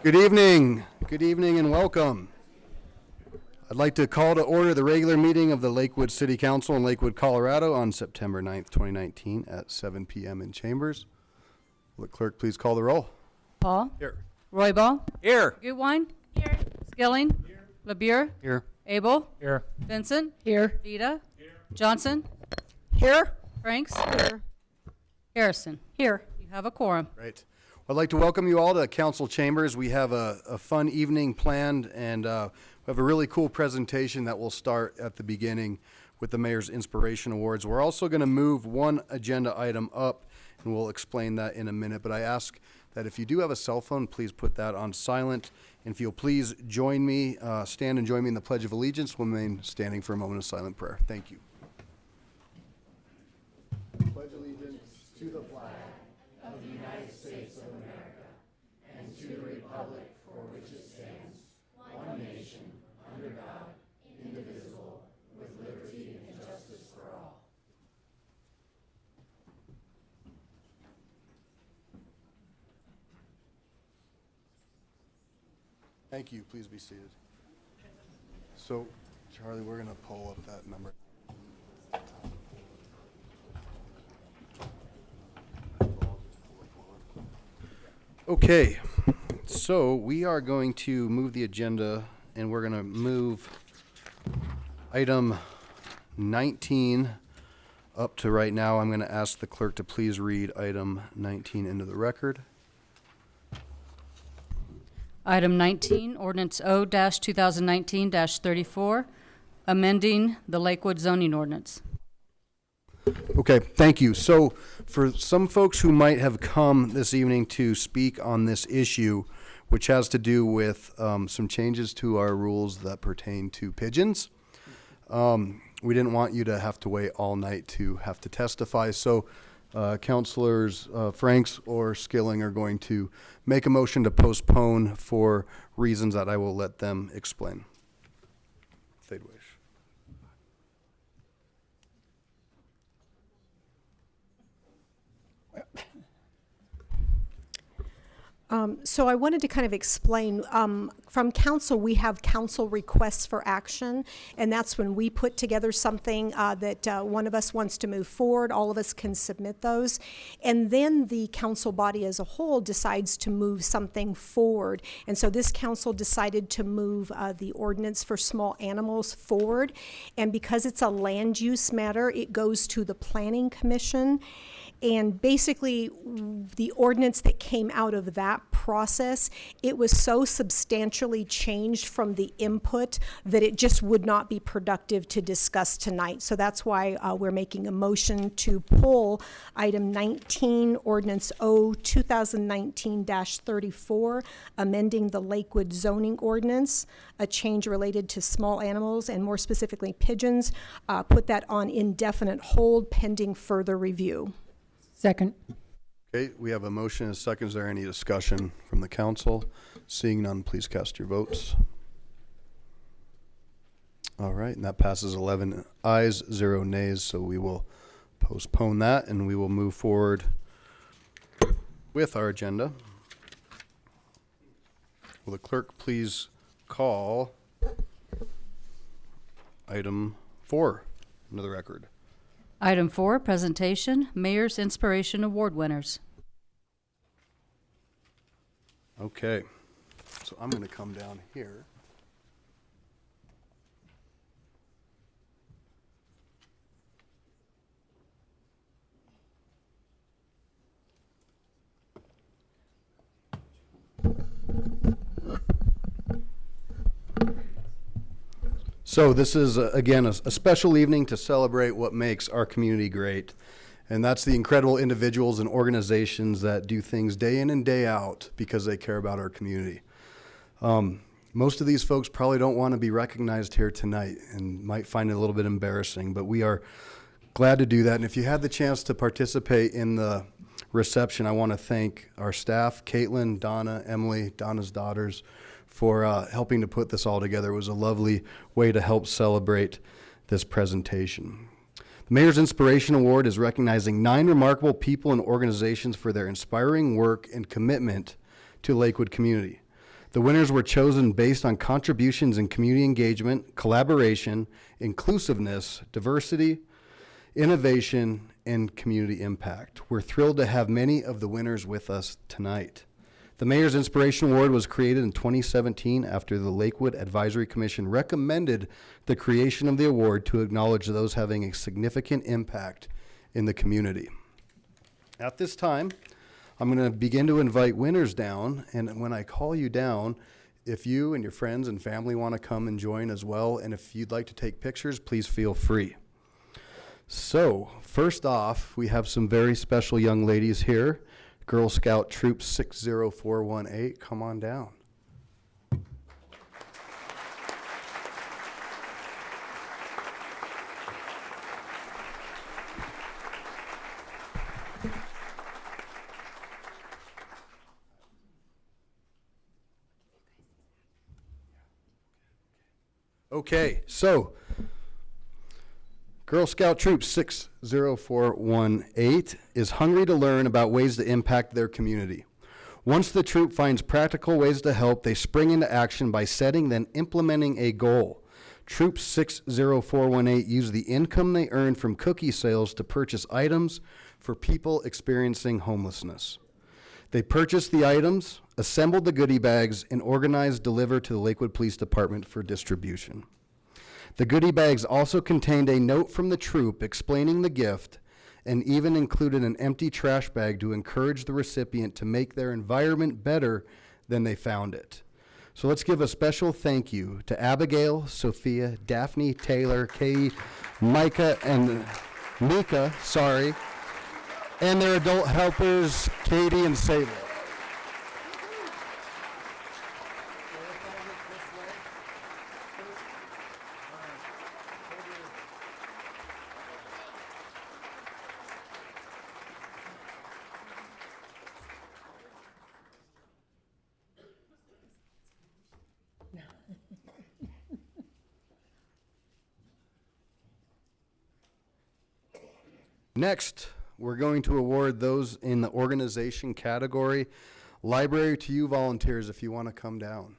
Good evening and welcome. I'd like to call to order the regular meeting of the Lakewood City Council in Lakewood, Colorado on September 9th, 2019 at 7 p.m. in chambers. Will the clerk please call the roll? Paul. Here. Roybal. Here. Goodwine. Here. Skilling. Here. LeBure. Here. Abel. Here. Vincent. Here. Vita. Here. Johnson. Here. Franks. Here. Harrison. Here. You have a quorum. Right. I'd like to welcome you all to council chambers. We have a fun evening planned, and we have a really cool presentation that will start at the beginning with the Mayor's Inspiration Awards. We're also going to move one agenda item up, and we'll explain that in a minute. But I ask that if you do have a cell phone, please put that on silent. And if you'll please join me, stand and join me in the Pledge of Allegiance. We'll remain standing for a moment of silent prayer. Thank you. Pledge allegiance to the flag of the United States of America and to the republic for which it stands, one nation, under God, indivisible, with liberty and justice for all. Thank you. Please be seated. So, Charlie, we're going to pull up that number. Okay, so we are going to move the agenda, and we're going to move item 19 up to right now. I'm going to ask the clerk to please read item 19 into the record. Item 19, Ordinance O-2019-34, amending the Lakewood zoning ordinance. Okay, thank you. So for some folks who might have come this evening to speak on this issue, which has to do with some changes to our rules that pertain to pigeons, we didn't want you to have to wait all night to have to testify. So Councilors Franks or Skilling are going to make a motion to postpone for reasons that I will let them explain, if they'd wish. So I wanted to kind of explain, from council, we have council requests for action, and that's when we put together something that one of us wants to move forward. All of us can submit those, and then the council body as a whole decides to move something forward. And so this council decided to move the ordinance for small animals forward, and because it's a land use matter, it goes to the Planning Commission. And basically, the ordinance that came out of that process, it was so substantially changed from the input that it just would not be productive to discuss tonight. So that's why we're making a motion to pull item 19, Ordinance O-2019-34, amending the Lakewood zoning ordinance, a change related to small animals and more specifically pigeons, put that on indefinite hold pending further review. Second. Okay, we have a motion and a second. Is there any discussion from the council? Seeing none, please cast your votes. All right, and that passes 11 ayes, 0 nays, so we will postpone that and we will move forward with our agenda. Will the clerk please call item 4 into the record? Item 4, presentation, Mayor's Inspiration Award winners. Okay, so I'm going to come down here. So this is, again, a special evening to celebrate what makes our community great. And that's the incredible individuals and organizations that do things day in and day out because they care about our community. Most of these folks probably don't want to be recognized here tonight and might find it a little bit embarrassing, but we are glad to do that. And if you had the chance to participate in the reception, I want to thank our staff, Caitlin, Donna, Emily, Donna's daughters, for helping to put this all together. It was a lovely way to help celebrate this presentation. The Mayor's Inspiration Award is recognizing 9 remarkable people and organizations for their inspiring work and commitment to Lakewood community. The winners were chosen based on contributions in community engagement, collaboration, inclusiveness, diversity, innovation, and community impact. We're thrilled to have many of the winners with us tonight. The Mayor's Inspiration Award was created in 2017 after the Lakewood Advisory Commission recommended the creation of the award to acknowledge those having a significant impact in the community. At this time, I'm going to begin to invite winners down, and when I call you down, if you and your friends and family want to come and join as well, and if you'd like to take pictures, please feel free. So, first off, we have some very special young ladies here. Girl Scout Troop 60418, come on down. Okay, so Girl Scout Troop 60418 is hungry to learn about ways to impact their community. Once the troop finds practical ways to help, they spring into action by setting then implementing a goal. Troop 60418 use the income they earn from cookie sales to purchase items for people experiencing homelessness. They purchased the items, assembled the goodie bags, and organized deliver to the Lakewood Police Department for distribution. The goodie bags also contained a note from the troop explaining the gift and even included an empty trash bag to encourage the recipient to make their environment better than they found it. So let's give a special thank you to Abigail, Sophia, Daphne, Taylor, Kay, Micah, and Mika, and their adult helpers, Katie and Sable. Next, we're going to award those in the organization category. Library to you volunteers if you want to come down.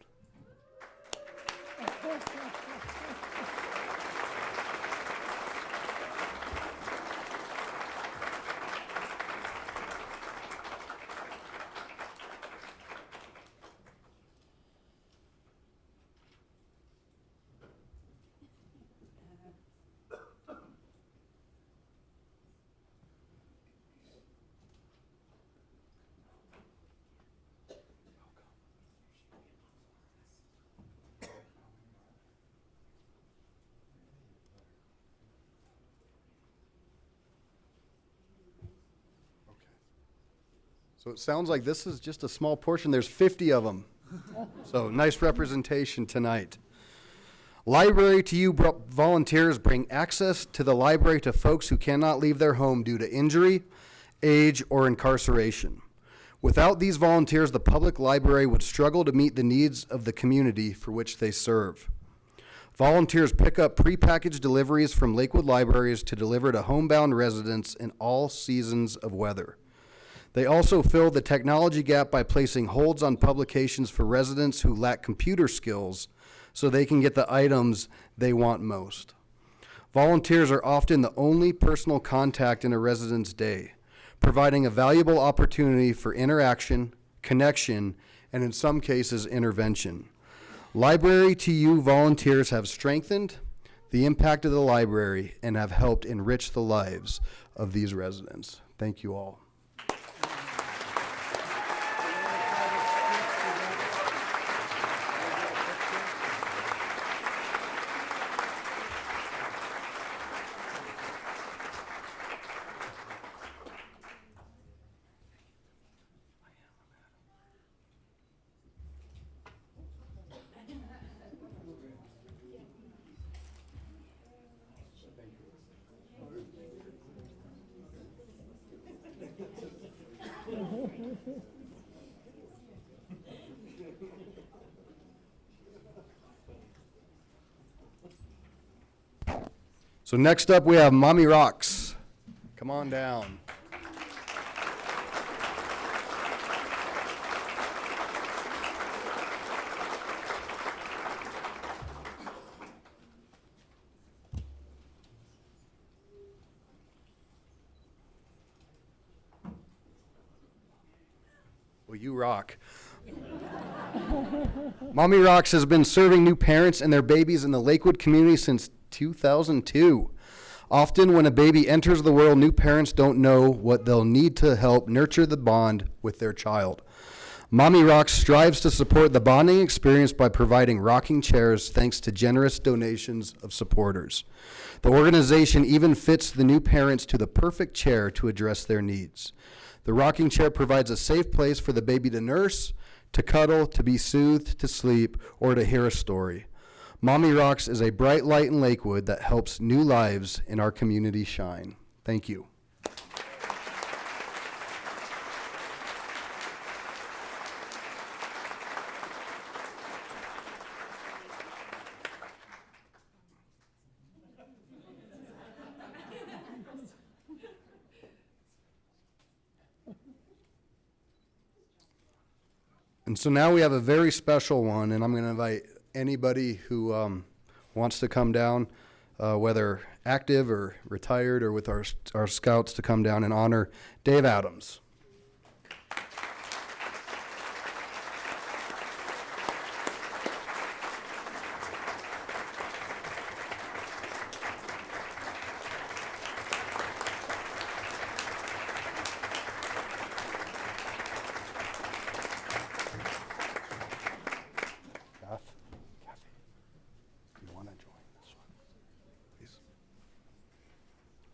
So it sounds like this is just a small portion. There's 50 of them. So nice representation tonight. Library to you volunteers bring access to the library to folks who cannot leave their home due to injury, age, or incarceration. Without these volunteers, the public library would struggle to meet the needs of the community for which they serve. Volunteers pick up prepackaged deliveries from Lakewood libraries to deliver to homebound residents in all seasons of weather. They also fill the technology gap by placing holds on publications for residents who lack computer skills so they can get the items they want most. Volunteers are often the only personal contact in a resident's day, providing a valuable opportunity for interaction, connection, and in some cases, intervention. Library to you volunteers have strengthened the impact of the library and have helped enrich the lives of these residents. Thank you all. So next up we have Mommy Rocks. Come on down. Well, you rock. Mommy Rocks has been serving new parents and their babies in the Lakewood community since 2002. Often when a baby enters the world, new parents don't know what they'll need to help nurture the bond with their child. Mommy Rocks strives to support the bonding experience by providing rocking chairs thanks to generous donations of supporters. The organization even fits the new parents to the perfect chair to address their needs. The rocking chair provides a safe place for the baby to nurse, to cuddle, to be soothed, to sleep, or to hear a story. Mommy Rocks is a bright light in Lakewood that helps new lives in our community shine. Thank you. And so now we have a very special one, and I'm going to invite anybody who wants to come down, whether active or retired or with our scouts, to come down and honor Dave Adams.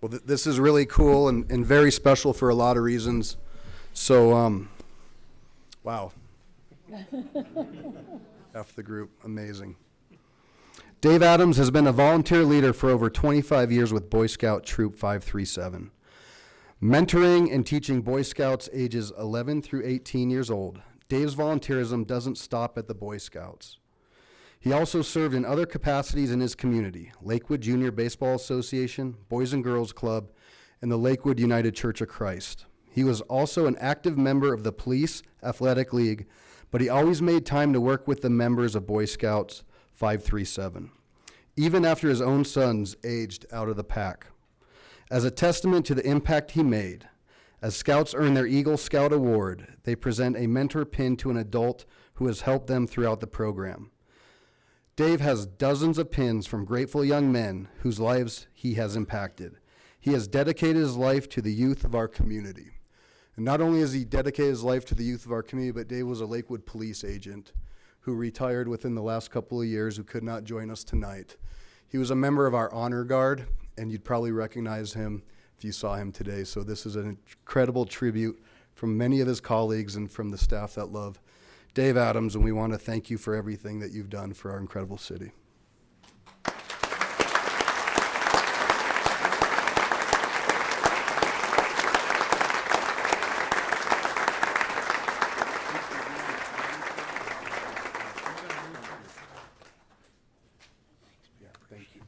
Well, this is really cool and very special for a lot of reasons. So, wow. Half the group, amazing. Dave Adams has been a volunteer leader for over 25 years with Boy Scout Troop 537. Mentoring and teaching Boy Scouts ages 11 through 18 years old, Dave's volunteerism doesn't stop at the Boy Scouts. He also served in other capacities in his community: Lakewood Junior Baseball Association, Boys and Girls Club, and the Lakewood United Church of Christ. He was also an active member of the Police Athletic League, but he always made time to work with the members of Boy Scouts 537, even after his own sons aged out of the pack. As a testament to the impact he made, as Scouts earn their Eagle Scout Award, they present a mentor pin to an adult who has helped them throughout the program. Dave has dozens of pins from grateful young men whose lives he has impacted. He has dedicated his life to the youth of our community. And not only has he dedicated his life to the youth of our community, but Dave was a Lakewood police agent who retired within the last couple of years, who could not join us tonight. He was a member of our honor guard, and you'd probably recognize him if you saw him today. So this is an incredible tribute from many of his colleagues and from the staff that love Dave Adams, and we want to thank you for everything that you've done for our incredible city. Yeah, thank you.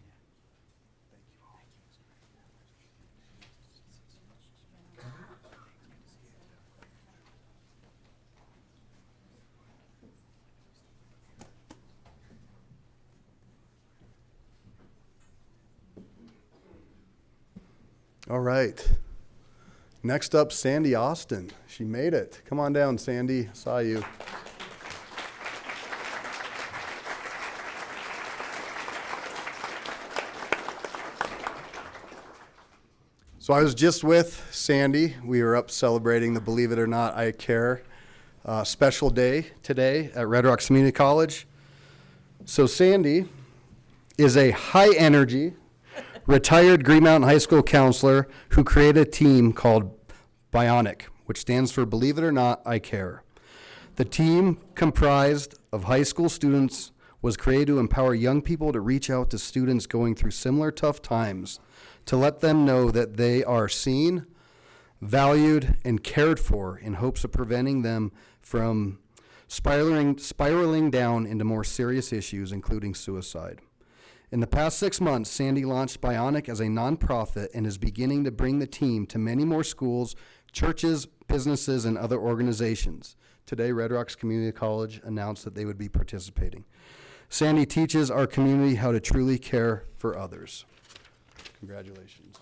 All right. Next up, Sandy Austin. She made it. Come on down, Sandy. Saw you. So I was just with Sandy. We were up celebrating the Believe It or Not, I Care special day today at Red Rocks Community College. So Sandy is a high-energy, retired Green Mountain High School counselor who created a team called Bionic, which stands for Believe It or Not, I Care. The team, comprised of high school students, was created to empower young people to reach out to students going through similar tough times, to let them know that they are seen, valued, and cared for, in hopes of preventing them from spiraling down into more serious issues, including suicide. In the past 6 months, Sandy launched Bionic as a nonprofit and is beginning to bring the team to many more schools, churches, businesses, and other organizations. Today, Red Rocks Community College announced that they would be participating. Sandy teaches our community how to truly care for others. Congratulations.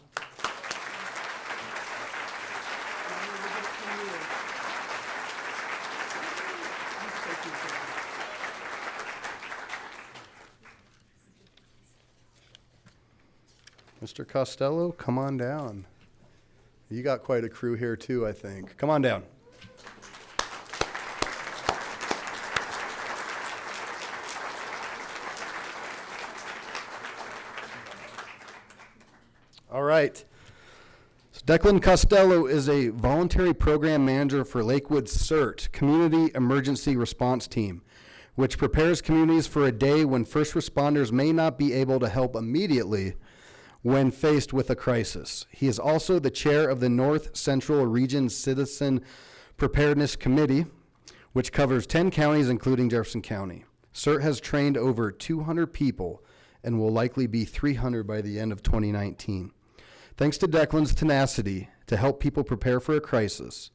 Mr. Costelloe, come on down. You got quite a crew here too, I think. Come on down. All right. So Declan Costelloe is a voluntary program manager for Lakewood CERT, Community Emergency Response Team, which prepares communities for a day when first responders may not be able to help immediately when faced with a crisis. He is also the chair of the North Central Region Citizen Preparedness Committee, which covers 10 counties, including Jefferson County. CERT has trained over 200 people and will likely be 300 by the end of 2019. Thanks to Declan's tenacity to help people prepare for a crisis,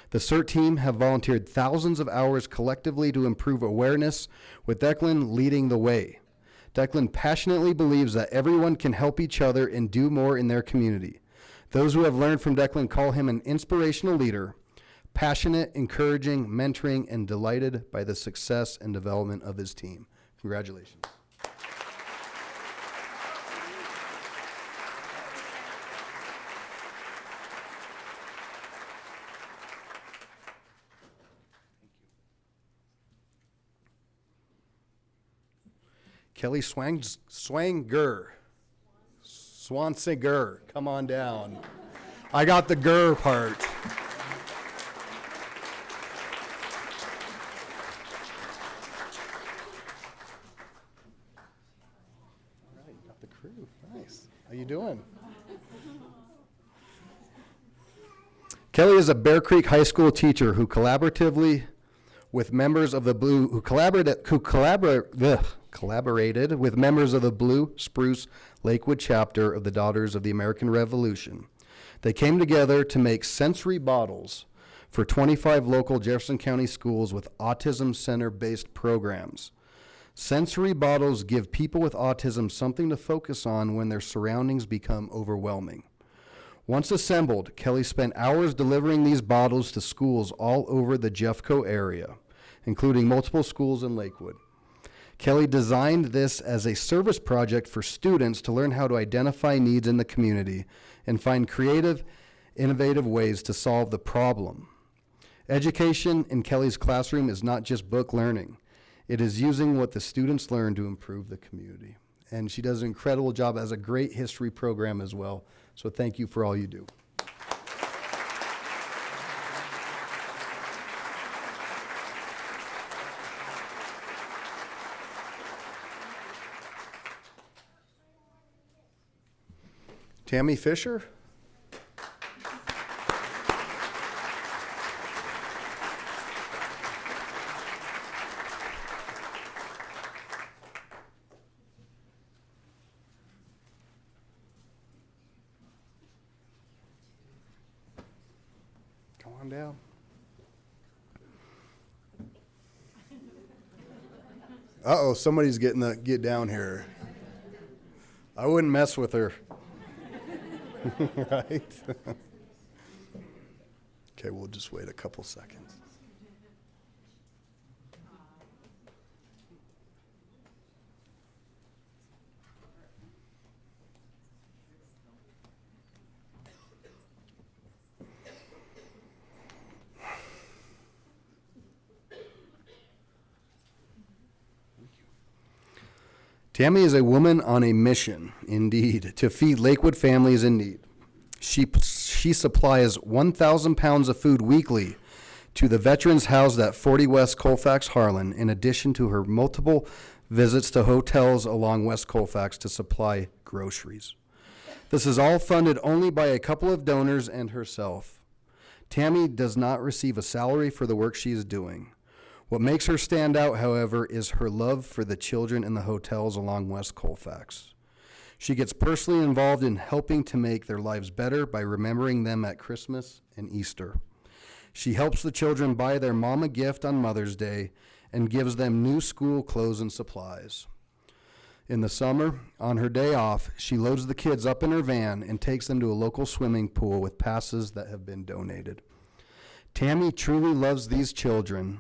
the CERT team have volunteered thousands of hours collectively to improve awareness, with Declan leading the way. Declan passionately believes that everyone can help each other and do more in their community. Those who have learned from Declan call him an inspirational leader, passionate, encouraging, mentoring, and delighted by the success and development of his team. Congratulations. Kelly Cvanciger, come on down. I got the ger part. All right, you got the crew. Nice. How you doing? Kelly is a Bear Creek High School teacher who collaborated with members of the Blue Spruce Lakewood chapter of the Daughters of the American Revolution. They came together to make sensory bottles for 25 local Jefferson County schools with autism center-based programs. Sensory bottles give people with autism something to focus on when their surroundings become overwhelming. Once assembled, Kelly spent hours delivering these bottles to schools all over the Jeffco area, including multiple schools in Lakewood. Kelly designed this as a service project for students to learn how to identify needs in the community and find creative, innovative ways to solve the problem. Education in Kelly's classroom is not just book learning. It is using what the students learn to improve the community. And she does an incredible job as a great history program as well. So thank you for all you do. Tammy Fisher. Come on down. Uh-oh, somebody's get down here. I wouldn't mess with her. Right? Okay, we'll just wait a couple seconds. Tammy is a woman on a mission, indeed, to feed Lakewood families in need. She supplies 1,000 pounds of food weekly to the veterans housed at 40 West Colfax, Harlan, in addition to her multiple visits to hotels along West Colfax to supply groceries. This is all funded only by a couple of donors and herself. Tammy does not receive a salary for the work she is doing. What makes her stand out, however, is her love for the children in the hotels along West Colfax. She gets personally involved in helping to make their lives better by remembering them at Christmas and Easter. She helps the children buy their mom a gift on Mother's Day and gives them new school clothes and supplies. In the summer, on her day off, she loads the kids up in her van and takes them to a local swimming pool with passes that have been donated. Tammy truly loves these children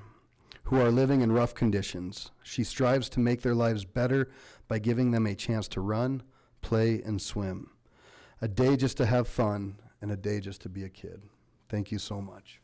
who are living in rough conditions. She strives to make their lives better by giving them a chance to run, play, and swim. a day just to have fun, and a day just to be a kid. Thank you so much.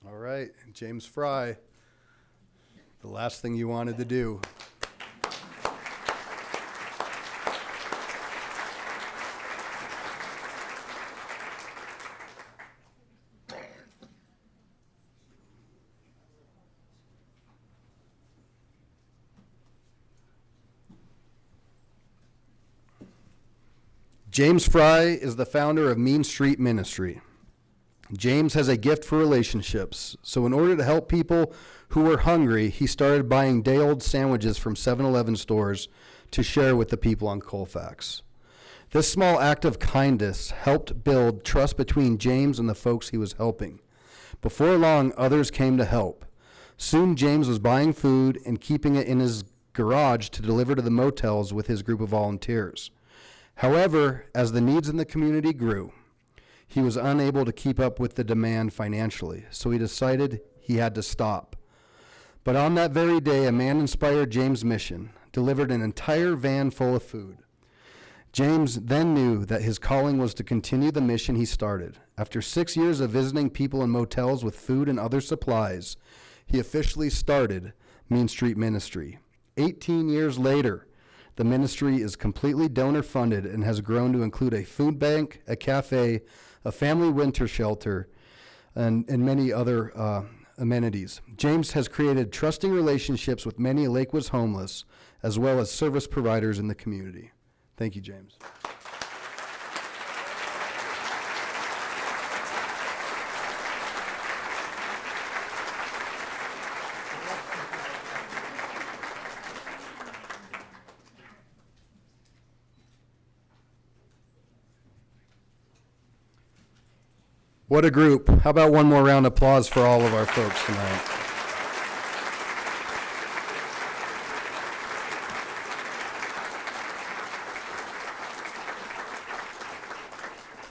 All right, James Fry, the last thing you wanted to do. James Fry is the founder of Mean Street Ministry. James has a gift for relationships, so in order to help people who were hungry, he started buying day-old sandwiches from 7-Eleven stores to share with the people on Colfax. This small act of kindness helped build trust between James and the folks he was helping. Before long, others came to help. Soon, James was buying food and keeping it in his garage to deliver to the motels with his group of volunteers. However, as the needs in the community grew, he was unable to keep up with the demand financially, so he decided he had to stop. But on that very day, a man inspired James' mission, delivered an entire van full of food. James then knew that his calling was to continue the mission he started. After 6 years of visiting people in motels with food and other supplies, he officially started Mean Street Ministry. 18 years later, the ministry is completely donor-funded and has grown to include a food bank, a cafe, a family winter shelter, and many other amenities. James has created trusting relationships with many Lakewood's homeless, as well as service providers in the community. Thank you, James. What a group. How about one more round of applause for all of our folks tonight?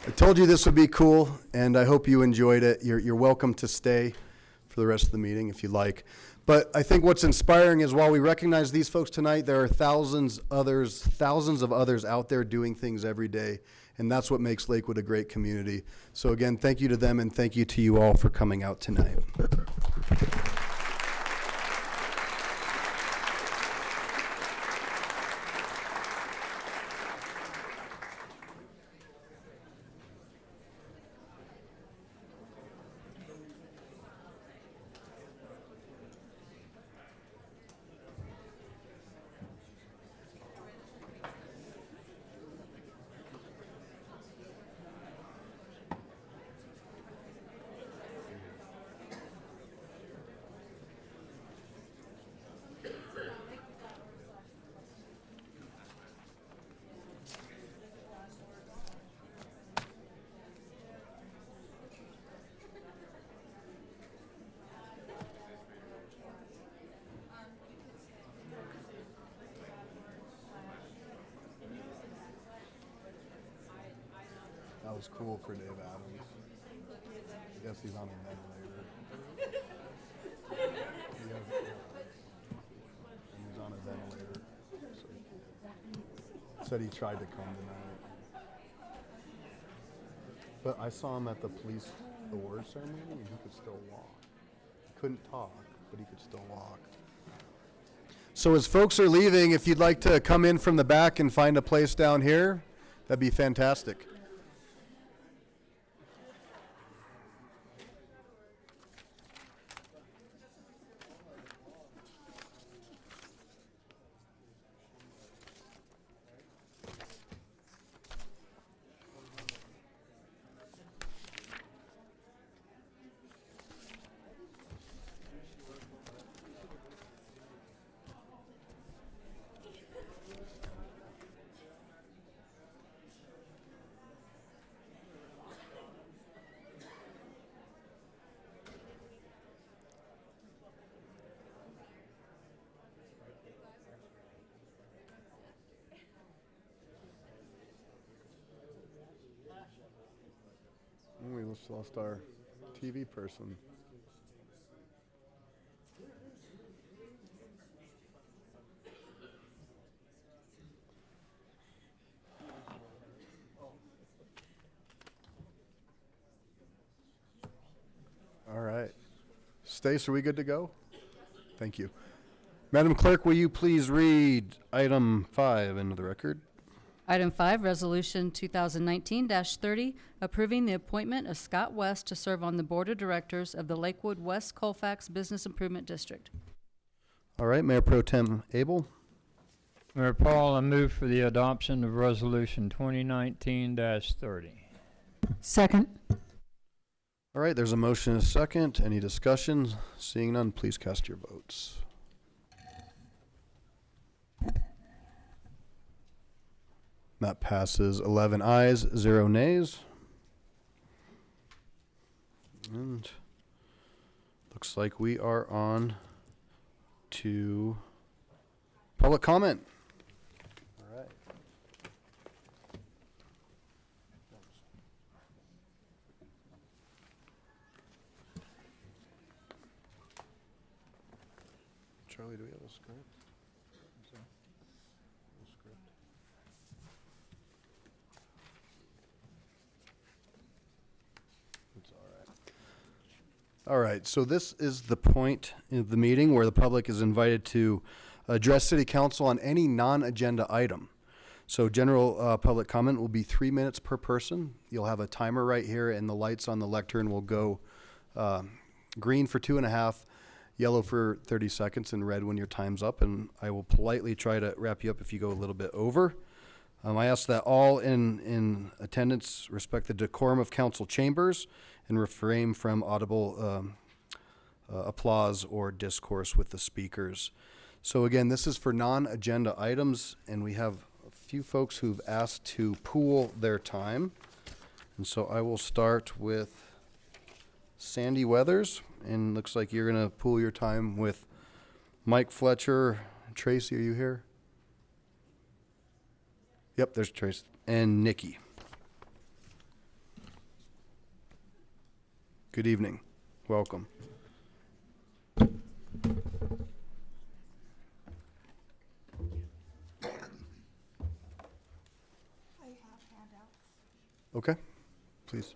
I told you this would be cool, and I hope you enjoyed it. You're welcome to stay for the rest of the meeting if you'd like. But I think what's inspiring is while we recognize these folks tonight, there are thousands of others out there doing things every day. And that's what makes Lakewood a great community. So again, thank you to them and thank you to you all for coming out tonight. That was cool for Dave Adams. I guess he's on a ventilator. He's on a ventilator. So he said he tried to come tonight. But I saw him at the police award ceremony and he could still walk. He couldn't talk, but he could still walk. So as folks are leaving, if you'd like to come in from the back and find a place down here, that'd be fantastic. lost our TV person. All right. Stace, are we good to go? Thank you. Madam Clerk, will you please read item 5 into the record? Item 5, Resolution 2019-30, approving the appointment of Scott West to serve on the Board of Directors of the Lakewood West Colfax Business Improvement District. All right, Mayor Pro Tem Abel. Mayor Paul, I move for the adoption of Resolution 2019-30. Second. All right, there's a motion and a second. Any discussion? Seeing none, please cast your votes. That passes 11 ayes, 0 nays. And looks like we are on to public comment. All right. Charlie, do we have a script? No script. It's all right. All right, so this is the point of the meeting where the public is invited to address City Council on any non-agenda item. So general public comment will be 3 minutes per person. You'll have a timer right here, and the lights on the lectern will go green for 2.5, yellow for 30 seconds, and red when your time's up. And I will politely try to wrap you up if you go a little bit over. I ask that all in attendance respect the decorum of council chambers and refrain from audible applause or discourse with the speakers. So again, this is for non-agenda items, and we have a few folks who've asked to pool their time. And so I will start with Sandy Weathers, and looks like you're gonna pool your time with Mike Fletcher. Tracy, are you here? Yep, there's Tracy. And Nikki. Good evening. Welcome. Okay, please.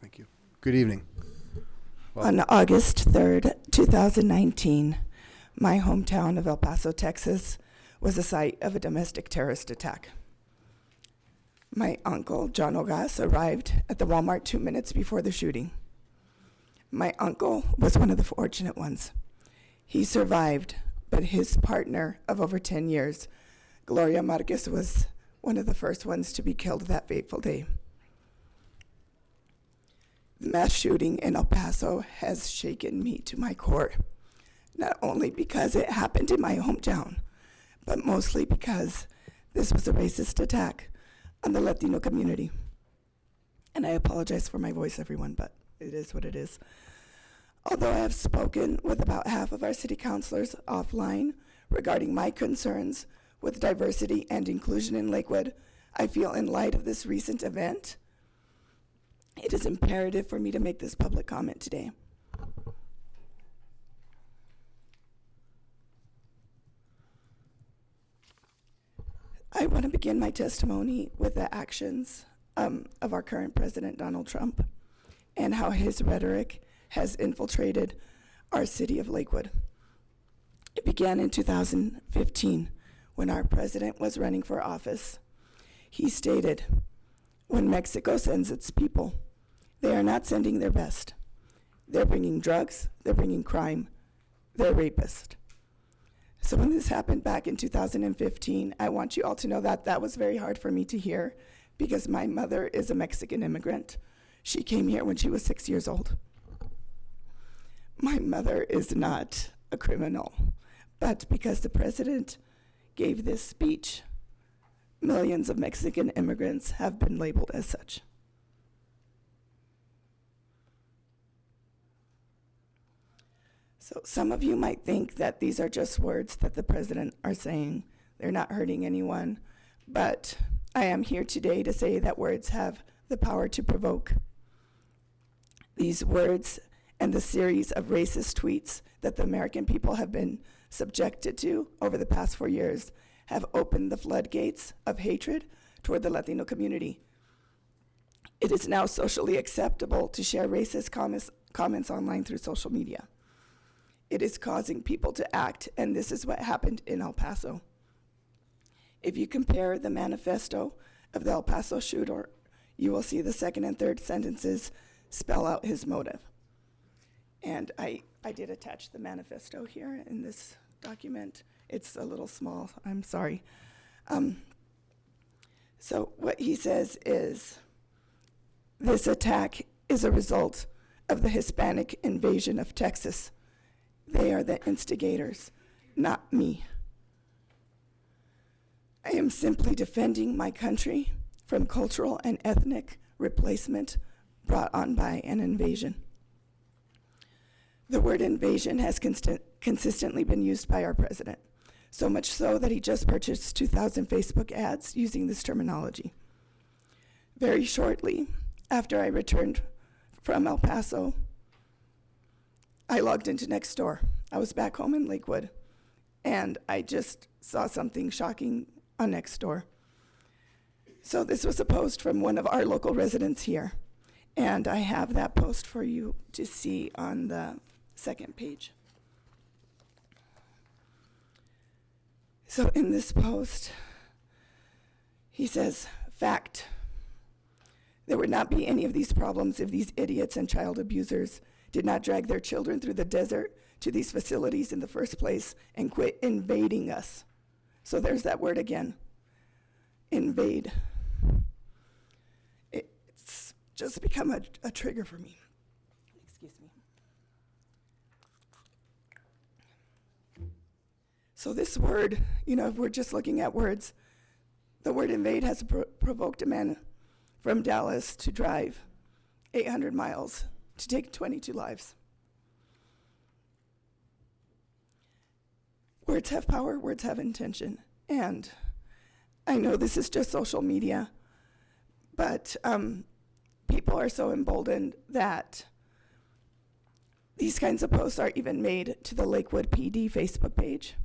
Thank you. Good evening. On August 3rd, 2019, my hometown of El Paso, Texas, was the site of a domestic terrorist attack. My uncle, John Ogas, arrived at the Walmart 2 minutes before the shooting. My uncle was one of the fortunate ones. He survived, but his partner of over 10 years, Gloria Marquez, was one of the first ones to be killed that fateful day. The mass shooting in El Paso has shaken me to my core, not only because it happened in my hometown, but mostly because this was a racist attack on the Latino community. And I apologize for my voice, everyone, but it is what it is. Although I have spoken with about half of our city councilors offline regarding my concerns with diversity and inclusion in Lakewood, I feel in light of this recent event, it is imperative for me to make this public comment today. I want to begin my testimony with the actions of our current president, Donald Trump, and how his rhetoric has infiltrated our city of Lakewood. It began in 2015 when our president was running for office. He stated, when Mexico sends its people, they are not sending their best. They're bringing drugs, they're bringing crime, they're rapists. So when this happened back in 2015, I want you all to know that that was very hard for me to hear because my mother is a Mexican immigrant. She came here when she was 6 years old. My mother is not a criminal, but because the president gave this speech, millions of Mexican immigrants have been labeled as such. So some of you might think that these are just words that the president are saying. They're not hurting anyone. But I am here today to say that words have the power to provoke. These words and the series of racist tweets that the American people have been subjected to over the past 4 years have opened the floodgates of hatred toward the Latino community. It is now socially acceptable to share racist comments online through social media. It is causing people to act, and this is what happened in El Paso. If you compare the manifesto of the El Paso shooter, you will see the second and third sentences spell out his motive. And I did attach the manifesto here in this document. It's a little small, I'm sorry. So what he says is, this attack is a result of the Hispanic invasion of Texas. They are the instigators, not me. I am simply defending my country from cultural and ethnic replacement brought on by an invasion. The word invasion has consistently been used by our president, so much so that he just purchased 2,000 Facebook ads using this terminology. Very shortly after I returned from El Paso, I logged into Nextdoor. I was back home in Lakewood, and I just saw something shocking on Nextdoor. So this was a post from one of our local residents here, and I have that post for you to see on the second page. So in this post, he says, fact, there would not be any of these problems if these idiots and child abusers did not drag their children through the desert to these facilities in the first place and quit invading us. So there's that word again, invade. It's just become a trigger for me. Excuse me. So this word, if we're just looking at words, the word invade has provoked a man from Dallas to drive 800 miles to take 22 lives. Words have power, words have intention. And I know this is just social media, but people are so emboldened that these kinds of posts are even made to the Lakewood PD Facebook page.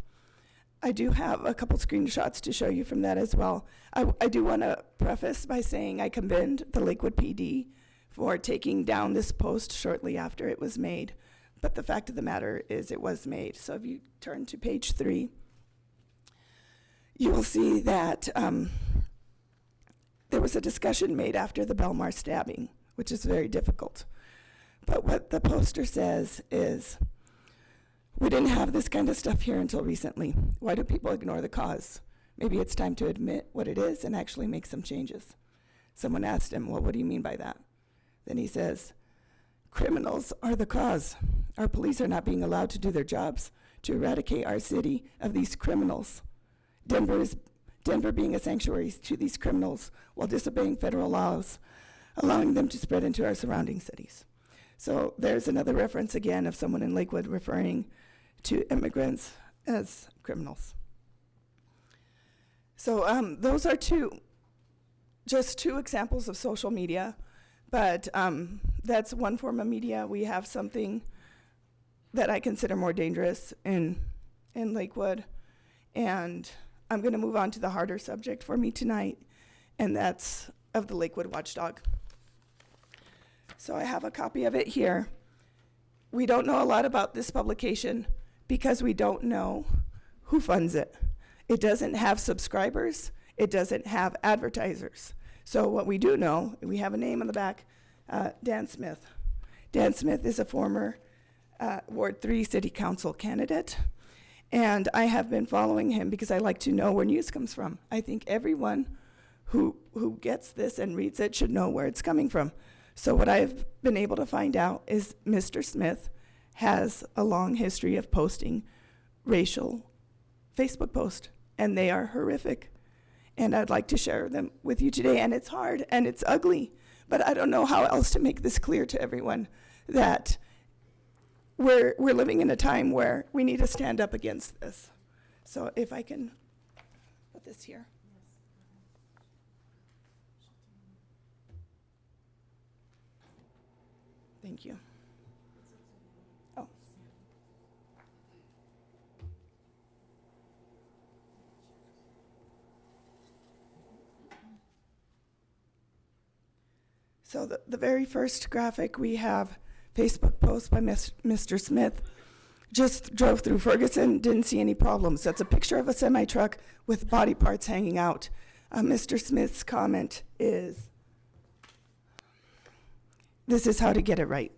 I do have a couple screenshots to show you from that as well. I do want to preface by saying I commend the Lakewood PD for taking down this post shortly after it was made. But the fact of the matter is it was made. So if you turn to page 3, you will see that there was a discussion made after the Belmar stabbing, which is very difficult. But what the poster says is, we didn't have this kind of stuff here until recently. Why do people ignore the cause? Maybe it's time to admit what it is and actually make some changes. Someone asked him, well, what do you mean by that? Then he says, criminals are the cause. Our police are not being allowed to do their jobs to eradicate our city of these criminals. Denver being a sanctuary to these criminals while disobeying federal laws, allowing them to spread into our surrounding cities. So there's another reference again of someone in Lakewood referring to immigrants as criminals. So those are just two examples of social media, but that's one form of media. We have something that I consider more dangerous in Lakewood, and I'm going to move on to the harder subject for me tonight, and that's of the Lakewood Watchdog. So I have a copy of it here. We don't know a lot about this publication, because we don't know who funds it. It doesn't have subscribers. It doesn't have advertisers. So what we do know, we have a name on the back, Dan Smith. Dan Smith is a former Ward 3 City Council candidate, and I have been following him because I like to know where news comes from. I think everyone who gets this and reads it should know where it's coming from. So what I've been able to find out is Mr. Smith has a long history of posting racial Facebook posts, and they are horrific. And I'd like to share them with you today, and it's hard and it's ugly, but I don't know how else to make this clear to everyone that we're living in a time where we need to stand up against this. So if I can put this here. Thank you. Oh. So the very first graphic, we have Facebook post by Mr. Smith. Just drove through Ferguson, didn't see any problems. That's a picture of a semi-truck with body parts hanging out. Mr. Smith's comment is, "This is how to get it right."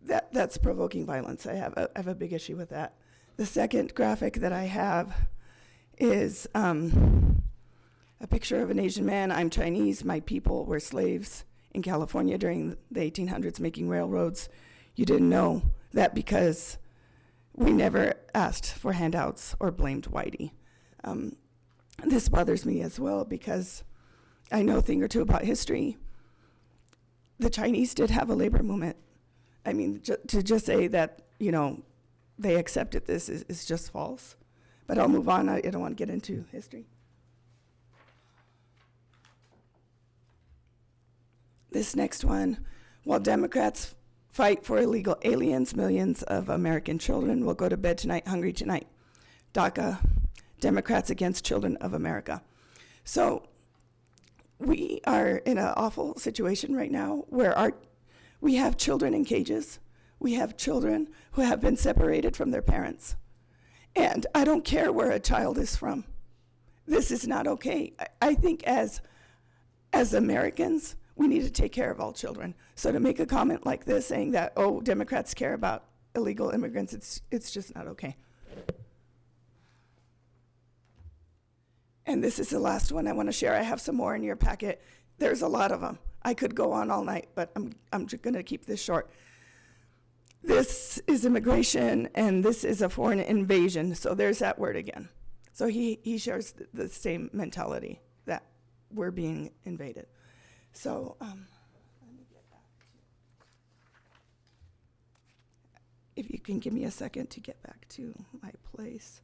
That's provoking violence. I have a big issue with that. The second graphic that I have is a picture of an Asian man. "I'm Chinese. My people were slaves in California during the 1800s making railroads. You didn't know that because we never asked for handouts or blamed Whitey." This bothers me as well because I know a thing or two about history. The Chinese did have a labor movement. I mean, to just say that, they accepted this is just false. But I'll move on. I don't want to get into history. This next one, while Democrats fight for illegal aliens, millions of American children will go to bed tonight hungry tonight. DACA, Democrats Against Children of America. So we are in an awful situation right now where we have children in cages. We have children who have been separated from their parents. And I don't care where a child is from. This is not okay. I think as Americans, we need to take care of all children. So to make a comment like this saying that, oh, Democrats care about illegal immigrants, it's just not okay. And this is the last one I want to share. I have some more in your packet. There's a lot of them. I could go on all night, but I'm just going to keep this short. This is immigration, and this is a foreign invasion. So there's that word again. So he shares the same mentality that we're being invaded. So let me get back to, if you can give me a second to get back to my place.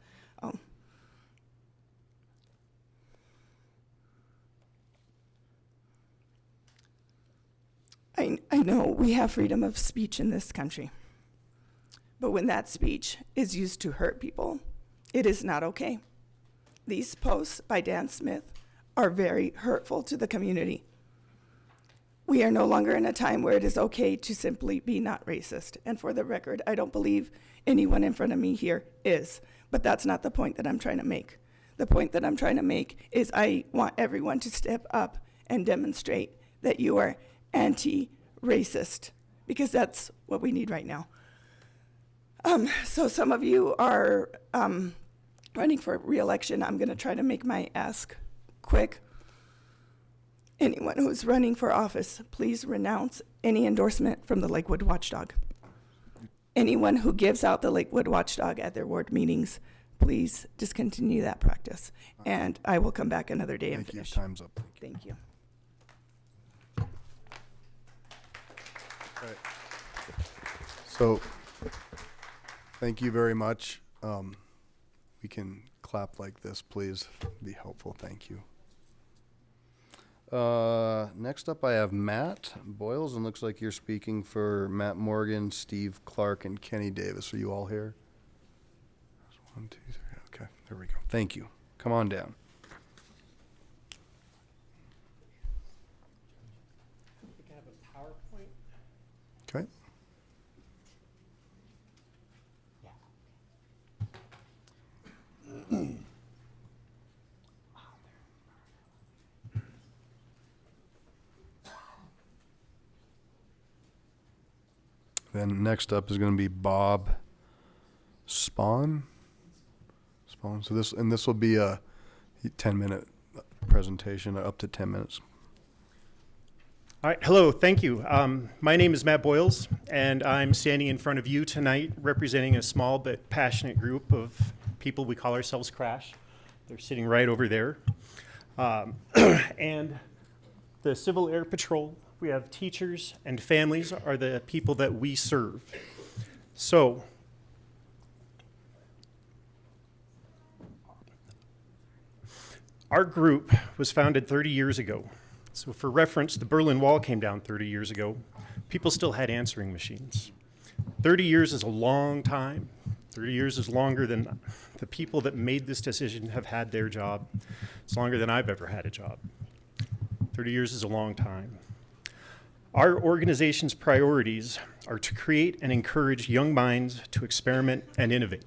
I know we have freedom of speech in this country, but when that speech is used to hurt people, it is not okay. These posts by Dan Smith are very hurtful to the community. We are no longer in a time where it is okay to simply be not racist. And for the record, I don't believe anyone in front of me here is, but that's not the point that I'm trying to make. The point that I'm trying to make is I want everyone to step up and demonstrate that you are anti-racist, because that's what we need right now. So some of you are running for re-election. I'm going to try to make my ask quick. Anyone who's running for office, please renounce any endorsement from the Lakewood Watchdog. Anyone who gives out the Lakewood Watchdog at their ward meetings, please discontinue that practice. And I will come back another day and finish. Time's up. Thank you. Right. So, thank you very much. We can clap like this, please. Be helpful. Thank you. Next up, I have Matt Boyles, and looks like you're speaking for Matt Morgan, Steve Clark, and Kenny Davis. Are you all here? 1, 2, 3. Okay, there we go. Thank you. Come on down. I think I have a PowerPoint. Okay. Then next up is going to be Bob Spawn. So this will be a 10-minute presentation, up to 10 minutes. All right, hello, thank you. My name is Matt Boyles, and I'm standing in front of you tonight representing a small but passionate group of people. We call ourselves Crash. They're sitting right over there. And the Civil Air Patrol, we have teachers and families are the people that we serve. So, our group was founded 30 years ago. So for reference, the Berlin Wall came down 30 years ago. People still had answering machines. 30 years is a long time. 30 years is longer than the people that made this decision have had their job. It's longer than I've ever had a job. 30 years is a long time. Our organization's priorities are to create and encourage young minds to experiment and innovate.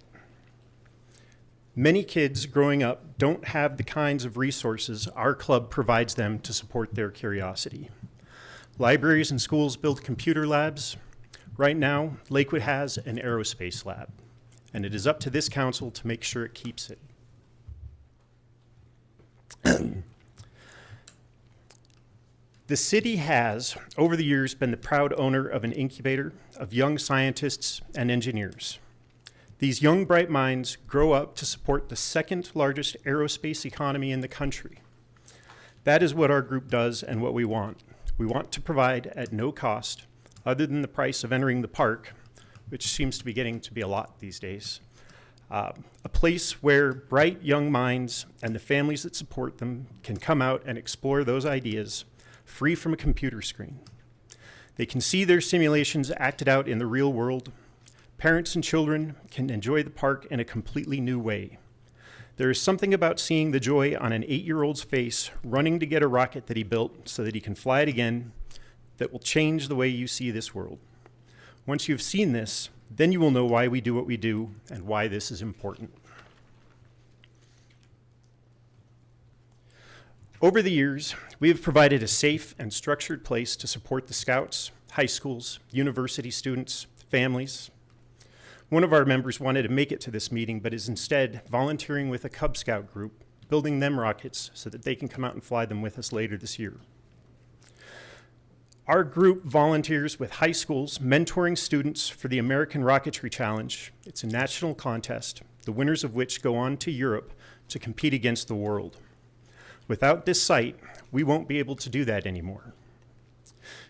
Many kids growing up don't have the kinds of resources our club provides them to support their curiosity. Libraries and schools build computer labs. Right now, Lakewood has an aerospace lab, and it is up to this council to make sure it keeps it. The city has, over the years, been the proud owner of an incubator of young scientists and engineers. These young, bright minds grow up to support the second largest aerospace economy in the country. That is what our group does and what we want. We want to provide at no cost, other than the price of entering the park, which seems to be getting to be a lot these days, a place where bright young minds and the families that support them can come out and explore those ideas free from a computer screen. They can see their simulations acted out in the real world. Parents and children can enjoy the park in a completely new way. There is something about seeing the joy on an 8-year-old's face running to get a rocket that he built so that he can fly it again that will change the way you see this world. Once you've seen this, then you will know why we do what we do and why this is important. Over the years, we have provided a safe and structured place to support the Scouts, high schools, university students, families. One of our members wanted to make it to this meeting, but is instead volunteering with a Cub Scout group, building them rockets so that they can come out and fly them with us later this year. Our group volunteers with high schools, mentoring students for the American Rocketry Challenge. It's a national contest, the winners of which go on to Europe to compete against the world. Without this site, we won't be able to do that anymore.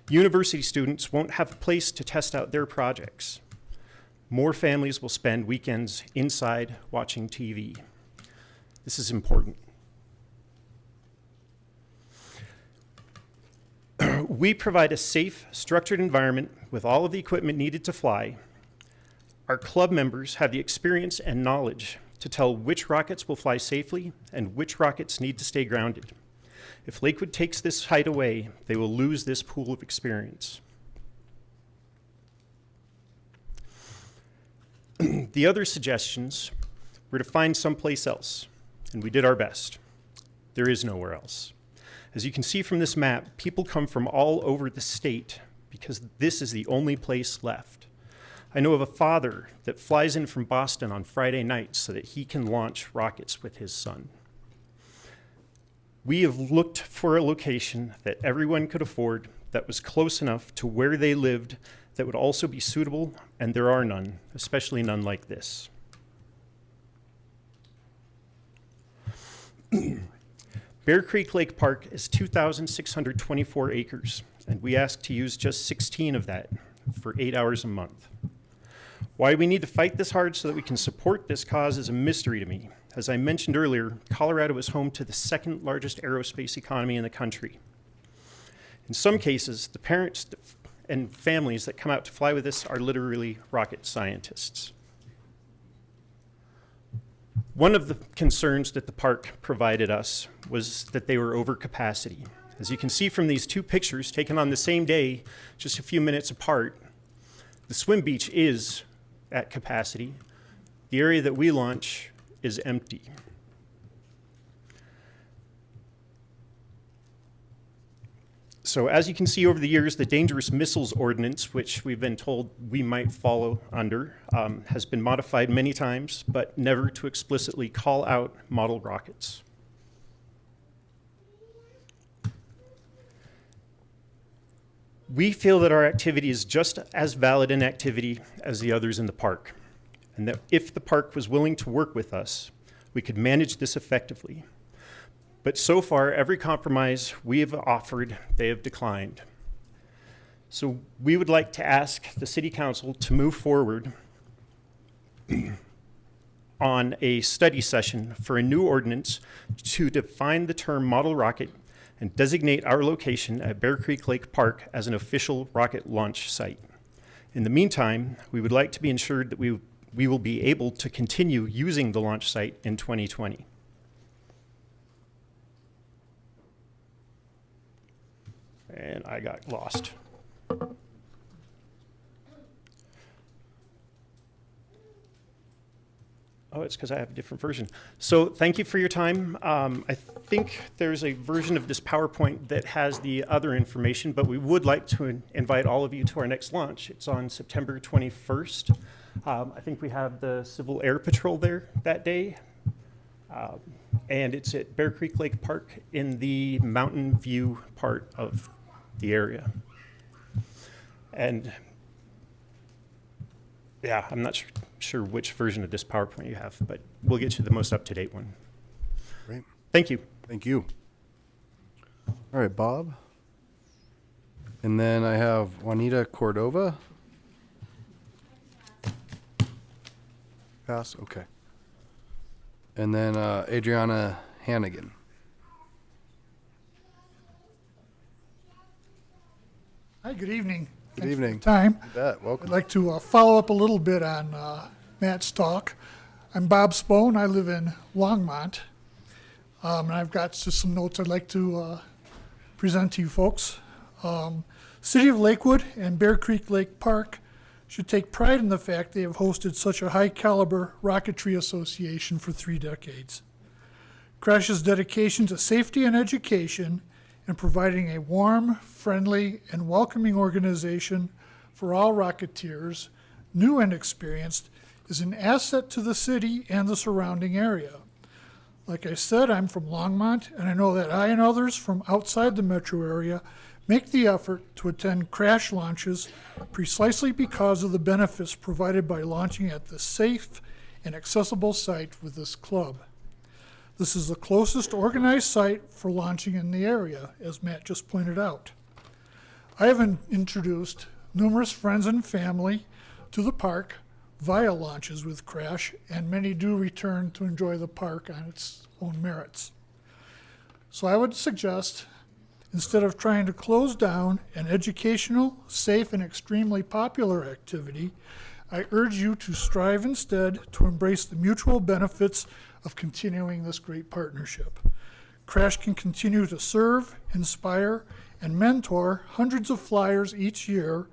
University students won't have a place to test out their projects. More families will spend weekends inside watching TV. This is important. We provide a safe, structured environment with all of the equipment needed to fly. Our club members have the experience and knowledge to tell which rockets will fly safely and which rockets need to stay grounded. If Lakewood takes this height away, they will lose this pool of experience. The other suggestions were to find someplace else, and we did our best. There is nowhere else. As you can see from this map, people come from all over the state because this is the only place left. I know of a father that flies in from Boston on Friday nights so that he can launch rockets with his son. We have looked for a location that everyone could afford, that was close enough to where they lived, that would also be suitable, and there are none, especially none like this. Bear Creek Lake Park is 2,624 acres, and we ask to use just 16 of that for 8 hours a month. Why we need to fight this hard so that we can support this cause is a mystery to me. As I mentioned earlier, Colorado is home to the second largest aerospace economy in the country. In some cases, the parents and families that come out to fly with us are literally rocket scientists. One of the concerns that the park provided us was that they were over capacity. As you can see from these two pictures taken on the same day, just a few minutes apart, the swim beach is at capacity. The area that we launch is empty. So as you can see over the years, the dangerous missiles ordinance, which we've been told we might follow under, has been modified many times, but never to explicitly call out model rockets. We feel that our activity is just as valid an activity as the others in the park, and that if the park was willing to work with us, we could manage this effectively. But so far, every compromise we have offered, they have declined. So we would like to ask the City Council to move forward on a study session for a new ordinance to define the term model rocket and designate our location at Bear Creek Lake Park as an official rocket launch site. In the meantime, we would like to be ensured that we will be able to continue using the launch site in 2020. And I got lost. Oh, it's because I have a different version. So thank you for your time. I think there's a version of this PowerPoint that has the other information, but we would like to invite all of you to our next launch. It's on September 21st. I think we have the Civil Air Patrol there that day. And it's at Bear Creek Lake Park in the Mountain View part of the area. And yeah, I'm not sure which version of this PowerPoint you have, but we'll get you the most up-to-date one. Great. Thank you. Thank you. All right, Bob. And then I have Juanita Cordova. Pass, okay. And then Adriana Hannigan. Hi, good evening. Good evening. Time. You bet, welcome. I'd like to follow up a little bit on Matt's talk. I'm Bob Spone. I live in Longmont. And I've got just some notes I'd like to present to you folks. City of Lakewood and Bear Creek Lake Park should take pride in the fact they have hosted such a high caliber rocketry association for 3 decades. Crash's dedication to safety and education and providing a warm, friendly, and welcoming organization for all Rocketeers, new and experienced, is an asset to the city and the surrounding area. Like I said, I'm from Longmont, and I know that I and others from outside the metro area make the effort to attend crash launches precisely because of the benefits provided by launching at this safe and accessible site with this club. This is the closest organized site for launching in the area, as Matt just pointed out. I have introduced numerous friends and family to the park via launches with Crash, and many do return to enjoy the park on its own merits. So I would suggest, instead of trying to close down an educational, safe, and extremely popular activity, I urge you to strive instead to embrace the mutual benefits of continuing this great partnership. Crash can continue to serve, inspire, and mentor hundreds of flyers each year,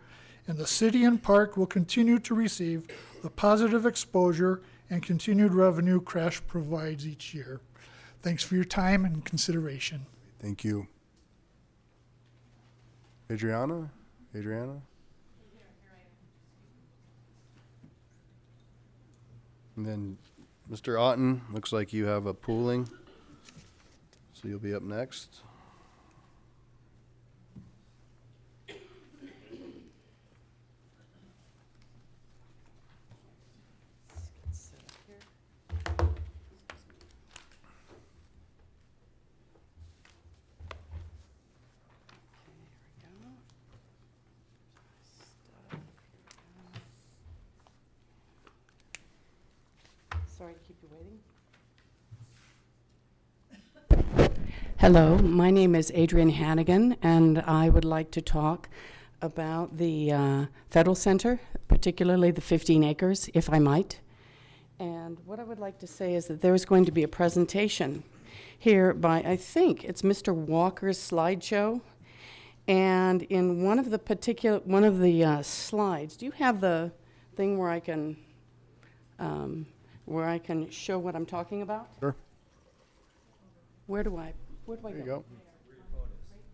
and the city and park will continue to receive the positive exposure and continued revenue Crash provides each year. Thanks for your time and consideration. Thank you. Adriana? And then Mr. Otten, looks like you have a pooling, so you'll be up next. Sorry to keep you waiting. Hello, my name is Adrienne Hannigan, and I would like to talk about the Federal Center, particularly the 15 acres, if I might. And what I would like to say is that there is going to be a presentation here by, I think it's Mr. Walker's slideshow. And in one of the slides, do you have the thing where I can show what I'm talking about? Sure. Where do I There you go? go.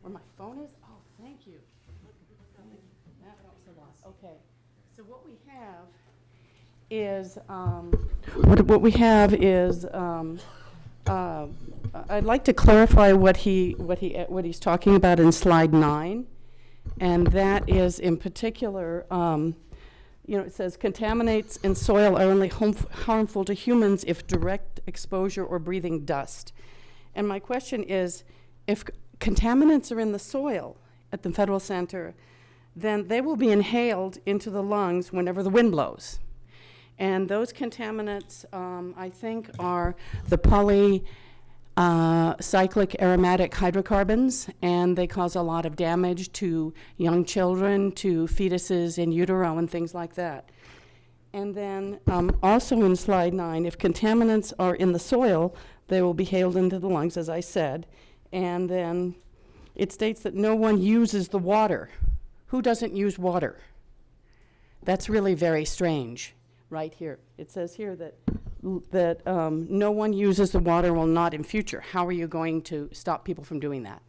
Where my phone is? Oh, Thank you. That helps a lot. Okay. So what we have is, I'd like to clarify what he's talking about in slide 9, and that is in particular, it says contaminants in soil are only harmful to humans if direct exposure or breathing dust. And my question is, if contaminants are in the soil at the Federal Center, then they will be inhaled into the lungs whenever the wind blows. And those contaminants, I think, are the polycyclic aromatic hydrocarbons, and they cause a lot of damage to young children, to fetuses in utero, and things like that. And then also in slide 9, if contaminants are in the soil, they will be inhaled into the lungs, as I said. And then it states that no one uses the water. Who doesn't use water? That's really very strange. Right here. It says here that no one uses the water, will not in future. How are you going to stop people from doing that?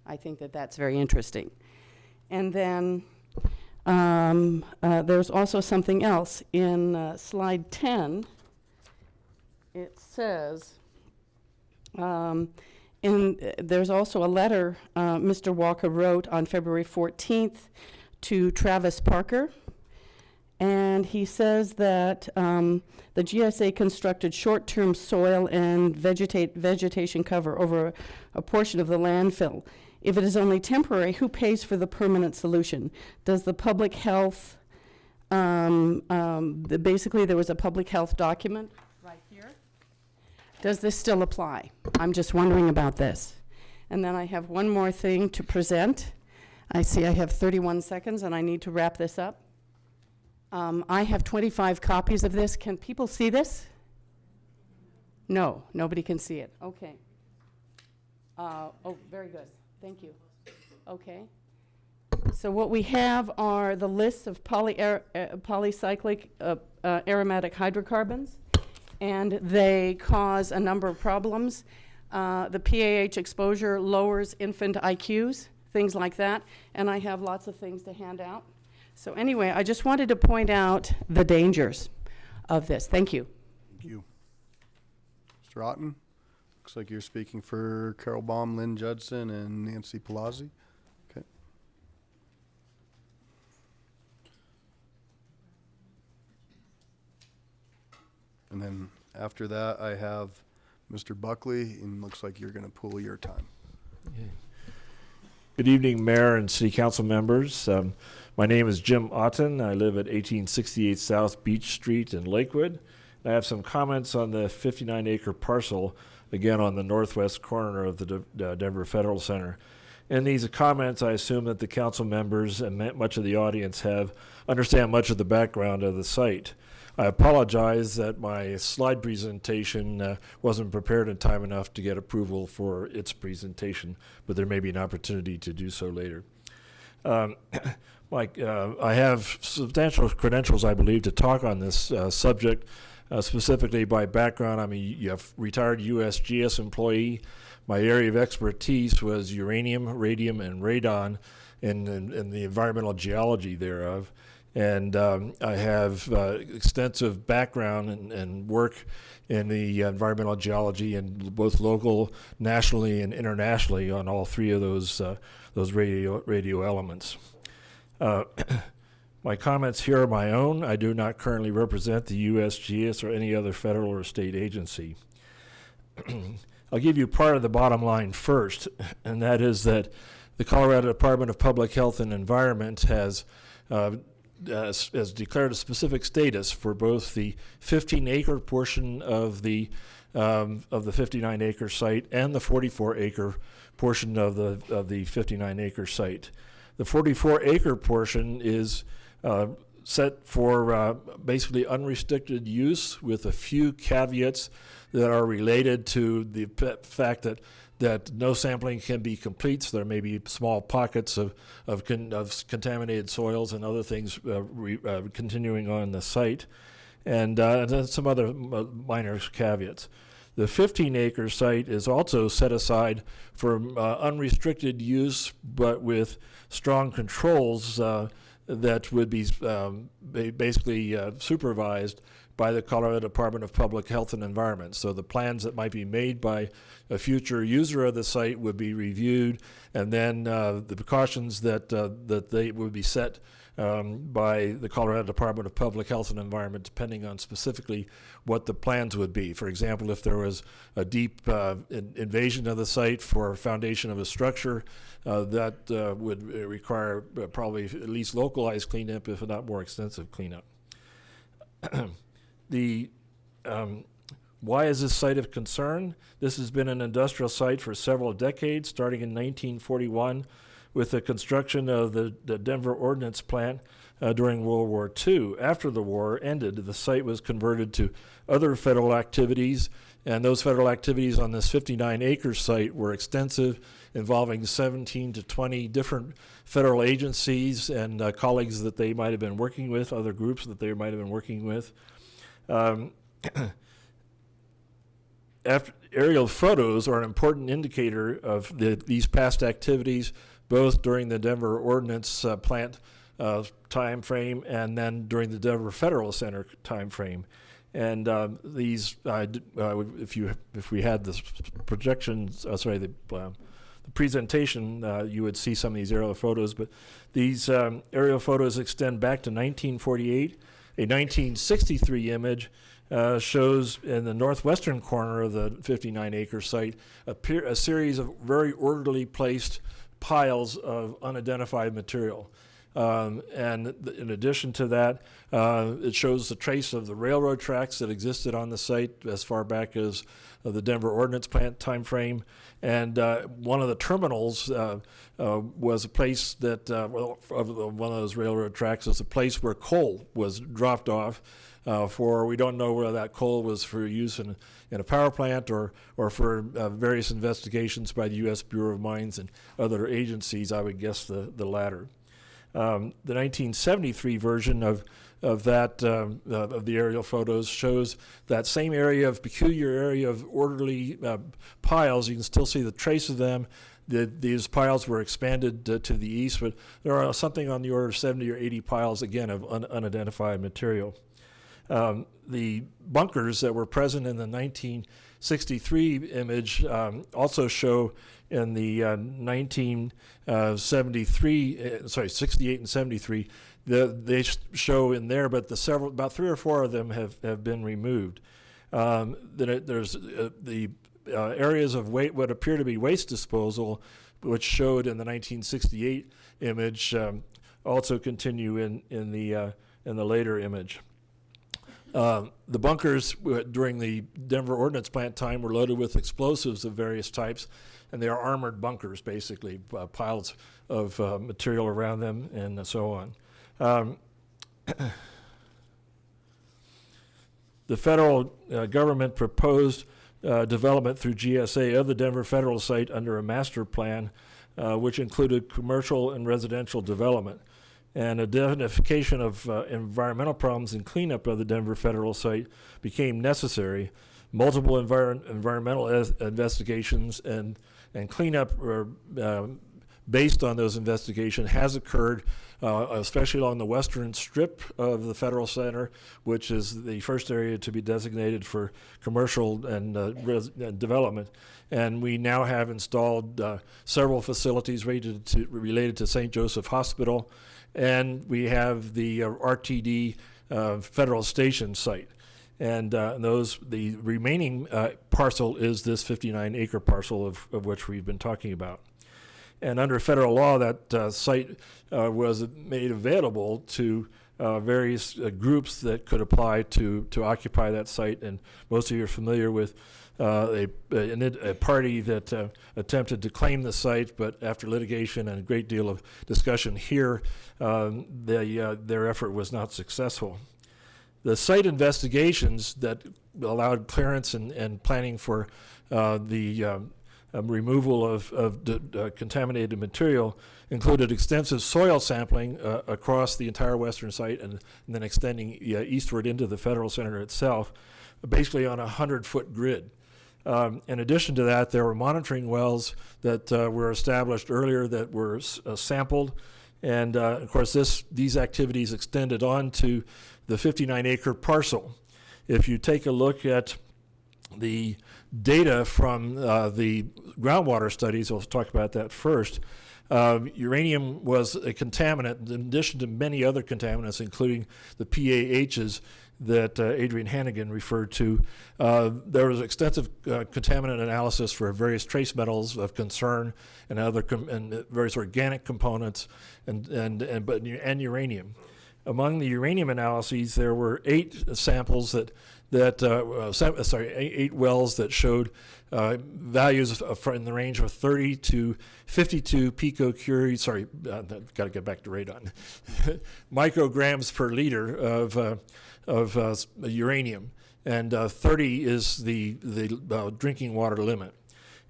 I think that that's very interesting. And then there's also something else. In slide 10, it says, there's also a letter Mr. Walker wrote on February 14th to Travis Parker. And he says that the GSA constructed short-term soil and vegetation cover over a portion of the landfill. If it is only temporary, who pays for the permanent solution? Does the public health, basically there was a public health document right here. Does this still apply? I'm just wondering about this. And then I have one more thing to present. I see I have 31 seconds and I need to wrap this up. I have 25 copies of this. Can people see this? No, nobody can see it. Okay. Oh, very good. Thank you. Okay. So what we have are the lists of polycyclic aromatic hydrocarbons, and they cause a number of problems. The PAH exposure lowers infant IQs, things like that, and I have lots of things to hand out. So anyway, I just wanted to point out the dangers of this. Thank you. Thank you. Mr. Otten, looks like you're speaking for Carol Baum, Lynn Judson, and Nancy Palazzi. Okay. And then after that, I have Mr. Buckley, and looks like you're going to pool your time. Okay. Good evening, Mayor and City Council members. My name is Jim Otten. I live at 1868 South Beach Street in Lakewood. I have some comments on the 59-acre parcel, again on the northwest corner of the Denver Federal Center. In these comments, I assume that the council members and much of the audience understand much of the background of the site. I apologize that my slide presentation wasn't prepared in time enough to get approval for its presentation, but there may be an opportunity to do so later. I have substantial credentials, I believe, to talk on this subject, specifically by background. I'm a retired USGS employee. My area of expertise was uranium, radium, and radon and the environmental geology thereof. And I have extensive background and work in the environmental geology in both local, nationally, and internationally on all three of those radio elements. My comments here are my own. I do not currently represent the USGS or any other federal or state agency. I'll give you part of the bottom line first, and that is that the Colorado Department of Public Health and Environment has declared a specific status for both the 15-acre portion of the 59-acre site and the 44-acre portion of the 59-acre site. The 44-acre portion is set for basically unrestricted use with a few caveats that are related to the fact that no sampling can be complete, so there may be small pockets of contaminated soils and other things continuing on the site, and then some other minor caveats. The 15-acre site is also set aside for unrestricted use, but with strong controls that would be basically supervised by the Colorado Department of Public Health and Environment. So the plans that might be made by a future user of the site would be reviewed, and then the precautions that they would be set by the Colorado Department of Public Health and Environment, depending on specifically what the plans would be. For example, if there was a deep invasion of the site for foundation of a structure, that would require probably at least localized cleanup, if not more extensive cleanup. Why is this site of concern? This has been an industrial site for several decades, starting in 1941 with the construction of the Denver Ordnance Plant during World War II. After the war ended, the site was converted to other federal activities, and those federal activities on this 59-acre site were extensive, involving 17 to 20 different federal agencies and colleagues that they might have been working with, other groups that they might have been working with. Aerial photos are an important indicator of these past activities, both during the Denver Ordnance Plant time frame and then during the Denver Federal Center time frame. And these, if we had the projections, the presentation, you would see some of these aerial photos. But these aerial photos extend back to 1948. A 1963 image shows in the northwestern corner of the 59-acre site a series of very orderly placed piles of unidentified material. And in addition to that, it shows the trace of the railroad tracks that existed on the site as far back as the Denver Ordnance Plant time frame. And one of the terminals was a place that, one of those railroad tracks was a place where coal was dropped off we don't know whether that coal was for use in a power plant or for various investigations by the U.S. Bureau of Mines and other agencies. I would guess the latter. The 1973 version of the aerial photos shows that same peculiar area of orderly piles. You can still see the trace of them. These piles were expanded to the east, but there are something on the order of 70 or 80 piles, again, of unidentified material. The bunkers that were present in the 1963 image also show in the 68 and 73, they show in there, but about 3 or 4 of them have been removed. Then there's the areas of what appear to be waste disposal, which showed in the 1968 image, also continue in the later image. The bunkers during the Denver Ordnance Plant time were loaded with explosives of various types, and they are armored bunkers, basically, piles of material around them and so on. The federal government proposed development through GSA of the Denver Federal Site under a master plan, which included commercial and residential development. And identification of environmental problems and cleanup of the Denver Federal Site became necessary. Multiple environmental investigations and cleanup were based on those investigations has occurred, especially along the western strip of the Federal Center, which is the first area to be designated for commercial and development. And we now have installed several facilities related to St. Joseph Hospital, and we have the RTD Federal Station site. And the remaining parcel is this 59-acre parcel of which we've been talking about. And under federal law, that site was made available to various groups that could apply to occupy that site. And most of you are familiar with a party that attempted to claim the site, but after litigation and a great deal of discussion here, their effort was not successful. The site investigations that allowed clearance and planning for the removal of contaminated material included extensive soil sampling across the entire western site and then extending eastward into the Federal Center itself, basically on a 100-foot grid. In addition to that, there were monitoring wells that were established earlier that were sampled. And of course, these activities extended on to the 59-acre parcel. If you take a look at the data from the groundwater studies, I'll talk about that first. Uranium was a contaminant in addition to many other contaminants, including the PAHs that Adrian Hannigan referred to. There was extensive contaminant analysis for various trace metals of concern and other and various organic components and uranium. Among the uranium analyses, there were 8 samples eight wells that showed values in the range of 30 to 52 picocurie. Sorry, got to get back to radon. Micrograms per liter of uranium, and 30 is the drinking water limit.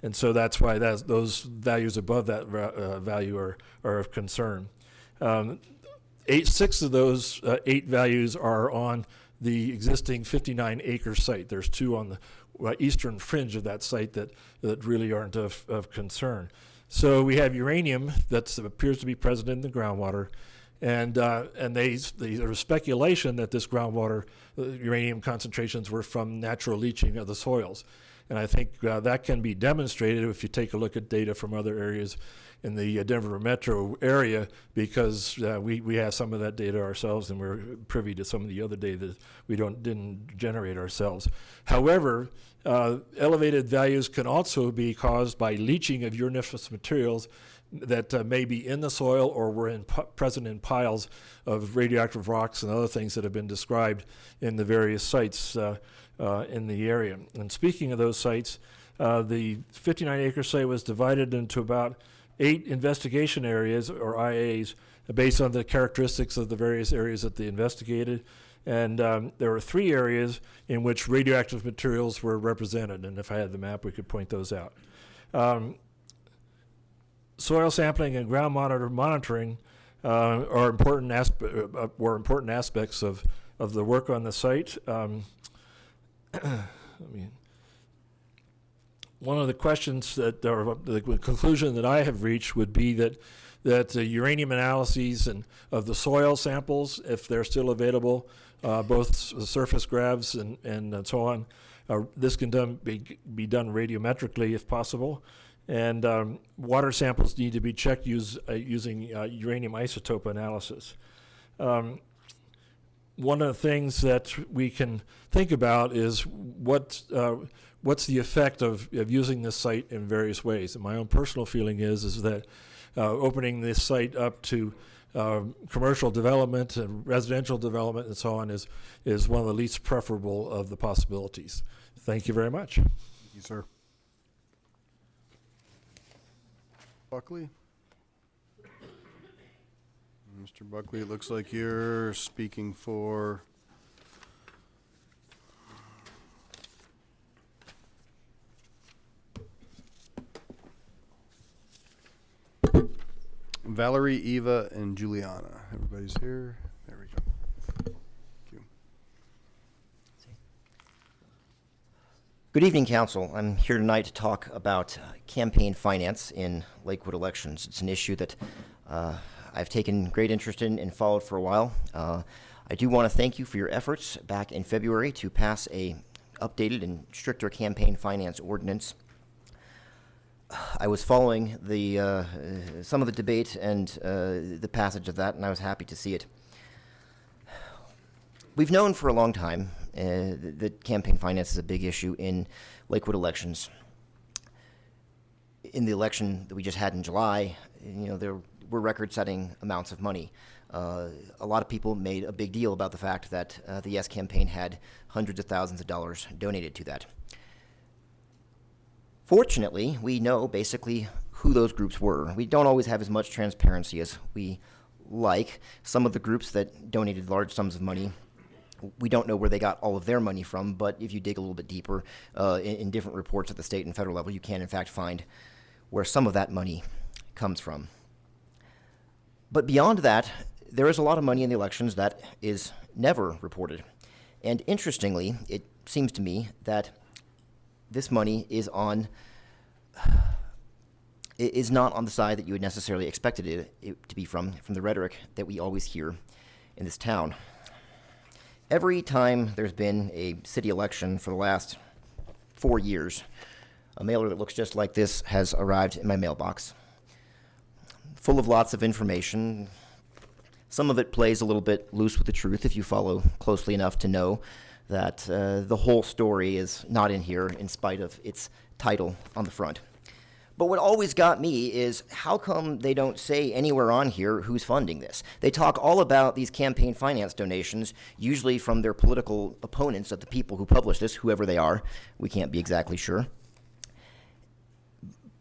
And so that's why those values above that value are of concern. 6 of those 8 values are on the existing 59-acre site. There's 2 on the eastern fringe of that site that really aren't of concern. So we have uranium that appears to be present in the groundwater, and there was speculation that this groundwater uranium concentrations were from natural leaching of the soils. And I think that can be demonstrated if you take a look at data from other areas in the Denver metro area, because we have some of that data ourselves, and we're privy to some of the other data that we didn't generate ourselves. However, elevated values can also be caused by leaching of uraniferous materials that may be in the soil or were present in piles of radioactive rocks and other things that have been described in the various sites in the area. And speaking of those sites, the 59-acre site was divided into about 8 investigation areas, or IAs, based on the characteristics of the various areas that they investigated. And there were 3 areas in which radioactive materials were represented. And if I had the map, we could point those out. Soil sampling and ground monitoring were important aspects of the work on the site. One of the questions that, or the conclusion that I have reached, would be that uranium analyses of the soil samples, if they're still available, both surface grabs and so on, this can be done radiometrically if possible. And water samples need to be checked using uranium isotope analysis. One of the things that we can think about is what's the effect of using this site in various ways. And my own personal feeling is that opening this site up to commercial development and residential development and so on is one of the least preferable of the possibilities. Thank you very much. Thank you, sir. Buckley? Mr. Buckley, it looks like you're speaking for Valerie, Eva, and Juliana. Everybody's here. There we go. Thank you. Good evening, Council. I'm here tonight to talk about campaign finance in Lakewood elections. It's an issue that I've taken great interest in and followed for a while. I do want to thank you for your efforts back in February to pass a updated and stricter campaign finance ordinance. I was following the some of the debate and the passage of that, and I was happy to see it. We've known for a long time that campaign finance is a big issue in Lakewood elections. In the election that we just had in July, there were record-setting amounts of money. A lot of people made a big deal about the fact that the Yes campaign had hundreds of thousands of dollars donated to that. Fortunately, we know basically who those groups were. We don't always have as much transparency as we like. Some of the groups that donated large sums of money, we don't know where they got all of their money from, but if you dig a little bit deeper in different reports at the state and federal level, you can in fact find where some of that money comes from. But beyond that, there is a lot of money in the elections that is never reported. And interestingly, it seems to me that this money is not on the side that you would necessarily expected it to be from the rhetoric that we always hear in this town. Every time there's been a city election for the last 4 years, a mailer that looks just like this has arrived in my mailbox, full of lots of information. Some of it plays a little bit loose with the truth if you follow closely enough to know that the whole story is not in here in spite of its title on the front. But what always got me is how come they don't say anywhere on here who's funding this? They talk all about these campaign finance donations, usually from their political opponents of the people who publish this, whoever they are. We can't be exactly sure.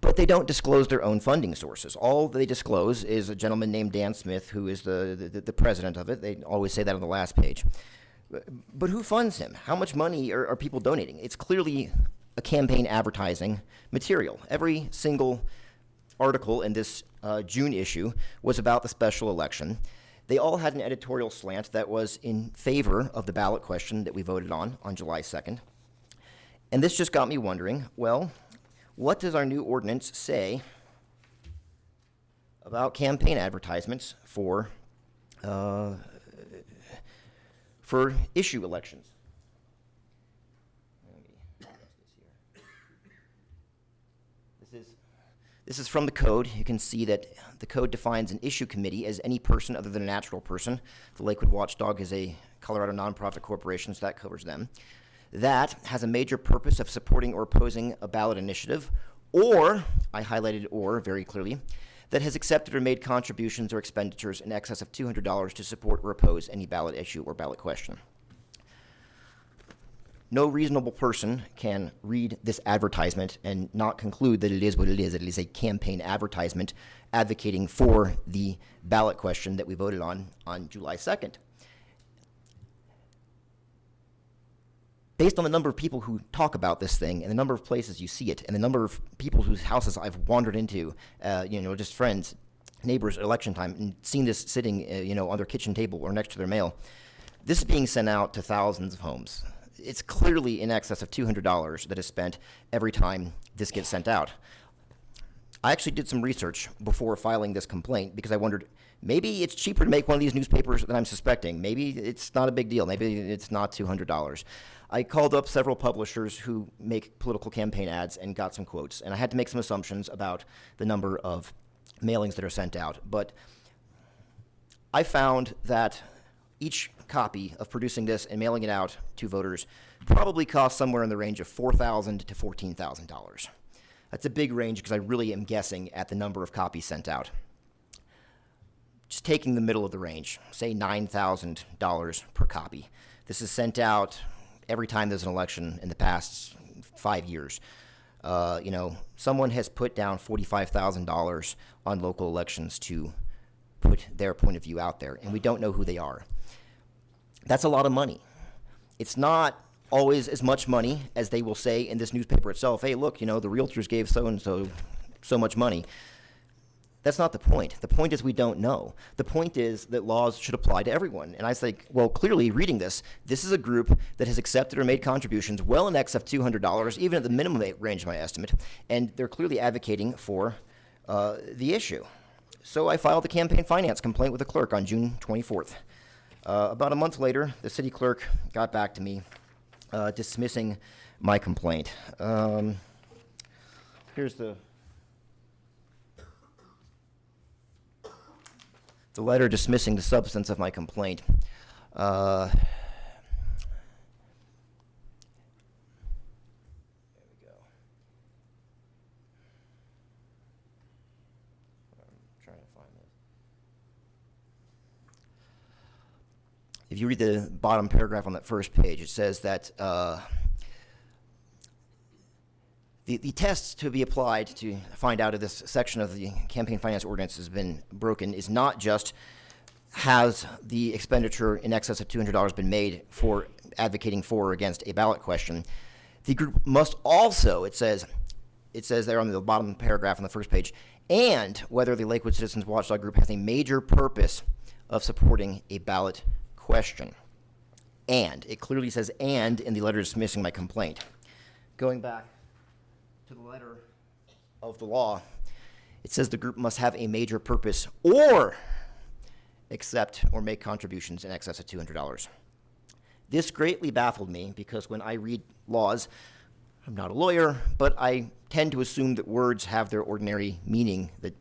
But they don't disclose their own funding sources. All they disclose is a gentleman named Dan Smith, who is the president of it. They always say that on the last page. But who funds him? How much money are people donating? It's clearly a campaign advertising material. Every single article in this June issue was about the special election. They all had an editorial slant that was in favor of the ballot question that we voted on July 2nd. And this just got me wondering, well, what does our new ordinance say about campaign advertisements for issue elections? This is from the code. You can see that the code defines an issue committee as any person other than a natural person. The Lakewood Watchdog is a Colorado nonprofit corporation, so that covers them. That has a major purpose of supporting or opposing a ballot initiative, or, I highlighted or very clearly, that has accepted or made contributions or expenditures in excess of $200 to support or oppose any ballot issue or ballot question. No reasonable person can read this advertisement and not conclude that it is what it is. It is a campaign advertisement advocating for the ballot question that we voted on July 2nd. Based on the number of people who talk about this thing and the number of places you see it and the number of people whose houses I've wandered into, just friends, neighbors at election time, and seen this sitting, on their kitchen table or next to their mail, this is being sent out to thousands of homes. It's clearly in excess of $200 that is spent every time this gets sent out. I actually did some research before filing this complaint because I wondered, maybe it's cheaper to make one of these newspapers than I'm suspecting. Maybe it's not a big deal. Maybe it's not $200. I called up several publishers who make political campaign ads and got some quotes, and I had to make some assumptions about the number of mailings that are sent out. But I found that each copy of producing this and mailing it out to voters probably costs somewhere in the range of $4,000 to $14,000. That's a big range because I really am guessing at the number of copies sent out. Just taking the middle of the range, say $9,000 per copy. This is sent out every time there's an election in the past 5 years. Someone has put down $45,000 on local elections to put their point of view out there, and we don't know who they are. That's a lot of money. It's not always as much money as they will say in this newspaper itself. Hey, look, the realtors gave so-and-so so much money. That's not the point. The point is we don't know. The point is that laws should apply to everyone. And I think, well, clearly reading this is a group that has accepted or made contributions well in excess of $200, even at the minimum range of my estimate, and they're clearly advocating for the issue. So I filed a campaign finance complaint with the clerk on June 24th. About a month later, the city clerk got back to me dismissing my complaint. Here's the letter dismissing the substance of my complaint. There we go. I'm trying to find this. If you read the bottom paragraph on that first page, it says that the test to be applied to find out if this section of the campaign finance ordinance has been broken is not just has the expenditure in excess of $200 been made for advocating for or against a ballot question. The group must also, it says there on the bottom paragraph on the first page, and whether the Lakewood Citizens Watchdog Group has a major purpose of supporting a ballot question. And, it clearly says and in the letter dismissing my complaint. Going back to the letter of the law, it says the group must have a major purpose or accept or make contributions in excess of $200. This greatly baffled me because when I read laws, I'm not a lawyer, but I tend to assume that words have their ordinary meaning, that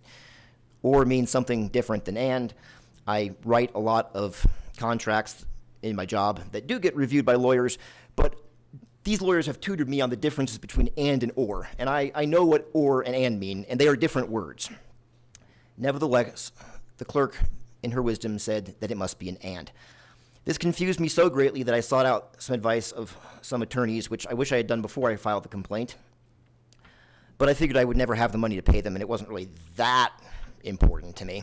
or means something different than and. I write a lot of contracts in my job that do get reviewed by lawyers, but these lawyers have tutored me on the differences between and or, and I know what or and mean, and they are different words. Nevertheless, the clerk, in her wisdom, said that it must be an and. This confused me so greatly that I sought out some advice of some attorneys, which I wish I had done before I filed the complaint. But I figured I would never have the money to pay them, and it wasn't really that important to me.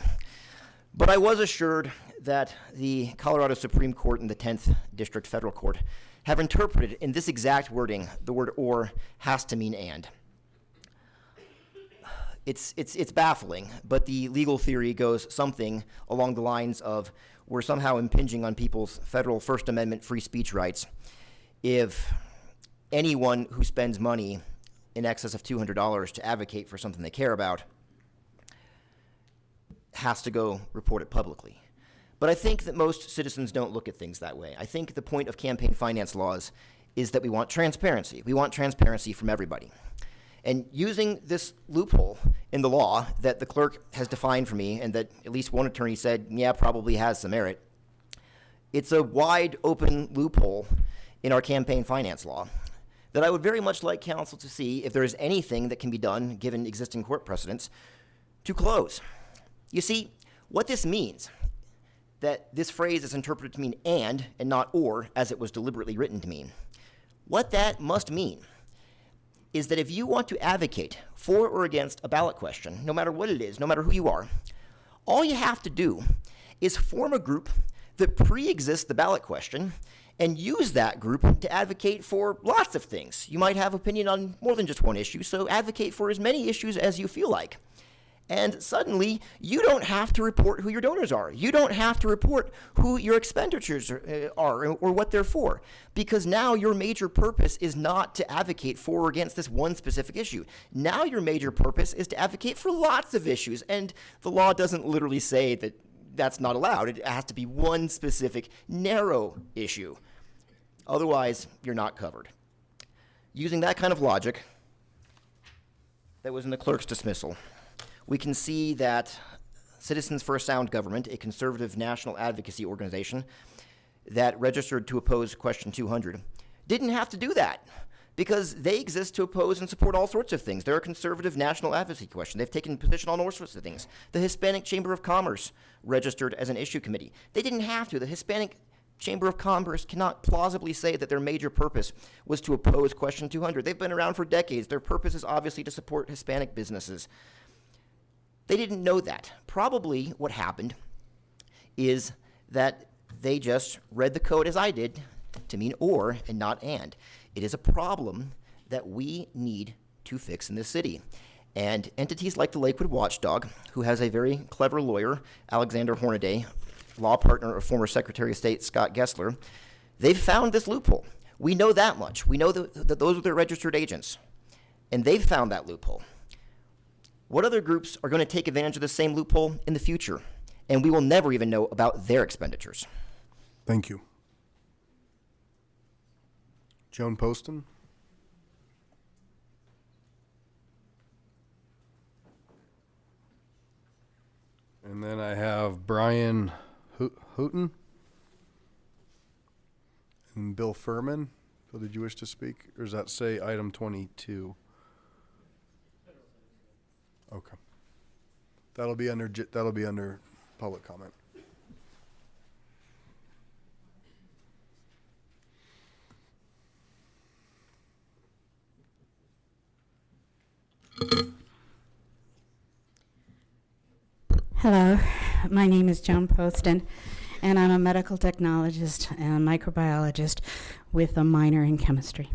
But I was assured that the Colorado Supreme Court and the 10th District Federal Court have interpreted in this exact wording the word or has to mean and. It's baffling, but the legal theory goes something along the lines of we're somehow impinging on people's federal First Amendment free speech rights if anyone who spends money in excess of $200 to advocate for something they care about has to go report it publicly. But I think that most citizens don't look at things that way. I think the point of campaign finance laws is that we want transparency. We want transparency from everybody. And using this loophole in the law that the clerk has defined for me and that at least one attorney said, yeah, probably has some merit, it's a wide open loophole in our campaign finance law that I would very much like counsel to see if there is anything that can be done, given existing court precedents, to close. You see, what this means, that this phrase is interpreted to mean and not or, as it was deliberately written to mean. What that must mean is that if you want to advocate for or against a ballot question, no matter what it is, no matter who you are, all you have to do is form a group that pre-exists the ballot question and use that group to advocate for lots of things. You might have opinion on more than just one issue, so advocate for as many issues as you feel like. And suddenly, you don't have to report who your donors are. You don't have to report who your expenditures are or what they're for, because now your major purpose is not to advocate for or against this one specific issue. Now your major purpose is to advocate for lots of issues, and the law doesn't literally say that that's not allowed. It has to be one specific narrow issue. Otherwise, you're not covered. Using that kind of logic that was in the clerk's dismissal, we can see that Citizens for a Sound Government, a conservative national advocacy organization that registered to oppose Question 200, didn't have to do that because they exist to oppose and support all sorts of things. They're a conservative national advocacy question. They've taken position on all sorts of things. The Hispanic Chamber of Commerce registered as an issue committee. They didn't have to. The Hispanic Chamber of Commerce cannot plausibly say that their major purpose was to oppose Question 200. They've been around for decades. Their purpose is obviously to support Hispanic businesses. They didn't know that. Probably what happened is that they just read the code as I did to mean or and not and. It is a problem that we need to fix in this city. And entities like the Lakewood Watchdog, who has a very clever lawyer, Alexander Hornaday, law partner of former Secretary of State Scott Gessler, they've found this loophole. We know that much. We know that those are their registered agents. And they've found that loophole. What other groups are going to take advantage of the same loophole in the future? And we will never even know about their expenditures. Thank you. Joan Poston. And then I have Brian Houghton and Bill Furman. Bill, did you wish to speak? Or does that say item 22? Okay. That'll be under public comment. Hello, my name is Joan Poston, and I'm a medical technologist and microbiologist with a minor in chemistry.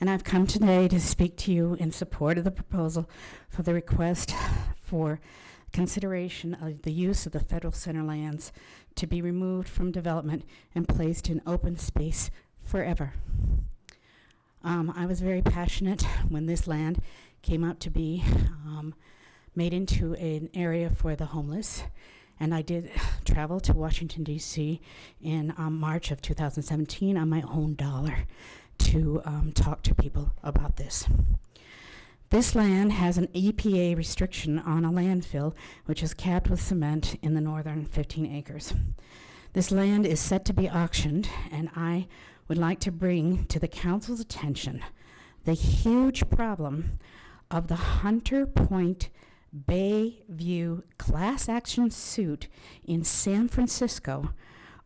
And I've come today to speak to you in support of the proposal for the request for consideration of the use of the federal center lands to be removed from development and placed in open space forever. I was very passionate when this land came out to be made into an area for the homeless. And I did travel to Washington, D.C. in March of 2017 on my own dollar to talk to people about this. This land has an EPA restriction on a landfill, which is capped with cement in the northern 15 acres. This land is set to be auctioned, and I would like to bring to the council's attention the huge problem of the Hunter Point Bayview class action suit in San Francisco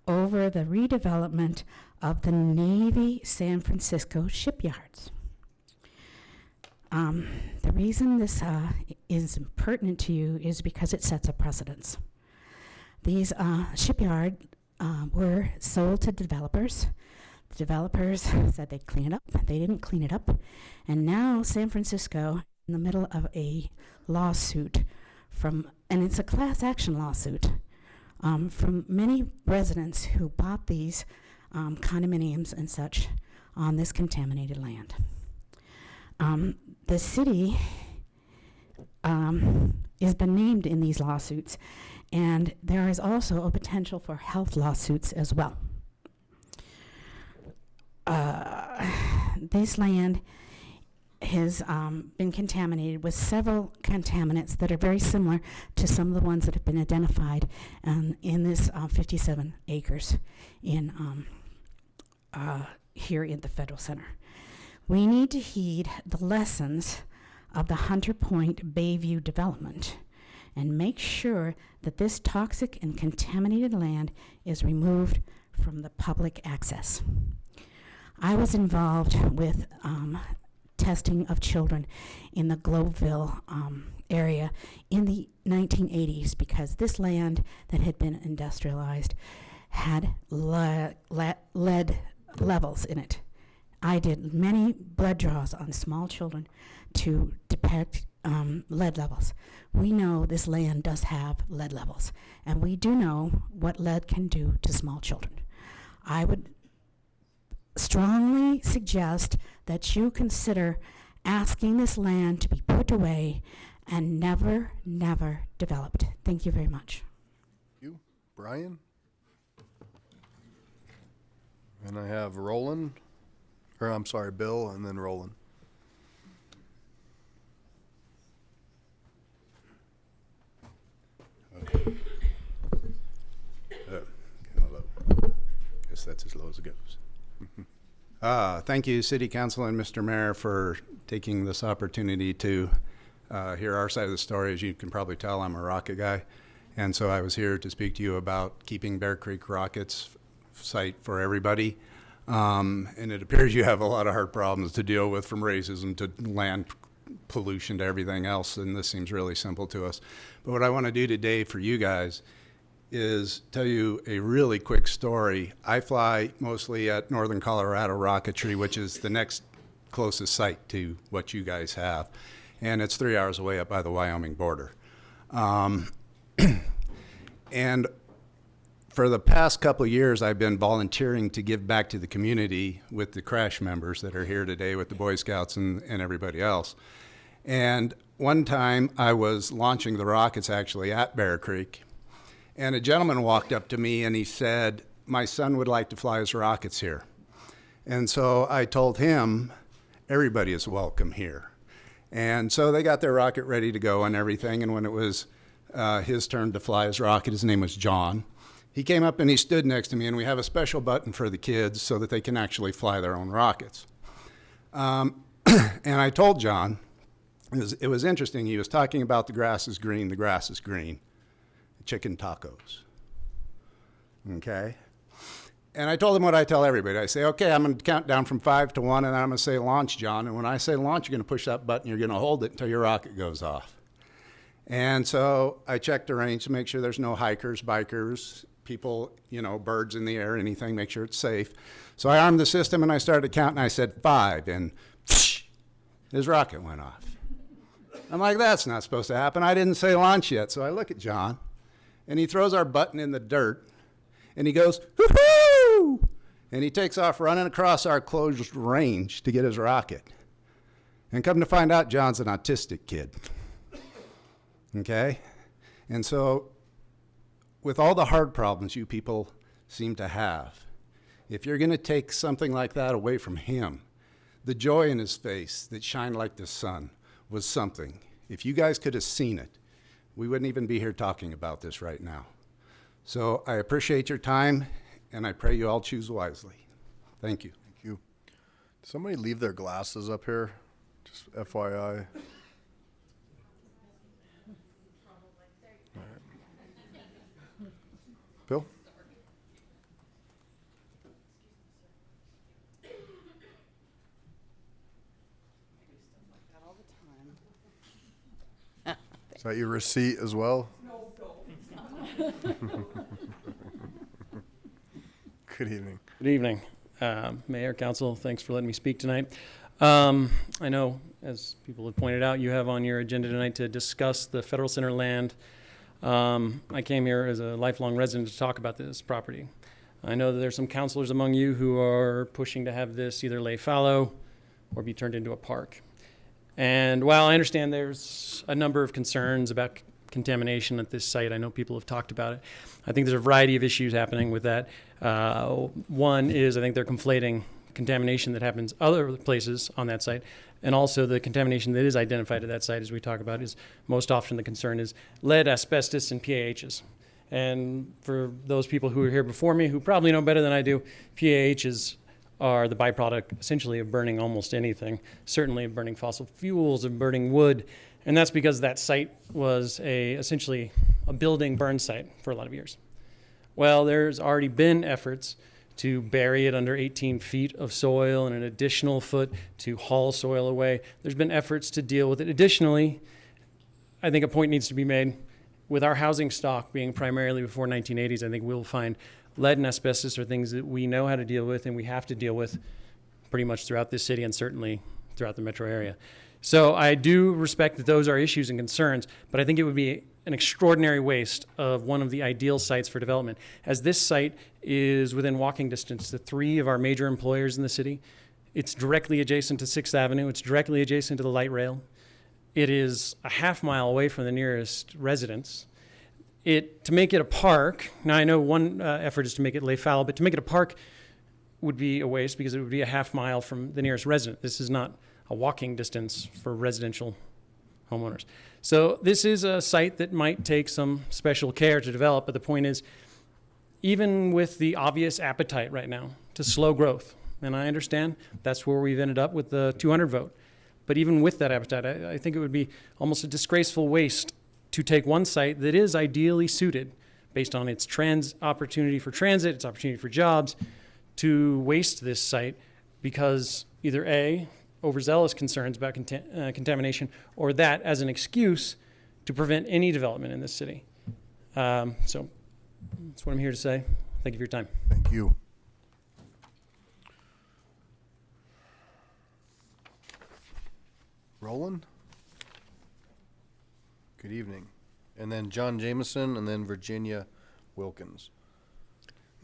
over the redevelopment of the Navy San Francisco shipyards. The reason this is pertinent to you is because it sets a precedence. These shipyards were sold to developers. The developers said they'd clean it up. They didn't clean it up. And now San Francisco, in the middle of a lawsuit and it's a class action lawsuit, from many residents who bought these condominiums and such on this contaminated land. The city has been named in these lawsuits, and there is also a potential for health lawsuits as well. This land has been contaminated with several contaminants that are very similar to some of the ones that have been identified in this 57 acres in here in the Federal Center. We need to heed the lessons of the Hunter Point Bayview development and make sure that this toxic and contaminated land is removed from the public access. I was involved with testing of children in the Globeville area in the 1980s because this land that had been industrialized had lead levels in it. I did many blood draws on small children to detect lead levels. We know this land does have lead levels, and we do know what lead can do to small children. I would strongly suggest that you consider asking this land to be put away and never, never developed. Thank you very much. You, Brian? And I have Roland, or I'm sorry, Bill, and then Roland. Guess that's as low as it goes. Thank you, City Council and Mr. Mayor, for taking this opportunity to hear our side of the story. As you can probably tell, I'm a rocket guy, and so I was here to speak to you about keeping Bear Creek Rockets site for everybody. And it appears you have a lot of hard problems to deal with, from racism to land pollution to everything else, and this seems really simple to us. But what I want to do today for you guys is tell you a really quick story. I fly mostly at Northern Colorado Rocketry, which is the next closest site to what you guys have, and it's 3 hours away up by the Wyoming border. And for the past couple of years, I've been volunteering to give back to the community with the crash members that are here today with the Boy Scouts and everybody else. And one time I was launching the rockets actually at Bear Creek, and a gentleman walked up to me and he said, my son would like to fly his rockets here. And so I told him, everybody is welcome here. And so they got their rocket ready to go and everything, and when it was his turn to fly his rocket, his name was John, he came up and he stood next to me, and we have a special button for the kids so that they can actually fly their own rockets. And I told John, it was interesting, he was talking about the grass is green, chicken tacos, okay? And I told him what I tell everybody. I say, okay, I'm gonna count down from 5 to 1, and I'm gonna say launch, John, and when I say launch, you're gonna push that button, you're gonna hold it until your rocket goes off. And so I checked the range to make sure there's no hikers, bikers, people, birds in the air, anything, make sure it's safe. So I armed the system and I started counting. I said 5, and his rocket went off. I'm like, that's not supposed to happen. I didn't say launch yet. So I look at John, and he throws our button in the dirt, and he goes, whoo-hoo! And he takes off running across our closed range to get his rocket. And come to find out, John's an autistic kid. Okay? And so, with all the hard problems you people seem to have, if you're going to take something like that away from him, the joy in his face that shined like the sun was something. If you guys could have seen it, we wouldn't even be here talking about this right now. So I appreciate your time, and I pray you all choose wisely. Thank you. Thank you. Did somebody leave their glasses up here? Just FYI. All right. Bill? Is that your receipt as well? Good evening. Good evening, Mayor, Council. Thanks for letting me speak tonight. I know, as people have pointed out, you have on your agenda tonight to discuss the Federal Center land. I came here as a lifelong resident to talk about this property. I know that there's some councilors among you who are pushing to have this either lay fallow or be turned into a park. And while I understand there's a number of concerns about contamination at this site, I know people have talked about it. I think there's a variety of issues happening with that. One is I think they're conflating contamination that happens other places on that site, and also the contamination that is identified at that site, as we talk about, is most often the concern is lead, asbestos, and PAHs. And for those people who are here before me who probably know better than I do, PAHs are the byproduct essentially of burning almost anything, certainly of burning fossil fuels, of burning wood. And that's because that site was essentially a building burn site for a lot of years. Well, there's already been efforts to bury it under 18 feet of soil and an additional foot to haul soil away. There's been efforts to deal with it. Additionally, I think a point needs to be made. With our housing stock being primarily before 1980s, I think we'll find lead and asbestos are things that we know how to deal with and we have to deal with pretty much throughout this city and certainly throughout the metro area. So I do respect that those are issues and concerns, but I think it would be an extraordinary waste of one of the ideal sites for development. As this site is within walking distance to 3 of our major employers in the city, it's directly adjacent to 6th Avenue, it's directly adjacent to the light rail. It is a half mile away from the nearest residence. To make it a park, now I know one effort is to make it lay fallow, but to make it a park would be a waste because it would be a half mile from the nearest resident. This is not a walking distance for residential homeowners. So this is a site that might take some special care to develop, but the point is, even with the obvious appetite right now to slow growth, and I understand that's where we've ended up with the 200 vote, but even with that appetite, I think it would be almost a disgraceful waste to take one site that is ideally suited based on its opportunity for transit, its opportunity for jobs, to waste this site because either A, overzealous concerns about contamination, or that as an excuse to prevent any development in this city. So that's what I'm here to say. Thank you for your time. Thank you. Roland? Good evening. And then John Jameson, and then Virginia Wilkins.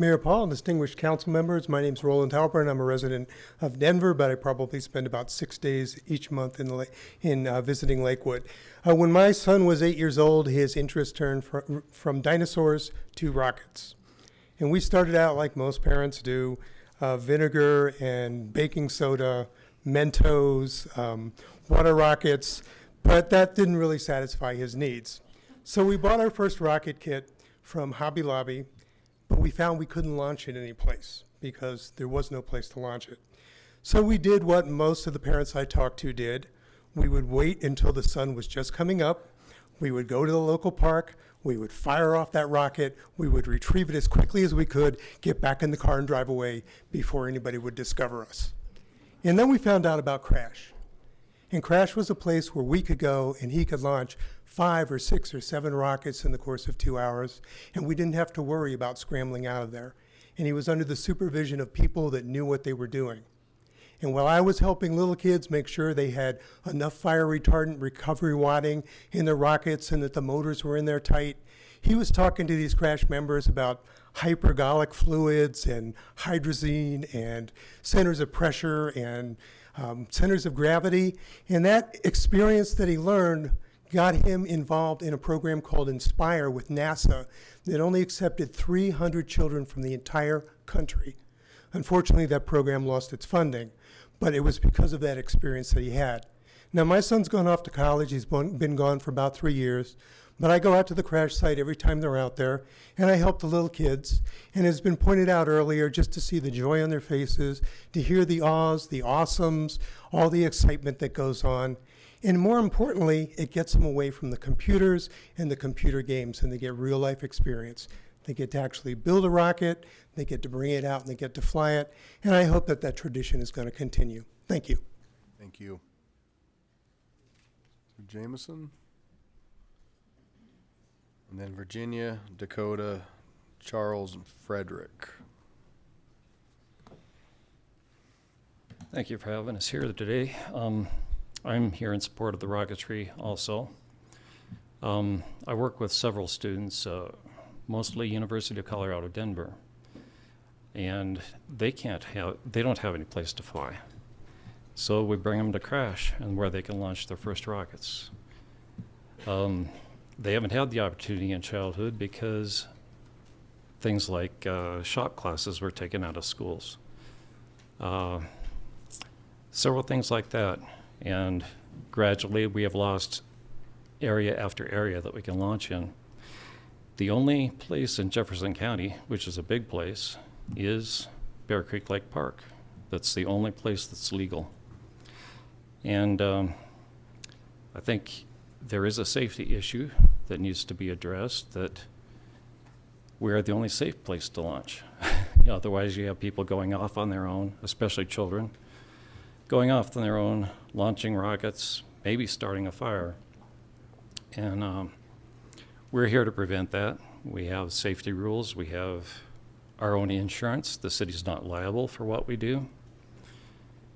Mayor Paul and distinguished council members, my name's Roland Halpern. I'm a resident of Denver, but I probably spend about 6 days each month in visiting Lakewood. When my son was 8 years old, his interest turned from dinosaurs to rockets. And we started out like most parents do, vinegar and baking soda, Mentos, water rockets, but that didn't really satisfy his needs. So we bought our first rocket kit from Hobby Lobby, but we found we couldn't launch it any place because there was no place to launch it. So we did what most of the parents I talked to did. We would wait until the sun was just coming up. We would go to the local park. We would fire off that rocket. We would retrieve it as quickly as we could, get back in the car and drive away before anybody would discover us. And then we found out about Crash. And Crash was a place where we could go and he could launch 5 or 6 or 7 rockets in the course of 2 hours, and we didn't have to worry about scrambling out of there. And he was under the supervision of people that knew what they were doing. And while I was helping little kids make sure they had enough fire retardant recovery wadding in their rockets and that the motors were in there tight, he was talking to these Crash members about hypergolic fluids and hydrazine and centers of pressure and centers of gravity. And that experience that he learned got him involved in a program called Inspire with NASA that only accepted 300 children from the entire country. Unfortunately, that program lost its funding, but it was because of that experience that he had. Now, my son's gone off to college. He's been gone for about 3 years, but I go out to the crash site every time they're out there, and I help the little kids. And it's been pointed out earlier, just to see the joy on their faces, to hear the awes, the awesomes, all the excitement that goes on. And more importantly, it gets them away from the computers and the computer games, and they get real life experience. They get to actually build a rocket, they get to bring it out, and they get to fly it. And I hope that that tradition is going to continue. Thank you. Thank you. Jameson? And then Virginia, Dakota, Charles, and Frederick. Thank you for having us here today. I'm here in support of the rocketry also. I work with several students, mostly University of Colorado, Denver, and they don't have any place to fly. So we bring them to crash and where they can launch their first rockets. They haven't had the opportunity in childhood because things like shop classes were taken out of schools. Several things like that. And gradually we have lost area after area that we can launch in. The only place in Jefferson County, which is a big place, is Bear Creek Lake Park. That's the only place that's legal. And I think there is a safety issue that needs to be addressed, that we're the only safe place to launch. Otherwise you have people going off on their own, especially children, going off on their own, launching rockets, maybe starting a fire. And we're here to prevent that. We have safety rules. We have our own insurance. The city's not liable for what we do.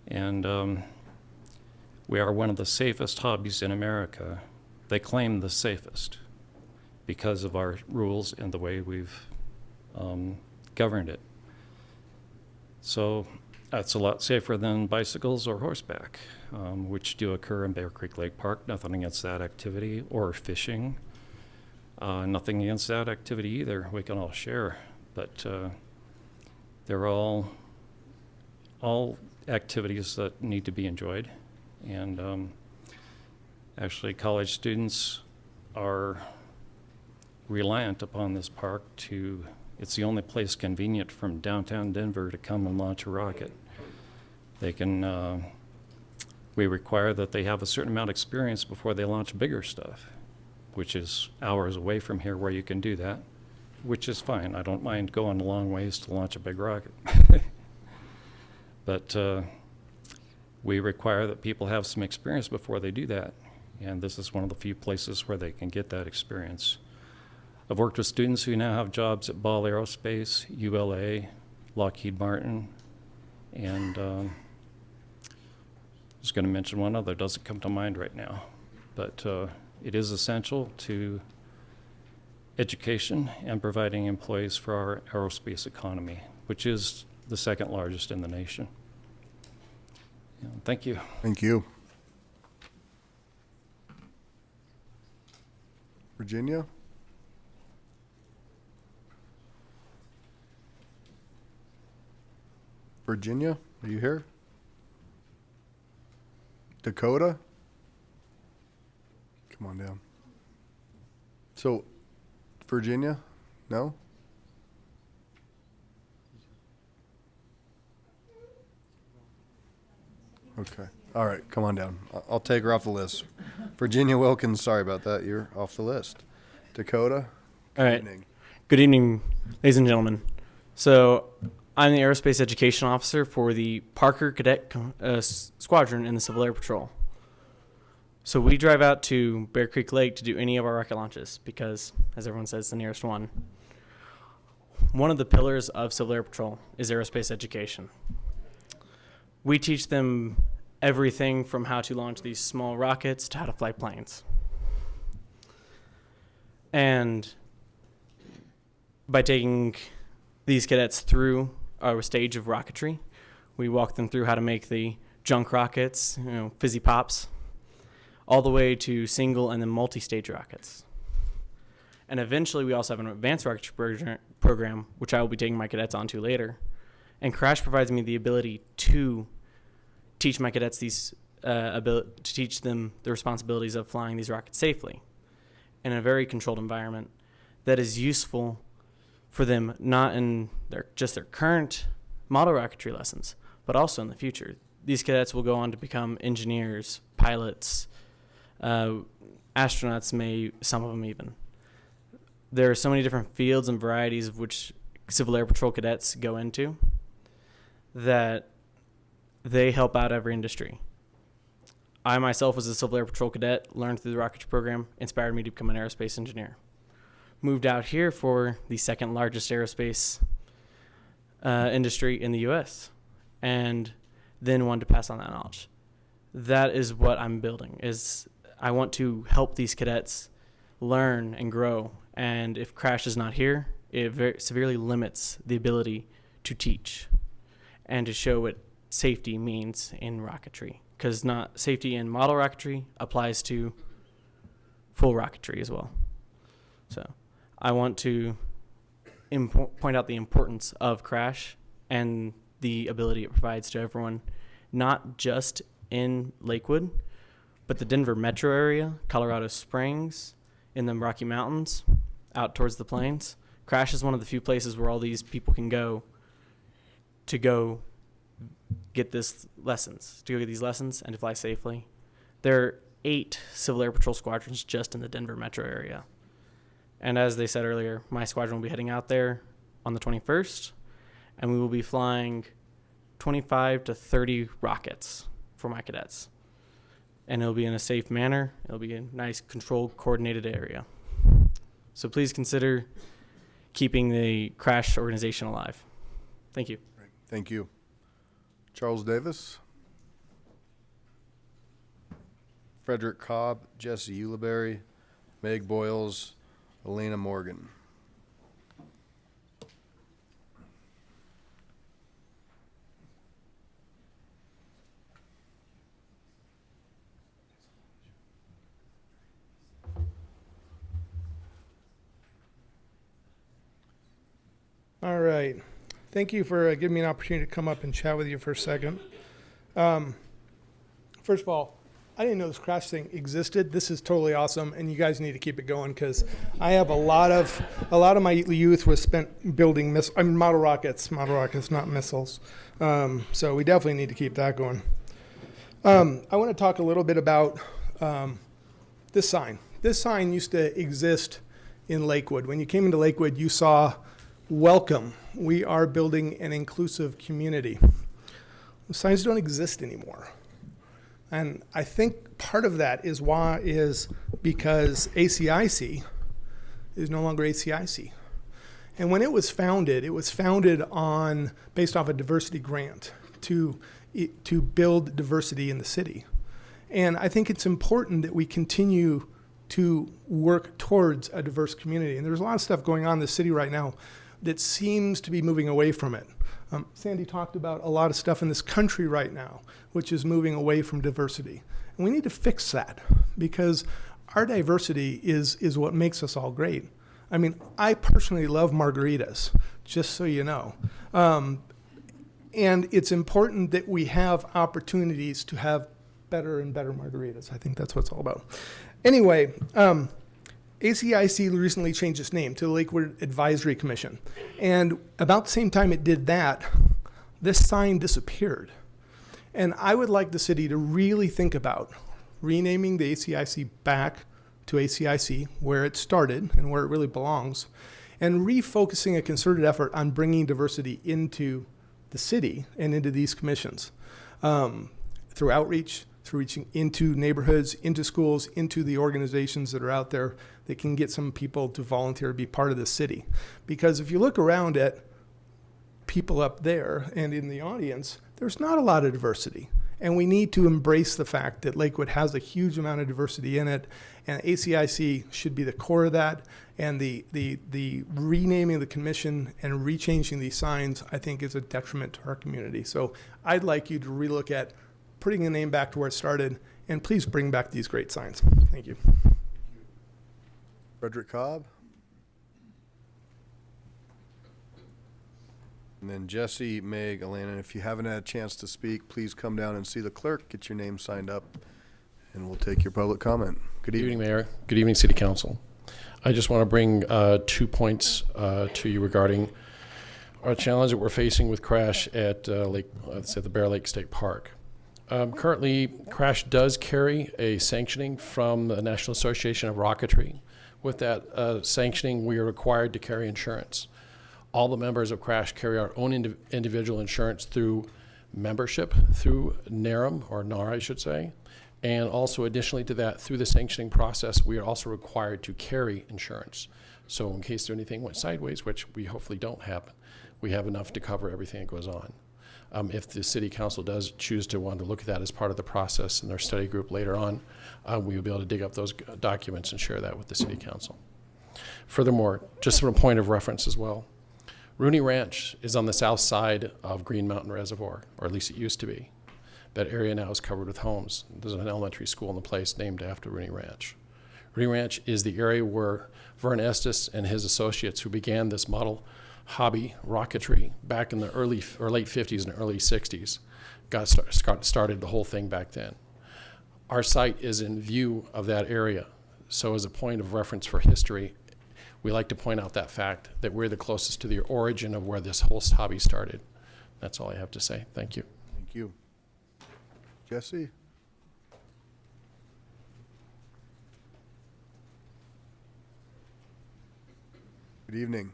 And we are one of the safest hobbies in America. They claim the safest because of our rules and the way we've governed it. So that's a lot safer than bicycles or horseback, which do occur in Bear Creek Lake Park. Nothing against that activity, or fishing. Nothing against that activity either. We can all share, but they're all activities that need to be enjoyed. And actually, college students are reliant upon this park to. It's the only place convenient from downtown Denver to come and launch a rocket. They can, we require that they have a certain amount of experience before they launch bigger stuff, which is hours away from here where you can do that, which is fine. I don't mind going a long ways to launch a big rocket. But we require that people have some experience before they do that. And this is one of the few places where they can get that experience. I've worked with students who now have jobs at Ball Aerospace, ULA, Lockheed Martin, and I was going to mention one other, doesn't come to mind right now, but it is essential to education and providing employees for our aerospace economy, which is the second largest in the nation. Yeah, thank you. Thank you. Virginia? Virginia, are you here? Dakota? Come on down. So, Virginia? No? Okay. All right, come on down. I'll take her off the list. Virginia Wilkins, sorry about that. You're off the list. Dakota? All right. Good evening, ladies and gentlemen. So, I'm the Aerospace Education Officer for the Parker Cadet Squadron in the Civil Air Patrol. So we drive out to Bear Creek Lake to do any of our rocket launches because, as everyone says, it's the nearest one. One of the pillars of Civil Air Patrol is aerospace education. We teach them everything from how to launch these small rockets to how to fly planes. And by taking these cadets through our stage of rocketry. We walk them through how to make the junk rockets, fizzy pops, all the way to single and then multi-stage rockets. And eventually we also have an advanced rocketry program, which I will be taking my cadets onto later. And Crash provides me the ability to teach my cadets to teach them the responsibilities of flying these rockets safely in a very controlled environment that is useful for them, not in just their current model rocketry lessons, but also in the future. These cadets will go on to become engineers, pilots, astronauts, some of them even. There are so many different fields and varieties of which Civil Air Patrol cadets go into that they help out every industry. I myself was a Civil Air Patrol cadet, learned through the rocketry program, inspired me to become an aerospace engineer. Moved out here for the second largest aerospace industry in the U.S. and then wanted to pass on that knowledge. That is what I'm building, is I want to help these cadets learn and grow. And if Crash is not here, it very severely limits the ability to teach and to show what safety means in rocketry. Because not safety in model rocketry applies to full rocketry as well. So I want to point out the importance of Crash and the ability it provides to everyone, not just in Lakewood, but the Denver metro area, Colorado Springs, in the Rocky Mountains, out towards the plains. Crash is one of the few places where all these people can go to get these lessons and to fly safely. There are 8 Civil Air Patrol squadrons just in the Denver metro area. And as they said earlier, my squadron will be heading out there on the 21st, and we will be flying 25 to 30 rockets for my cadets. And it'll be in a safe manner. It'll be a nice, controlled, coordinated area. So please consider keeping the Crash organization alive. Thank you. Thank you. Charles Davis. Frederick Cobb, Jesse Ulibarri, Meg Boyles, Elena Morgan. All right. Thank you for giving me an opportunity to come up and chat with you for a second. First of all, I didn't know this Crash thing existed. This is totally awesome, and you guys need to keep it going because I have a lot of my youth was spent building model rockets, not missiles. So we definitely need to keep that going. I want to talk a little bit about this sign. This sign used to exist in Lakewood. When you came into Lakewood, you saw "Welcome. We are building an inclusive community." The signs don't exist anymore. And I think part of that is because ACIC is no longer ACIC. And when it was founded based off a diversity grant to build diversity in the city. And I think it's important that we continue to work towards a diverse community. And there's a lot of stuff going on in the city right now that seems to be moving away from it. Sandy talked about a lot of stuff in this country right now, which is moving away from diversity. And we need to fix that because our diversity is what makes us all great. I mean, I personally love margaritas, just so you know. And it's important that we have opportunities to have better and better margaritas. I think that's what it's all about. Anyway, ACIC recently changed its name to the Lakewood Advisory Commission. And about the same time it did that, this sign disappeared. And I would like the city to really think about renaming the ACIC back to ACIC, where it started and where it really belongs, and refocusing a concerted effort on bringing diversity into the city and into these commissions through outreach, through reaching into neighborhoods, into schools, into the organizations that are out there that can get some people to volunteer to be part of the city. Because if you look around at people up there and in the audience, there's not a lot of diversity. And we need to embrace the fact that Lakewood has a huge amount of diversity in it, and ACIC should be the core of that. And the renaming of the commission and rechanging these signs, I think, is a detriment to our community. So I'd like you to relook at putting the name back to where it started, and please bring back these great signs. Thank you. Frederick Cobb. And then Jesse, Meg, Alana, if you haven't had a chance to speak, please come down and see the clerk, get your name signed up, and we'll take your public comment. Good evening. Mayor. Good evening, City Council. I just want to bring 2 points to you regarding our challenge that we're facing with crash at the Bear Lake State Park. Currently, crash does carry a sanctioning from the National Association of Rocketry. With that sanctioning, we are required to carry insurance. All the members of Crash carry our own individual insurance through membership, through NARM, or NAR I should say, and also additionally to that, through the sanctioning process, we are also required to carry insurance. So in case anything went sideways, which we hopefully don't happen, we have enough to cover everything that goes on. If the City Council does choose to want to look at that as part of the process in their study group later on, we will be able to dig up those documents and share that with the City Council. Furthermore, just from a point of reference as well, Rooney Ranch is on the south side of Green Mountain Reservoir, or at least it used to be. That area now is covered with homes. There's an elementary school in the place named after Rooney Ranch. Rooney Ranch is the area where Vern Estes and his associates, who began this model hobby, rocketry, back in the early or late 50s and early 60s, started the whole thing back then. Our site is in view of that area. So as a point of reference for history, we like to point out that fact that we're the closest to the origin of where this whole hobby started. That's all I have to say. Thank you. Thank you. Jesse? Good evening.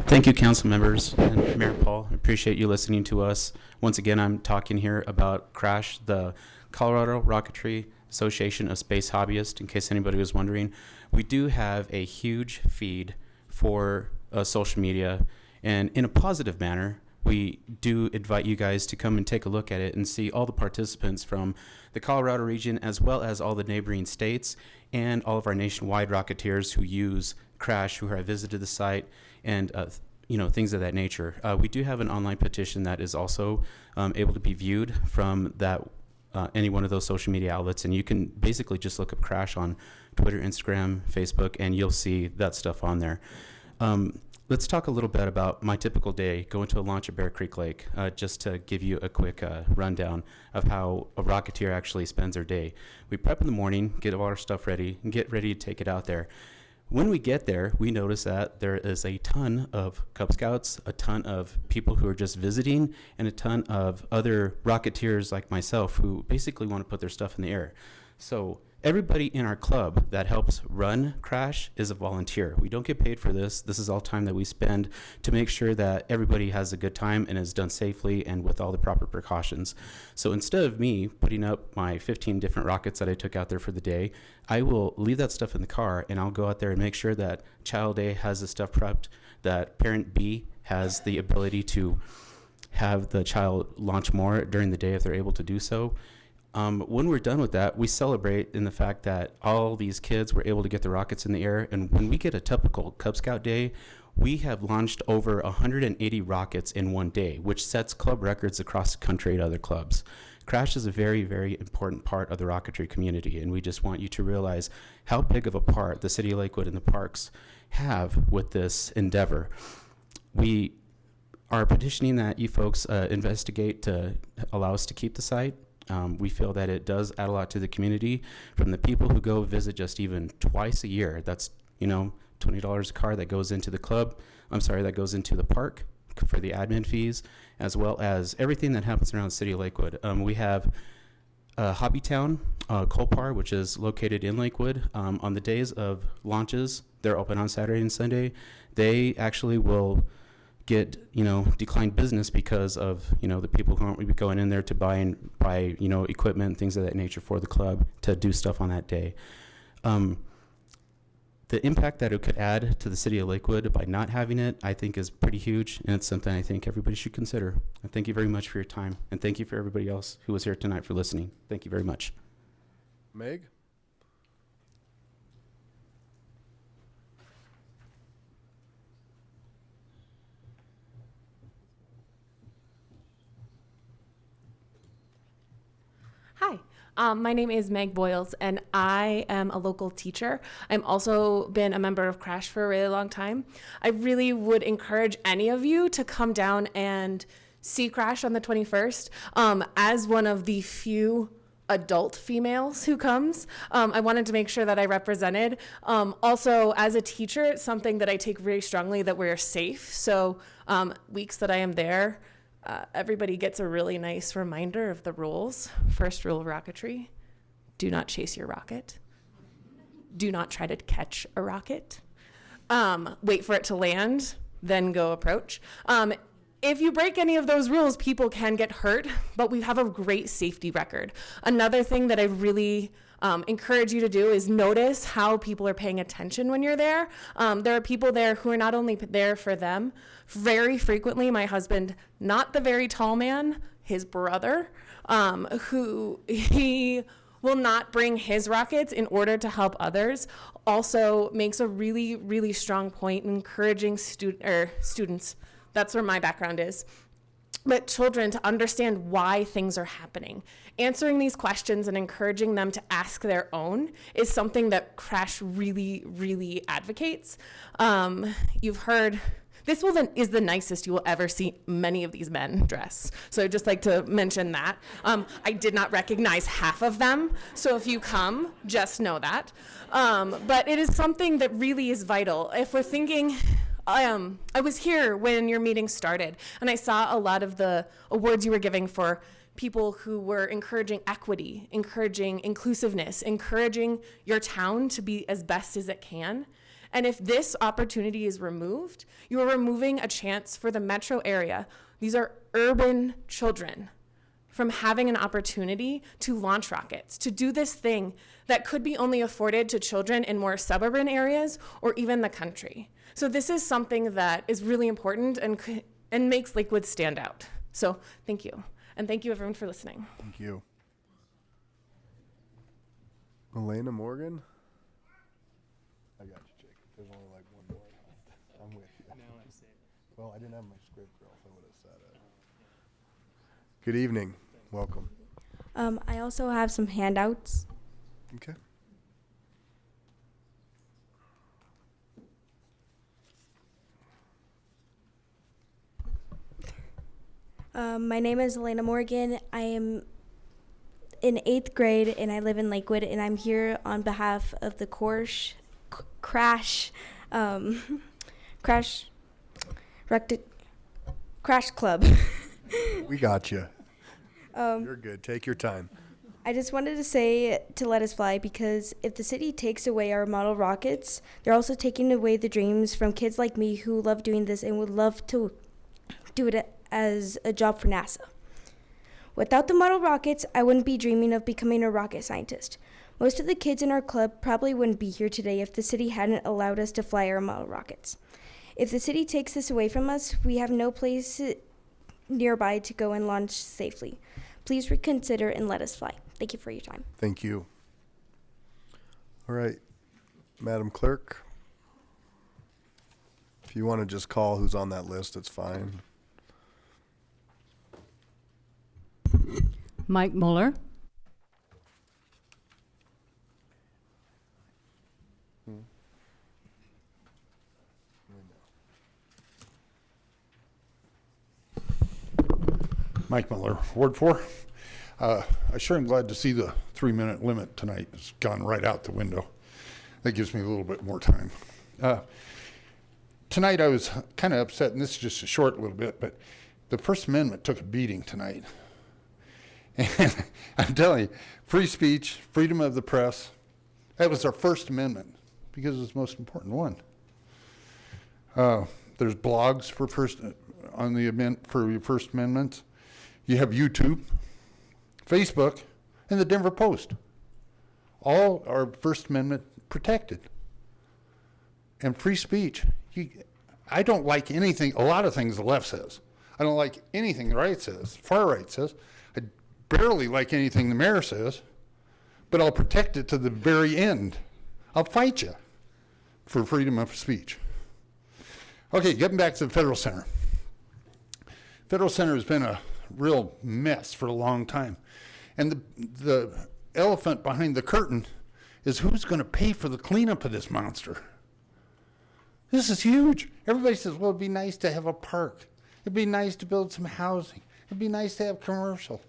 Thank you, council members and Mayor Paul. I appreciate you listening to us. Once again, I'm talking here about CRASH, the Colorado Rocketry Association of Space Hobbyists, in case anybody was wondering. We do have a huge feed for social media, and in a positive manner, we do invite you guys to come and take a look at it and see all the participants from the Colorado region, as well as all the neighboring states, and all of our nationwide rocketeers who use CRASH, who have visited the site, and things of that nature. We do have an online petition that is also able to be viewed from that any one of those social media outlets, and you can basically just look up CRASH on Twitter, Instagram, Facebook, and you'll see that stuff on there. Let's talk a little bit about my typical day going to a launch at Bear Creek Lake, just to give you a quick rundown of how a rocketeer actually spends their day. We prep in the morning, get all our stuff ready, and get ready to take it out there. When we get there, we notice that there is a ton of Cub Scouts, a ton of people who are just visiting, and a ton of other rocketeers like myself who basically want to put their stuff in the air. So everybody in our club that helps run CRASH is a volunteer. We don't get paid for this. This is all time that we spend to make sure that everybody has a good time and is done safely and with all the proper precautions. So instead of me putting up my 15 different rockets that I took out there for the day, I will leave that stuff in the car and I'll go out there and make sure that Child A has the stuff prepped, that Parent B has the ability to have the child launch more during the day if they're able to do so. When we're done with that, we celebrate in the fact that all these kids were able to get the rockets in the air. And when we get a typical Cub Scout day, we have launched over 180 rockets in one day, which sets club records across the country at other clubs. CRASH is a very, very important part of the rocketry community, and we just want you to realize how big of a part the City of Lakewood and the parks have with this endeavor. We are petitioning that you folks investigate to allow us to keep the site. We feel that it does add a lot to the community from the people who go visit just even twice a year. That's, $20 a car that goes into the club. That goes into the park for the admin fees, as well as everything that happens around the City of Lakewood. We have Hobbytown, Colpar, which is located in Lakewood. On the days of launches, they're open on Saturday and Sunday. They actually will get declined business because of the people who aren't going in there to buy equipment and things of that nature for the club to do stuff on that day. the impact that it could add to the city of Lakewood by not having it, I think is pretty huge, and it's something I think everybody should consider. And thank you very much for your time, and thank you for everybody else who was here tonight for listening. Thank you very much. Meg? Hi, my name is Meg Boyles, and I am a local teacher. I've also been a member of Crash for a really long time. I really would encourage any of you to come down and see Crash on the 21st. As one of the few adult females who comes, I wanted to make sure that I represented. Also, as a teacher, it's something that I take very strongly that we're safe. So weeks that I am there, everybody gets a really nice reminder of the rules. First rule of rocketry: do not chase your rocket. Do not try to catch a rocket. Wait for it to land, then go approach. If you break any of those rules, people can get hurt, but we have a great safety record. Another thing that I really encourage you to do is notice how people are paying attention when you're there. There are people there who are not only there for them. Very frequently, my husband, not the very tall man, his brother, who he will not bring his rockets in order to help others, also makes a really, really strong point in encouraging students. That's where my background is. But children to understand why things are happening. Answering these questions and encouraging them to ask their own is something that Crash really, really advocates. You've heard, this is the nicest you will ever see many of these men dress. So I'd just like to mention that. I did not recognize half of them. So if you come, just know that. But it is something that really is vital. If we're thinking, I was here when your meeting started, and I saw a lot of the awards you were giving for people who were encouraging equity, encouraging inclusiveness, encouraging your town to be as best as it can. And if this opportunity is removed, you are removing a chance for the metro area. These are urban children from having an opportunity to launch rockets, to do this thing that could be only afforded to children in more suburban areas or even the country. So this is something that is really important and makes Lakewood stand out. So thank you. And thank you everyone for listening. Thank you. Elena Morgan? I got you, Jacob. There's only like one more. I'm with you. Now I see it. Well, I didn't have my script, or else I would have said it. Good evening. Welcome. I also have some handouts. Okay. My name is Elena Morgan. I am in 8th grade, and I live in Lakewood, and I'm here on behalf of the Crash Club. We got you. You're good. Take your time. I just wanted to say to let us fly, because if the city takes away our model rockets, they're also taking away the dreams from kids like me who love doing this and would love to do it as a job for NASA. Without the model rockets, I wouldn't be dreaming of becoming a rocket scientist. Most of the kids in our club probably wouldn't be here today if the city hadn't allowed us to fly our model rockets. If the city takes this away from us, we have no place nearby to go and launch safely. Please reconsider and let us fly. Thank you for your time. Thank you. All right, Madam Clerk. If you want to just call who's on that list, it's fine. Mike Mueller. Mike Miller, Ward 4. I sure am glad to see the 3-minute limit tonight has gone right out the window. That gives me a little bit more time. Tonight I was kind of upset, and this is just a short little bit, but the First Amendment took a beating tonight. And I'm telling you, free speech, freedom of the press, that was our First Amendment because it's the most important one. There's blogs for your First Amendment. You have YouTube, Facebook, and the Denver Post. All are First Amendment protected. and free speech. I don't like anything, a lot of things the left says. I don't like anything the right says, far right says. I barely like anything the mayor says, but I'll protect it to the very end. I'll fight you for freedom of speech. Okay, getting back to the Federal Center. Federal Center has been a real mess for a long time. And the elephant behind the curtain is who's going to pay for the cleanup of this monster? This is huge. Everybody says, well, it'd be nice to have a park. It'd be nice to build some housing. It'd be nice to have commercial.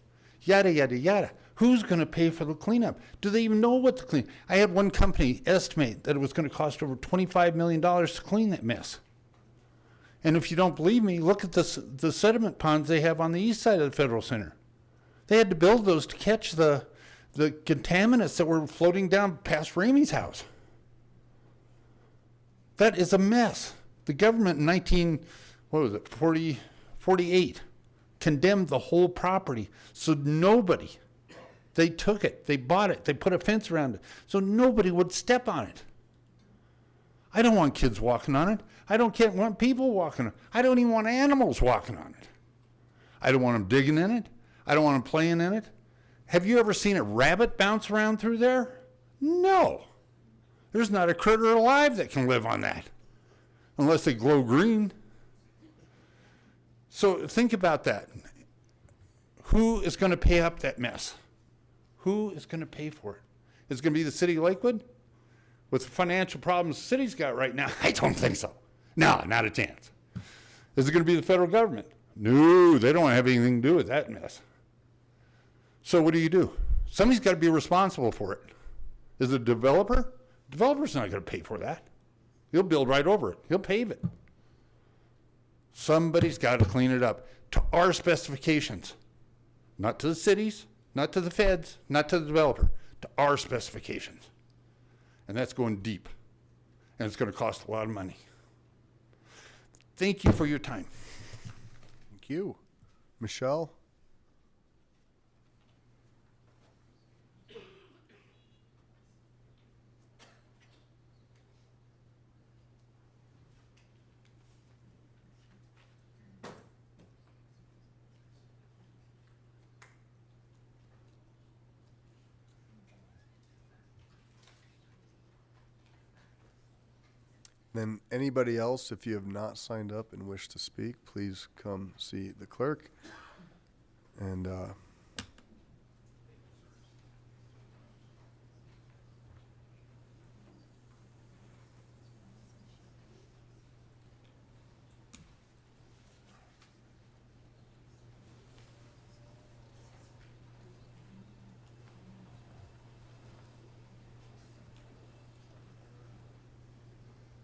Yada, yada, yada. Who's going to pay for the cleanup? Do they even know what to clean? I had one company estimate that it was going to cost over $25 million to clean that mess. And if you don't believe me, look at the sediment ponds they have on the east side of the Federal Center. They had to build those to catch the contaminants that were floating down past Ramey's house. That is a mess. The government in 48, condemned the whole property. So nobody, they took it, they bought it, they put a fence around it, so nobody would step on it. I don't want kids walking on it. I don't want people walking on it. I don't even want animals walking on it. I don't want them digging in it. I don't want them playing in it. Have you ever seen a rabbit bounce around through there? No. There's not a critter alive that can live on that, unless they glow green. So think about that. Who is going to pay up that mess? Who is going to pay for it? Is it going to be the city of Lakewood? With the financial problems the city's got right now, I don't think so. No, not a chance. Is it going to be the federal government? No, they don't have anything to do with that mess. So what do? Somebody's got to be responsible for it. Is it a developer? The developer's not going to pay for that. He'll build right over it. He'll pave it. Somebody's got to clean it up to our specifications. Not to the cities, not to the feds, not to the developer, to our specifications. And that's going deep. And it's going to cost a lot of money. Thank you for your time. Thank you. Michelle? Then anybody else, if you have not signed up and wish to speak, please come see the clerk. And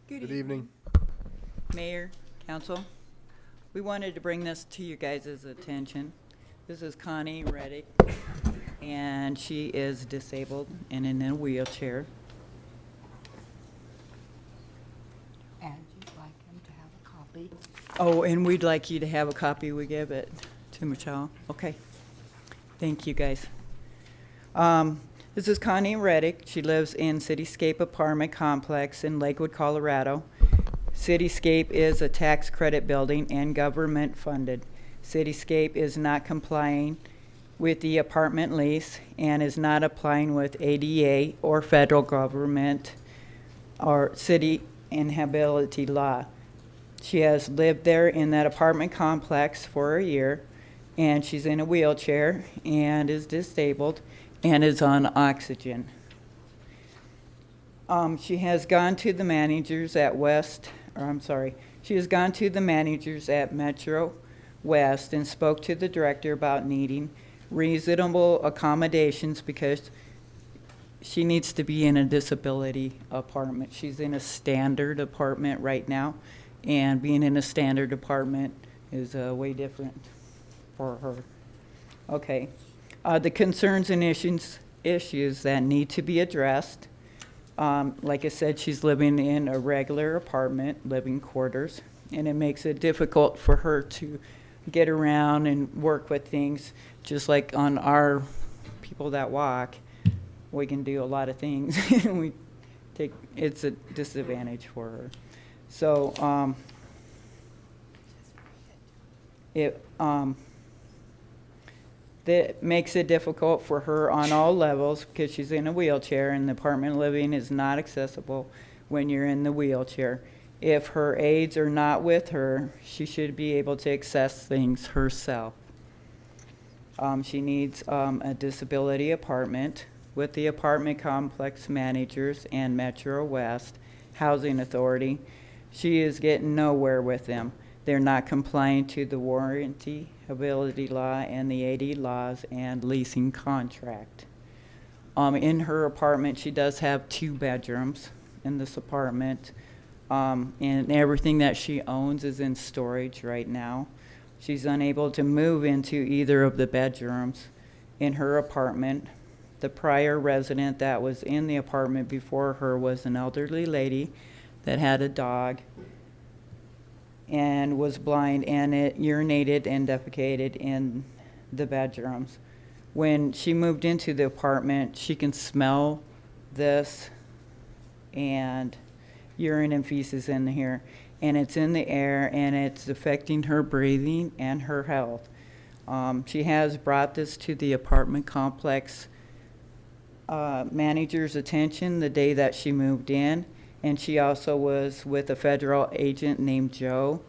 Good evening. Mayor, Council. We wanted to bring this to you guys' attention. This is Connie Reddick, and she is disabled and in a wheelchair. And you'd like him to have a copy? Oh, and we'd like you to have a copy. We give it to Michelle. Okay. Thank you, guys. This is Connie Reddick. She lives in Cityscape Apartment Complex in Lakewood, Colorado. Cityscape is a tax credit building and government funded. Cityscape is not complying with the apartment lease and is not applying with ADA or federal government or city inhabitability law. She has lived there in that apartment complex for a year, and she's in a wheelchair and is disabled and is on oxygen. She has gone to the managers at she has gone to the managers at Metro West and spoke to the director about needing reasonable accommodations because she needs to be in a disability apartment. She's in a standard apartment right now, and being in a standard apartment is way different for her. Okay. The concerns and issues that need to be addressed. Like I said, she's living in a regular apartment, living quarters, and it makes it difficult for her to get around and work with things. Just like on our people that walk, we can do a lot of things. We it's a disadvantage for her. So, that makes it difficult for her on all levels because she's in a wheelchair and the apartment living is not accessible when you're in the wheelchair. If her aides are not with her, she should be able to access things herself. She needs a disability apartment with the apartment complex managers and Metro West Housing Authority. She is getting nowhere with them. They're not complying to the warranty ability law and the AD laws and leasing contract. In her apartment, she does have 2 bedrooms in this apartment, and everything that she owns is in storage right now. She's unable to move into either of the bedrooms in her apartment. The prior resident that was in the apartment before her was an elderly lady that had a dog and was blind, and it urinated and defecated in the bedrooms. When she moved into the apartment, she can smell this and urine and feces in here, and it's in the air, and it's affecting her breathing and her health. She has brought this to the apartment complex manager's attention the day that she moved in, and she also was with a federal agent named Joe,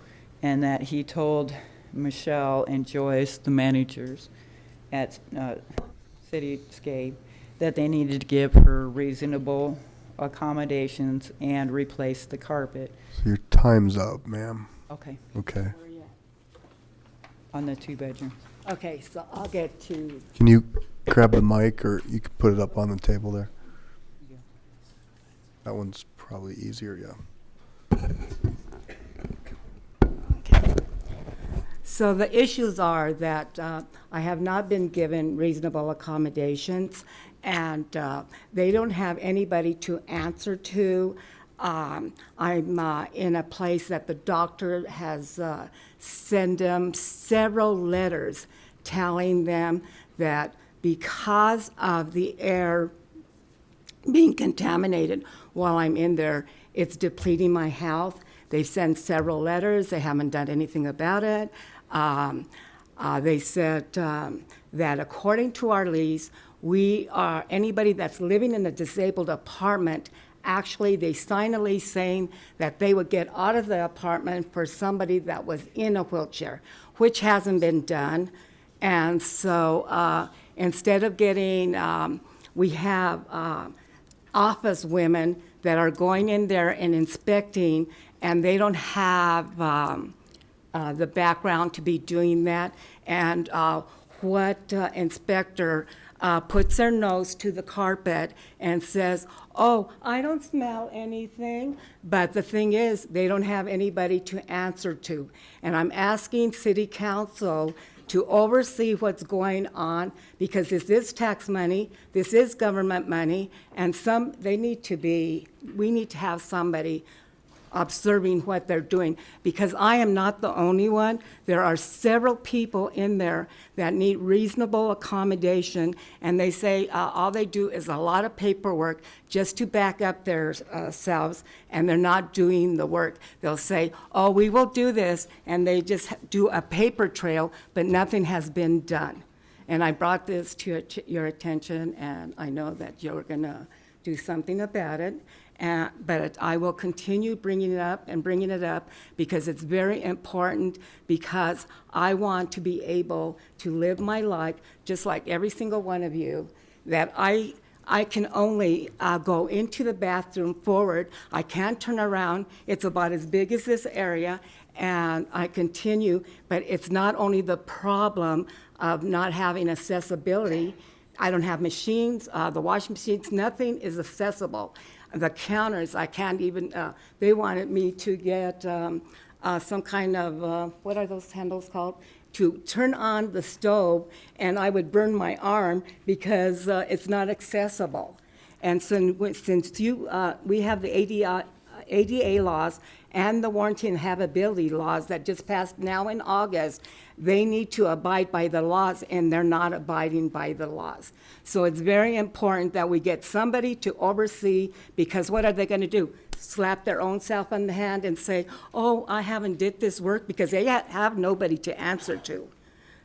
and that he told Michelle and Joyce, the managers at Cityscape, that they needed to give her reasonable accommodations and replace the carpet. So your time's up, ma'am. Okay. Okay. On the 2 bedrooms. Okay, so I'll get to, Can you grab the mic, or you can put it up on the table there? That one's probably easier, yeah. so the issues are that I have not been given reasonable accommodations, and they don't have anybody to answer to. I'm in a place that the doctor has sent them several letters telling them that because of the air being contaminated while I'm in there, it's depleting my health. They've sent several letters. They haven't done anything about it. They said that according to our lease, anybody that's living in a disabled apartment, actually they signed a lease saying that they would get out of the apartment for somebody that was in a wheelchair, which hasn't been done. And so instead of getting, we have office women that are going in there and inspecting, and they don't have the background to be doing that. And what inspector puts their nose to the carpet and says, oh, I don't smell anything. But the thing is, they don't have anybody to answer to. And I'm asking City Council to oversee what's going on, because this is tax money, this is government money, and we need to have somebody observing what they're doing, because I am not the only one. There are several people in there that need reasonable accommodation, and they say all they do is a lot of paperwork just to back up their selves, and they're not doing the work. They'll say, oh, we will do this, and they just do a paper trail, but nothing has been done. And I brought this to your attention, and I know that you're going to do something about it. But I will continue bringing it up because it's very important, because I want to be able to live my life just like every single one of you, that I can only go into the bathroom forward. I can't turn around. It's about as big as this area, and I continue, but it's not only the problem of not having accessibility. I don't have machines, the washing machines, nothing is accessible. The counters, I can't even, they wanted me to get some kind of, what are those handles called? To turn on the stove, and I would burn my arm because it's not accessible. And since we have the ADA laws and the warranty and habitability laws that just passed now in August, they need to abide by the laws, and they're not abiding by the laws. So it's very important that we get somebody to oversee, because what are they going to do? Slap their own self on the hand and say, oh, I haven't did this work, because they have nobody to answer to.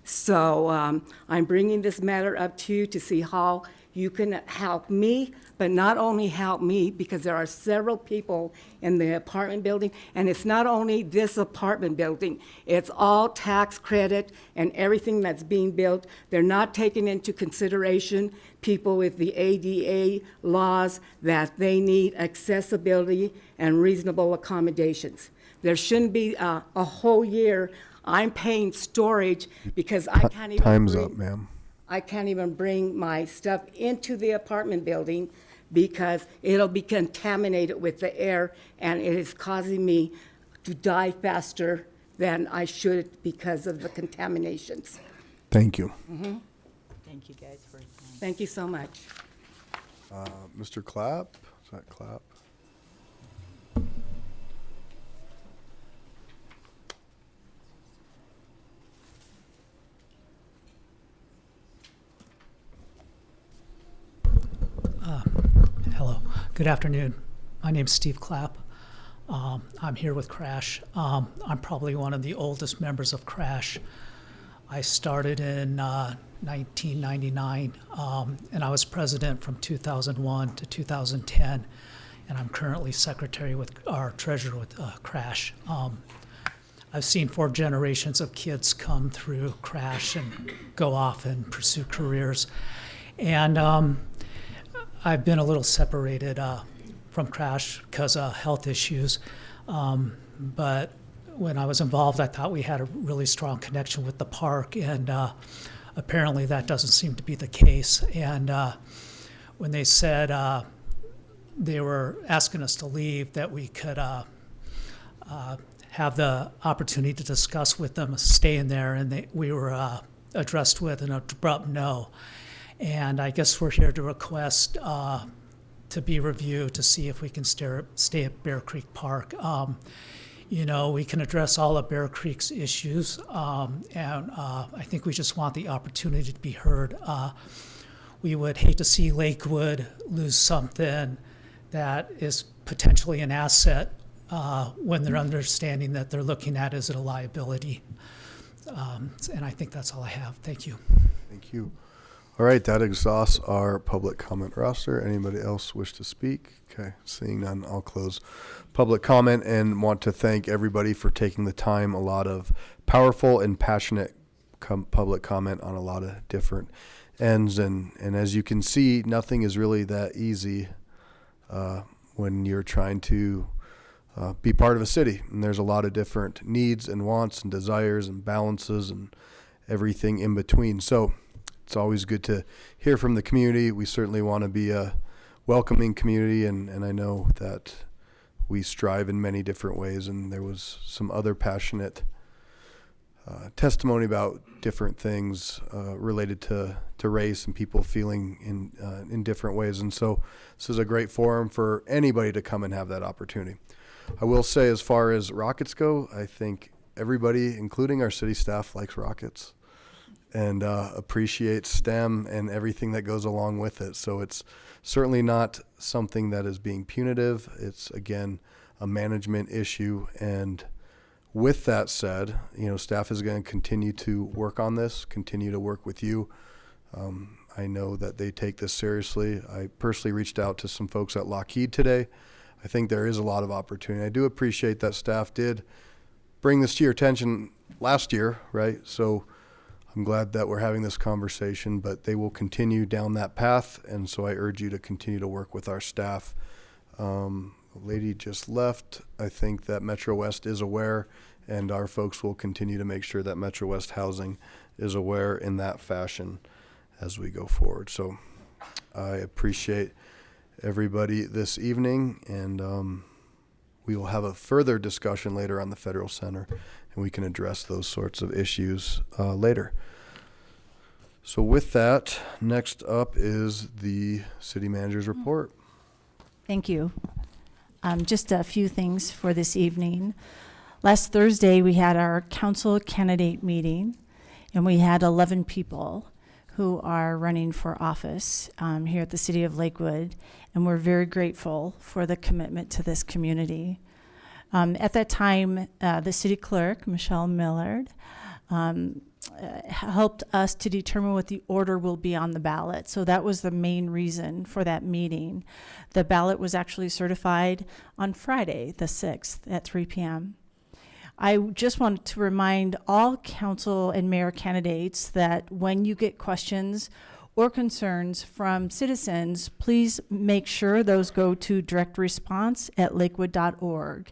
So I'm bringing this matter up to you to see how you can help me, but not only help me, because there are several people in the apartment building, and it's not only this apartment building, it's all tax credit and everything that's being built. They're not taking into consideration people with the ADA laws, that they need accessibility and reasonable accommodations. There shouldn't be a whole year I'm paying storage because I can't even Time's up, ma'am. I can't even bring my stuff into the apartment building because it'll be contaminated with the air, and it is causing me to die faster than I should because of the contaminations. Thank you. Mm-hmm. Thank you guys for your time. Thank you so much. Mr. Clapp? Is that Clapp? Hello. Good afternoon. My name's Steve Clapp. I'm here with Crash. I'm probably one of the oldest members of Crash. I started in 1999, and I was president from 2001 to 2010, and I'm currently secretary with our treasurer with Crash. I've seen 4 generations of kids come through Crash and go off and pursue careers. And I've been a little separated from Crash because of health issues. But when I was involved, I thought we had a really strong connection with the park, and apparently that doesn't seem to be the case. And when they said they were asking us to leave, that we could have the opportunity to discuss with them staying there, and we were addressed with an abrupt no. And I guess we're here to request to be reviewed to see if we can stay at Bear Creek Park. You know, we can address all of Bear Creek's issues, and I think we just want the opportunity to be heard. We would hate to see Lakewood lose something that is potentially an asset when they're understanding that they're looking at as a liability. And I think that's all I have. Thank you. Thank you. All right, that exhausts our public comment roster. Anybody else wish to speak? Okay, seeing none, I'll close public comment and want to thank everybody for taking the time. A lot of powerful and passionate public comment on a lot of different ends. And as you can see, nothing is really that easy when you're trying to be part of a city. And there's a lot of different needs and wants and desires and balances and everything in between. So it's always good to hear from the community. We certainly want to be a welcoming community, and I know that we strive in many different ways, and there was some other passionate testimony about different things related to race and people feeling in different ways. And so this is a great forum for anybody to come and have that opportunity. I will say, as far as rockets go, I think everybody, including our city staff, likes rockets and appreciates STEM and everything that goes along with it. So it's certainly not something that is being punitive. It's, again, a management issue. And with that said, you know, staff is going to continue to work on this, continue to work with you. I know that they take this seriously. I personally reached out to some folks at Lockheed today. I think there is a lot of opportunity. I do appreciate that staff did bring this to your attention last year, right? So I'm glad that we're having this conversation, but they will continue down that path, and so I urge you to continue to work with our staff. The lady just left. I think that Metro West is aware, and our folks will continue to make sure that Metro West Housing is aware in that fashion as we go forward. So I appreciate everybody this evening, and we will have a further discussion later on the Federal Center, and we can address those sorts of issues later. So with that, next up is the city manager's report. Thank you. Just a few things for this evening. Last Thursday, we had our council candidate meeting, and we had 11 people who are running for office here at the City of Lakewood, and we're very grateful for the commitment to this community. At that time, the city clerk, Michelle Millard, helped us to determine what the order will be on the ballot. So that was the main reason for that meeting. The ballot was actually certified on Friday, the 6th at 3 p.m. I just want to remind all council and mayor candidates that when you get questions or concerns from citizens, please make sure those go to direct response at lakewood.org.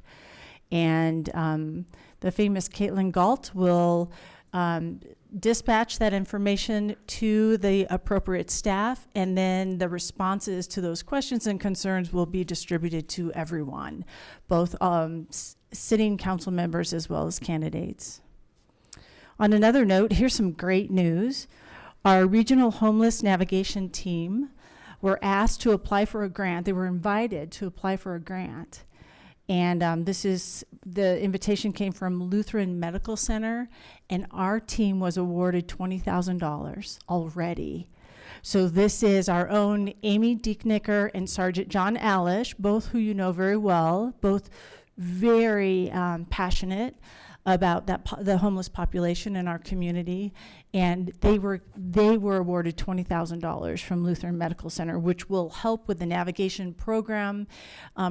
And the famous Caitlin Galt will dispatch that information to the appropriate staff, and then the responses to those questions and concerns will be distributed to everyone, both sitting council members as well as candidates. On another note, here's some great news. Our regional homeless navigation team were asked to apply for a grant. They were invited to apply for a grant. And the invitation came from Lutheran Medical Center, and our team was awarded $20,000 already. So this is our own Amy Dieknicker and Sergeant John Alish, both who you know very well, both very passionate about the homeless population in our community, and they were awarded $20,000 from Lutheran Medical Center, which will help with the navigation program,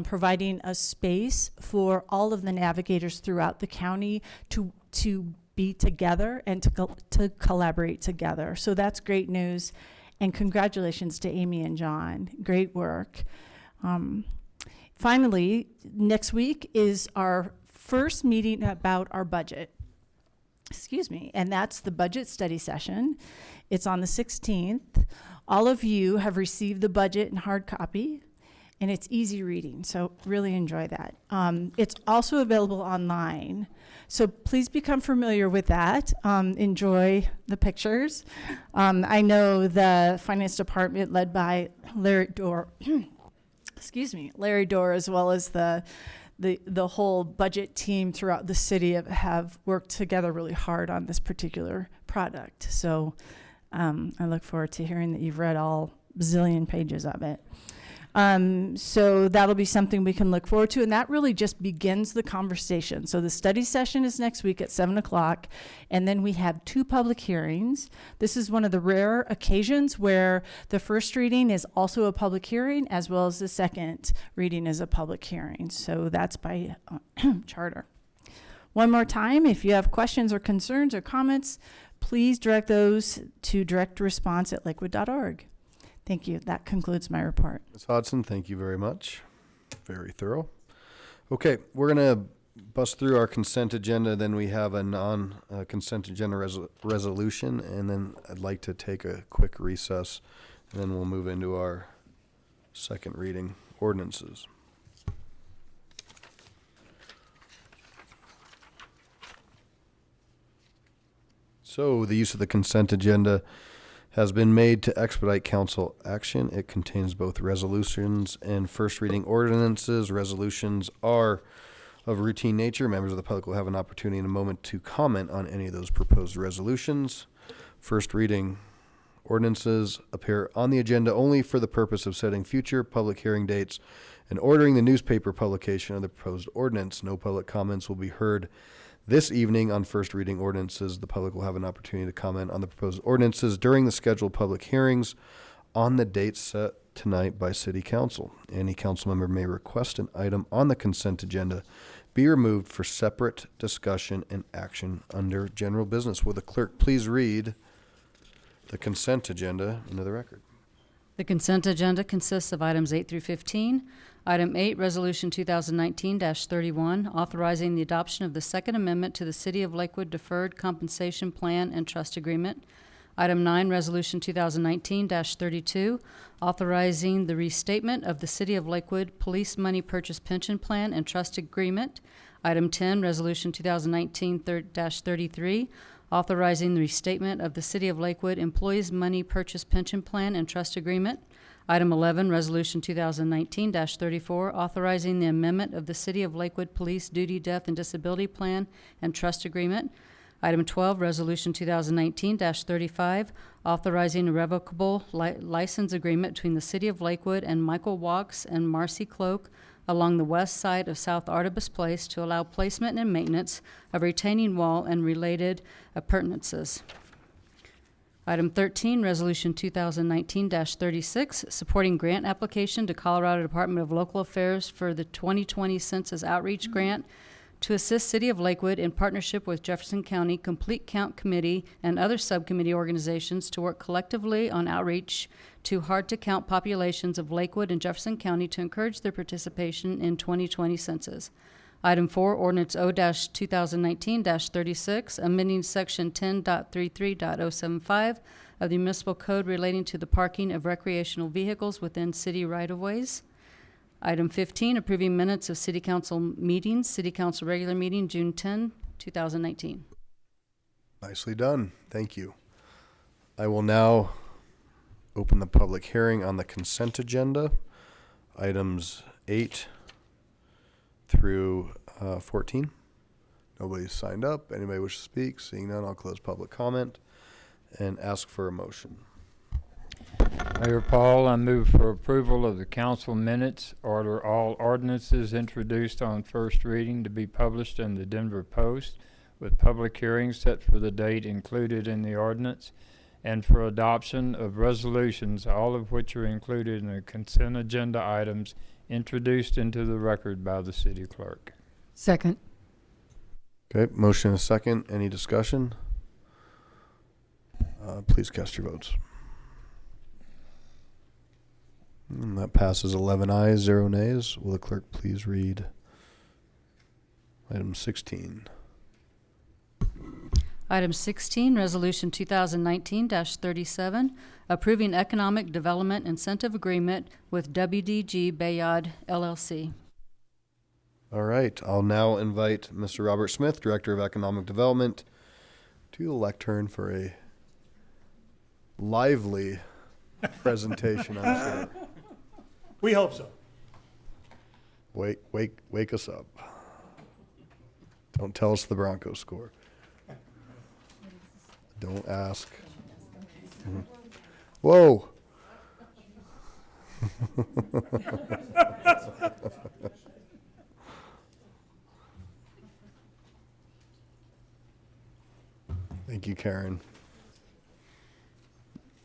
providing a space for all of the navigators throughout the county to be together and to collaborate together. So that's great news, and congratulations to Amy and John. Great work. Finally, next week is our first meeting about our budget. And that's the budget study session. It's on the 16th. All of you have received the budget in hard copy, and it's easy reading, so really enjoy that. It's also available online, so please become familiar with that. Enjoy the pictures. I know the finance department led by Larry Dorr, Larry Dorr, as well as the whole budget team throughout the city have worked together really hard on this particular product. So I look forward to hearing that you've read all bazillion pages of it. So that'll be something we can look forward to, and that really just begins the conversation. So the study session is next week at 7 o'clock, and then we have 2 public hearings. This is one of the rare occasions where the first reading is also a public hearing, as well as the second reading is a public hearing. So that's by charter. One more time, if you have questions or concerns or comments, please direct those to direct response at lakewood.org. Thank you. That concludes my report. Ms. Hodson, thank you very much. Very thorough. Okay, we're going to bust through our consent agenda. Then we have a non-consent agenda resolution, and then I'd like to take a quick recess, and then we'll move into our second reading ordinances. So the use of the consent agenda has been made to expedite council action. It contains both resolutions and first reading ordinances. Resolutions are of routine nature. Members of the public will have an opportunity in a moment to comment on any of those proposed resolutions. First reading ordinances appear on the agenda only for the purpose of setting future public hearing dates and ordering the newspaper publication of the proposed ordinance. No public comments will be heard this evening on first reading ordinances. The public will have an opportunity to comment on the proposed ordinances during the scheduled public hearings on the dates set tonight by City Council. Any council member may request an item on the consent agenda be removed for separate discussion and action under general business. Will the clerk please read the consent agenda into the record? The consent agenda consists of items 8 through 15. Item 8, Resolution 2019-31, authorizing the adoption of the Second Amendment to the City of Lakewood Deferred Compensation Plan and Trust Agreement. Item 9, Resolution 2019-32, authorizing the restatement of the City of Lakewood Police Money Purchase Pension Plan and Trust Agreement. Item 10, Resolution 2019-33, authorizing the restatement of the City of Lakewood Employees Money Purchase Pension Plan and Trust Agreement. Item 11, Resolution 2019-34, authorizing the amendment of the City of Lakewood Police Duty, Death, and Disability Plan and Trust Agreement. Item 12, Resolution 2019-35, authorizing a revocable license agreement between the City of Lakewood and Michael Walks and Marcy Cloak along the west side of South Artibus Place to allow placement and maintenance of retaining wall and related appurtenances. Item 13, Resolution 2019-36, supporting grant application to Colorado Department of Local Affairs for the 2020 Census Outreach Grant to assist City of Lakewood in partnership with Jefferson County Complete Count Committee and other subcommittee organizations to work collectively on outreach to hard-to-count populations of Lakewood and Jefferson County to encourage their participation in 2020 census. Item 4, Ordinance O-2019-36, amending Section 10.33.075 of the Municipal Code relating to the parking of recreational vehicles within city right-of-ways. Item 15, approving minutes of City Council meetings, City Council regular meeting, June 10, 2019. Nicely done. Thank you. I will now open the public hearing on the consent agenda, items 8 through 14. Nobody's signed up. Anybody wish to speak? Seeing none, I'll close public comment and ask for a motion. Mayor Paul, I move for approval of the council minutes, order all ordinances introduced on first reading to be published in the Denver Post with public hearings set for the date included in the ordinance, and for adoption of resolutions, all of which are included in the consent agenda items introduced into the record by the city clerk. Second. Okay, motion and a second. Any discussion? Please cast your votes. And that passes 11 ayes, 0 nays. Will the clerk please read item 16? Item 16, Resolution 2019-37, approving economic development incentive agreement with WDG Bayard LLC. All right, I'll now invite Mr. Robert Smith, Director of Economic Development, to the lectern for a lively presentation, I'm sure. We hope so. Wake us up. Don't tell us the Broncos score. Don't ask. Mm-hmm. Whoa. Thank you, Karen.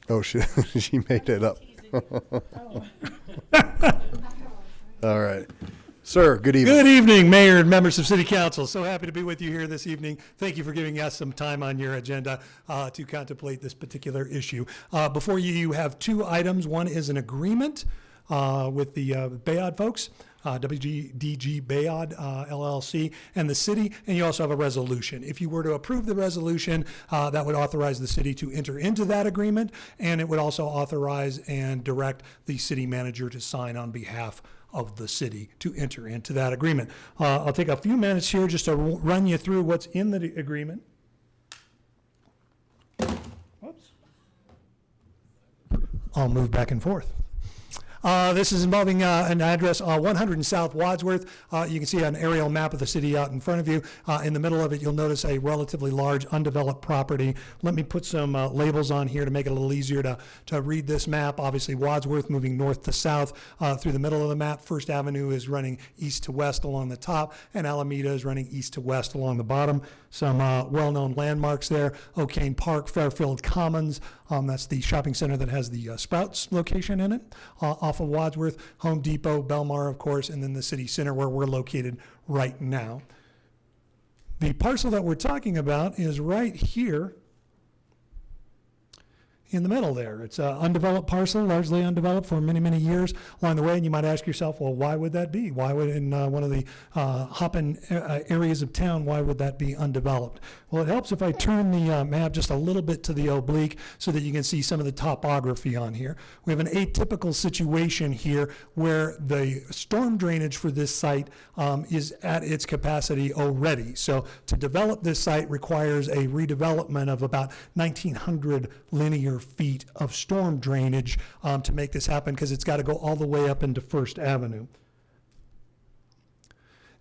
Oh, she made it up. All right. Sir, good evening. Good evening, Mayor and members of City Council. So happy to be with you here this evening. Thank you for giving us some time on your agenda to contemplate this particular issue. Before you have two items. One is an agreement with the Bayard folks, WDG Bayard LLC, and the city, and you also have a resolution. If you were to approve the resolution, that would authorize the city to enter into that agreement, and it would also authorize and direct the city manager to sign on behalf of the city to enter into that agreement. I'll take a few minutes here just to run you through what's in the agreement. Whoops. I'll move back and forth. This is involving an address 100 South Wadsworth. You can see an aerial map of the city out in front of you. In the middle of it, you'll notice a relatively large undeveloped property. Let me put some labels on here to make it a little easier to read this map. Obviously, Wadsworth moving north to south through the middle of the map. First Avenue is running east to west along the top, and Alameda is running east to west along the bottom. Some well-known landmarks there: O'Kane Park, Fairfield Commons. That's the shopping center that has the Sprouts location in it. Off of Wadsworth, Home Depot, Belmar, of course, and then the city center where we're located right now. The parcel that we're talking about is right here in the middle there. It's an undeveloped parcel, largely undeveloped for many, many years along the way. And you might ask yourself, well, why would that be? Why would, in one of the hopping areas of town, why would that be undeveloped? Well, it helps if I turn the map just a little bit to the oblique so that you can see some of the topography on here. We have an atypical situation here where the storm drainage for this site is at its capacity already. So to develop this site requires a redevelopment of about 1,900 linear linear feet of storm drainage to make this happen, because it's got to go all the way up into First Avenue.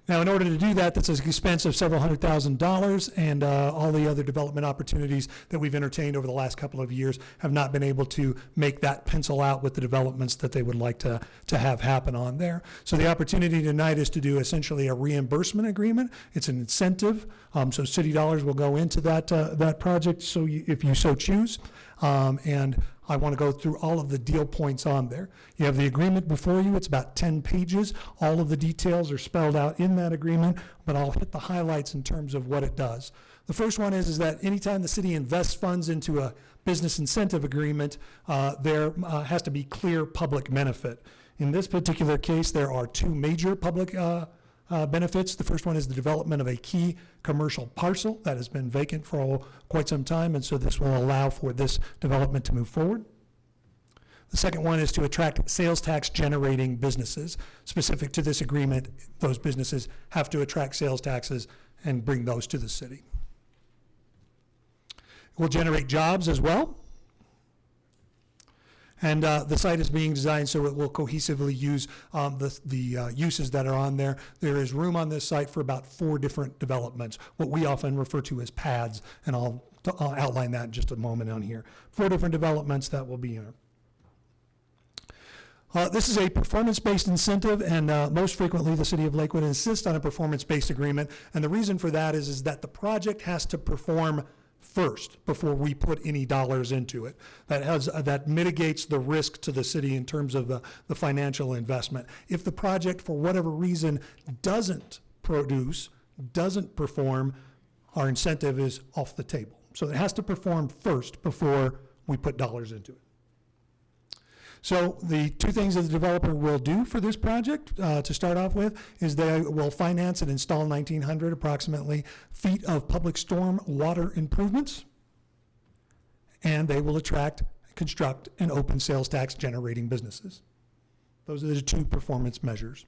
Now, in order to do that, that's an expense of several $100,000, and all the other development opportunities that we've entertained over the last couple of years have not been able to make that pencil out with the developments that they would like to have happen on there. So the opportunity tonight is to do essentially a reimbursement agreement. It's an incentive, so city dollars will go into that project, so if you so choose. And I want to go through all of the deal points on there. You have the agreement before you. It's about 10 pages. All of the details are spelled out in that agreement, but I'll hit the highlights in terms of what it does. The first one is that anytime the city invests funds into a business incentive agreement, there has to be clear public benefit. In this particular case, there are two major public benefits. The first one is the development of a key commercial parcel that has been vacant for quite some time, and so this will allow for this development to move forward. The second one is to attract sales tax generating businesses. Specific to this agreement, those businesses have to attract sales taxes and bring those to the city. It will generate jobs as well. And the site is being designed so it will cohesively use the uses that are on there. There is room on this site for about 4 different developments, what we often refer to as pads, and I'll outline that in just a moment on here. 4 different developments that will be in it. This is a performance-based incentive, and most frequently the city of Lakewood insists on a performance-based agreement, and the reason for that is that the project has to perform first before we put any dollars into it. That mitigates the risk to the city in terms of the financial investment. If the project, for whatever reason, doesn't produce, doesn't perform, our incentive is off the table. So it has to perform first before we put dollars into it. So the 2 things that the developer will do for this project to start off with is they will finance and install 1,900 approximately feet of public storm water improvements, and they will attract, construct, and open sales tax generating businesses. Those are the 2 performance measures.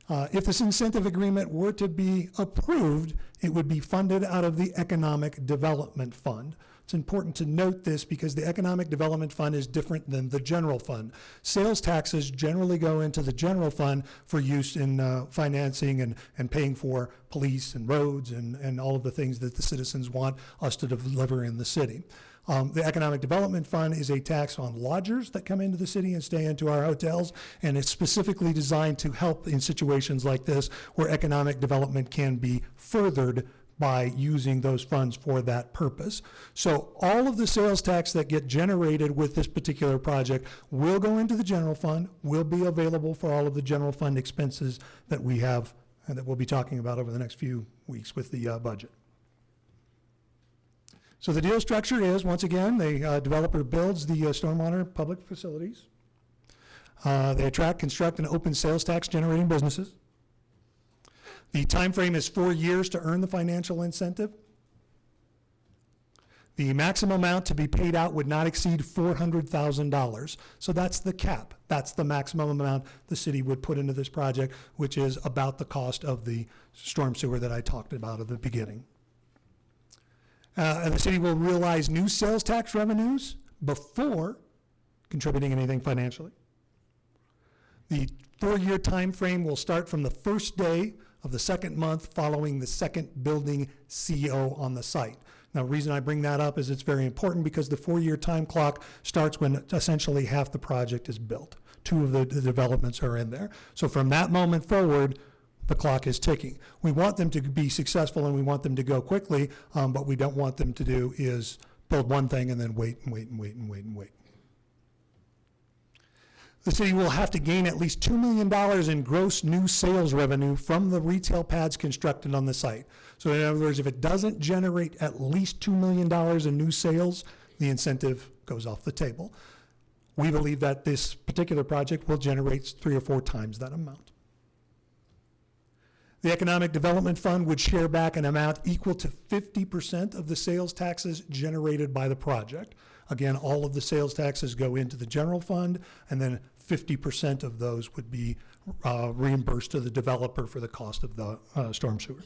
If this incentive agreement were to be approved, it would be funded out of the Economic Development Fund. It's important to note this because the Economic Development Fund is different than the general fund. Sales taxes generally go into the general fund for use in financing and paying for police and roads and all of the things that the citizens want us to deliver in the city. The Economic Development Fund is a tax on lodgers that come into the city and stay into our hotels, and it's specifically designed to help in situations like this where economic development can be furthered by using those funds for that purpose. So all of the sales tax that get generated with this particular project will go into the general fund, will be available for all of the general fund expenses that we have and that we'll be talking about over the next few weeks with the budget. So the deal structure is, once again, the developer builds the stormwater public facilities. They attract, construct, and open sales tax generating businesses. The time frame is 4 years to earn the financial incentive. The maximum amount to be paid out would not exceed $400,000. So that's the cap. That's the maximum amount the city would put into this project, which is about the cost of the storm sewer that I talked about at the beginning. And the city will realize new sales tax revenues before contributing anything financially. The 4-year time frame will start from the first day of the second month following the second building CO on the site. Now, the reason I bring that up is it's very important because the 4-year time clock starts when essentially half the project is built. 2 of the developments are in there. So from that moment forward, the clock is ticking. We want them to be successful and we want them to go quickly, but we don't want them to do is build one thing and then wait and wait and wait and wait and wait. The city will have to gain at least $2 million in gross new sales revenue from the retail pads constructed on the site. So in other words, if it doesn't generate at least $2 million in new sales, the incentive goes off the table. We believe that this particular project will generate 3 or 4 times that amount. The Economic Development Fund would share back an amount equal to 50% of the sales taxes generated by the project. Again, all of the sales taxes go into the general fund, and then 50% of those would be reimbursed to the developer for the cost of the storm sewer.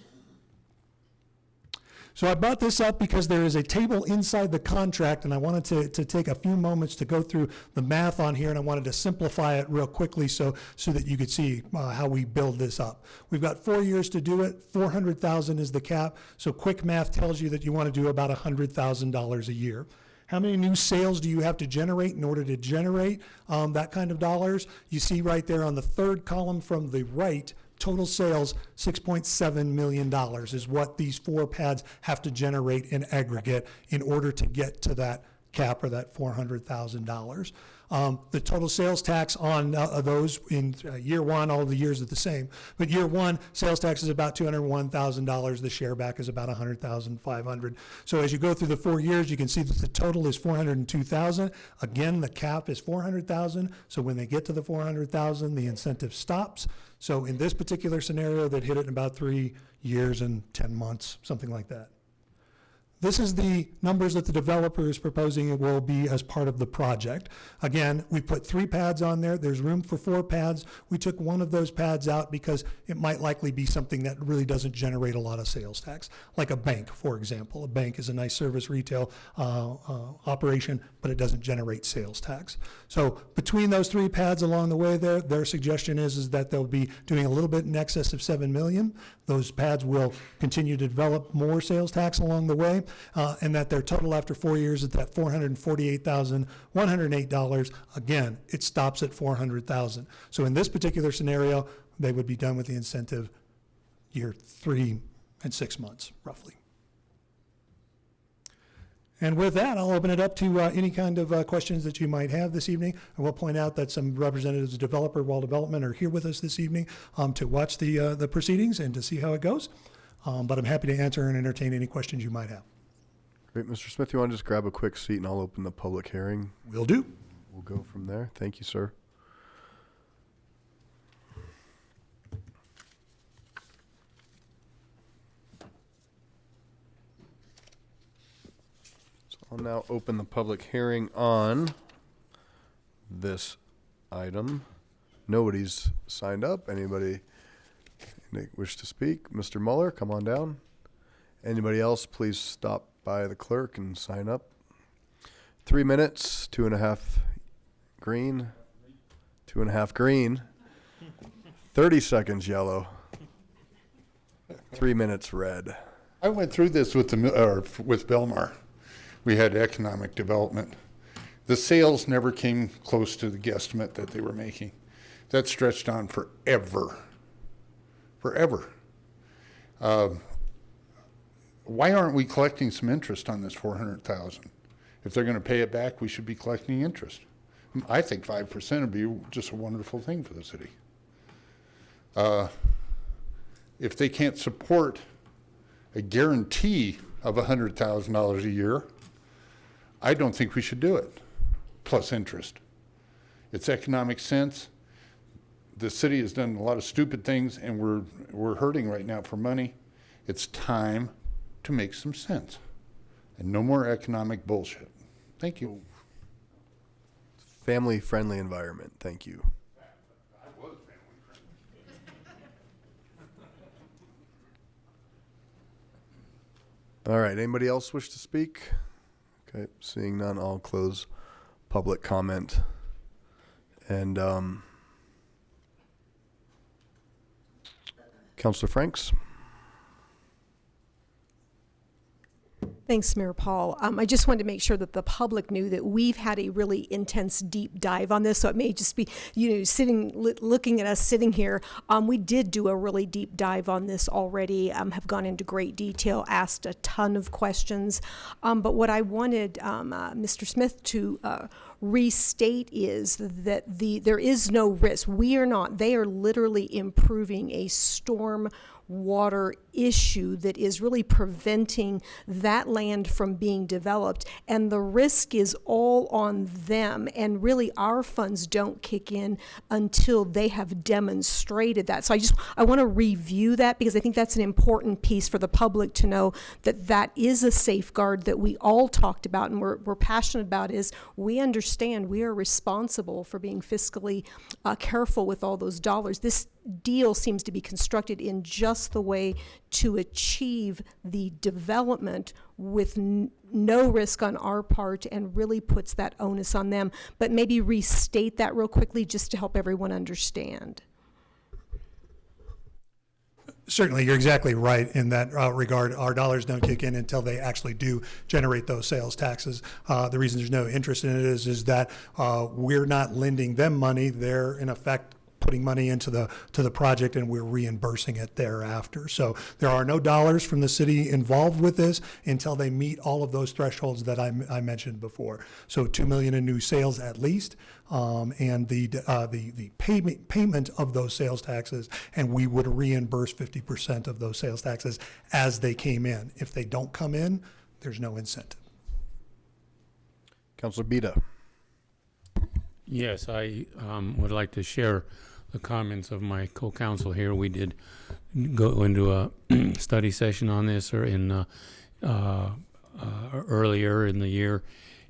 So I brought this up because there is a table inside the contract, and I wanted to take a few moments to go through the math on here, and I wanted to simplify it real quickly so that you could see how we build this up. We've got 4 years to do it. $400,000 is the cap. So quick math tells you that you want to do about $100,000 a year. How many new sales do you have to generate in order to generate that kind of dollars? You see right there on the third column from the right, total sales, $6.7 million is what these 4 pads have to generate in aggregate in order to get to that cap or that $400,000. The total sales tax on those in year one, all the years are the same. But year one, sales tax is about $201,000. The share back is about $100,500. So as you go through the 4 years, you can see that the total is $402,000. Again, the cap is $400,000. So when they get to the $400,000, the incentive stops. So in this particular scenario, they'd hit it in about 3 years and 10 months, something like that. This is the numbers that the developer is proposing it will be as part of the project. Again, we put 3 pads on there. There's room for 4 pads. We took one of those pads out because it might likely be something that really doesn't generate a lot of sales tax, like a bank, for example. A bank is a nice service retail operation, but it doesn't generate sales tax. So between those 3 pads along the way there, their suggestion is that they'll be doing a little bit in excess of $7 million. Those pads will continue to develop more sales tax along the way. And that their total after 4 years is that $448,108. Again, it stops at $400,000. So in this particular scenario, they would be done with the incentive year 3 and 6 months, roughly. And with that, I'll open it up to any kind of questions that you might have this evening. I will point out that some representatives of Developer Wall Development are here with us this evening to watch the proceedings and to see how it goes. But I'm happy to answer and entertain any questions you might have. Great. Mr. Smith, you want to just grab a quick seat and I'll open the public hearing? Will do. We'll go from there. Thank you, sir. So I'll now open the public hearing on this item. Nobody's signed up. Anybody wish to speak? Mr. Muller, come on down. Anybody else, please stop by the clerk and sign up. 3 minutes, 2.5 green, 2.5 green, 30 seconds yellow, 3 minutes red. I went through this with with Belmar. We had economic development. The sales never came close to the guesstimate that they were making. That stretched on forever. Forever. Why aren't we collecting some interest on this $400,000? If they're going to pay it back, we should be collecting interest. I think 5% would be just a wonderful thing for the city. If they can't support a guarantee of $100,000 a year, I don't think we should do it, plus interest. It's economic sense. The city has done a lot of stupid things, and we're hurting right now for money. It's time to make some sense, and no more economic bullshit. Thank you. Family-friendly environment. Thank you. I was family-friendly. All right. Anybody else wish to speak? Okay. Seeing none, I'll close public comment. And Councilor Franks. Thanks, Mayor Paul. I just wanted to make sure that the public knew that we've had a really intense deep dive on this. So it may just be, looking at us sitting here. We did do a really deep dive on this already, have gone into great detail, asked a ton of questions. But what I wanted Mr. Smith to restate is that there is no risk. They are literally improving a storm water issue that is really preventing that land from being developed, and the risk is all on them, and really our funds don't kick in until they have demonstrated that. So I want to review that, because I think that's an important piece for the public to know, that is a safeguard that we all talked about and we're passionate about. Is we understand understand we are responsible for being fiscally careful with all those dollars. This deal seems to be constructed in just the way to achieve the development with no risk on our part, and really puts that onus on them. But maybe restate that real quickly just to help everyone understand. Certainly, you're exactly right in that regard. Our dollars don't kick in until they actually do generate those sales taxes. The reason there's no interest in it is that we're not lending them money. They're, in effect, putting money into the project, and we're reimbursing it thereafter. So there are no dollars from the city involved with this until they meet all of those thresholds that I mentioned before. So $2 million in new sales at least, and the payment of those sales taxes, and we would reimburse 50% of those sales taxes as they came in. If they don't come in, there's no incentive. Councilor Bida. Yes, I would like to share the comments of my co-counsel here. We did go into a study session on this earlier in the year,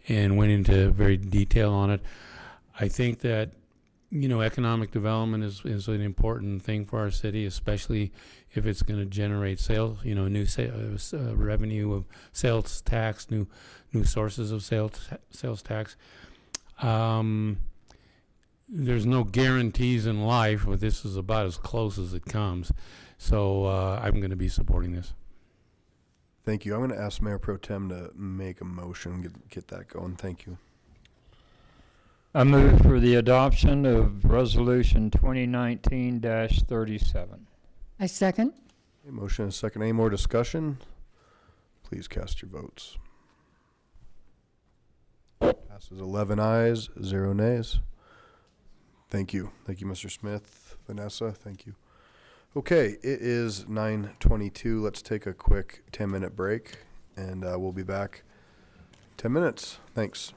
and went into very detail on it. I think that, economic development is an important thing for our city, especially if it's going to generate sales, new revenue of sales tax, new sources of sales tax. There's no guarantees in life, but this is about as close as it comes. So I'm going to be supporting this. Thank you. I'm going to ask Mayor Pro Tem to make a motion, get that going. Thank you. I move for the adoption of Resolution 2019-37. I second. Okay, motion and second. Any more discussion? Please cast your votes. Passes 11 ayes, 0 nays. Thank you. Thank you, Mr. Smith. Vanessa, thank you. Okay, it is 9:22. Let's take a quick 10-minute break, and we'll be back 10 minutes. Thanks.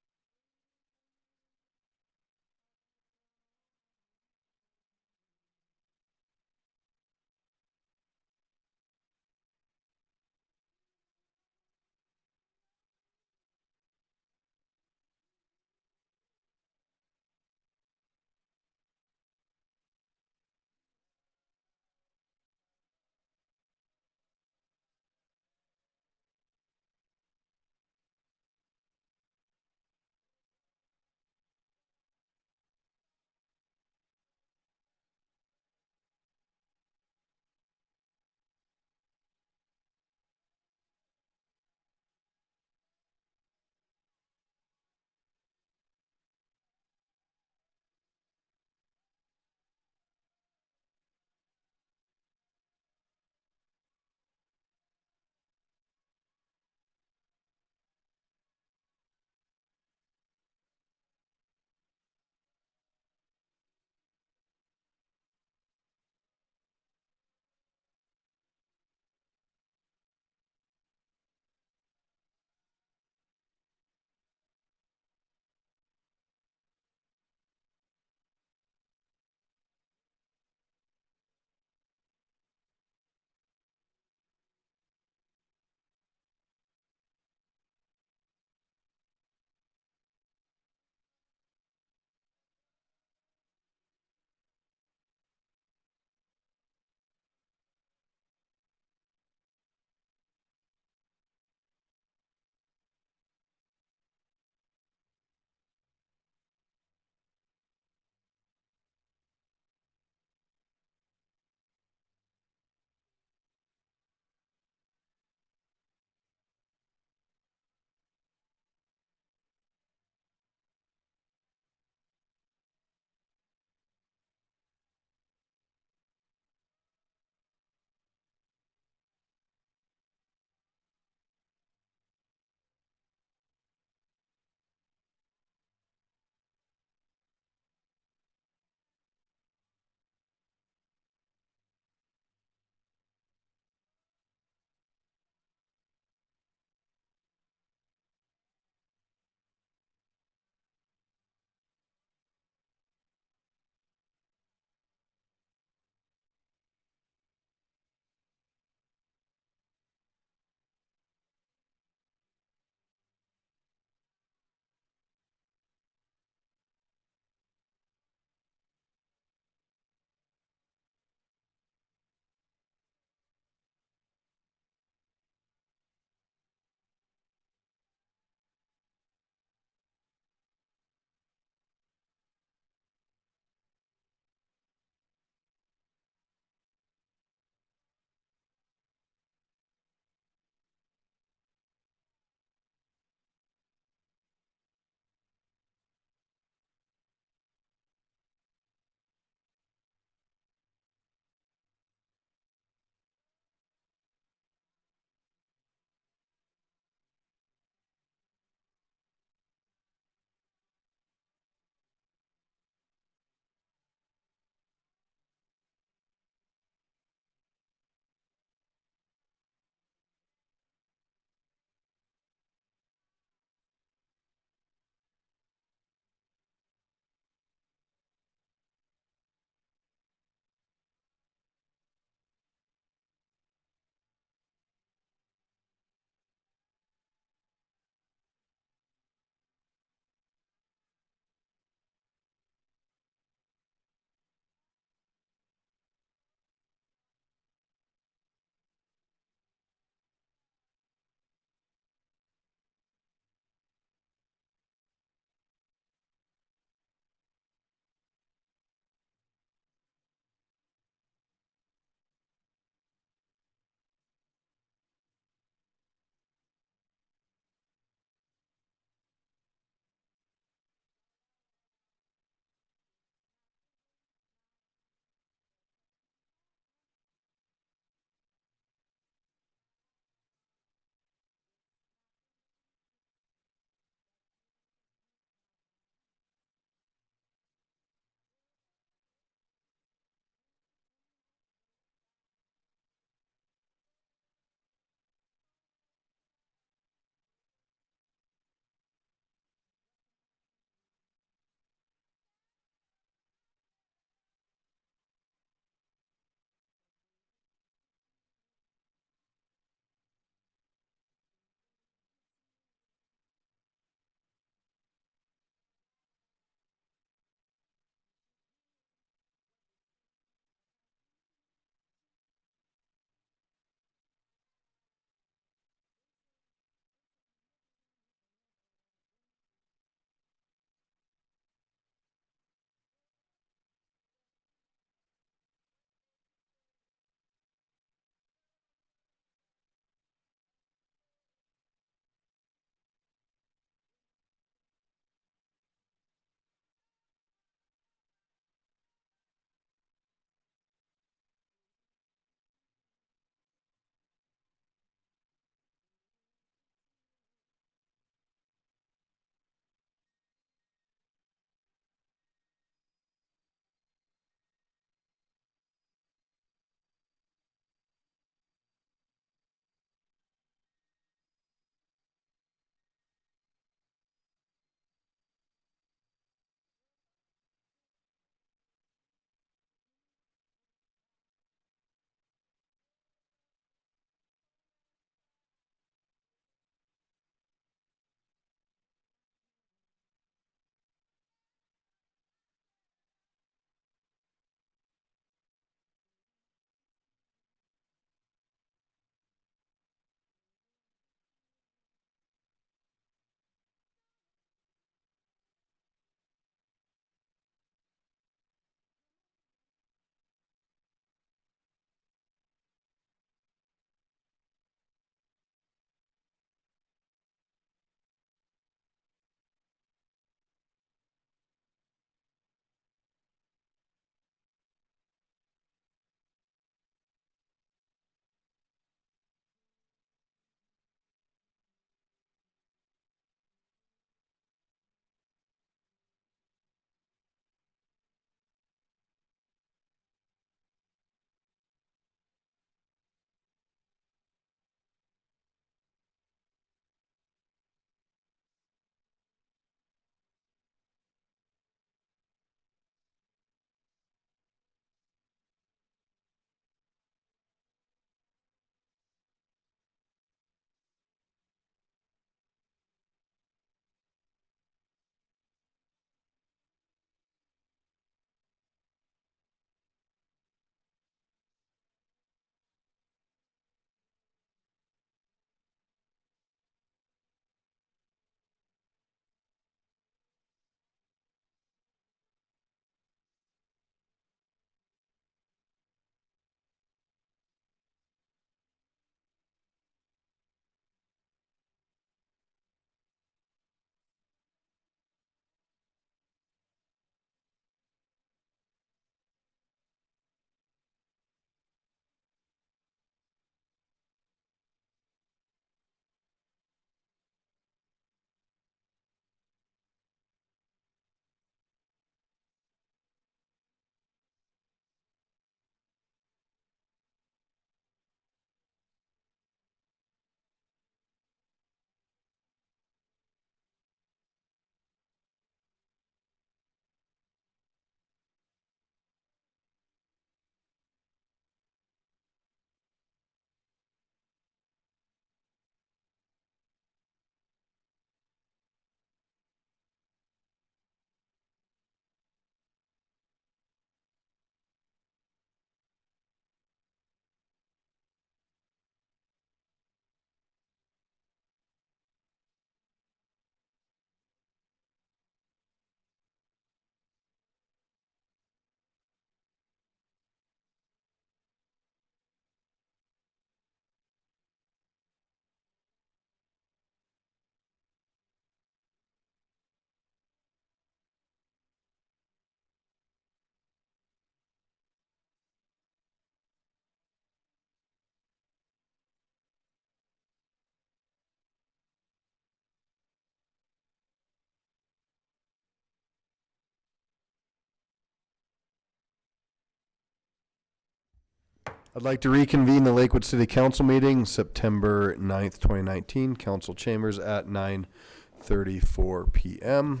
I'd like to reconvene the Lakewood City Council meeting, September 9th, 2019, council chambers at 9:34 p.m.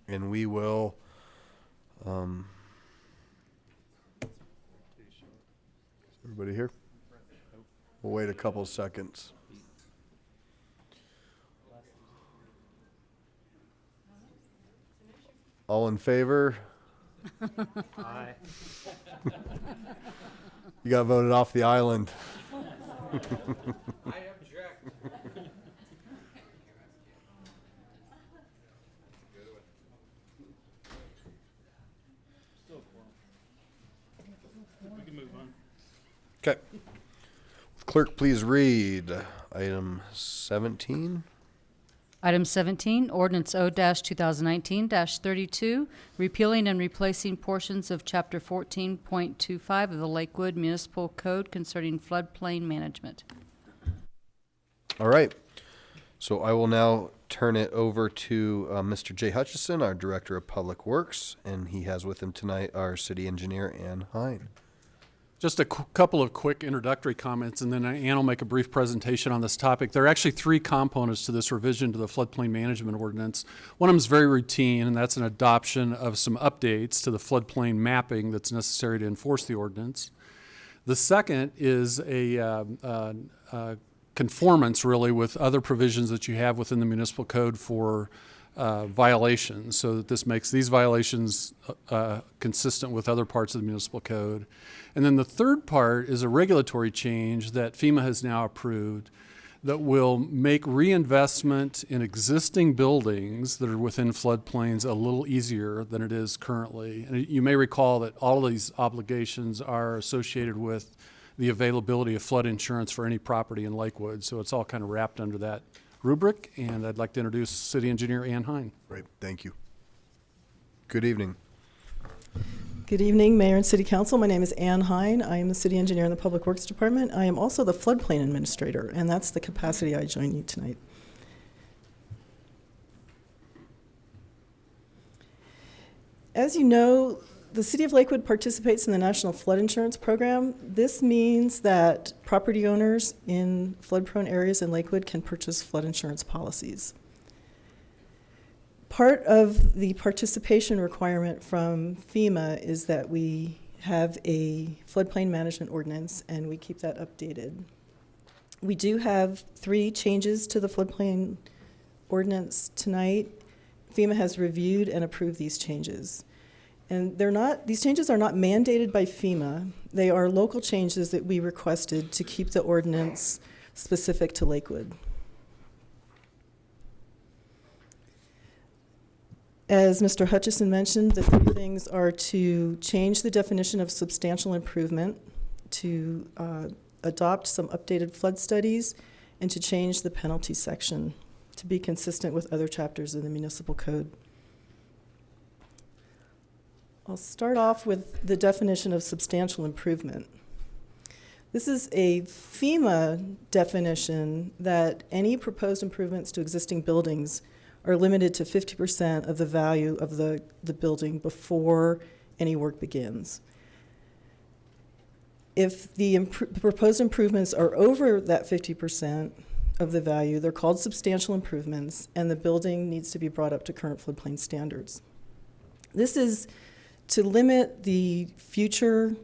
And we will, everybody here? We'll wait a couple seconds. All in favor? Aye. You got voted off the island. I object. We can move on. Okay. Clerk, please read item 17. Item 17, ordinance O-2019-32, repealing and replacing portions of Chapter 14.25 of the Lakewood Municipal Code concerning floodplain management. All right. So I will now turn it over to Mr. Jay Hutchison, our Director of Public Works, and he has with him tonight our City Engineer, Ann Hine. Just a couple of quick introductory comments, and then Ann will make a brief presentation on this topic. There are actually three components to this revision to the floodplain management ordinance. One of them is very routine, and that's an adoption of some updates to the floodplain mapping that's necessary to enforce the ordinance. The second is a conformance, really, with other provisions that you have within the municipal code for violations, so that this makes these violations consistent with other parts of the municipal code. And then the third part is a regulatory change that FEMA has now approved that will make reinvestment in existing buildings that are within floodplains a little easier than it is currently. And you may recall that all of these obligations are associated with the availability of flood insurance for any property in Lakewood, so it's all kind of wrapped under that rubric, and I'd like to introduce City Engineer Ann Hine. Great, thank you. Good evening. Good evening, Mayor and City Council. My name is Ann Hine. I am the City Engineer in the Public Works Department. I am also the Floodplain Administrator, and that's the capacity I join you tonight. As you know, the City of Lakewood participates in the National Flood Insurance Program. This means that property owners in flood-prone areas in Lakewood can purchase flood insurance policies. Part of the participation requirement from FEMA is that we have a floodplain management ordinance, and we keep that updated. We do have 3 changes to the floodplain ordinance tonight. FEMA has reviewed and approved these changes. And these changes are not mandated by FEMA. They are local changes that we requested to keep the ordinance specific to Lakewood. As Mr. Hutchison mentioned, the 3 things are to change the definition of substantial improvement, to adopt some updated flood studies, and to change the penalty section to be consistent with other chapters of the municipal code. I'll start off with the definition of substantial improvement. This is a FEMA definition that any proposed improvements to existing buildings are limited to 50% of the value of the building before any work begins. If the proposed improvements are over that 50% of the value, they're called substantial improvements, and the building needs to be brought up to current floodplain standards. This is to limit the future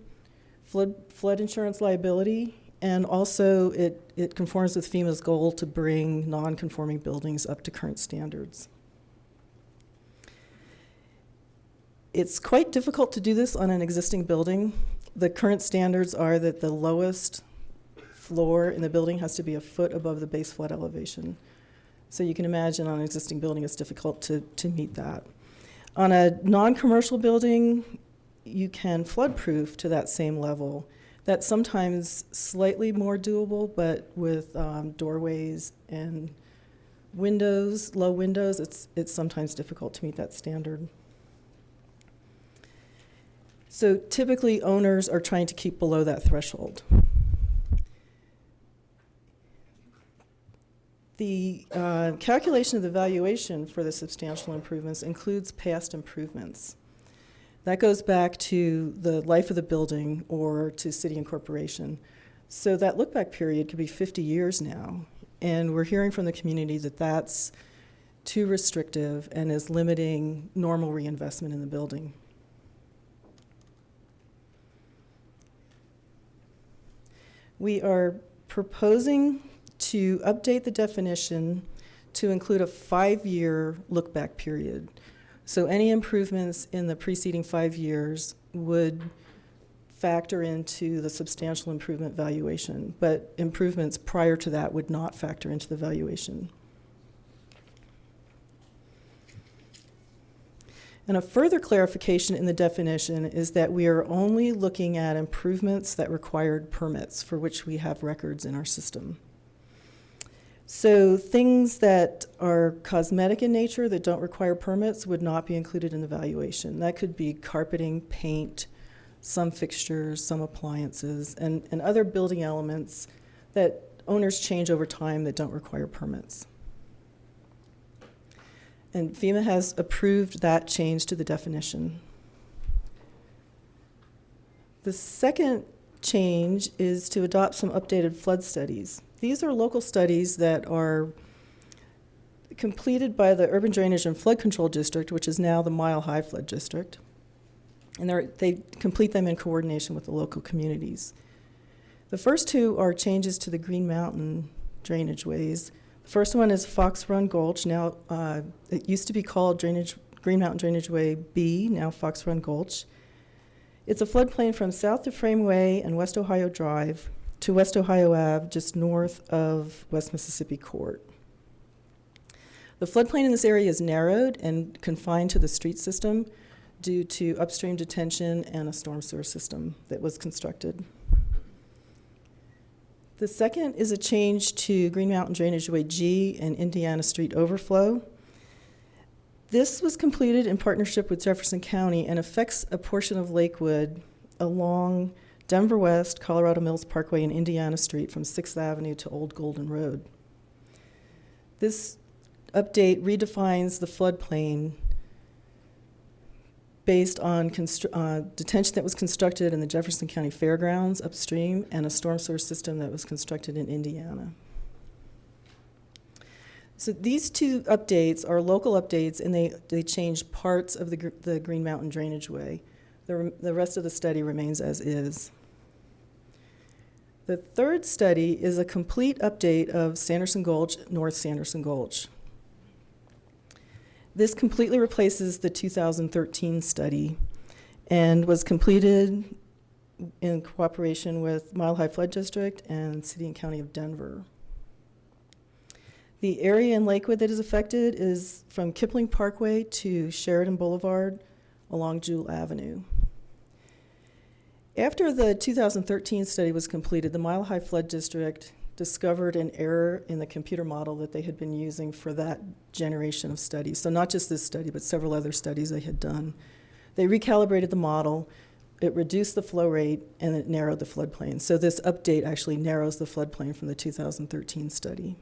flood insurance liability, and also it conforms with FEMA's goal to bring non-conforming buildings up to current standards. It's quite difficult to do this on an existing building. The current standards are that the lowest floor in the building has to be a foot above the base flood elevation. So you can imagine on an existing building it's difficult to meet that. On a non-commercial building, you can flood-proof to that same level. That's sometimes slightly more doable, but with doorways and windows, low windows, it's sometimes difficult to meet that standard. So typically owners are trying to keep below that threshold. The calculation of the valuation for the substantial improvements includes past improvements. That goes back to the life of the building or to city incorporation. So that look back period could be 50 years now. And we're hearing from the community that that's too restrictive and is limiting normal reinvestment in the building. We are proposing to update the definition to include a 5-year look-back period. So any improvements in the preceding 5 years would factor into the substantial improvement valuation, but improvements prior to that would not factor into the valuation. And a further clarification in the definition is that we are only looking at improvements that required permits for which we have records in our system. So things that are cosmetic in nature that don't require permits would not be included in the valuation. That could be carpeting, paint, some fixtures, some appliances, and other building elements that owners change over time that don't require permits. And FEMA has approved that change to the definition. The second change is to adopt some updated flood studies. These are local studies that are completed by the Urban Drainage and Flood Control District, which is now the Mile High Flood District. And they complete them in coordination with the local communities. The first two are changes to the Green Mountain drainage ways. The first one is Fox Run Gulch. Now, it used to be called Green Mountain Drainage Way B, now Fox Run Gulch. It's a floodplain from south of Frameway and West Ohio Drive to West Ohio Ave, just north of West Mississippi Court. The floodplain in this area is narrowed and confined to the street system due to upstream detention and a storm sewer system that was constructed. The second is a change to Green Mountain Drainage Way G and Indiana Street Overflow. This was completed in partnership with Jefferson County and affects a portion of Lakewood along Denver West, Colorado Mills Parkway, and Indiana Street from 6th Avenue to Old Golden Road. This update redefines the floodplain based on detention that was constructed in the Jefferson County Fairgrounds upstream and a storm sewer system that was constructed in Indiana. So these two updates are local updates, and they change parts of the Green Mountain Drainage Way. The rest of the study remains as is. The third study is a complete update of Sanderson Gulch, North Sanderson Gulch. This completely replaces the 2013 study and was completed in cooperation with Mile High Flood District and City and County of Denver. The area in Lakewood that is affected is from Kipling Parkway to Sheridan Boulevard along Jewell Avenue. After the 2013 study was completed, the Mile High Flood District discovered an error in the computer model that they had been using for that generation of studies. So not just this study, but several other studies they had done. They recalibrated the model, it reduced the flow rate, and it narrowed the floodplain. So this update actually narrows the floodplain from the 2013 study.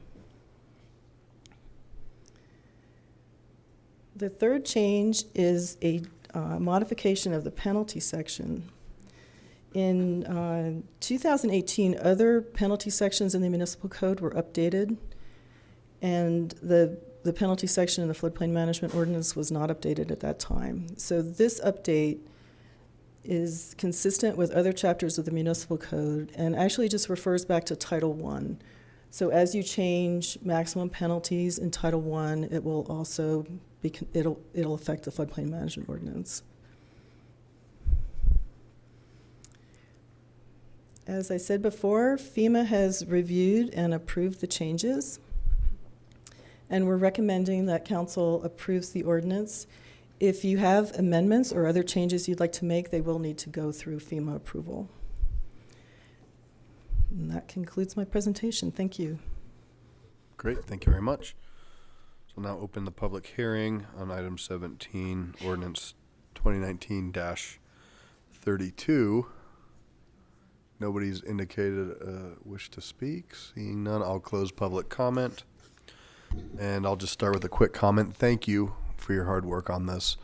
The third change is a modification of the penalty section. In 2018, other penalty sections in the municipal code were updated, and the penalty section in the floodplain management ordinance was not updated at that time. So this update is consistent with other chapters of the municipal code and actually just refers back to Title I. So as you change maximum penalties in Title I, it will also it'll affect the floodplain management ordinance. As I said before, FEMA has reviewed and approved the changes, and we're recommending that council approves the ordinance. If you have amendments or other changes you'd like to make, they will need to go through FEMA approval. And that concludes my presentation. Thank you. Great, thank you very much. So now open the public hearing on item 17, ordinance 2019-32. Nobody's indicated a wish to speak. Seeing none, I'll close public comment. And I'll just start with a quick comment. Thank you for your hard work on this.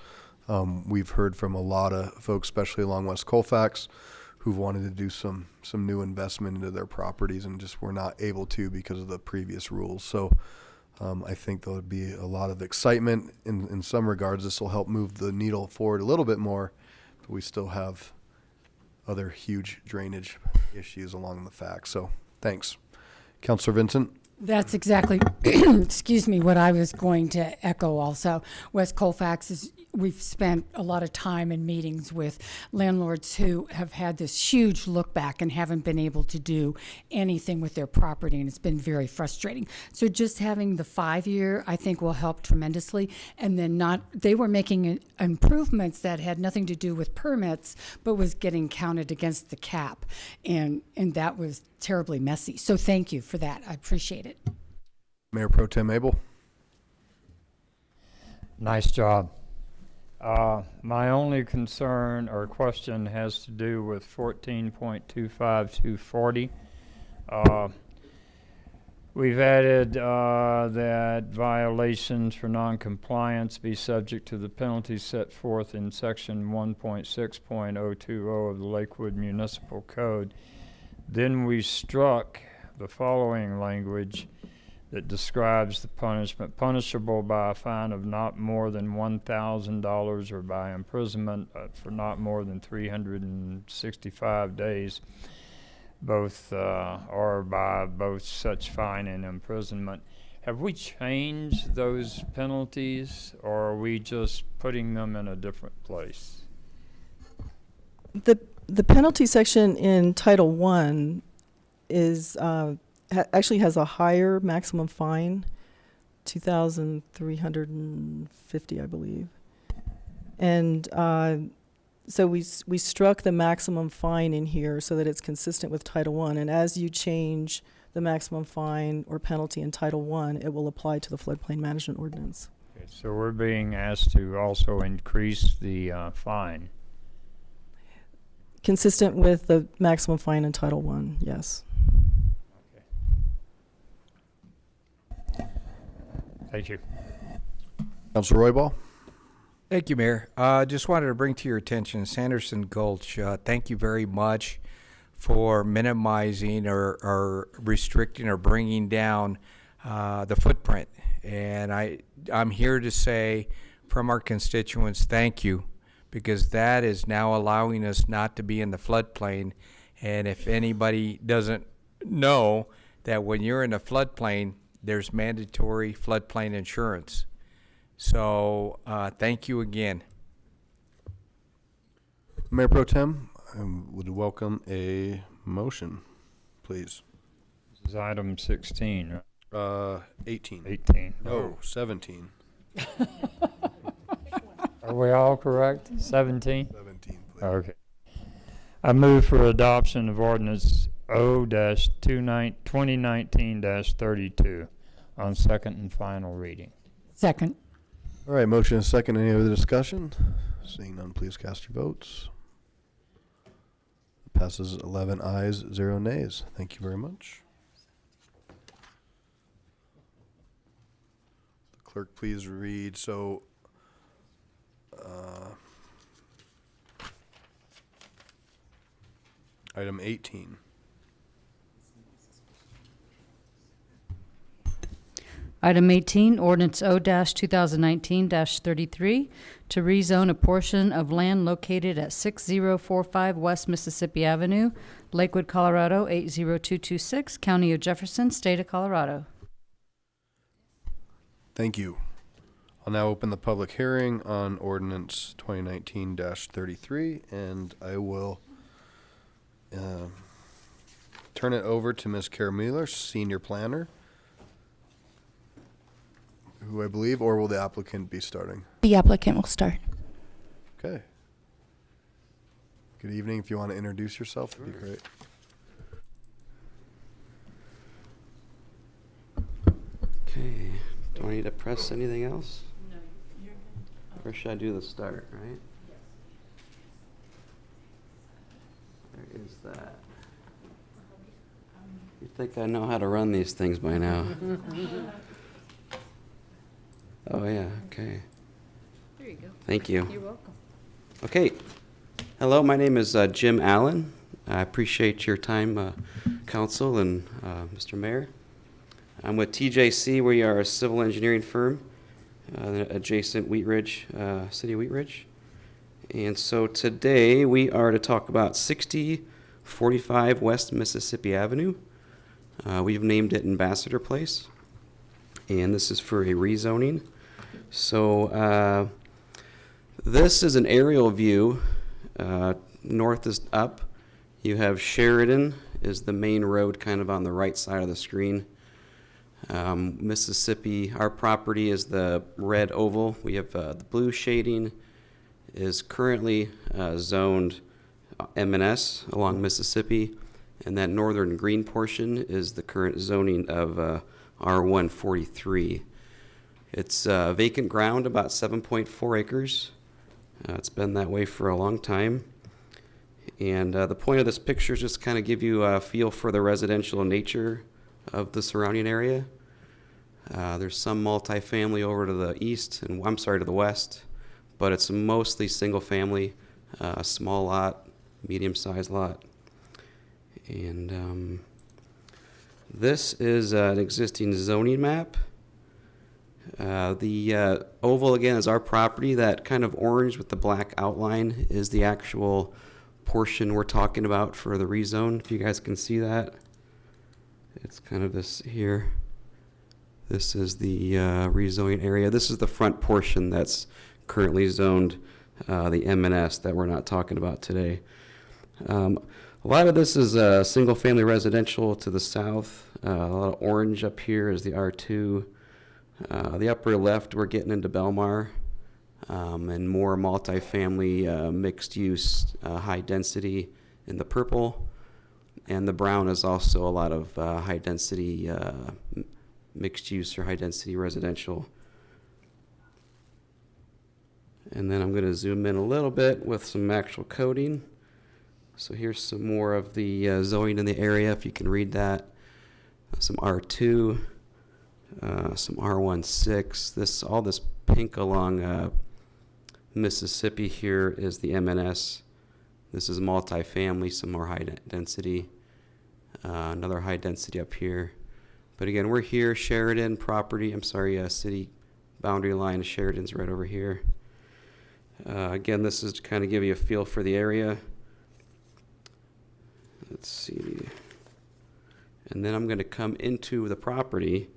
We've heard from a lot of folks, especially along West Colfax, who've wanted to do some new investment into their properties and just were not able to because of the previous rules. So I think there would be a lot of excitement in some regards. This will help move the needle forward a little bit more, but we still have other huge drainage issues along the fact. So thanks. Councilor Vincent? That's exactly, excuse me, what I was going to echo also. West Colfax is, we've spent a lot of time in meetings with landlords who have had this huge look back and haven't been able to do anything with their property, and it's been very frustrating. So just having the 5-year, I think, will help tremendously. And then they were making improvements that had nothing to do with permits, but was getting counted against the cap. And that was terribly messy. So thank you for that. I appreciate it. Mayor Pro Tem Abel? Nice job. My only concern or question has to do with 14.25240. We've added that violations for noncompliance be subject to the penalties set forth in section 1.6.020 of the Lakewood Municipal Code. Then we struck the following language that describes the punishment: punishable by a fine of not more than $1,000 or by imprisonment for not more than 365 days, both or by both such fine and imprisonment. Have we changed those penalties, or are we just putting them in a different place? The penalty section in Title I is actually has a higher maximum fine, $2,350, I believe. And so we struck the maximum fine in here so that it's consistent with Title I. And as you change the maximum fine or penalty in Title I, it will apply to the floodplain management ordinance. Okay, so we're being asked to also increase the fine. Consistent with the maximum fine in Title I, yes. Thank you. Councilor Roybal? Thank you, Mayor. Just wanted to bring to your attention Sanderson Gulch. Thank you very much for minimizing or restricting or bringing down the footprint. And I'm here to say from our constituents, thank you, because that is now allowing us not to be in the floodplain. And if anybody doesn't know that when you're in a floodplain, there's mandatory floodplain insurance. So thank you again. Mayor Pro Tem, I would welcome a motion, please. This is item 16. 18. 18. Oh, 17. Are we all correct? 17? 17, please. Okay. I move for adoption of ordinance O-2019-32 on second and final reading. Second. All right, motion is second. Any other discussion? Seeing none, please cast your votes. Passes 11 ayes, 0 nays. Thank you very much. The clerk, please read. So, item 18. Item 18, ordinance O-2019-33, to rezone a portion of land located at 6045 West Mississippi Avenue, Lakewood, Colorado 80226, County of Jefferson, State of Colorado. Thank you. I'll now open the public hearing on ordinance 2019-33, and I will turn it over to Ms. Kara Mueller, Senior Planner, who I believe, or will the applicant be starting? The applicant will start. Okay. Good evening. If you want to introduce yourself, that'd be great. Okay. Do I need to press anything else? No. Or should I do the start, right? Yes. There is that. You'd think I know how to run these things by now. Oh, yeah, okay. There you go. Thank you. You're welcome. Okay. Hello, my name is Jim Allen. I appreciate your time, Council and Mr. Mayor. I'm with TJC. We are a civil engineering firm adjacent Wheat Ridge, City of Wheat Ridge. And so today we are to talk about 6045 West Mississippi Avenue. We've named it Ambassador Place, and this is for a rezoning. So this is an aerial view. North is up. You have Sheridan is the main road kind of on the right side of the screen. Mississippi, our property is the red oval. We have the blue shading is currently zoned M&S along Mississippi, and that northern green portion is the current zoning of R143. It's vacant ground, about 7.4 acres. It's been that way for a long time. And the point of this picture is just kind of give you a feel for the residential nature of the surrounding area. There's some multifamily over to the east, and to the west, but it's mostly single family, small lot, medium-sized lot. And this is an existing zoning map. The oval, again, is our property. That kind of orange with the black outline is the actual portion we're talking about for the rezone, if you guys can see that. It's kind of this here. This is the rezoning area. This is the front portion that's currently zoned the M&S that we're not talking about today. A lot of this is single-family residential to the south. A lot of orange up here is the R2. The upper left, we're getting into Belmar, and more multifamily mixed-use, high density in the purple. And the brown is also a lot of high-density mixed-use or high-density residential. And then I'm going to zoom in a little bit with some actual coding. So here's some more of the zoning in the area, if you can read that. Some R2, some R16. All this pink along Mississippi here is the M&S. This is multifamily, some more high density. Another high density up here. But again, we're here, Sheridan property, city boundary line of Sheridan's right over here. Again, this is to kind of give you a feel for the area. Let's see. And then I'm going to come into the property.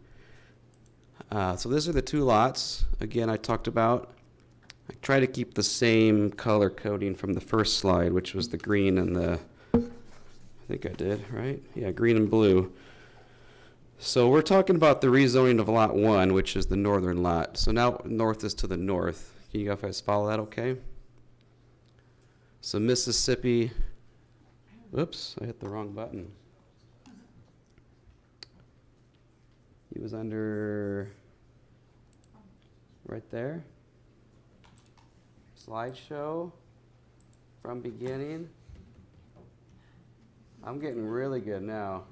So these are the two lots. Again, I talked about. I try to keep the same color coding from the first slide, which was the green and the, I think I did, right? Yeah, green and blue. So we're talking about the rezoning of lot 1, which is the northern lot. So now north is to the north. Can you guys follow that okay? So Mississippi, whoops, I hit the wrong button. He was under right there. Slideshow from beginning. I'm getting really good now.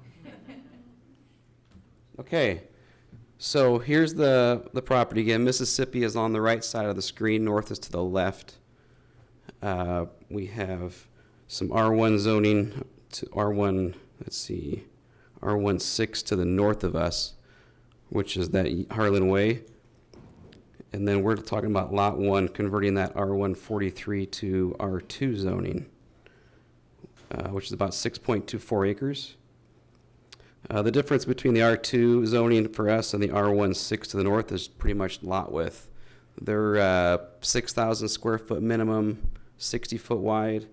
Okay, so here's the property again. Mississippi is on the right side of the screen. North is to the left. We have some R1 zoning to R1, R16 to the north of us, which is that Harlan Way. And then we're talking about lot 1, converting that R143 to R2 zoning, which is about 6.24 acres. The difference between the R2 zoning for us and the R16 to the north is pretty much lot width. They're 6,000 square foot minimum, 60 foot wide,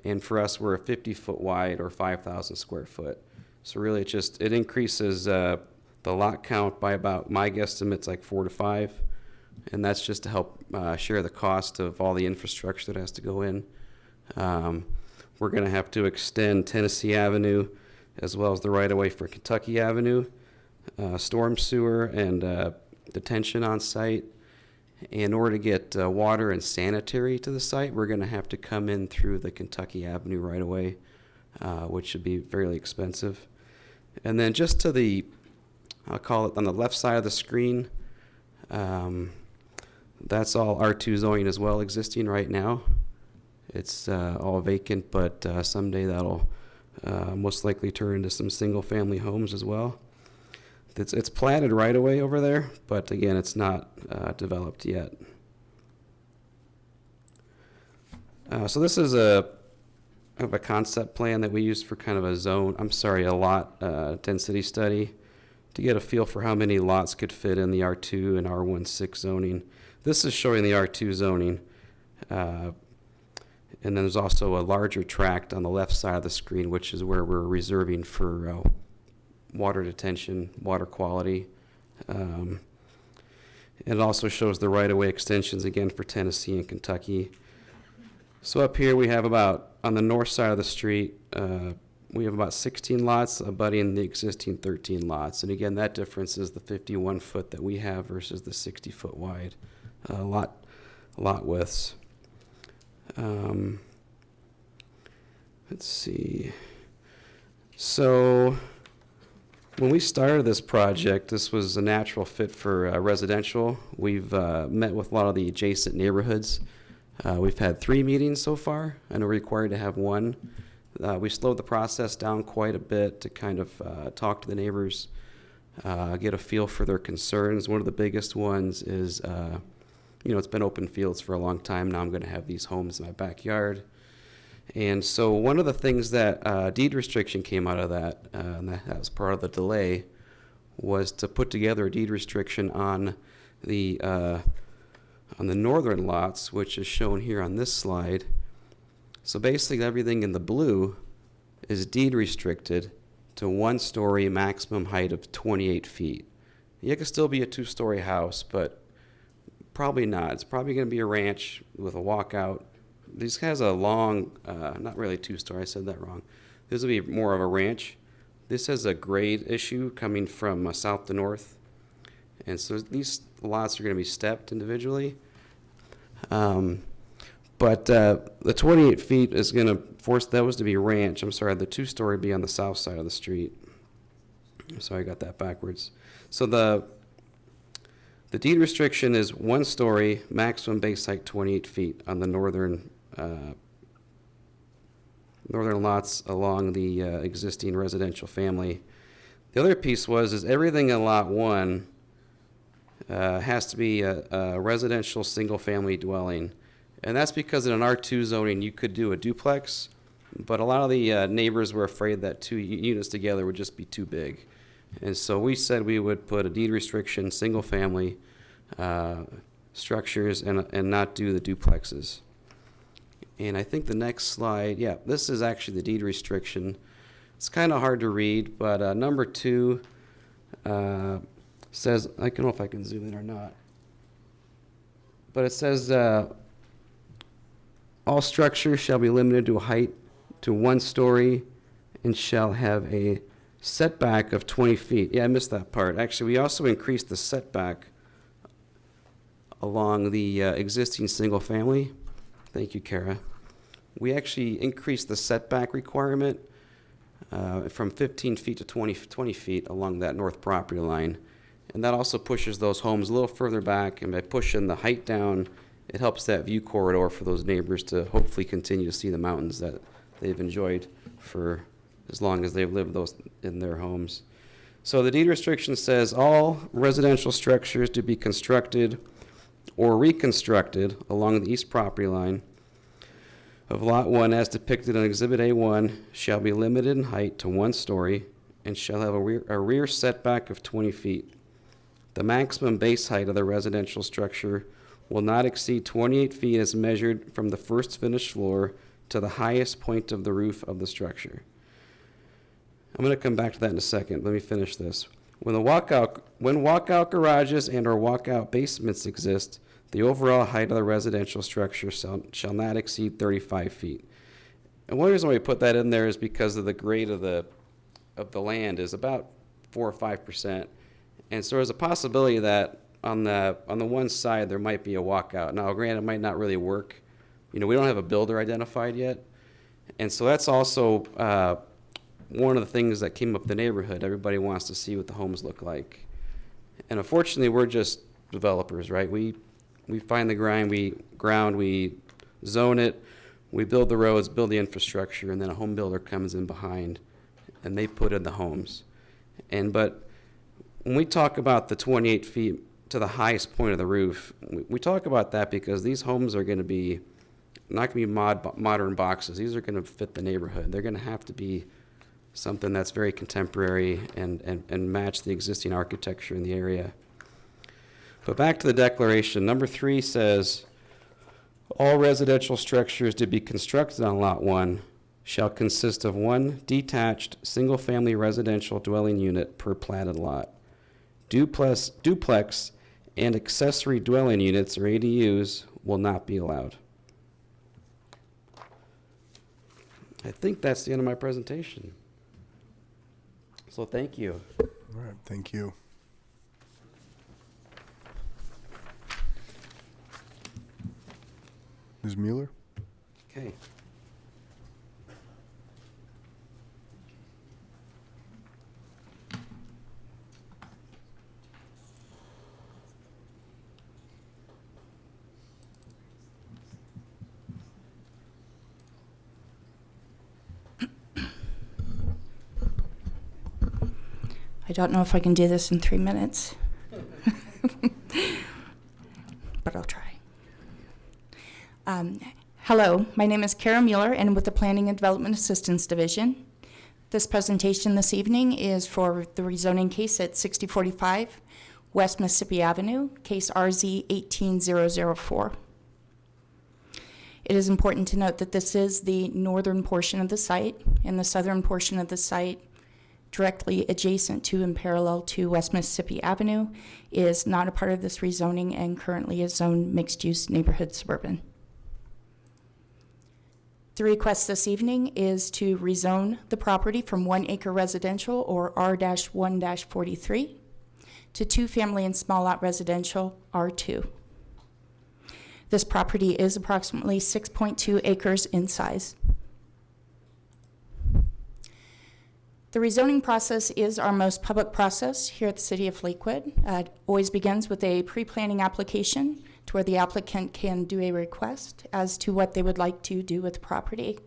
and for us we're a 50 foot wide or 5,000 square foot. So really it increases the lot count by about, my guesstimate's like 4 to 5, and that's just to help share the cost of all the infrastructure that has to go in. We're going to have to extend Tennessee Avenue as well as the right-of-way for Kentucky Avenue, storm sewer and detention on site. In order to get water and sanitary to the site, we're going to have to come in through the Kentucky Avenue right-of-way, which should be fairly expensive. And then just to I'll call it on the left side of the screen, That's all R2 zoning as well existing right now. It's all vacant, but someday that'll most likely turn into some single-family homes as well. It's platted right away over there, but again, it's not developed yet. So this is a concept plan that we used for kind of a lot density study to get a feel for how many lots could fit in the R2 and R16 zoning. This is showing the R2 zoning. And then there's also a larger tract on the left side of the screen, which is where we're reserving for water detention, water quality. It also shows the right-of-way extensions again for Tennessee and Kentucky. So up here we have on the north side of the street, we have about 16 lots abutting the existing 13 lots. And again, that difference is the 51 foot that we have versus the 60 foot wide lot widths. Let's see. So when we started this project, this was a natural fit for residential. We've met with a lot of the adjacent neighborhoods. We've had 3 meetings so far, and we're required to have 1. We slowed the process down quite a bit to kind of talk to the neighbors, get a feel for their concerns. One of the biggest ones is, it's been open fields for a long time. Now I'm going to have these homes in my backyard. And so one of the things that deed restriction came out of that, and that was part of the delay, was to put together a deed restriction on the northern lots, which is shown here on this slide. So basically everything in the blue is deed restricted to 1-story maximum height of 28 feet. It could still be a 2-story house, but probably not. It's probably going to be a ranch with a walkout. This has a long, not really 2-story, I said that wrong. This will be more of a ranch. This has a grade issue coming from south to north. And so these lots are going to be stepped individually. But the 28 feet is going to force those to be ranch. I'm sorry, the 2-story be on the south side of the street. I'm sorry, I got that backwards. So the deed restriction is 1-story, maximum base height 28 feet on the northern lots along the existing residential family. The other piece is everything in lot 1 has to be a residential single-family dwelling. And that's because in an R2 zoning, you could do a duplex, but a lot of the neighbors were afraid that 2 units together would just be too big. And so we said we would put a deed restriction, single-family structures, and not do the duplexes. And I think the next slide, this is actually the deed restriction. It's kind of hard to read, but number 2 says, I don't know if I can zoom in or not, but it says, all structures shall be limited to a height to 1 story and shall have a setback of 20 feet. Yeah, I missed that part. Actually, we also increased the setback along the existing single family. Thank you, Kara. We actually increased the setback requirement from 15 feet to 20 feet along that north property line. And that also pushes those homes a little further back, and by pushing the height down, it helps that view corridor for those neighbors to hopefully continue to see the mountains that they've enjoyed for as long as they've lived those in their homes. So the deed restriction says all residential structures to be constructed or reconstructed along the east property line of Lot 1 as depicted on Exhibit A1 shall be limited in height to 1 story and shall have a rear setback of 20 feet. The maximum base height of the residential structure will not exceed 28 feet as measured from the first finished floor to the highest point of the roof of the structure. I'm going to come back to that in a second. Let me finish this. When walkout garages and or walkout basements exist, the overall height of the residential structure shall not exceed 35 feet. And one reason why we put that in there is because of the grade of the land is about 4 or 5%. And so there's a possibility that on the one side there might be a walkout. Now, granted, it might not really work. We don't have a builder identified yet. And so that's also one of the things that came up in the neighborhood. Everybody wants to see what the homes look like. And unfortunately, we're just developers, right? We We find the ground, we zone it, we build the roads, build the infrastructure, and then a home builder comes in behind and they put in the homes. But when we talk about the 28 feet to the highest point of the roof, we talk about that because these homes are going to be not going to be modern boxes. These are going to fit the neighborhood. They're going to have to be something that's very contemporary and match the existing architecture in the area. But back to the declaration, number 3 says, all residential structures to be constructed on Lot 1 shall consist of one detached single-family residential dwelling unit per platted lot. Duplex and accessory dwelling units, or ADUs, will not be allowed. I think that's the end of my presentation. So thank you. All right, thank you. Ms. Mueller? Okay. I don't know if I can do this in 3 minutes, but I'll try. Hello, my name is Kara Mueller, and with the Planning and Development Assistance Division. This presentation this evening is for the rezoning case at 6045 West Mississippi Avenue, case RZ 18004. It is important to note that this is the northern portion of the site, and the southern portion of the site, directly adjacent to and parallel to West Mississippi Avenue, is not a part of this rezoning and currently is zoned mixed-use neighborhood suburban. The request this evening is to rezone the property from 1 acre residential, or R-1-43, to 2 family and small lot residential, R2. This property is approximately 6.2 acres in size. The rezoning process is our most public process here at the City of Lakewood. It always begins with a pre-planning application to where the applicant can do a request as to what they would like to do with the property.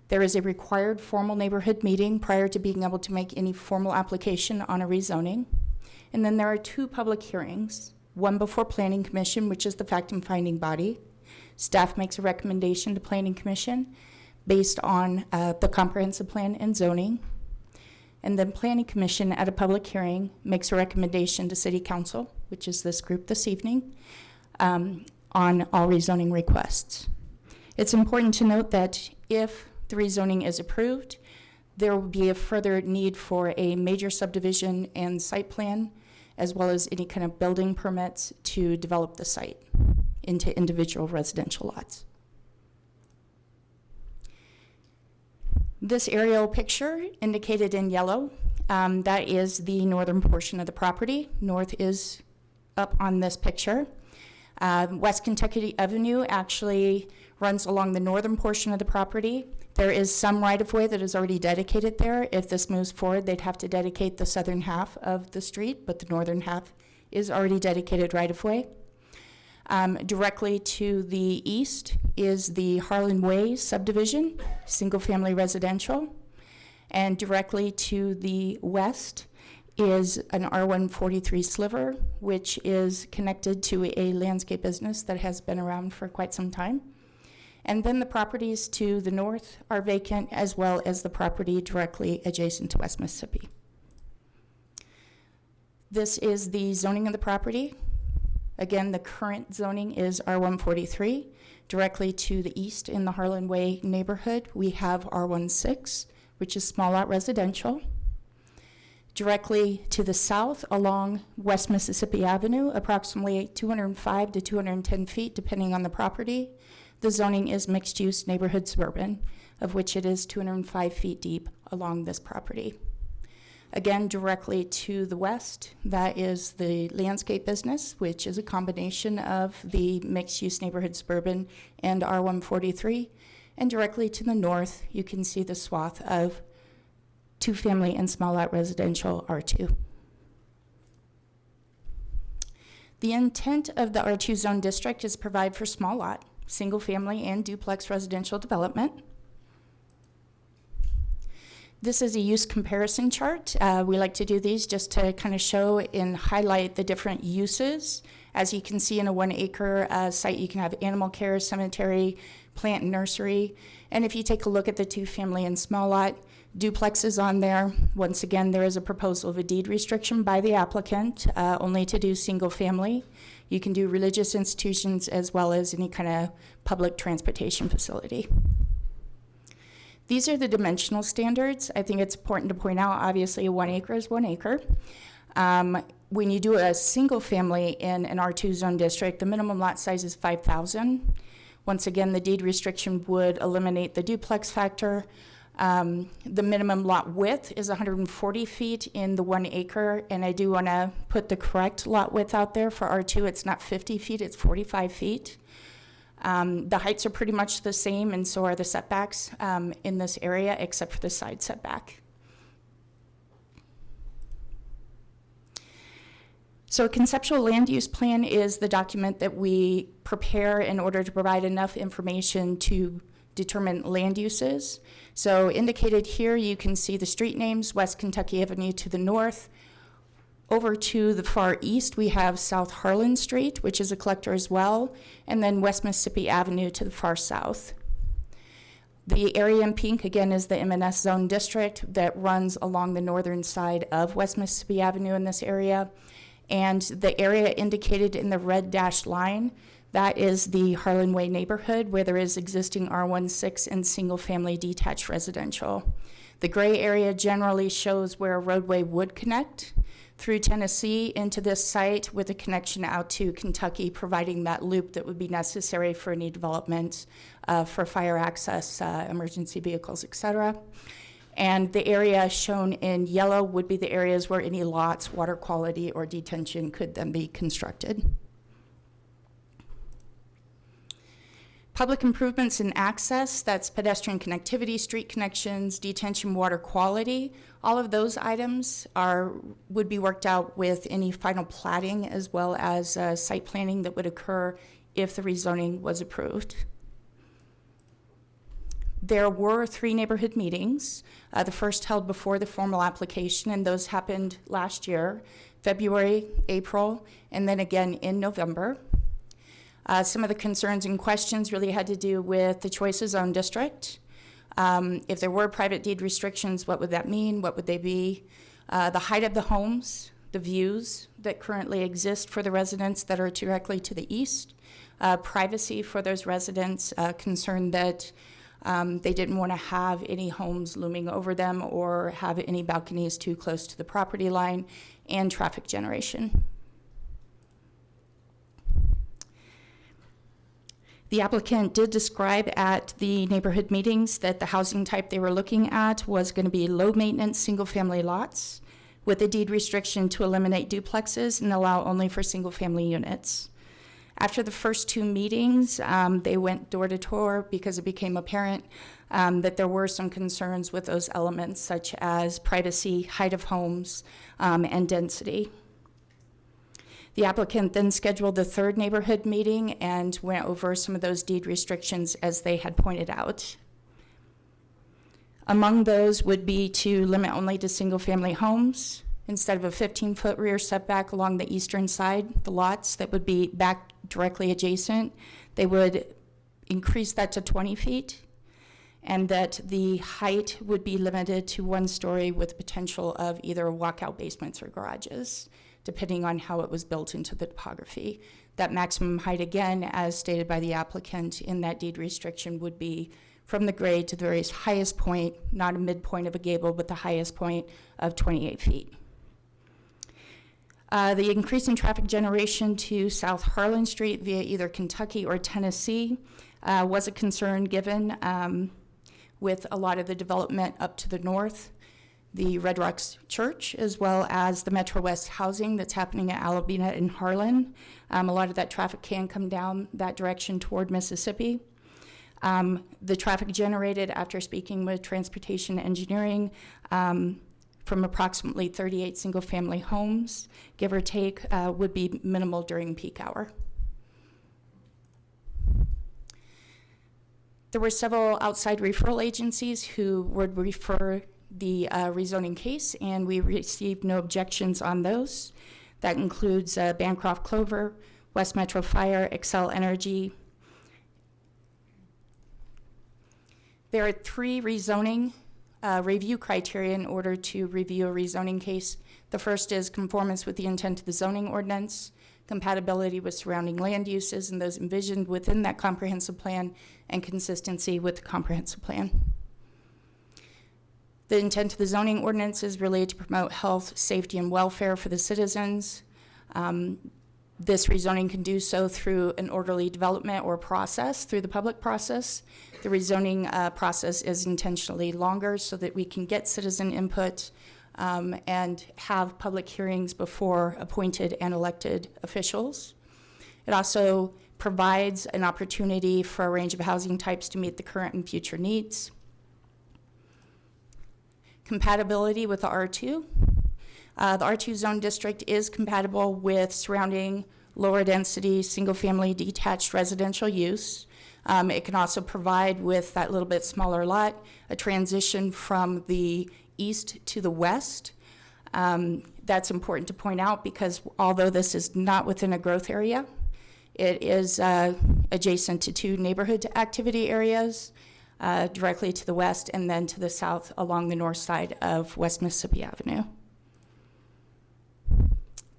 There is a required formal neighborhood meeting prior to being able to make any formal application on a rezoning. And then there are 2 public hearings, one before Planning Commission, which is the fact and finding body. Staff makes a recommendation to Planning Commission based on the comprehensive plan and zoning. And then Planning Commission at a public hearing makes a recommendation to City Council, which is this group this evening, on all rezoning requests. It's important to note that if the rezoning is approved, there will be a further need for a major subdivision and site plan, as well as any kind of building permits to develop the site into individual residential lots. This aerial picture indicated in yellow, that is the northern portion of the property. North is up on this picture. West Kentucky Avenue actually runs along the northern portion of the property. There is some right-of-way that is already dedicated there. If this moves forward, they'd have to dedicate the southern half of the street, but the northern half is already dedicated right-of-way. Directly to the east is the Harlan Way subdivision, single-family residential. And directly to the west is an R143 sliver, which is connected to a landscape business that has been around for quite some time. And then the properties to the north are vacant, as well as the property directly adjacent to West Mississippi. This is the zoning of the property. Again, the current zoning is R143. Directly to the east in the Harlan Way neighborhood, we have R16, which is small lot residential. Directly to the south along West Mississippi Avenue, approximately 205 to 210 feet, depending on the property, the zoning is mixed-use neighborhood suburban, of which it is 205 feet deep along this property. Again, directly to the west, that is the landscape business, which is a combination of the mixed-use neighborhood suburban and R143. And directly to the north, you can see the swath of 2 family and small lot residential R2. The intent of the R2 zone district is to provide for small lot, single family and duplex residential development. This is a use comparison chart. We like to do these just to kind of show and highlight the different uses. As you can see in a 1 acre site, you can have animal care, cemetery, plant and nursery. And if you take a look at the 2 family and small lot duplexes on there, once again, there is a proposal of a deed restriction by the applicant, only to do single family. You can do religious institutions as well as any kind of public transportation facility. These are the dimensional standards. I think it's important to point out, obviously, 1 acre is 1 acre. When you do a single family in an R2 zone district, the minimum lot size is 5,000. Once again, the deed restriction would eliminate the duplex factor. The minimum lot width is 140 feet in the 1 acre, and I do want to put the correct lot width out there for R2. It's not 50 feet, it's 45 feet. The heights are pretty much the same, and so are the setbacks in this area, except for the side setback. So a conceptual land use plan is the document that we prepare in order to provide enough information to determine land uses. So indicated here, you can see the street names: West Kentucky Avenue to the north. Over to the far east, we have South Harlan Street, which is a collector as well, and then West Mississippi Avenue to the far south. The area in pink, again, is the M&S zone district that runs along the northern side of West Mississippi Avenue in this area. And the area indicated in the red dashed line, that is the Harlan Way neighborhood where there is existing R16 and single-family detached residential. The gray area generally shows where a roadway would connect through Tennessee into this site with a connection out to Kentucky, providing that loop that would be necessary for any development for fire access, emergency vehicles, et cetera. And the area shown in yellow would be the areas where any lots, water quality, or detention could then be constructed. Public improvements and access, that's pedestrian connectivity, street connections, detention, water quality. All of those items would be worked out with any final platting as well as site planning that would occur if the rezoning was approved. There were 3 neighborhood meetings, the first held before the formal application, and those happened last year, February, April, and then again in November. Some of the concerns and questions really had to do with the choice of zone district. If there were private deed restrictions, what would that mean? What would they be? The height of the homes, the views that currently exist for the residents that are directly to the east, privacy for those residents, concerned that they didn't want to have any homes looming over them or have any balconies too close to the property line, and traffic generation. The applicant did describe at the neighborhood meetings that the housing type they were looking at was going to be low-maintenance single-family lots with a deed restriction to eliminate duplexes and allow only for single-family units. After the first 2 meetings, they went door to door because it became apparent that there were some concerns with those elements, such as privacy, height of homes, and density. The applicant then scheduled the 3rd neighborhood meeting and went over some of those deed restrictions as they had pointed out. Among those would be to limit only to single-family homes. Instead of a 15-foot rear setback along the eastern side, the lots that would be back directly adjacent, they would increase that to 20 feet, and that the height would be limited to 1 story with potential of either walkout basements or garages, depending on how it was built into the topography. That maximum height, again, as stated by the applicant in that deed restriction, would be from the grade to the very highest point, not a midpoint of a gable, but the highest point of 28 feet. The increase in traffic generation to South Harlan Street via either Kentucky or Tennessee was a concern given with a lot of the development up to the north, the Red Rocks Church, as well as the Metro West housing that's happening at Alabina and Harlan. A lot of that traffic can come down that direction toward Mississippi. The traffic generated after speaking with transportation engineering from approximately 38 single-family homes, give or take, would be minimal during peak hour. There were several outside referral agencies who would refer the rezoning case, and we received no objections on those. That includes Bancroft Clover, West Metro Fire, Excel Energy. There are 3 rezoning review criteria in order to review a rezoning case. The first is conformance with the intent of the zoning ordinance, compatibility with surrounding land uses and those envisioned within that comprehensive plan, and consistency with the comprehensive plan. The intent of the zoning ordinance is related to promote health, safety, and welfare for the citizens. This rezoning can do so through an orderly development or process, through the public process. The rezoning process is intentionally longer so that we can get citizen input and have public hearings before appointed and elected officials. It also provides an opportunity for a range of housing types to meet the current and future needs. Compatibility with the R2. The R2 zone district is compatible with surrounding lower density, single family detached residential use. It can also provide, with that little bit smaller lot, a transition from the east to the west. That's important to point out because although this is not within a growth area, it is adjacent to 2 neighborhood activity areas directly to the west and then to the south along the north side of West Mississippi Avenue.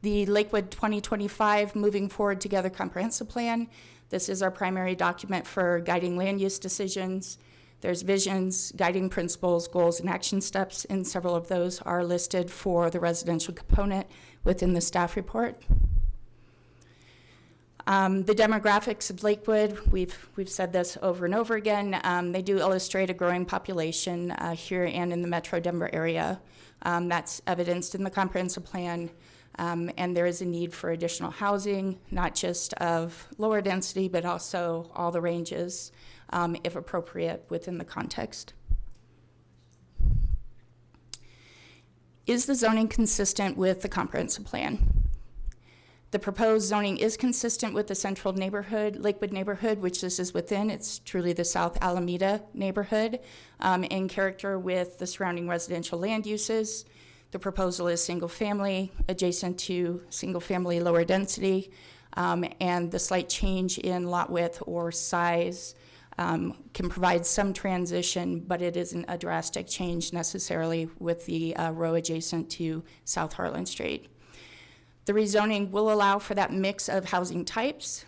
The Lakewood 2025 Moving Forward Together Comprehensive Plan. This is our primary document for guiding land use decisions. There's visions, guiding principles, goals, and action steps, and several of those are listed for the residential component within the staff report. The demographics of Lakewood, we've said this over and over again. They do illustrate a growing population here and in the Metro Denver area. That's evidenced in the comprehensive plan. And there is a need for additional housing, not just of lower density, but also all the ranges, if appropriate, within the context. Is the zoning consistent with the comprehensive plan? The proposed zoning is consistent with the central neighborhood, Lakewood neighborhood, which this is within. It's truly the South Alameda neighborhood, in character with the surrounding residential land uses. The proposal is single family, adjacent to single family lower density, and the slight change in lot width or size can provide some transition, but it isn't a drastic change necessarily with the row adjacent to South Harlan Street. The rezoning will allow for that mix of housing types.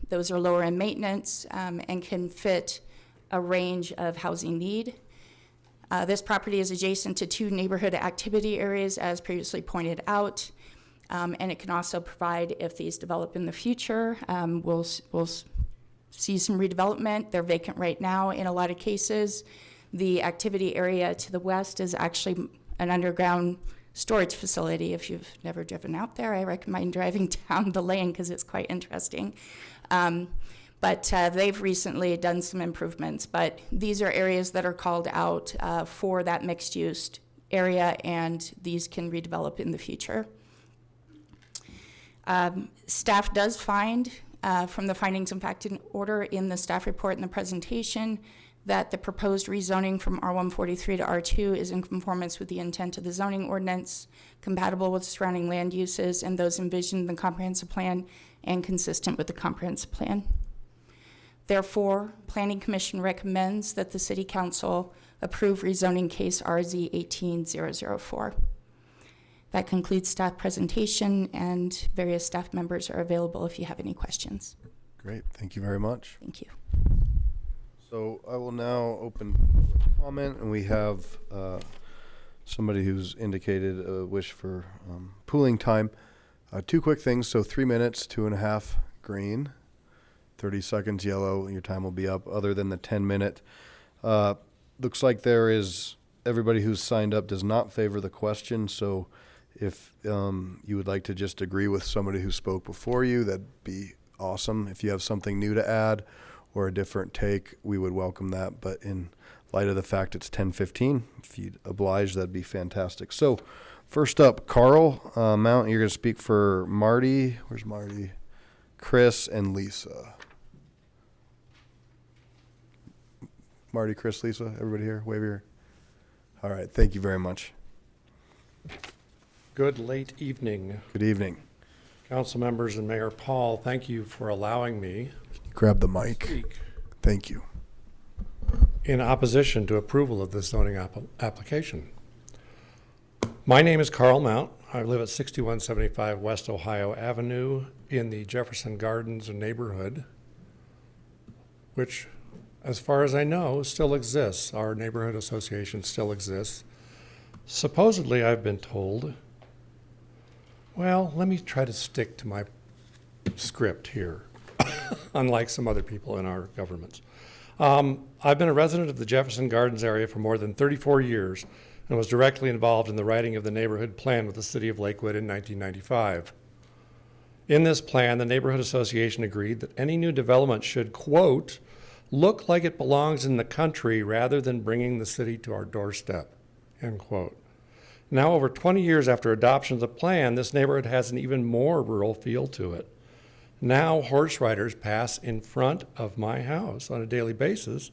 Those are lower in maintenance and can fit a range of housing need. This property is adjacent to 2 neighborhood activity areas, as previously pointed out, and it can also provide, if these develop in the future, we'll see some redevelopment. They're vacant right now in a lot of cases. The activity area to the west is actually an underground storage facility. If you've never driven out there, I recommend driving down the lane because it's quite interesting. But they've recently done some improvements, but these are areas that are called out for that mixed use area, and these can redevelop in the future. Staff does find from the findings and fact in order in the staff report and the presentation that the proposed rezoning from R143 to R2 is in conformance with the intent of the zoning ordinance, compatible with surrounding land uses and those envisioned in the comprehensive plan, and consistent with the comprehensive plan. Therefore, Planning Commission recommends that the City Council approve rezoning case RZ 18004. That concludes staff presentation, and various staff members are available if you have any questions. Great, thank you very much. Thank you. So I will now open public comment, and we have somebody who's indicated a wish for pooling time. 2 quick things. So 3 minutes, 2.5 green, 30 seconds yellow, and your time will be up. Other than the 10-minute, looks like there is everybody who's signed up does not favor the question. So if you would like to just agree with somebody who spoke before you, that'd be awesome. If you have something new to add or a different take, we would welcome that. But in light of the fact it's 10:15. If you'd oblige, that'd be fantastic. So first up, Carl Mount, you're going to speak for Marty. Where's Marty? Chris and Lisa. Marty, Chris, Lisa, everybody here? Wave here. All right, thank you very much. Good late evening. Good evening. Council members and Mayor Paul, thank you for allowing me Grab the mic. to speak Thank you. in opposition to approval of this zoning application. My name is Carl Mount. I live at 6175 West Ohio Avenue in the Jefferson Gardens neighborhood, which, as far as I know, still exists. Our neighborhood association still exists. Supposedly, I've been told, well, let me try to stick to my script here, unlike some other people in our governments. I've been a resident of the Jefferson Gardens area for more than 34 years and was directly involved in the writing of the neighborhood plan with the city of Lakewood in 1995. In this plan, the neighborhood association agreed that any new development should, quote, look like it belongs in the country rather than bringing the city to our doorstep, end quote. Now, over 20 years after adoption of the plan, this neighborhood has an even more rural feel to it. Now, horse riders pass in front of my house on a daily basis,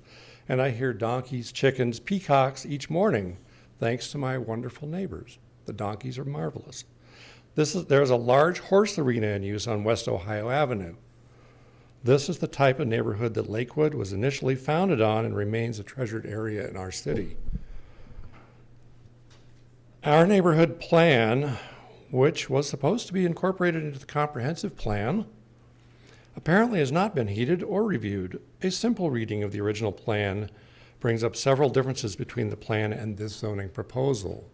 and I hear donkeys, chickens, peacocks each morning, thanks to my wonderful neighbors. The donkeys are marvelous. There's a large horse arena in use on West Ohio Avenue. This is the type of neighborhood that Lakewood was initially founded on and remains a treasured area in our city. Our neighborhood plan, which was supposed to be incorporated into the comprehensive plan, apparently has not been heeded or reviewed. A simple reading of the original plan brings up several differences between the plan and this zoning proposal.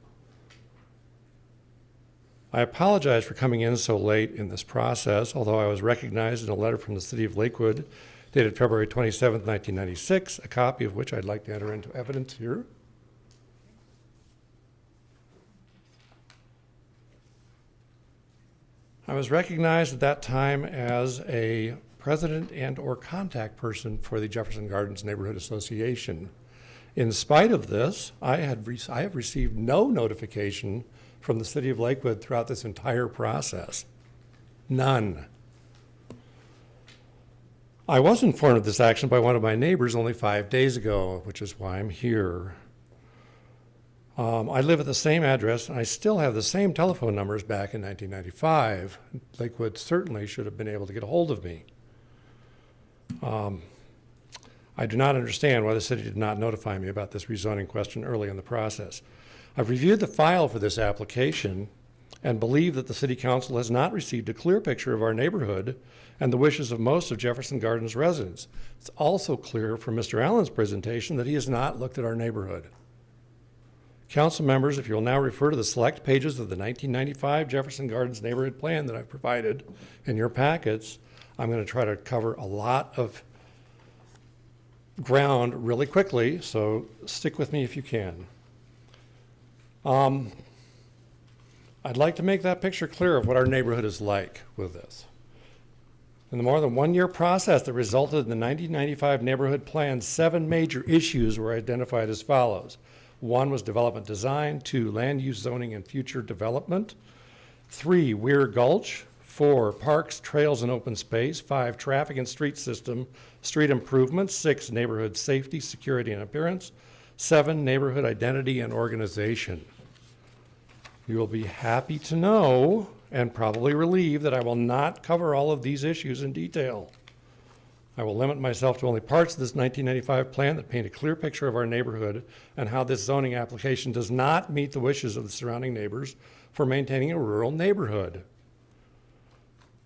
I apologize for coming in so late in this process, although I was recognized in a letter from the city of Lakewood dated February 27, 1996, a copy of which I'd like to enter into evidence here. I was recognized at that time as a president and or contact person for the Jefferson Gardens Neighborhood Association. In spite of this, I have received no notification from the city of Lakewood throughout this entire process. None. I was informed of this action by one of my neighbors only 5 days ago, which is why I'm here. I live at the same address, and I still have the same telephone numbers back in 1995. Lakewood certainly should have been able to get a hold of me. I do not understand why the city did not notify me about this rezoning question early in the process. I've reviewed the file for this application and believe that the City Council has not received a clear picture of our neighborhood and the wishes of most of Jefferson Gardens residents. It's also clear from Mr. Allen's presentation that he has not looked at our neighborhood. Council members, if you will now refer to the select pages of the 1995 Jefferson Gardens Neighborhood Plan that I've provided in your packets, I'm going to try to cover a lot of ground really quickly, so stick with me if you can. I'd like to make that picture clear of what our neighborhood is like with this. In the more than 1 year process that resulted in the 1995 neighborhood plan, 7 major issues were identified as follows. 1 was development design, 2, land use zoning and future development, 3, Weir Gulch, 4, parks, trails, and open space, 5, traffic and street system, street improvements, 6, neighborhood safety, security, and appearance, 7, neighborhood identity and organization. You will be happy to know, and probably relieved, that I will not cover all of these issues in detail. I will limit myself to only parts of this 1995 plan that paint a clear picture of our neighborhood and how this zoning application does not meet the wishes of the surrounding neighbors for maintaining a rural neighborhood.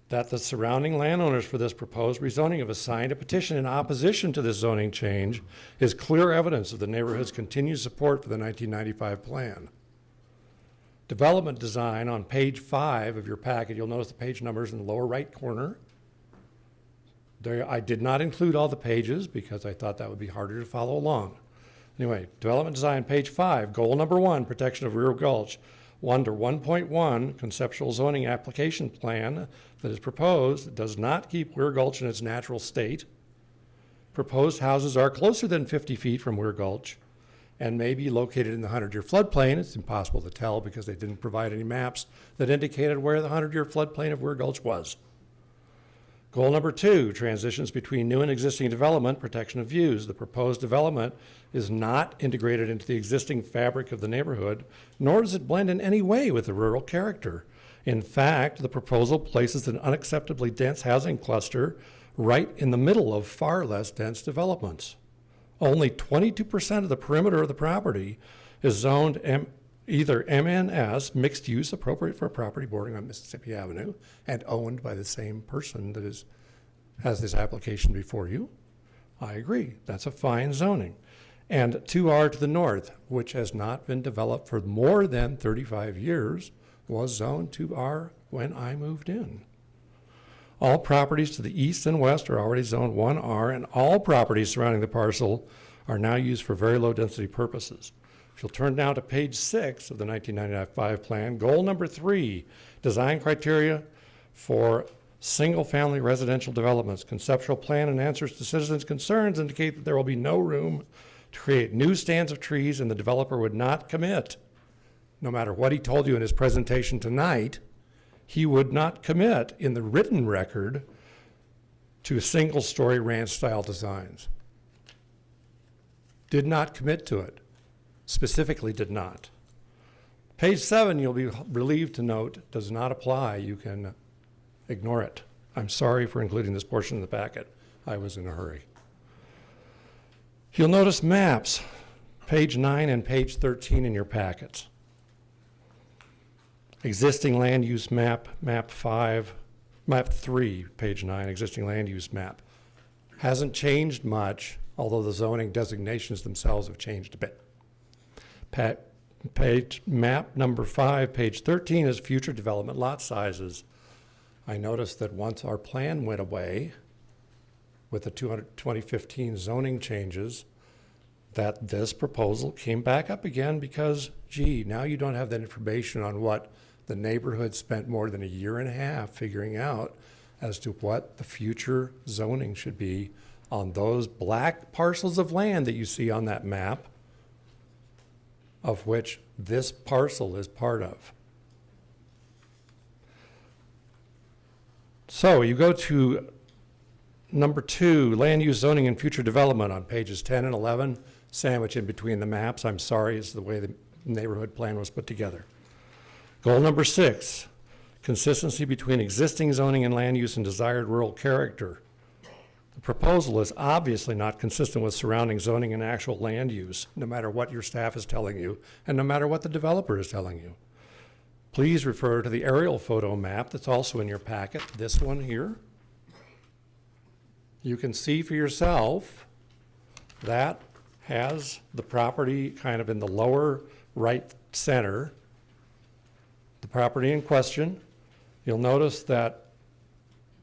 That the surrounding landowners for this proposed rezoning have signed a petition in opposition to this zoning change is clear evidence of the neighborhood's continued support for the 1995 plan. Development design on page 5 of your packet, you'll notice the page numbers in the lower right corner. I did not include all the pages because I thought that would be harder to follow along. Anyway, development design, page 5, goal number 1, protection of Weir Gulch. 1.1, conceptual zoning application plan that is proposed does not keep Weir Gulch in its natural state. Proposed houses are closer than 50 feet from Weir Gulch. and may be located in the 100-year floodplain. It's impossible to tell because they didn't provide any maps that indicated where the 100-year floodplain of Weir Gulch was. Goal number 2, transitions between new and existing development, protection of views. The proposed development is not integrated into the existing fabric of the neighborhood, nor does it blend in any way with the rural character. In fact, the proposal places an unacceptably dense housing cluster right in the middle of far less dense developments. Only 22% of the perimeter of the property is zoned either MNS, mixed use, appropriate for a property bordering on Mississippi Avenue and owned by the same person that has this application before you. I agree, that's a fine zoning. And 2R to the north, which has not been developed for more than 35 years, was zoned 2R when I moved in. All properties to the east and west are already zoned 1R, and all properties surrounding the parcel are now used for very low density purposes. If you'll turn now to page 6 of the 1995 plan, goal number 3, design criteria for single-family residential developments. Conceptual plan and answers to citizens' concerns indicate that there will be no room to create new stands of trees, and the developer would not commit, no matter what he told you in his presentation tonight, he would not commit in the written record to single-story ranch-style designs. Did not commit to it. Specifically did not. Page 7, you'll be relieved to note, does not apply. You can ignore it. I'm sorry for including this portion in the packet. I was in a hurry. You'll notice maps, page 9 and page 13 in your packets. Existing land use map, map 3, page 9, existing land use map. Hasn't changed much, although the zoning designations themselves have changed a bit. Page map number 5, page 13 is future development lot sizes. I noticed that once our plan went away with the 2015 zoning changes, that this proposal came back up again because, gee, now you don't have that information on what the neighborhood spent more than a year and a half figuring out as to what the future zoning should be on those black parcels of land that you see on that map, of which this parcel is part of. So you go to number 2, land use zoning and future development on pages 10 and 11, sandwiched in between the maps. I'm sorry, it's the way the neighborhood plan was put together. Goal number 6, consistency between existing zoning and land use and desired rural character. The proposal is obviously not consistent with surrounding zoning and actual land use, no matter what your staff is telling you, and no matter what the developer is telling you. Please refer to the aerial photo map that's also in your packet, this one here. You can see for yourself that has the property kind of in the lower right center, the property in question. You'll notice that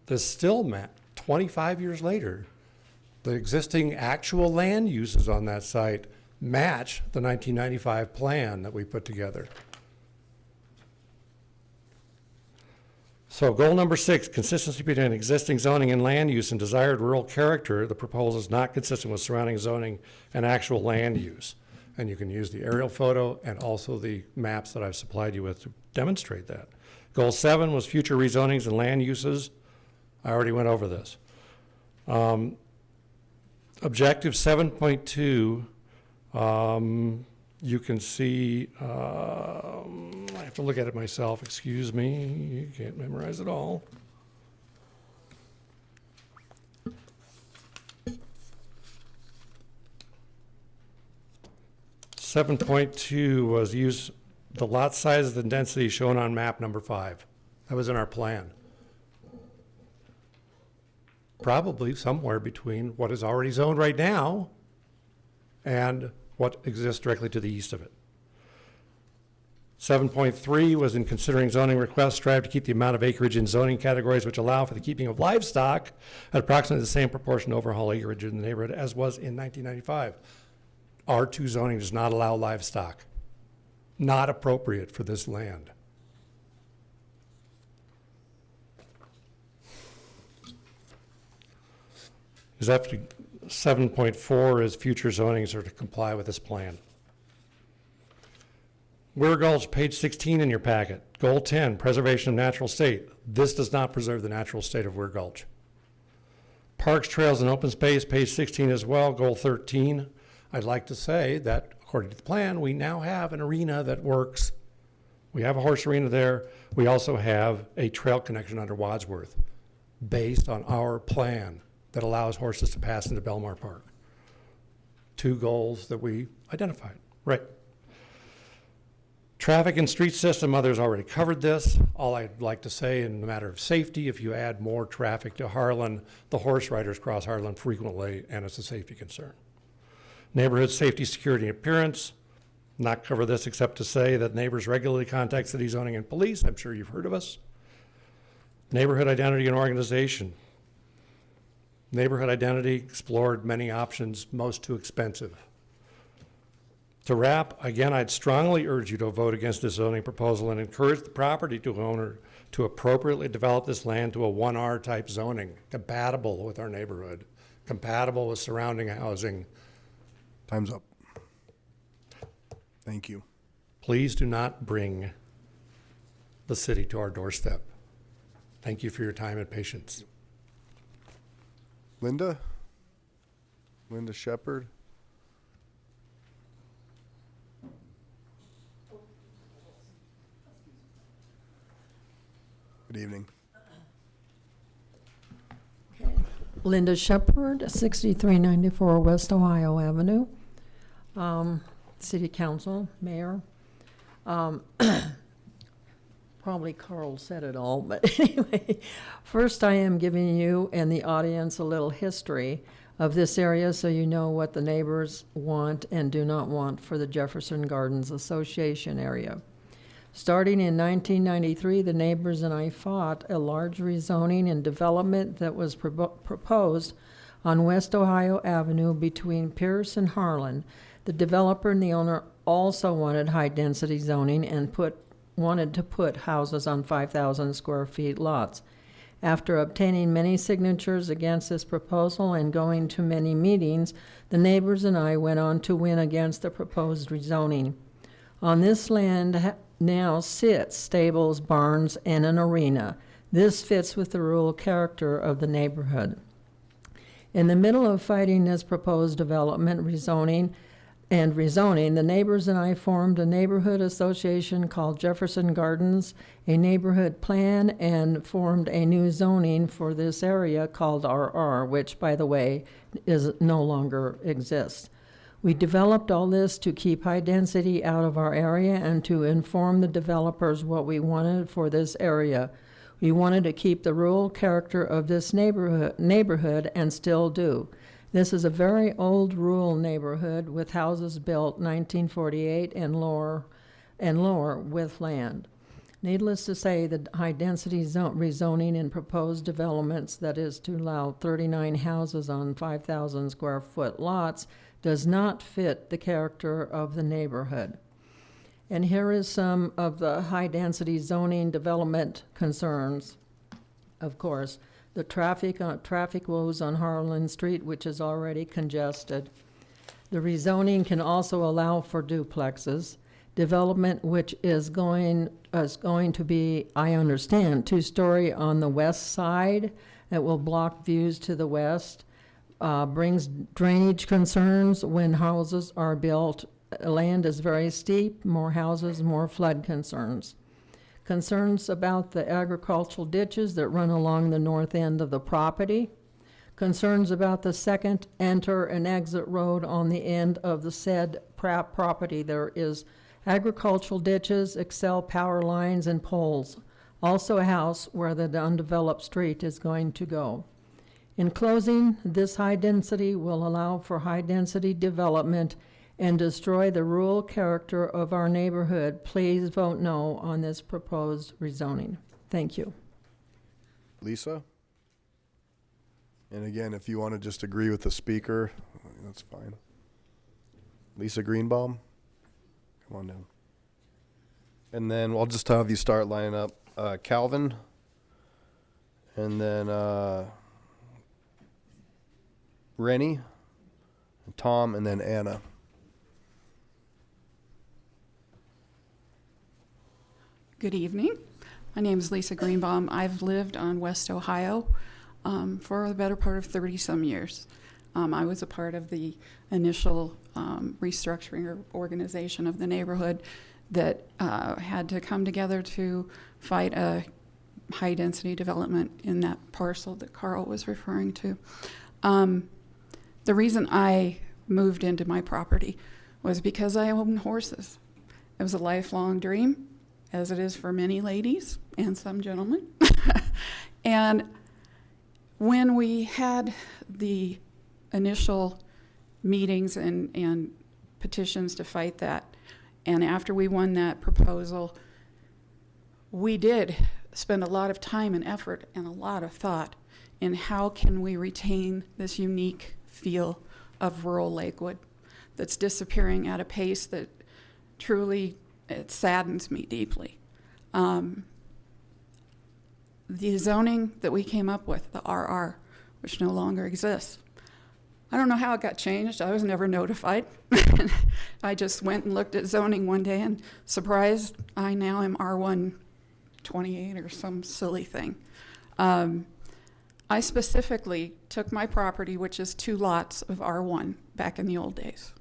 this still map, 25 years later, the existing actual land uses on that site match the 1995 plan that we put together. So goal number 6, consistency between existing zoning and land use and desired rural character. The proposal is not consistent with surrounding zoning and actual land use. And you can use the aerial photo and also the maps that I've supplied you with to demonstrate that. Goal 7 was future rezonings and land uses. I already went over this. Objective 7.2, you can see, I have to look at it myself, excuse me, you can't memorize it all. (7.2) was use the lot sizes and density shown on map number 5. That was in our plan. Probably somewhere between what is already zoned right now and what exists directly to the east of it. 7.3 was in considering zoning requests, strive to keep the amount of acreage in zoning categories which allow for the keeping of livestock at approximately the same proportion to overall acreage in the neighborhood as was in 1995. R2 zoning does not allow livestock. Not appropriate for this land. Is after 7.4 is future zonings are to comply with this plan. Weir Gulch, page 16 in your packet. Goal 10, preservation of natural state. This does not preserve the natural state of Weir Gulch. Parks, trails, and open space, page 16 as well. Goal 13. I'd like to say that according to the plan, we now have an arena that works. We have a horse arena there. We also have a trail connection under Wadsworth based on our plan that allows horses to pass into Belmar Park. 2 goals that we identified. Right. Traffic and street system, others already covered this. All I'd like to say in the matter of safety, if you add more traffic to Harlan, the horse riders cross Harlan frequently, and it's a safety concern. Neighborhood safety, security, and appearance. Not cover this except to say that neighbors regularly contact city zoning and police. I'm sure you've heard of us. Neighborhood identity and organization. Neighborhood identity, explored many options, most too expensive. To wrap, again, I'd strongly urge you to vote against this zoning proposal and encourage the property owner to appropriately develop this land to a 1R type zoning, compatible with our neighborhood, compatible with surrounding housing. Time's up. Thank you. Please do not bring the city to our doorstep. Thank you for your time and patience. Linda Shepherd. Good evening. Linda Shepherd, 6394 West Ohio Avenue. City Council, Mayor. Probably Carl said it all, but anyway, first I am giving you and the audience a little history of this area so you know what the neighbors want and do not want for the Jefferson Gardens Association area. Starting in 1993, the neighbors and I fought a large rezoning and development that was proposed on West Ohio Avenue between Pierce and Harlan. The developer and the owner also wanted high-density zoning and wanted to put houses on 5,000 square feet lots. After obtaining many signatures against this proposal and going to many meetings, the neighbors and I went on to win against the proposed rezoning. On this land now sits stables, barns, and an arena. This fits with the rural character of the neighborhood. In the middle of fighting this proposed development, rezoning, the neighbors and I formed a neighborhood association called Jefferson Gardens, a neighborhood plan, and formed a new zoning for this area called RR, which, by the way, no longer exists. We developed all this to keep high density out of our area and to inform the developers what we wanted for this area. We wanted to keep the rural character of this neighborhood and still do. This is a very old rural neighborhood with houses built 1948 and lower with land. Needless to say, the high-density rezoning and proposed developments, that is to allow 39 houses on 5,000 square foot lots, does not fit the character of the neighborhood. And here is some of the high-density zoning development concerns. Of course, the traffic woes on Harlan Street, which is already congested. The rezoning can also allow for duplexes. Development which is going to be, I understand, 2-story on the west side that will block views to the west. Brings drainage concerns when houses are built. Land is very steep, more houses, more flood concerns. Concerns about the agricultural ditches that run along the north end of the property. Concerns about the second enter and exit road on the end of the said property. There is agricultural ditches, Excel power lines, and poles. Also a house where the undeveloped street is going to go. In closing, this high density will allow for high density development and destroy the rural character of our neighborhood. Please vote no on this proposed rezoning. Thank you. Lisa? And again, if you want to just agree with the speaker, that's fine. Lisa Greenbaum? Come on down. And then I'll just have you start lining up Calvin, and then Rennie, and Tom, and then Anna. Good evening. My name is Lisa Greenbaum. I've lived on West Ohio for the better part of 30-some years. I was a part of the initial restructuring or organization of the neighborhood that had to come together to fight a high-density development in that parcel that Carl was referring to. The reason I moved into my property was because I own horses. It was a lifelong dream, as it is for many ladies and some gentlemen. And when we had the initial meetings and petitions to fight that, and after we won that proposal, we did spend a lot of time and effort and a lot of thought in how can we retain this unique feel of rural Lakewood that's disappearing at a pace that truly, it saddens me deeply. The zoning that we came up with, the RR, which no longer exists, I don't know how it got changed. I was never notified. I just went and looked at zoning one day and surprised, I now am R128 or some silly thing. I specifically took my property, which is 2 lots of R1 back in the old days.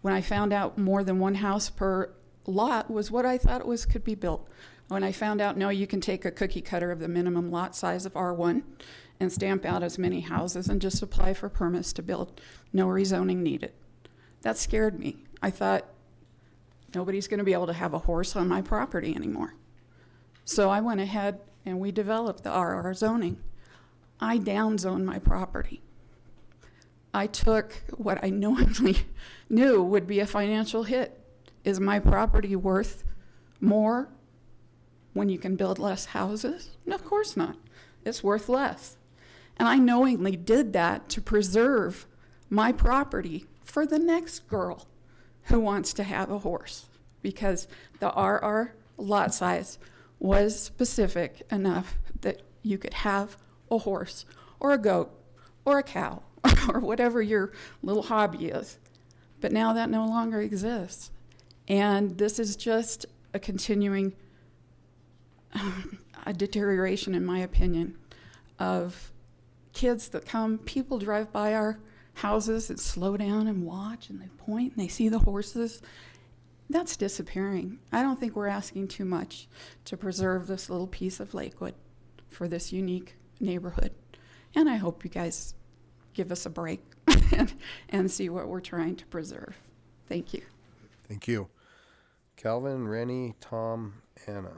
When I found out more than 1 house per lot was what I thought could be built. When I found out, no, you can take a cookie cutter of the minimum lot size of R1 and stamp out as many houses and just apply for permits to build. No rezoning needed. That scared me. I thought, nobody's going to be able to have a horse on my property anymore. So I went ahead and we developed the RR zoning. I downzoned my property. I took what I normally knew would be a financial hit. Is my property worth more when you can build less houses? No, of course not. It's worth less. And I knowingly did that to preserve my property for the next girl who wants to have a horse, because the RR lot size was specific enough that you could have a horse or a goat or a cow or whatever your little hobby is. But now that no longer exists. And this is just a continuing a deterioration, in my opinion, of kids that come, people drive by our houses and slow down and watch and they point and they see the horses. That's disappearing. I don't think we're asking too much to preserve this little piece of Lakewood for this unique neighborhood. And I hope you guys give us a break and see what we're trying to preserve. Thank you. Thank you. Calvin, Rennie, Tom, Anna.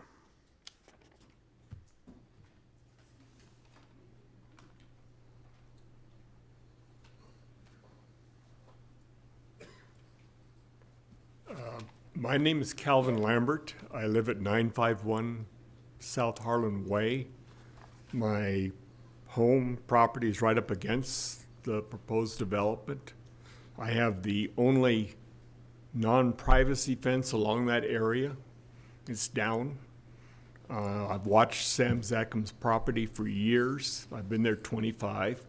My name is Calvin Lambert. I live at 951 South Harlan Way. My home property is right up against the proposed development. I have the only non-privacy fence along that area. It's down. I've watched Sam Zackham's property for years. I've been there 25.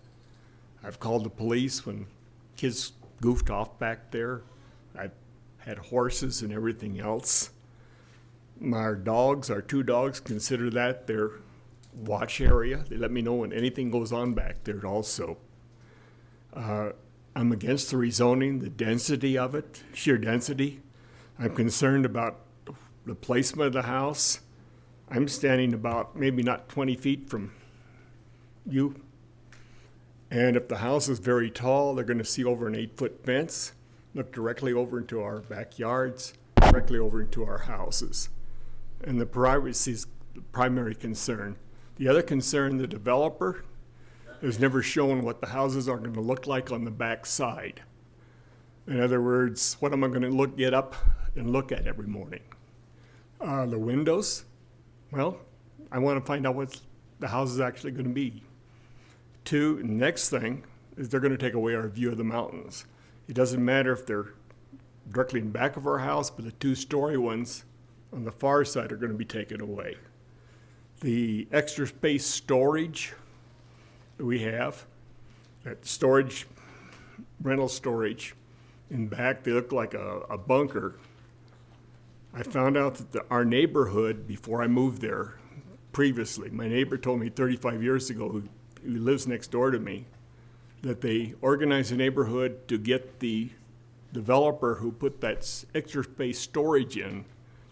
I've called the police when kids goofed off back there. I've had horses and everything else. Our dogs, our 2 dogs, consider that their watch area. They let me know when anything goes on back there also. I'm against the rezoning, the density of it, sheer density. I'm concerned about the placement of the house. I'm standing about maybe not 20 feet from you. And if the house is very tall, they're going to see over an 8-foot fence, look directly over into our backyards, directly over into our houses. And the privacy is the primary concern. The other concern, the developer has never shown what the houses are going to look like on the back side. In other words, what am I going to get up and look at every morning? The windows, well, I want to find out what the house is actually going to be. 2, next thing is they're going to take away our view of the mountains. It doesn't matter if they're directly in back of our house, but the 2-story ones on the far side are going to be taken away. The extra space storage that we have, that storage, rental storage in back, they look like a bunker. I found out that our neighborhood, before I moved there previously, my neighbor told me 35 years ago, who lives next door to me, that they organized the neighborhood to get the developer who put that extra space storage in,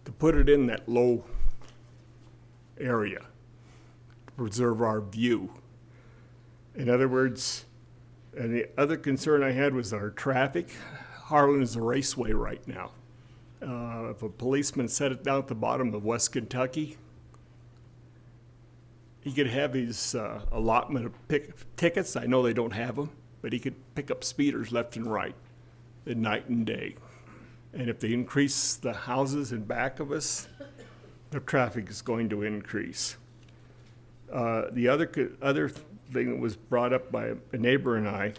to put it in that low area, to preserve our view. In other words, and the other concern I had was our traffic. Harlan is a raceway right now. If a policeman set it down at the bottom of West Kentucky, he could have his allotment of tickets. I know they don't have them, but he could pick up speeders left and right, at night and day. And if they increase the houses in back of us, the traffic is going to increase. The other thing that was brought up by a neighbor and I,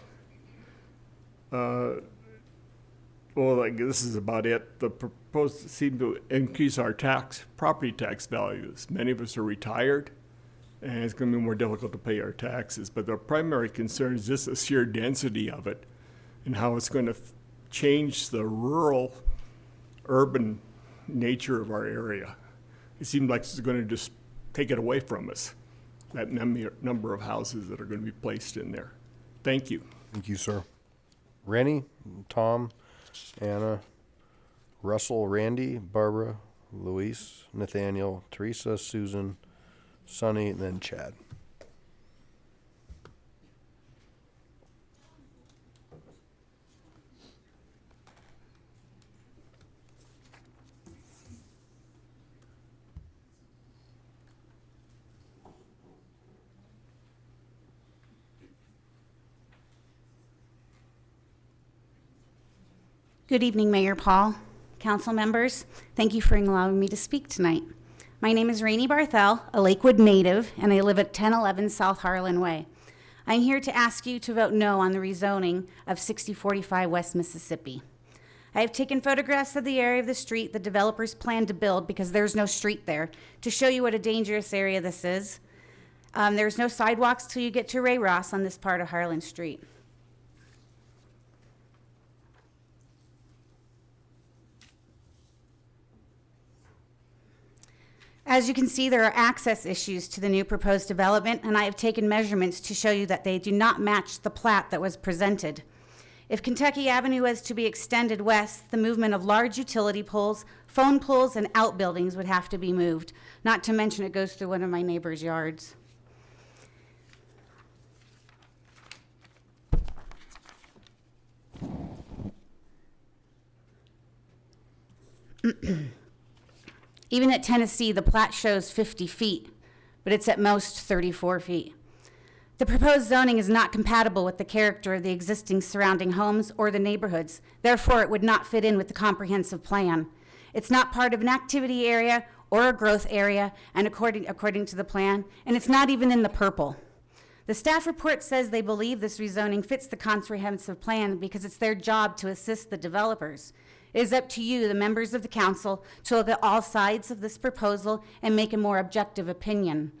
this is about it. The proposed seem to increase our property tax values. Many of us are retired, and it's going to be more difficult to pay our taxes. But the primary concern is just the sheer density of it and how it's going to change the rural, urban nature of our area. It seems like it's going to just take it away from us, that number of houses that are going to be placed in there. Thank you. Thank you, sir. Rennie, Tom, Anna, Russell, Randy, Barbara, Luis, Nathaniel, Teresa, Susan, Sonny, and then Chad. Good evening, Mayor Paul, council members. Thank you for allowing me to speak tonight. My name is Rainey Barthel, a Lakewood native, and I live at 1011 South Harlan Way. I'm here to ask you to vote no on the rezoning of 6045 West Mississippi. I have taken photographs of the area of the street the developers plan to build, because there's no street there, to show you what a dangerous area this is. There's no sidewalks till you get to Ray Ross on this part of Harlan Street. As you can see, there are access issues to the new proposed development, and I have taken measurements to show you that they do not match the plat that was presented. If Kentucky Avenue was to be extended west, the movement of large utility poles, phone poles, and outbuildings would have to be moved, not to mention it goes through one of my neighbor's yards. Even at Tennessee, the plat shows 50 feet, but it's at most 34 feet. The proposed zoning is not compatible with the character of the existing surrounding homes or the neighborhoods. Therefore, it would not fit in with the comprehensive plan. It's not part of an activity area or a growth area, and according to the plan, and it's not even in the purple. The staff report says they believe this rezoning fits the comprehensive plan because it's their job to assist the developers. It is up to you, the members of the council, to look at all sides of this proposal and make a more objective opinion.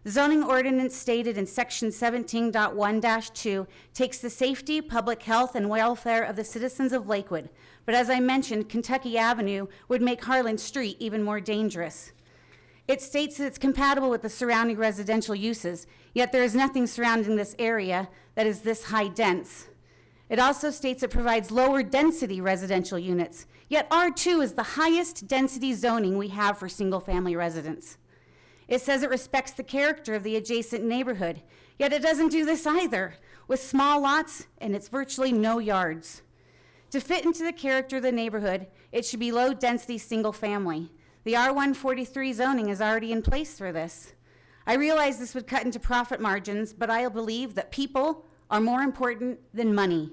The zoning ordinance stated in section 17.1-2 takes the safety, public health, and welfare of the citizens of Lakewood. But as I mentioned, Kentucky Avenue would make Harlan Street even more dangerous. It states that it's compatible with the surrounding residential uses, yet there is nothing surrounding this area that is this high dense. It also states it provides lower density residential units, yet R2 is the highest density zoning we have for single family residents. It says it respects the character of the adjacent neighborhood, yet it doesn't do this either, with small lots and it's virtually no yards. To fit into the character of the neighborhood, it should be low density single family. The R143 zoning is already in place for this. I realize this would cut into profit margins, but I believe that people are more important than money.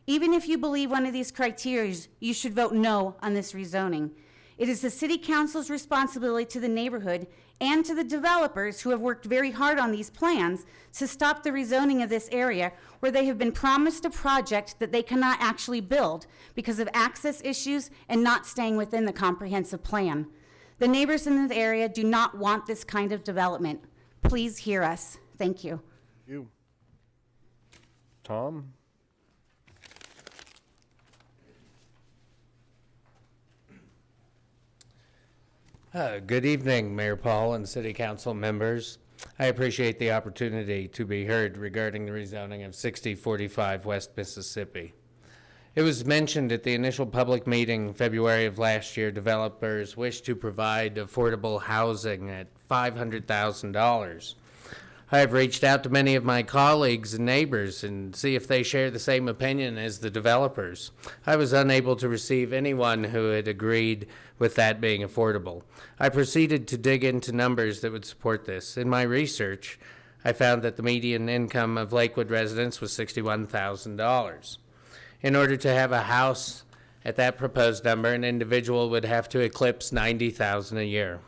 Even if you believe one of these criteria, you should vote no on this rezoning. It is the city council's responsibility to the neighborhood and to the developers who have worked very hard on these plans to stop the rezoning of this area where they have been promised a project that they cannot actually build because of access issues and not staying within the comprehensive plan. The neighbors in this area do not want this kind of development. Please hear us. Thank you. Thank you. Tom? Good evening, Mayor Paul and City Council members. I appreciate the opportunity to be heard regarding the rezoning of 6045 West Mississippi. It was mentioned at the initial public meeting February of last year, developers wish to provide affordable housing at $500,000. I have reached out to many of my colleagues and neighbors and see if they share the same opinion as the developers. I was unable to receive anyone who had agreed with that being affordable. I proceeded to dig into numbers that would support this. In my research, I found that the median income of Lakewood residents was $61,000. In order to have a house at that proposed number, an individual would have to eclipse $90,000 a year.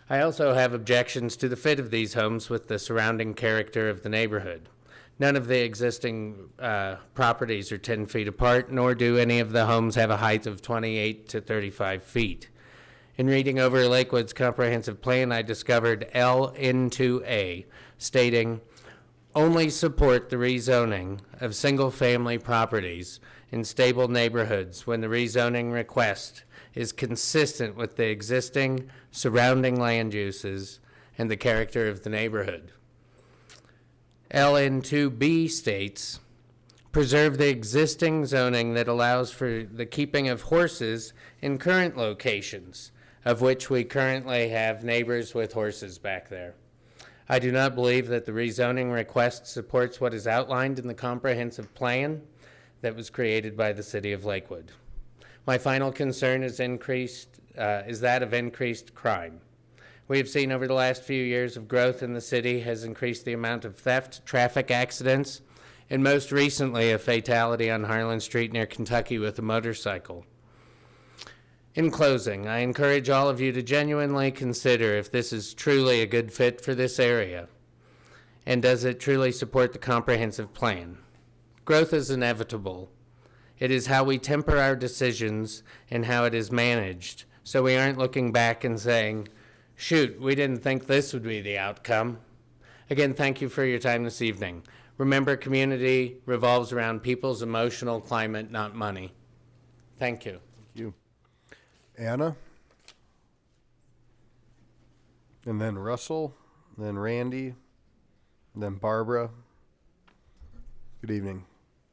I also have objections to the fit of these homes with the surrounding character of the neighborhood. None of the existing properties are 10 feet apart, nor do any of the homes have a height of 28 to 35 feet. In reading over Lakewood's comprehensive plan, I discovered LN2A stating, only support the rezoning of single-family properties in stable neighborhoods when the rezoning request is consistent with the existing surrounding land uses and the character of the neighborhood. LN2B states, preserve the existing zoning that allows for the keeping of horses in current locations, of which we currently have neighbors with horses back there. I do not believe that the rezoning request supports what is outlined in the comprehensive plan that was created by the City of Lakewood. My final concern is that of increased crime. We have seen over the last few years of growth in the city has increased the amount of theft, traffic accidents, and most recently a fatality on Harlan Street near Kentucky with a motorcycle. In closing, I encourage all of you to genuinely consider if this is truly a good fit for this area, and does it truly support the comprehensive plan. Growth is inevitable. It is how we temper our decisions and how it is managed, so we aren't looking back and saying, shoot, we didn't think this would be the outcome. Again, thank you for your time this evening. Remember, community revolves around people's emotional climate, not money. Thank you. Thank you. Anna? And then Russell, then Randy, and then Barbara. Good evening.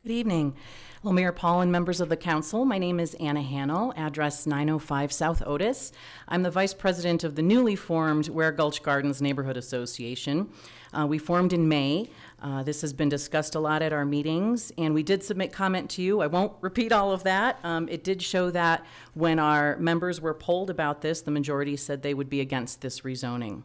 Good evening. Hello, Mayor Paul and members of the council. My name is Anna Hannell, address 905 South Otis. I'm the vice president of the newly formed Ware Gulch Gardens Neighborhood Association. We formed in May. This has been discussed a lot at our meetings, and we did submit comment to you. I won't repeat all of that. It did show that when our members were polled about this, the majority said they would be against this rezoning.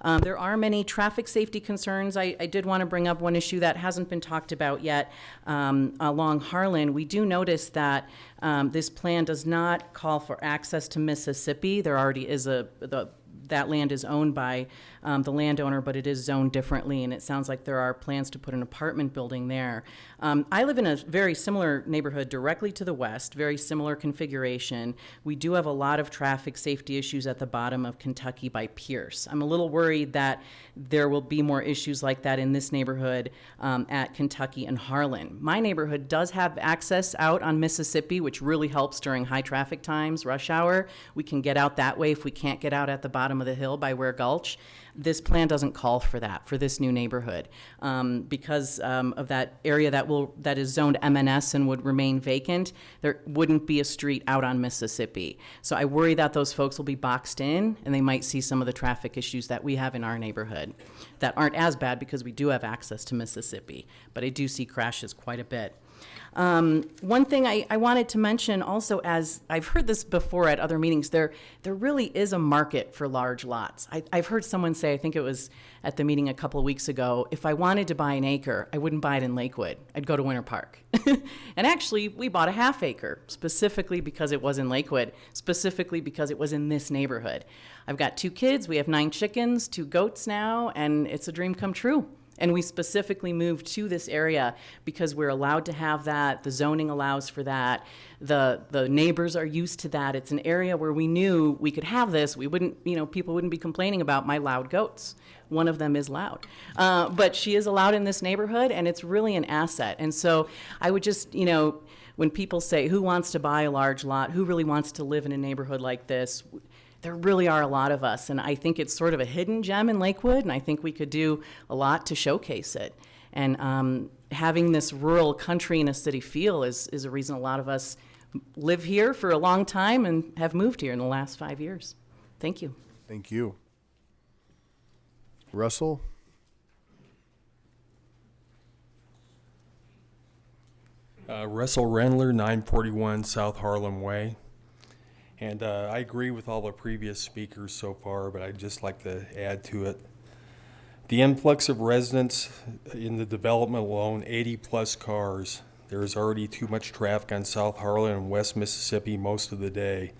There are many traffic safety concerns. I did want to bring up one issue that hasn't been talked about yet. Along Harlan, we do notice that this plan does not call for access to Mississippi. There already is that land is owned by the landowner, but it is zoned differently, and it sounds like there are plans to put an apartment building there. I live in a very similar neighborhood directly to the west, very similar configuration. We do have a lot of traffic safety issues at the bottom of Kentucky by Pierce. I'm a little worried that there will be more issues like that in this neighborhood at Kentucky and Harlan. My neighborhood does have access out on Mississippi, which really helps during high traffic times, rush hour. We can get out that way if we can't get out at the bottom of the hill by Ware Gulch. This plan doesn't call for that for this new neighborhood because of that area that is zoned MNS and would remain vacant. There wouldn't be a street out on Mississippi. So I worry that those folks will be boxed in and they might see some of the traffic issues that we have in our neighborhood that aren't as bad because we do have access to Mississippi. But I do see crashes quite a bit. One thing I wanted to mention also, as I've heard this before at other meetings, there really is a market for large lots. I've heard someone say, I think it was at the meeting a couple of weeks ago, if I wanted to buy an acre, I wouldn't buy it in Lakewood. I'd go to Winter Park. And actually, we bought a half acre, specifically because it was in Lakewood, specifically because it was in this neighborhood. I've got 2 kids, we have 9 chickens, 2 goats now, and it's a dream come true. And we specifically moved to this area because we're allowed to have that. The zoning allows for that. The neighbors are used to that. It's an area where we knew we could have this. We wouldn't, people wouldn't be complaining about my loud goats. One of them is loud. But she is allowed in this neighborhood, and it's really an asset. And so I would just, when people say, who wants to buy a large lot? Who really wants to live in a neighborhood like this? there really are a lot of us, and I think it's sort of a hidden gem in Lakewood, and I think we could do a lot to showcase it. And having this rural country in a city feel is a reason a lot of us live here for a long time and have moved here in the last 5 years. Thank you. Thank you. Russell? Russell Rendler, 941 South Harlem Way. And I agree with all the previous speakers so far, but I'd just like to add to it. The influx of residents in the development alone, 80-plus cars. There is already too much traffic on South Harlem and West Mississippi most of the day.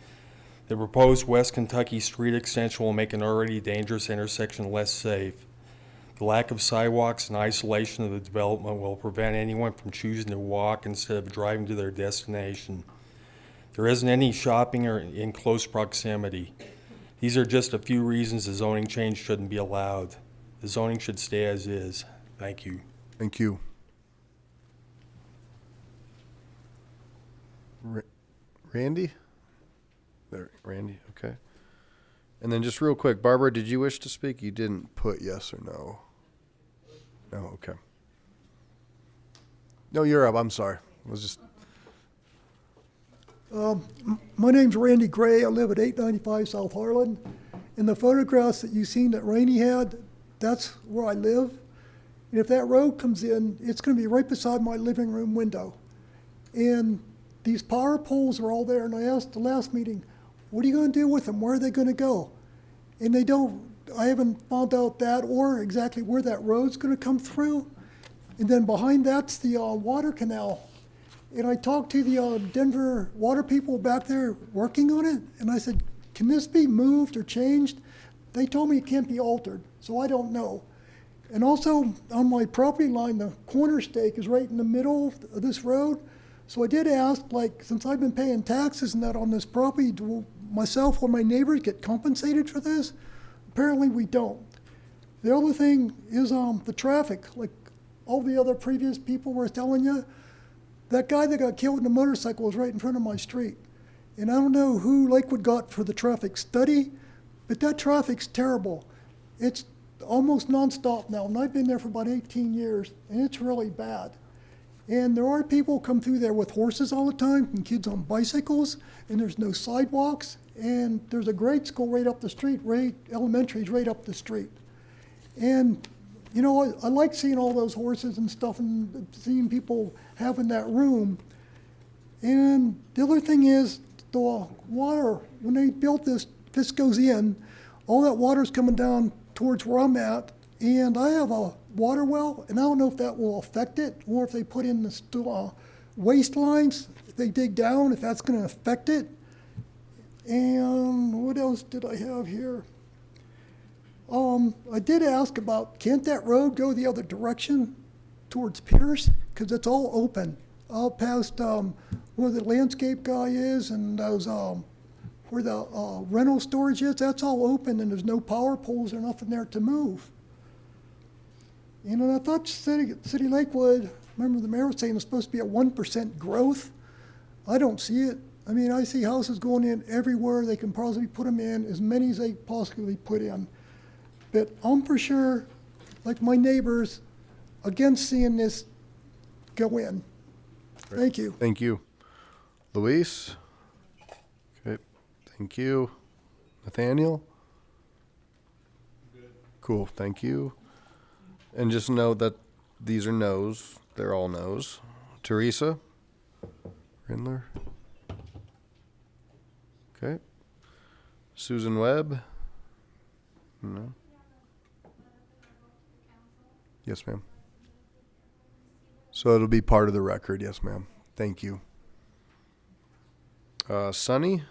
The proposed West Kentucky street extension will make an already dangerous intersection less safe. The lack of sidewalks and isolation of the development will prevent anyone from choosing to walk instead of driving to their destination. There isn't any shopping or in close proximity. These are just a few reasons the zoning change shouldn't be allowed. The zoning should stay as is. Thank you. Thank you. Randy? There, Randy, okay. And then just real quick, Barbara, did you wish to speak? You didn't put yes or no. No, okay. No, you're up. I'm sorry. I was just... My name's Randy Gray. I live at 895 South Harlan. In the photographs that you've seen that Rainey had, that's where I live. And if that road comes in, it's going to be right beside my living room window. And these power poles are all there. And I asked the last meeting, what are you going to do with them? Where are they going to go? And they don't, I haven't found out that or exactly where that road's going to come through. And then behind that's the water canal. And I talked to the Denver water people back there working on it, and I said, can this be moved or changed? They told me it can't be altered, so I don't know. And also, on my property line, the corner stake is right in the middle of this road. So I did ask, like, since I've been paying taxes and that on this property, do myself or my neighbors get compensated for this? Apparently we don't. The other thing is the traffic, like all the other previous people were telling you. That guy that got killed in a motorcycle was right in front of my street. And I don't know who Lakewood got for the traffic study, but that traffic's terrible. It's almost nonstop now, and I've been there for about 18 years, and it's really bad. And there are people come through there with horses all the time, and kids on bicycles, and there's no sidewalks, and there's a grade school right up the street, elementary's right up the street. And you know, I like seeing all those horses and stuff and seeing people having that room. And the other thing is the water, when they built this goes in, all that water's coming down towards where I'm at. And I have a water well, and I don't know if that will affect it or if they put in the waste lines, if they dig down, if that's going to affect it. And what else did I have here? I did ask about, can't that road go the other direction towards Pierce? Because it's all open. Out past where the landscape guy is and those where the rental storage is, that's all open and there's no power poles or nothing there to move. You know, I thought City Lakewood, remember the mayor was saying it's supposed to be a 1% growth. I don't see it. I mean, I see houses going in everywhere. They can possibly put them in, as many as they possibly put in. But I'm for sure, like my neighbors, against seeing this go in. Thank you. Thank you. Luis? Okay, thank you. Nathaniel? Cool, thank you. And just know that these are no's. They're all no's. Teresa? Rindler? Okay. Susan Webb? No. Yes, ma'am. So it'll be part of the record. Yes, ma'am. Thank you. Sunny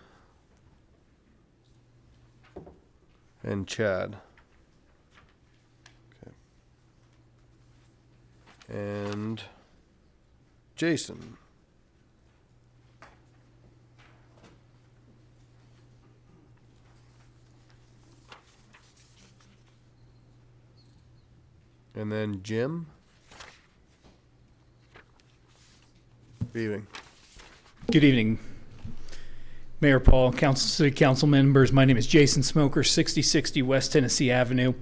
and Chad. Okay. And Jason. And then Jim. Good evening. Good evening. Mayor Paul, City Council members, my name is Jason Smoker, 6060 West Tennessee Avenue.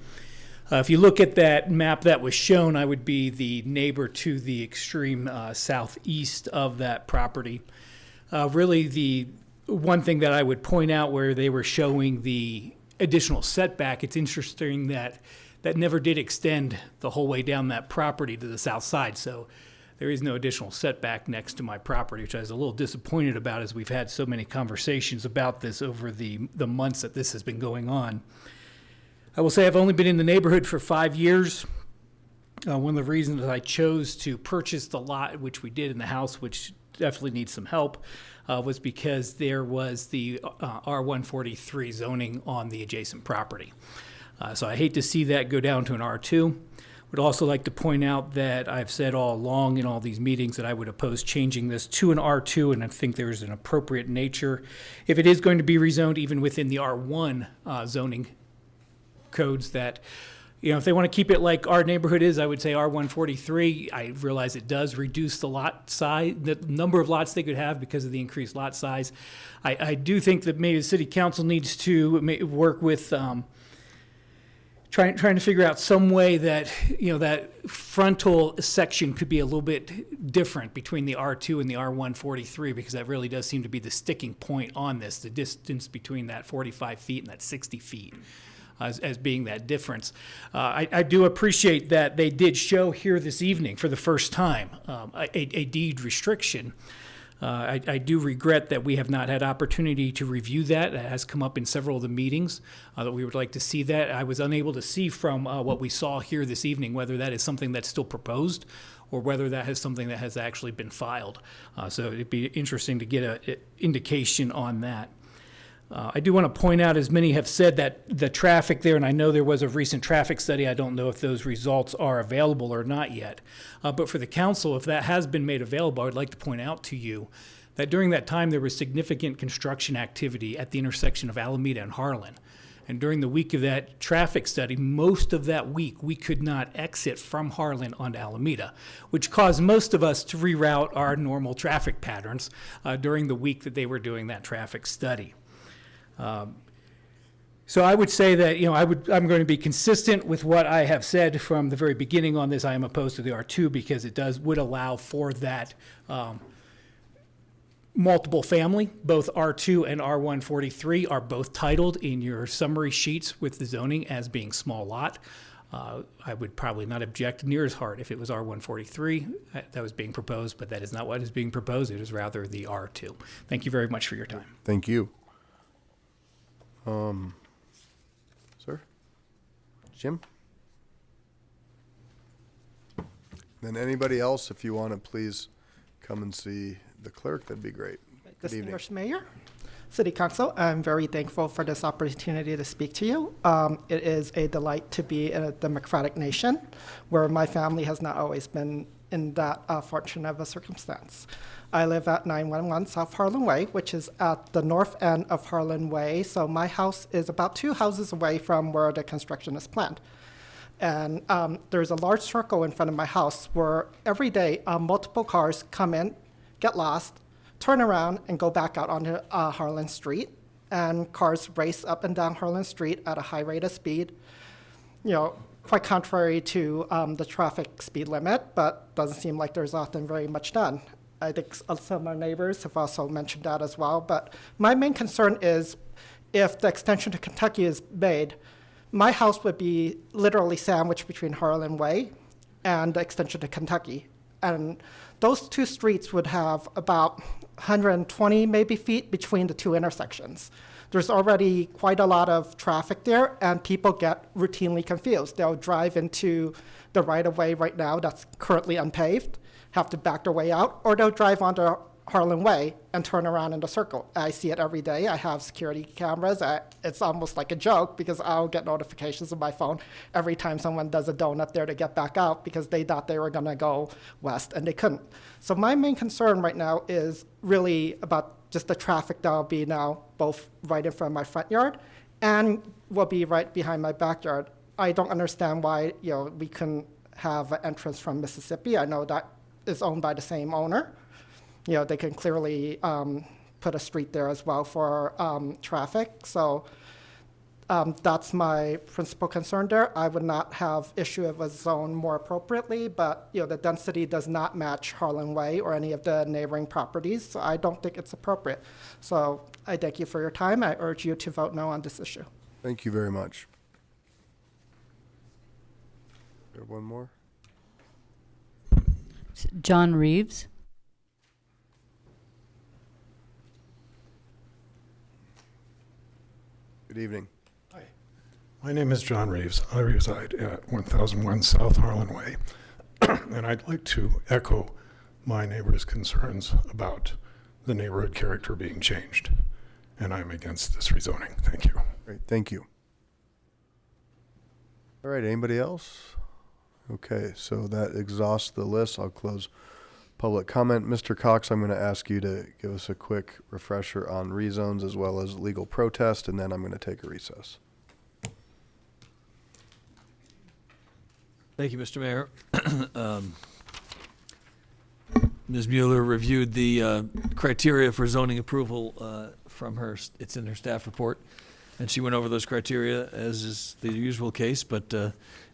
If you look at that map that was shown, I would be the neighbor to the extreme southeast of that property. Really, the one thing that I would point out where they were showing the additional setback, it's interesting that that never did extend the whole way down that property to the south side. So there is no additional setback next to my property, which I was a little disappointed about as we've had so many conversations about this over the months that this has been going on. I will say I've only been in the neighborhood for 5 years. One of the reasons that I chose to purchase the lot, which we did in the house, which definitely needs some help, was because there was the R143 zoning on the adjacent property. So I hate to see that go down to an R2. Would also like to point out that I've said all along in all these meetings that I would oppose changing this to an R2, and I think there's an appropriate nature. If it is going to be rezoned, even within the R1 zoning codes, that, you know, if they want to keep it like our neighborhood is, I would say R143. I realize it does reduce the lot size, the number of lots they could have because of the increased lot size. I do think that maybe the city council needs to work with trying to figure out some way that, you know, that frontal section could be a little bit different between the R2 and the R143, because that really does seem to be the sticking point on this, the distance between that 45 feet and that 60 feet. As being that difference. I do appreciate that they did show here this evening for the first time a deed restriction. I do regret that we have not had opportunity to review that. It has come up in several of the meetings that we would like to see that. I was unable to see from what we saw here this evening whether that is something that's still proposed or whether that is something that has actually been filed. So it'd be interesting to get an indication on that. I do want to point out, as many have said, that the traffic there, and I know there was a recent traffic study, I don't know if those results are available or not yet. But for the council, if that has been made available, I would like to point out to you that during that time there was significant construction activity at the intersection of Alameda and Harlan. And during the week of that traffic study, most of that week, we could not exit from Harlan onto Alameda, which caused most of us to reroute our normal traffic patterns during the week that they were doing that traffic study. So I would say that, you know, I'm going to be consistent with what I have said from the very beginning on this. I am opposed to the R2 because it would allow for that multiple family. Both R2 and R143 are both titled in your summary sheets with the zoning as being small lot. I would probably not object near as hard if it was R143 that was being proposed, but that is not what is being proposed. It is rather the R2. Thank you very much for your time. Thank you. Sir? Jim? Then anybody else, if you want to please come and see the clerk, that'd be great. Good evening. Distinguished Mayor, City Council, I'm very thankful for this opportunity to speak to you. It is a delight to be in a democratic nation where my family has not always been in that fortunate of a circumstance. I live at 911 South Harlan Way, which is at the north end of Harlan Way. So my house is about 2 houses away from where the construction is planned. And there's a large circle in front of my house where every day multiple cars come in, get lost, turn around, and go back out onto Harlan Street. And cars race up and down Harlan Street at a high rate of speed, you know, quite contrary to the traffic speed limit, but doesn't seem like there's often very much done. I think some of our neighbors have also mentioned that as well. But my main concern is if the extension to Kentucky is made, my house would be literally sandwiched between Harlan Way and the extension to Kentucky. And those 2 streets would have about 120 maybe feet between the 2 intersections. There's already quite a lot of traffic there, and people get routinely confused. They'll drive into the right-of-way right now that's currently unpaved, have to back their way out, or they'll drive onto Harlan Way and turn around in the circle. I see it every day. I have security cameras. It's almost like a joke because I'll get notifications on my phone every time someone does a donut there to get back out because they thought they were going to go west and they couldn't. So my main concern right now is really about just the traffic that will be now both right in front of my front yard and will be right behind my backyard. I don't understand why, you know, we couldn't have an entrance from Mississippi. I know that is owned by the same owner. You know, they can clearly put a street there as well for traffic. So that's my principal concern there. I would not have issue if it was zoned more appropriately, but the density does not match Harlan Way or any of the neighboring properties, so I don't think it's appropriate. So I thank you for your time. I urge you to vote no on this issue. Thank you very much. We have one more. John Reeves. Good evening. My name is John Reeves. I reside at 1001 South Harlan Way, and I'd like to echo my neighbor's concerns about the neighborhood character being changed, and I'm against this rezoning. Thank you. Great, thank you. All right, anybody else? Okay, so that exhausts the list. I'll close public comment. Mr. Cox, I'm going to ask you to give us a quick refresher on rezones as well as legal protest, and then I'm going to take a recess. Thank you, Mr. Mayor. Ms. Mueller reviewed the criteria for zoning approval from her. It's in her staff report, and she went over those criteria, as is the usual case, but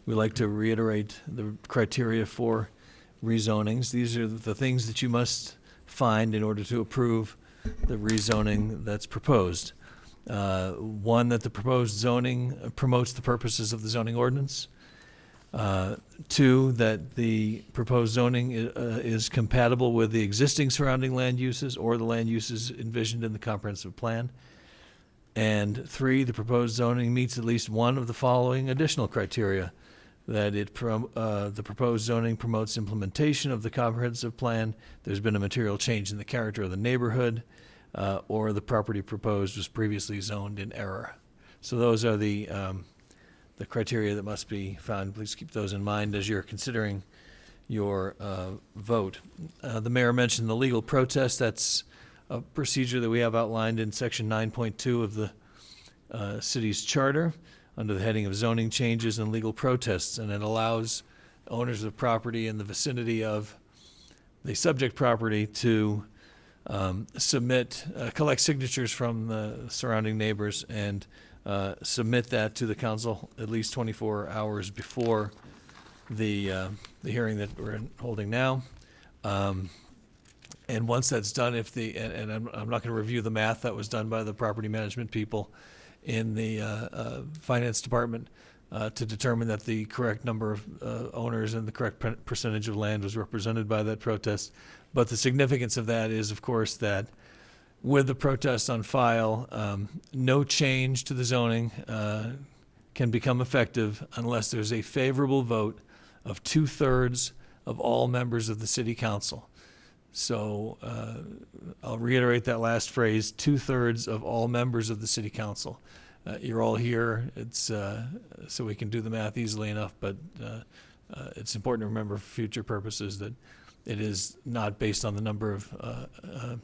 we'd like to reiterate the criteria for rezonings. These are the things that you must find in order to approve the rezoning that's proposed. One, that the proposed zoning promotes the purposes of the zoning ordinance. Two, that the proposed zoning is compatible with the existing surrounding land uses or the land uses envisioned in the comprehensive plan. And three, the proposed zoning meets at least one of the following additional criteria: that the proposed zoning promotes implementation of the comprehensive plan, there's been a material change in the character of the neighborhood, or the property proposed was previously zoned in error. So those are the criteria that must be found. Please keep those in mind as you're considering your vote. The mayor mentioned the legal protest. That's a procedure that we have outlined in section 9.2 of the city's charter under the heading of zoning changes and legal protests, and it allows owners of property in the vicinity of the subject property to collect signatures from the surrounding neighbors and submit that to the council at least 24 hours before the hearing that we're holding now. And once that's done, and I'm not going to review the math that was done by the property management people in the finance department to determine that the correct number of owners and the correct percentage of land was represented by that protest. But the significance of that is, of course, that with the protest on file, no change to the zoning can become effective unless there's a favorable vote of 2/3 of all members of the city council. So I'll reiterate that last phrase: 2/3 of all members of the city council. You're all here. It's so we can do the math easily enough, but it's important to remember for future purposes that it is not based on the number of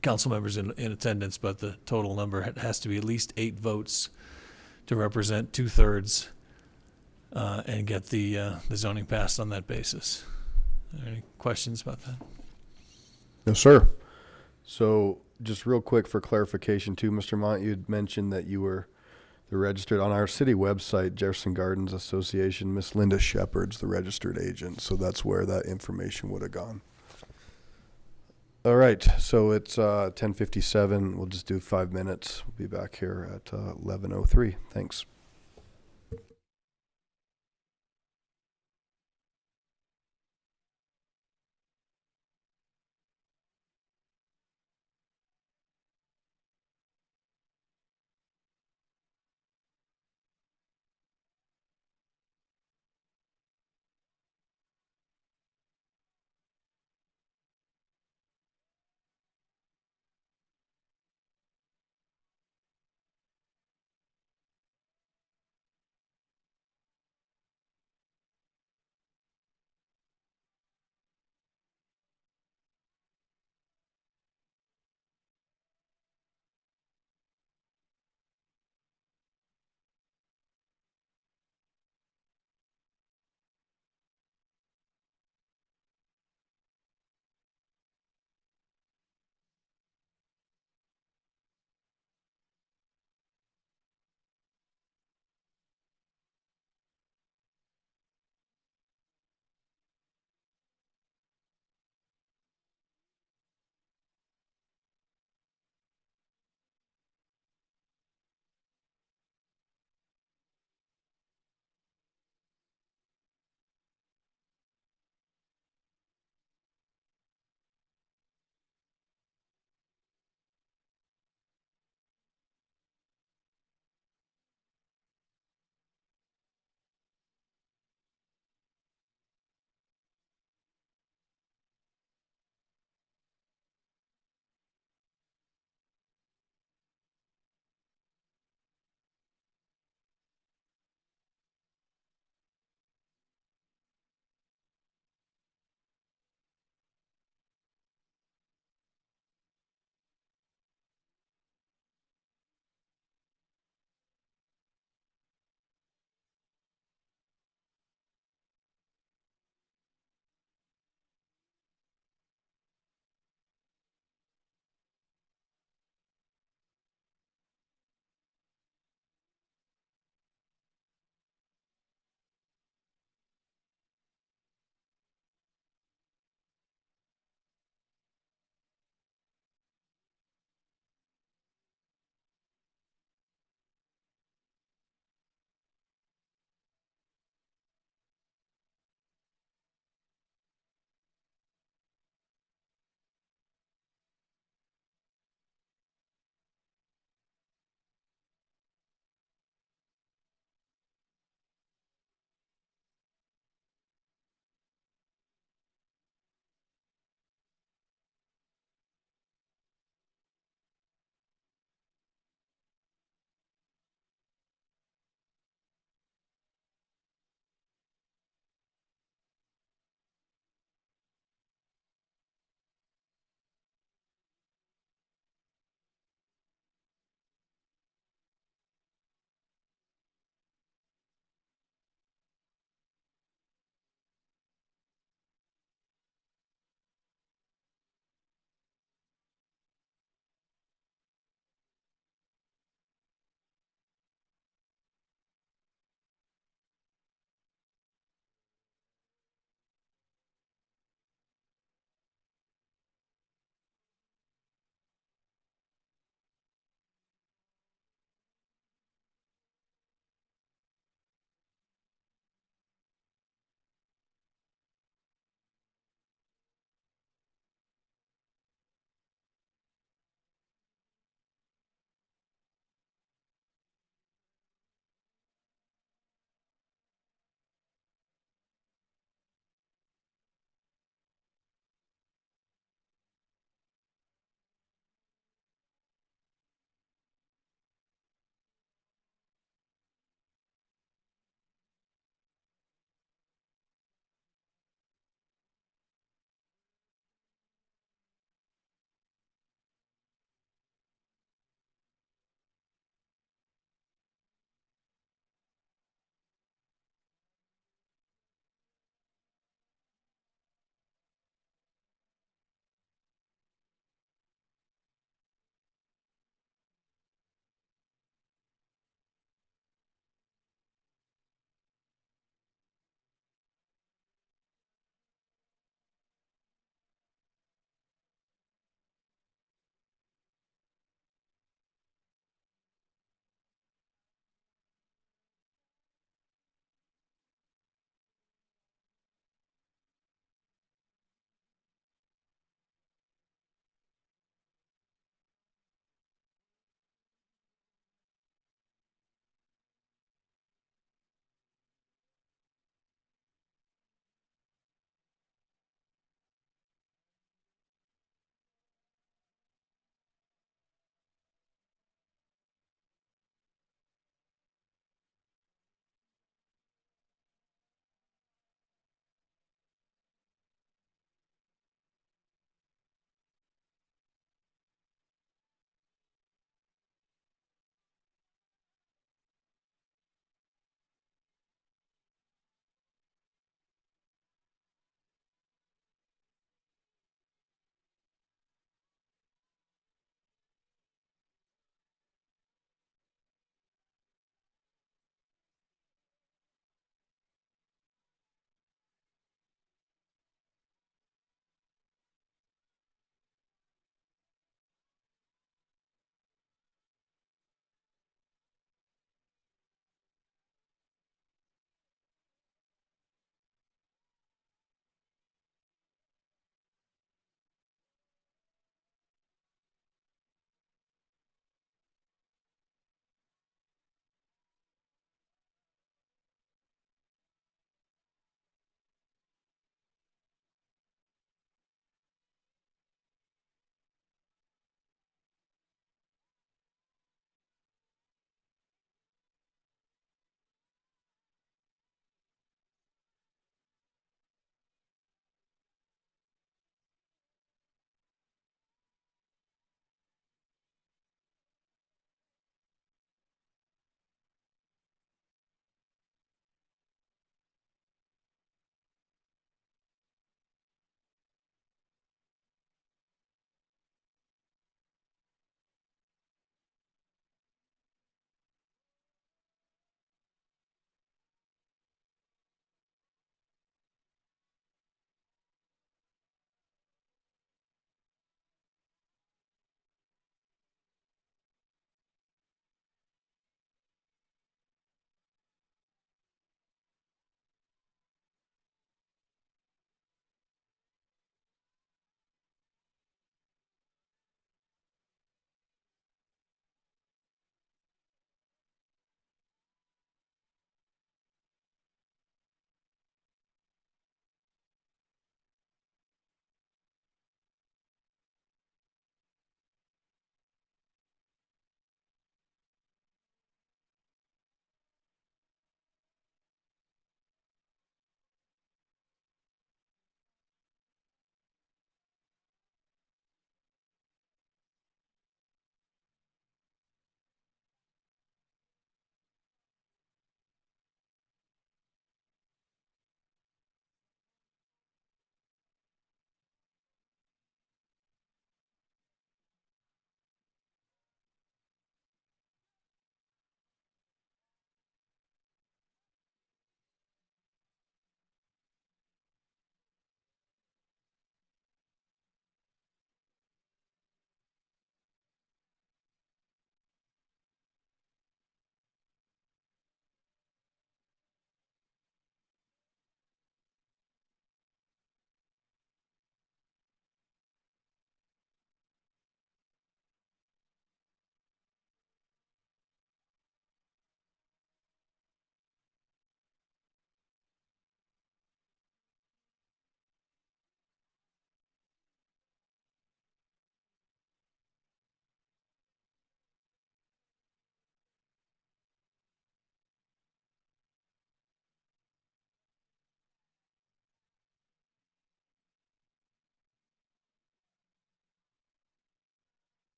council members in attendance, but the total number has to be at least 8 votes to represent 2/3 and get the zoning passed on that basis. Are there any questions about that? No, sir. So just real quick for clarification too, Mr. Mont, you had mentioned that you were the registered on our city website, Jefferson Gardens Association. Miss Linda Shepard's the registered agent, so that's where that information would have gone. All right, so it's 10:57. We'll just do 5 minutes. We'll be back here at 11:03. Thanks.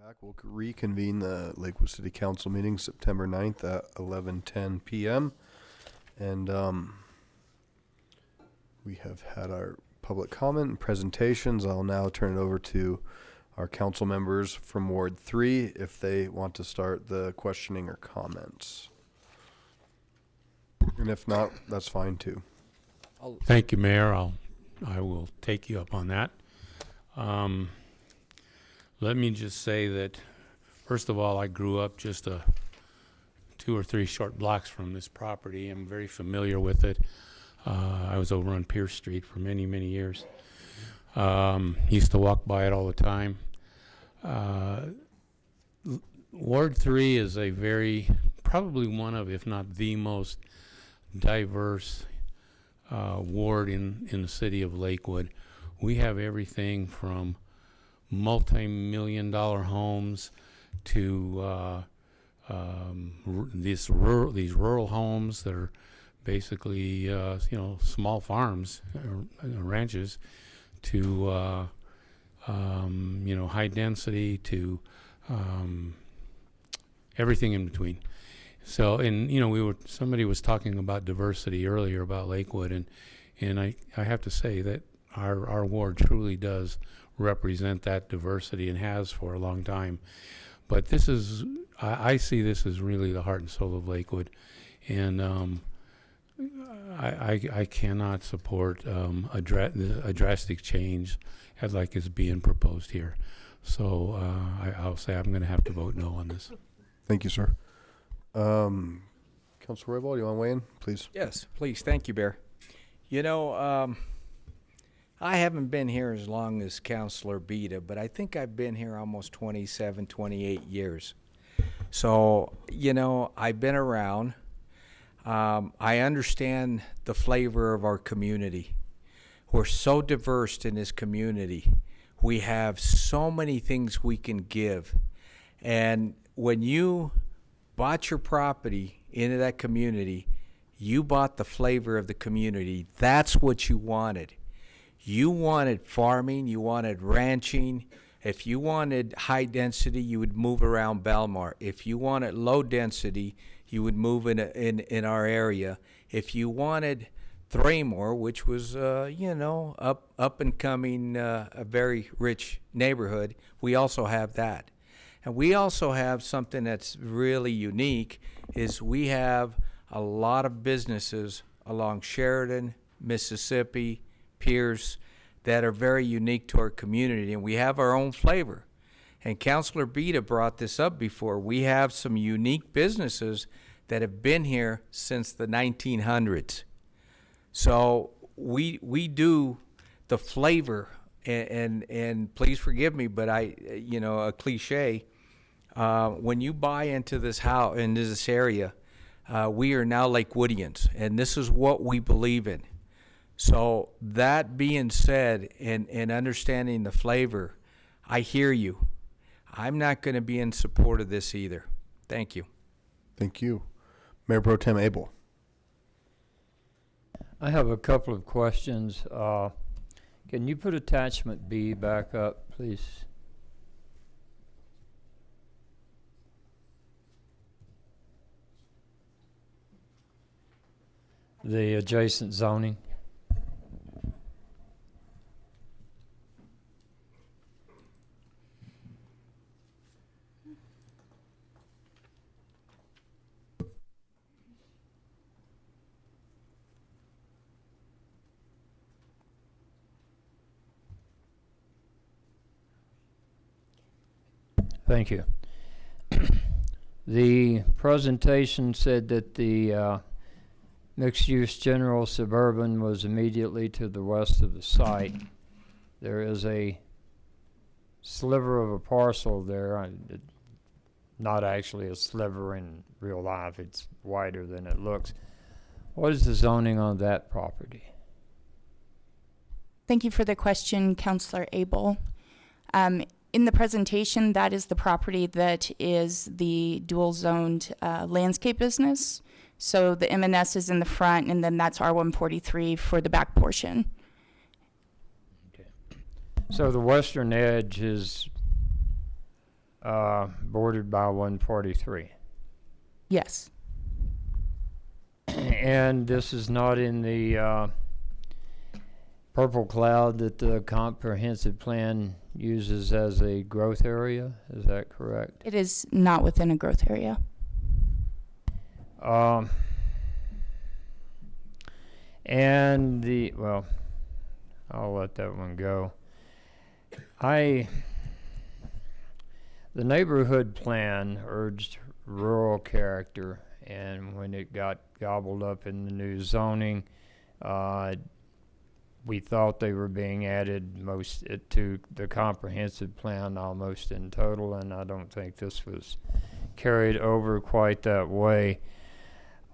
Back. We'll reconvene the Lakewood City Council meeting September 9th at 11:10 p.m. And we have had our public comment and presentations. I'll now turn it over to our council members from Ward 3 if they want to start the questioning or comments. And if not, that's fine too. Thank you, Mayor. I will take you up on that. Let me just say that, first of all, I grew up just 2 or 3 short blocks from this property. I'm very familiar with it. I was over on Pierce Street for many, many years. Used to walk by it all the time. Ward 3 is probably one of, if not the most diverse ward in the city of Lakewood. We have everything from multi-million-dollar homes to these rural homes that are basically small farms, ranches, to high density, to everything in between. So, and somebody was talking about diversity earlier about Lakewood, and I have to say that our ward truly does represent that diversity and has for a long time. But I see this as really the heart and soul of Lakewood, and I cannot support a drastic change like is being proposed here. So I'll say I'm going to have to vote no on this. Thank you, sir. Councilor Roybal, you want to weigh in, please? Yes, please. Thank you, Bear. I haven't been here as long as Councilor Beta, but I think I've been here almost 27, 28 years. So, I've been around. I understand the flavor of our community. We're so diverse in this community. We have so many things we can give. And when you bought your property into that community, you bought the flavor of the community. That's what you wanted. You wanted farming, you wanted ranching. If you wanted high density, you would move around Belmar. If you wanted low density, you would move in our area. If you wanted Thraymore, which was up and coming, a very rich neighborhood, we also have that. And we also have something that's really unique, is we have a lot of businesses along Sheridan, Mississippi, Pierce, that are very unique to our community, and we have our own flavor. And Councilor Beta brought this up before. We have some unique businesses that have been here since the 1900s. So we do the flavor, and please forgive me, but a cliche. When you buy into this house, into this area, we are now Lakewoodians, and this is what we believe in. So that being said, and understanding the flavor, I hear you. I'm not going to be in support of this either. Thank you. Thank you. Mayor Pro Tem Abel. I have a couple of questions. Can you put attachment B back up, please? The adjacent zoning. Thank you. The presentation said that the mixed-use general suburban was immediately to the west of the site. There is a sliver of a parcel there, not actually a sliver in real life, it's wider than it looks. What is the zoning on that property? Thank you for the question, Councilor Abel. In the presentation, that is the property that is the dual-zoned landscape business. So the M&S is in the front, and then that's R143 for the back portion. Okay. So the western edge is bordered by 143. Yes. And this is not in the purple cloud that the comprehensive plan uses as a growth area, is that correct? It is not within a growth area. And well, I'll let that one go. The neighborhood plan urged rural character, and when it got gobbled up in the new zoning, we thought they were being added to the comprehensive plan almost in total, and I don't think this was carried over quite that way.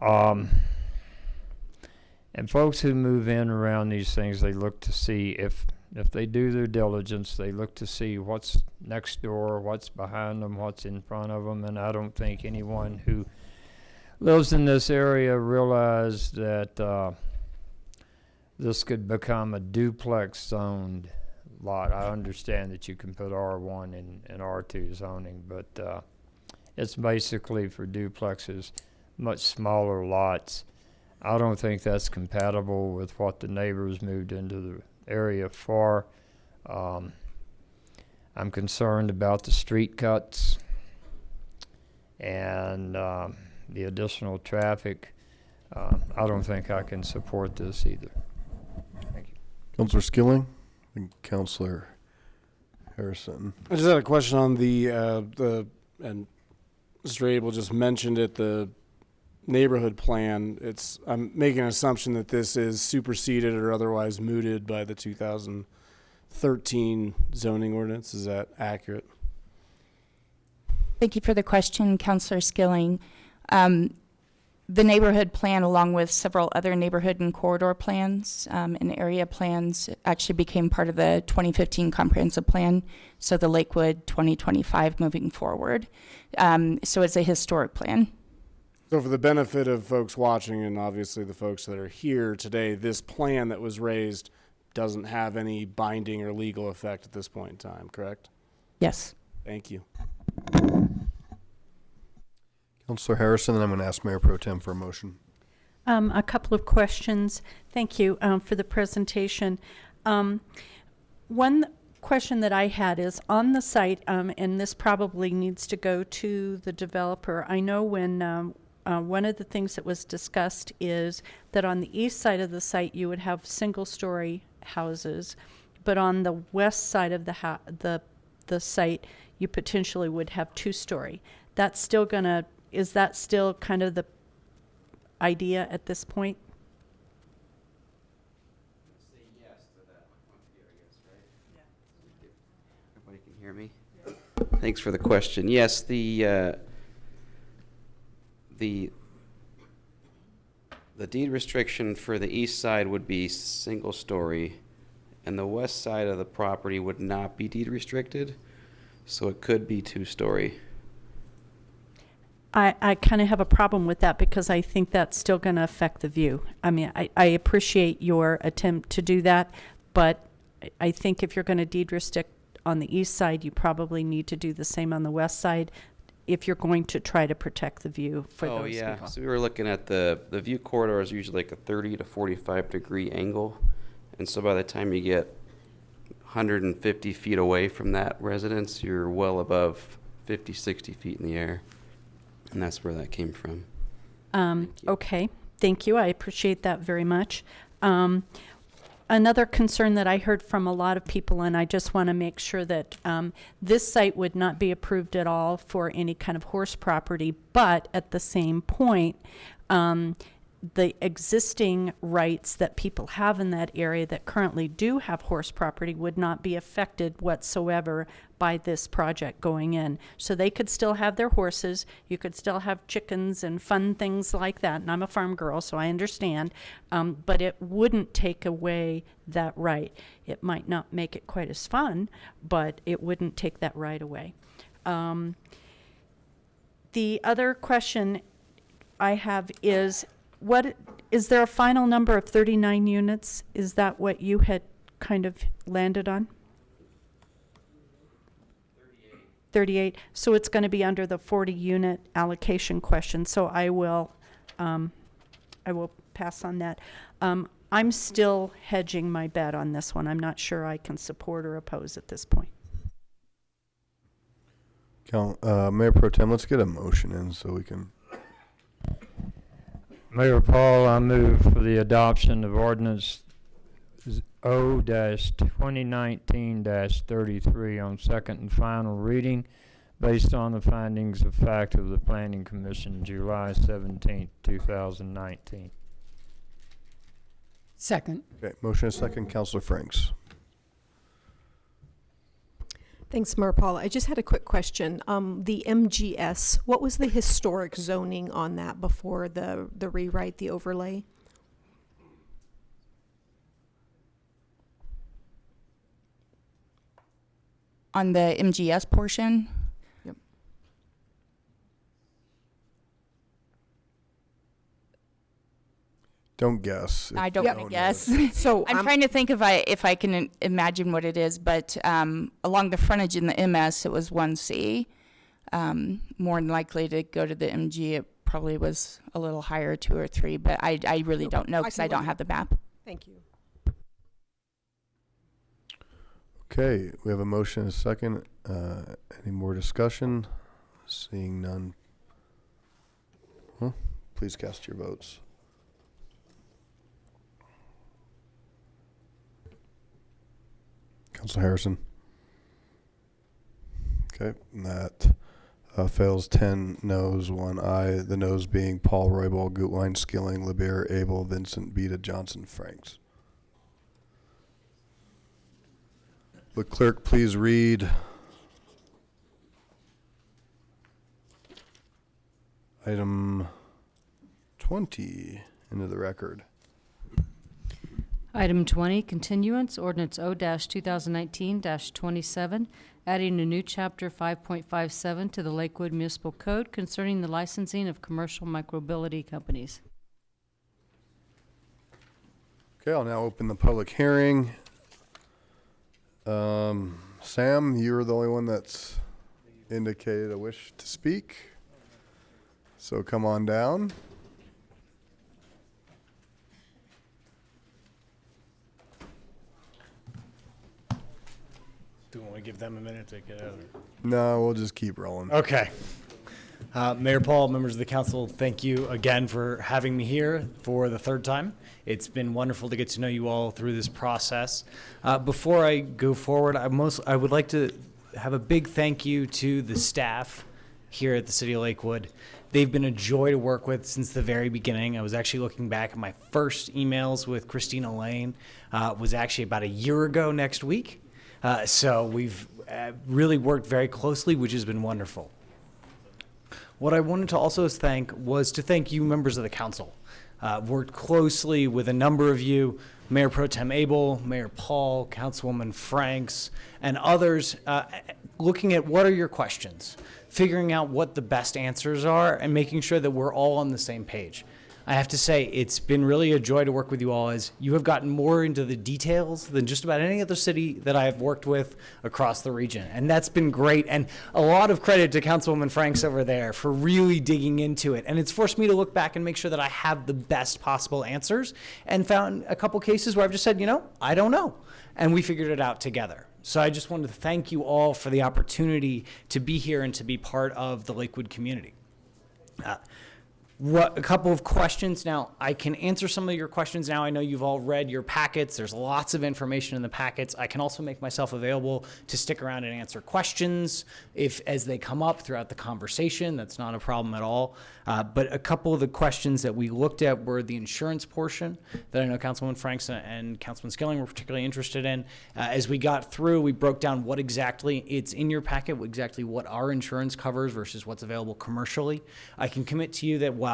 And folks who move in around these things, they look to see if they do their diligence, they look to see what's next door, what's behind them, what's in front of them, and I don't think anyone who lives in this area realized that this could become a duplex zoned lot. I understand that you can put R1 in R2 zoning, but it's basically for duplexes, much smaller lots. I don't think that's compatible with what the neighbors moved into the area for. I'm concerned about the street cuts and the additional traffic. I don't think I can support this either. Thank you. Councilor Skilling and Councilor Harrison. I just had a question on the and Mr. Abel just mentioned it, the neighborhood plan. I'm making an assumption that this is superseded or otherwise mooted by the 2013 zoning ordinance. Is that accurate? Thank you for the question, Councilor Skilling. The neighborhood plan, along with several other neighborhood and corridor plans and area plans, actually became part of the 2015 comprehensive plan, so the Lakewood 2025 moving forward. So it's a historic plan. So for the benefit of folks watching and obviously the folks that are here today, this plan that was raised doesn't have any binding or legal effect at this point in time, correct? Yes. Thank you. Councilor Harrison, and I'm going to ask Mayor Pro Tem for a motion. A couple of questions. Thank you for the presentation. One question that I had is on the site, and this probably needs to go to the developer. I know when one of the things that was discussed is that on the east side of the site you would have single-story houses, but on the west side of the site you potentially would have two-story. That's still gonna. Is that still kind of the idea at this point? Say yes to that one here, I guess, right? Yeah. Everybody can hear me? Yeah. Thanks for the question. Yes, the deed restriction for the east side would be single story, and the west side of the property would not be deed restricted, so it could be two-story. I kind of have a problem with that because I think that's still going to affect the view. I mean, I appreciate your attempt to do that, but I think if you're going to deed restrict on the east side, you probably need to do the same on the west side if you're going to try to protect the view for those people. Oh, yeah. So we were looking at the view corridor is usually like a 30 to 45 degree angle. And so by the time you get 150 feet away from that residence, you're well above 50, 60 feet in the air. And that's where that came from. Okay, thank you. I appreciate that very much. Another concern that I heard from a lot of people, and I just want to make sure that this site would not be approved at all for any kind of horse property, but at the same point, the existing rights that people have in that area that currently do have horse property would not be affected whatsoever by this project going in. So they could still have their horses, you could still have chickens and fun things like that, and I'm a farm girl, so I understand, but it wouldn't take away that right. It might not make it quite as fun, but it wouldn't take that right away. The other question I have is, what is there a final number of 39 units? Is that what you had kind of landed on? 38. So it's going to be under the 40 unit allocation question. So I will pass on that. I'm still hedging my bet on this one. I'm not sure I can support or oppose at this point. Mayor Pro Tem, let's get a motion in so we can. Mayor Paul, I move for the adoption of ordinance O-2019-33 on second and final reading based on the findings of fact of the Planning Commission July 17, 2019. Second. Okay, motion and second. Councilor Franks. Thanks, Mayor Paul. I just had a quick question. The MGS, what was the historic zoning on that before the rewrite, the overlay? On the MGS portion? Yep. Don't guess. I don't want to guess. So I'm trying to think if I can imagine what it is, but along the frontage in the MS, it was 1C. More than likely to go to the MG, it probably was a little higher, 2 or 3, but I really don't know because I don't have the map. Thank you. Okay, we have a motion and a second. Any more discussion? Seeing none. Please cast your votes. Councilor Harrison. Okay, and that fails 10 noes, 1 aye. The noes being Paul, Roybal, Gutwein, Skilling, LeBear, Abel, Vincent, Beta, Johnson, Franks. The clerk, please read item 20 into the record. Item 20, continuance, ordinance O-2019-27, adding a new chapter 5.57 to the Lakewood Municipal Code concerning the licensing of commercial micromobility companies. Okay, I'll now open the public hearing. Sam, you're the only one that's indicated a wish to speak. So come on down. Do we want to give them a minute to get out of there? No, we'll just keep rolling. Okay. Mayor Paul, members of the council, thank you again for having me here for the third time. It's been wonderful to get to know you all through this process. Before I go forward, I would like to have a big thank you to the staff here at the City of Lakewood. They've been a joy to work with since the very beginning. I was actually looking back at my first emails with Christina Lane. Was actually about a year ago next week. So we've really worked very closely, which has been wonderful. What I wanted to also thank you, members of the council. Worked closely with a number of you, Mayor Pro Tem Abel, Mayor Paul, Councilwoman Franks, and others, looking at what are your questions, figuring out what the best answers are, and making sure that we're all on the same page. I have to say, it's been really a joy to work with you all, as you have gotten more into the details than just about any other city that I have worked with across the region. And that's been great. And a lot of credit to Councilwoman Franks over there for really digging into it. And it's forced me to look back and make sure that I have the best possible answers, and found a couple cases where I've just said, I don't know. And we figured it out together. So I just wanted to thank you all for the opportunity to be here and to be part of the Lakewood community. A couple of questions. Now, I can answer some of your questions now. I know you've all read your packets. There's lots of information in the packets. I can also make myself available to stick around and answer questions as they come up throughout the conversation. That's not a problem at all. But a couple of the questions that we looked at were the insurance portion that I know Councilwoman Franks and Councilman Skilling were particularly interested in. As we got through, we broke down what exactly it's in your packet, exactly what our insurance covers versus what's available commercially. I can commit to you that while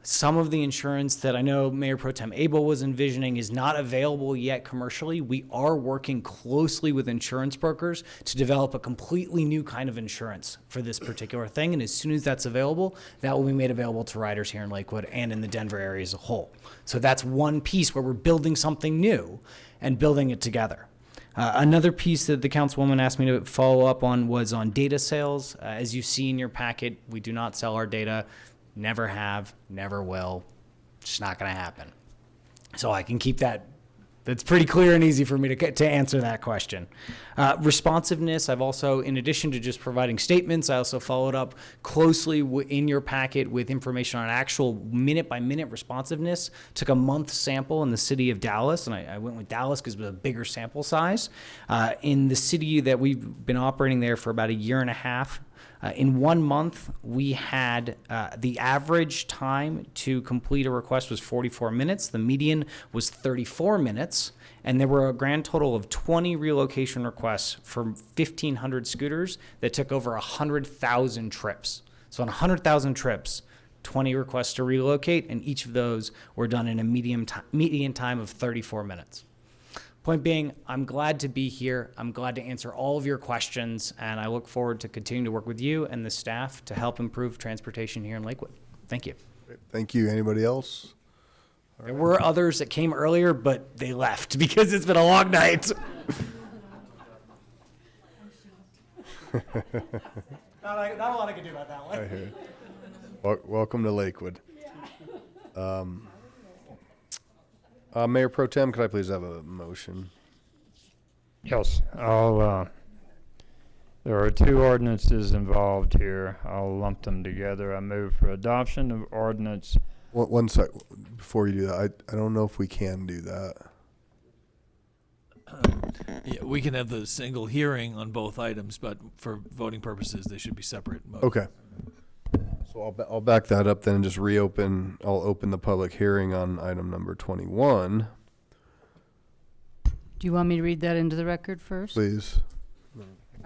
some of the insurance that I know Mayor Pro Tem Abel was envisioning is not available yet commercially, we are working closely with insurance brokers to develop a completely new kind of insurance for this particular thing. And as soon as that's available, that will be made available to riders here in Lakewood and in the Denver area as a whole. So that's one piece where we're building something new and building it together. Another piece that the councilwoman asked me to follow up on was on data sales. As you see in your packet, we do not sell our data. Never have, never will. It's not going to happen. So I can keep that. That's pretty clear and easy for me to answer that question. Responsiveness, I've also, in addition to just providing statements, I also followed up closely in your packet with information on actual minute-by-minute responsiveness. Took a month sample in the city of Dallas, and I went with Dallas because it was a bigger sample size. In the city that we've been operating there for about a year and a half, in 1 month, we had the average time to complete a request was 44 minutes. The median was 34 minutes. And there were a grand total of 20 relocation requests for 1,500 scooters that took over 100,000 trips. So on 100,000 trips, 20 requests to relocate, and each of those were done in a median time of 34 minutes. Point being, I'm glad to be here. I'm glad to answer all of your questions, and I look forward to continuing to work with you and the staff to help improve transportation here in Lakewood. Thank you. Thank you. Anybody else? There were others that came earlier, but they left because it's been a long night. Not a lot I can do about that one. I hear it. Welcome to Lakewood. Mayor Pro Tem, could I please have a motion? Yes, there are two ordinances involved here. I'll lump them together. I move for adoption of ordinance. One sec, before you do that, I don't know if we can do that. Yeah, we can have the single hearing on both items, but for voting purposes, they should be separate. Okay. So I'll back that up then and just reopen. I'll open the public hearing on item number 21. Do you want me to read that into the record first? Please.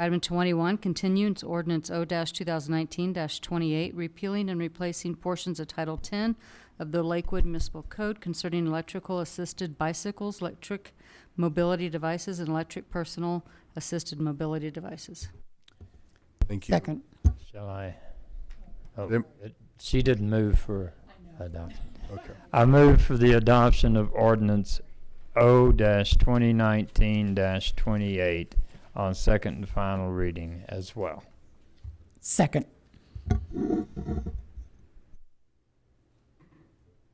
Item 21, continuance ordinance O-2019-28, repealing and replacing portions of Title 10 of the Lakewood Municipal Code concerning electrical assisted bicycles, electric mobility devices, and electric personal assisted mobility devices. Thank you. Second. Shall I? Oh, she didn't move for adoption. Okay. I move for the adoption of ordinance O-2019-28 on second and final reading as well. Second.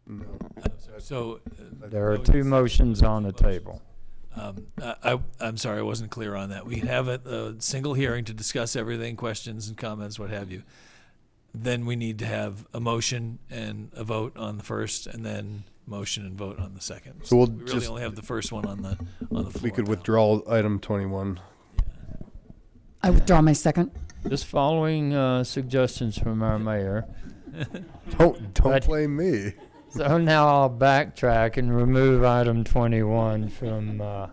No. So There are two motions on the table. I'm sorry, I wasn't clear on that. We can have a single hearing to discuss everything, questions and comments, what have you. Then we need to have a motion and a vote on the first, and then motion and vote on the second. So we'll we really just only have the first one on the floor. We could withdraw item 21. I withdraw my second. Just following suggestions from our mayor. Don't blame me. So now I'll backtrack and remove item 21 from. So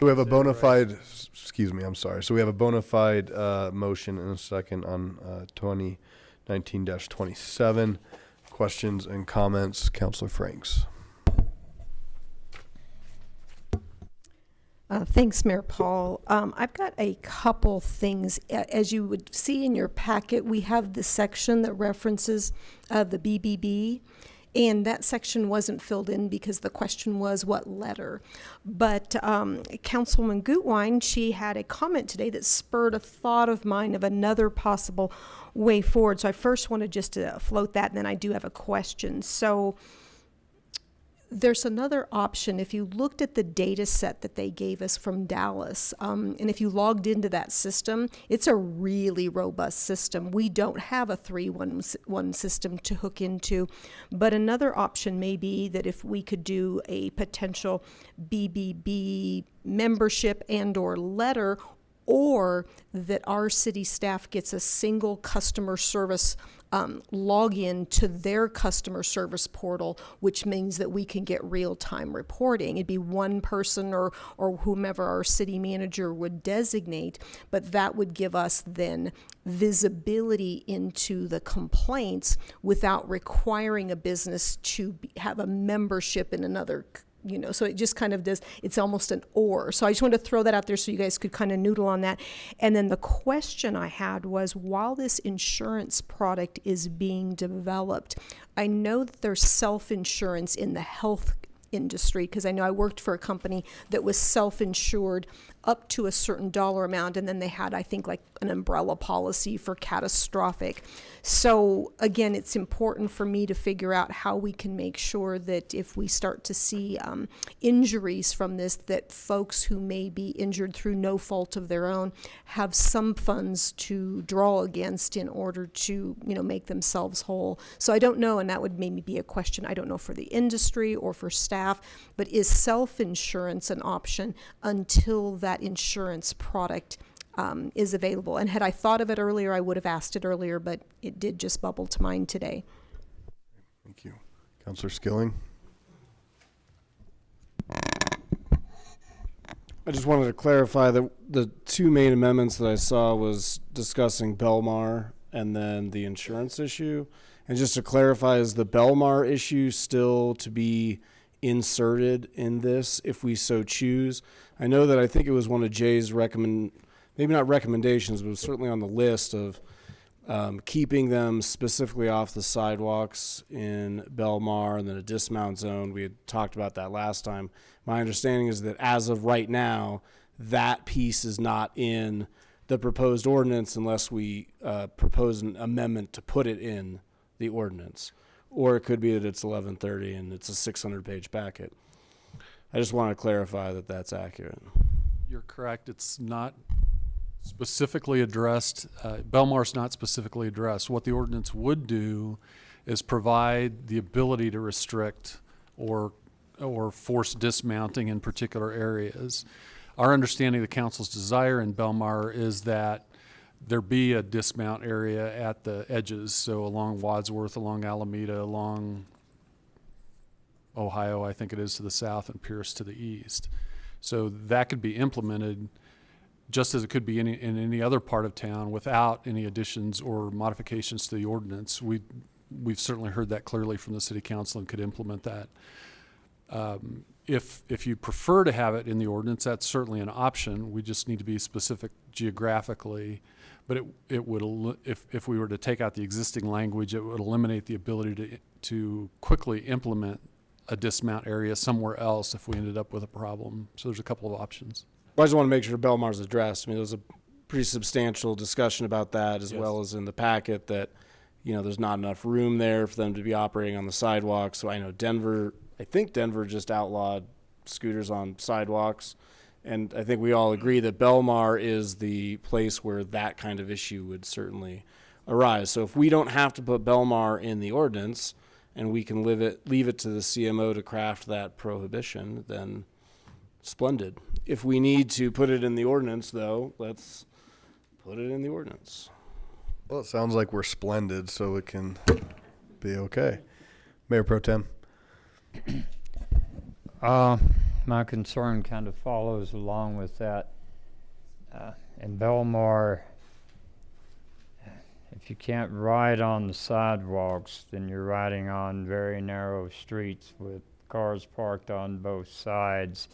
we have a bona fide. Excuse me. I'm sorry. So we have a bona fide motion and a second on 2019-27. Questions and comments, Councilor Franks. Thanks, Mayor Paul. I've got a couple things. As you would see in your packet, we have the section that references the BBB, and that section wasn't filled in because the question was what letter. But Councilwoman Gutwein, she had a comment today that spurred a thought of mine of another possible way forward. So I first wanted just to float that, and then I do have a question. So there's another option. If you looked at the data set that they gave us from Dallas, and if you logged into that system, it's a really robust system. We don't have a 3-1 system to hook into, but another option may be that if we could do a potential BBB membership and or letter, or that our city staff gets a single customer service login to their customer service portal, which means that we can get real-time reporting. It'd be one person or whomever our city manager would designate, but that would give us then visibility into the complaints without requiring a business to have a membership in another. So it just kind of does, it's almost an or. So I just wanted to throw that out there so you guys could kind of noodle on that. And then the question I had was, while this insurance product is being developed, I know that there's self-insurance in the health industry, because I know I worked for a company that was self-insured up to a certain dollar amount, and then they had, I think, like an umbrella policy for catastrophic. So again, it's important for me to figure out how we can make sure that if we start to see injuries from this, that folks who may be injured through no fault of their own have some funds to draw against in order to, make themselves whole. So I don't know, and that would maybe be a question, I don't know for the industry or for staff, but is self-insurance an option until that insurance product is available? And had I thought of it earlier, I would have asked it earlier, but it did just bubble to mind today. Thank you. Councilor Skilling? I just wanted to clarify that the two main amendments that I saw was discussing Belmar and then the insurance issue. And just to clarify, is the Belmar issue still to be inserted in this if we so choose? I know that I think it was one of Jay's maybe not recommendations, but it was certainly on the list of keeping them specifically off the sidewalks in Belmar and then a dismount zone. We had talked about that last time. My understanding is that as of right now, that piece is not in the proposed ordinance unless we propose an amendment to put it in the ordinance. Or it could be that it's 1130 and it's a 600-page packet. I just want to clarify that that's accurate. You're correct. It's not specifically addressed. Belmar's not specifically addressed. What the ordinance would do is provide the ability to restrict or force dismounting in particular areas. Our understanding of the council's desire in Belmar is that there be a dismount area at the edges, so along Wadsworth, along Alameda, along Ohio, I think it is, to the south, and Pierce to the east. So that could be implemented just as it could be in any other part of town without any additions or modifications to the ordinance. We've certainly heard that clearly from the city council and could implement that. If you prefer to have it in the ordinance, that's certainly an option. We just need to be specific geographically. But it would, if we were to take out the existing language, it would eliminate the ability to quickly implement a dismount area somewhere else if we ended up with a problem. So there's a couple of options. Well, I just want to make sure Belmar's addressed. I mean, there was a pretty substantial discussion about that, as Yes. well as in the packet that, there's not enough room there for them to be operating on the sidewalks. So I know I think Denver just outlawed scooters on sidewalks. And I think we all agree that Belmar is the place where that kind of issue would certainly arise. So if we don't have to put Belmar in the ordinance and we can leave it to the CMO to craft that prohibition, then splendid. If we need to put it in the ordinance, though, let's put it in the ordinance. Well, it sounds like we're splendid, so it can be okay. Mayor Pro Tem. My concern kind of follows along with that. In Belmar, if you can't ride on the sidewalks, then you're riding on very narrow streets with cars parked on both sides.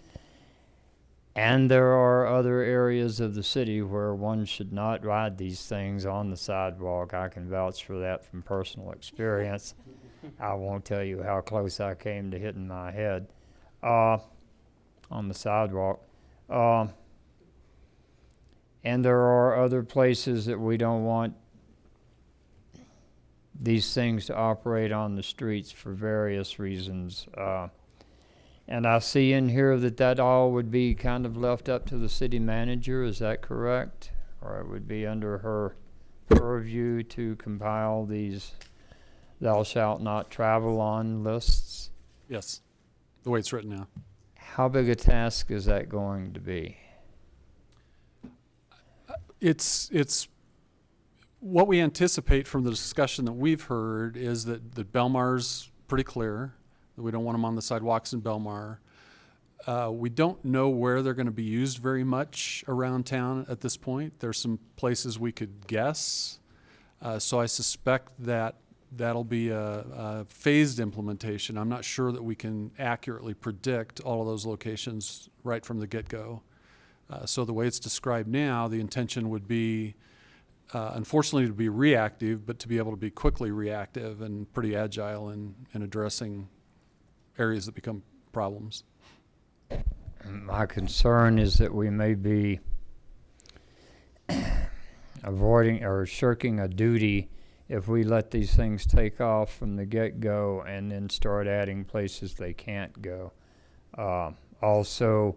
And there are other areas of the city where one should not ride these things on the sidewalk. I can vouch for that from personal experience. I won't tell you how close I came to hitting my head on the sidewalk. And there are other places that we don't want these things to operate on the streets for various reasons. And I see in here that all would be kind of left up to the city manager. Is that correct? Or it would be under her purview to compile these thou shalt not travel on lists? Yes, the way it's written now. How big a task is that going to be? It's what we anticipate from the discussion that we've heard is that Belmar's pretty clear, that we don't want them on the sidewalks in Belmar. We don't know where they're going to be used very much around town at this point. There's some places we could guess. So I suspect that that'll be a phased implementation. I'm not sure that we can accurately predict all of those locations right from the get-go. So the way it's described now, the intention would be, unfortunately, to be reactive, but to be able to be quickly reactive and pretty agile in addressing areas that become problems. My concern is that we may be avoiding or shirking a duty if we let these things take off from the get-go and then start adding places they can't go. Also,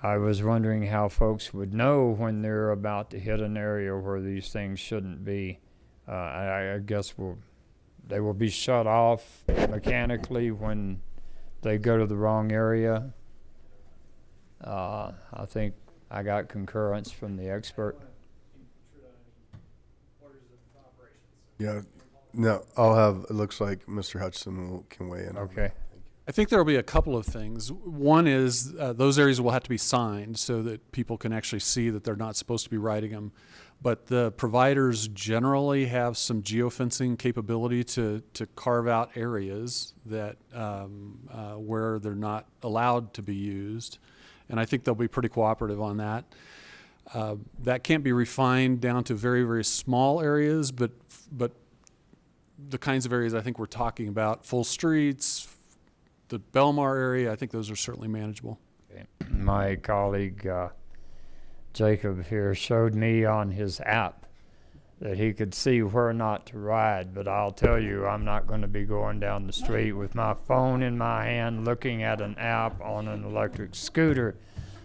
I was wondering how folks would know when they're about to hit an area where these things shouldn't be. I guess they will be shut off mechanically when they go to the wrong area. I think I got concurrence from the expert. Yeah, no, I'll have, it looks like Mr. Hutchinson can weigh in. Okay. I think there will be a couple of things. One is those areas will have to be signed so that people can actually see that they're not supposed to be riding them. But the providers generally have some geofencing capability to carve out areas that where they're not allowed to be used. And I think they'll be pretty cooperative on that. That can't be refined down to very, very small areas, but the kinds of areas I think we're talking about, full streets, the Belmar area, I think those are certainly manageable. Okay. My colleague Jacob here showed me on his app that he could see where not to ride, but I'll tell you, I'm not going to be going down the street with my phone in my hand looking at an app on an electric scooter.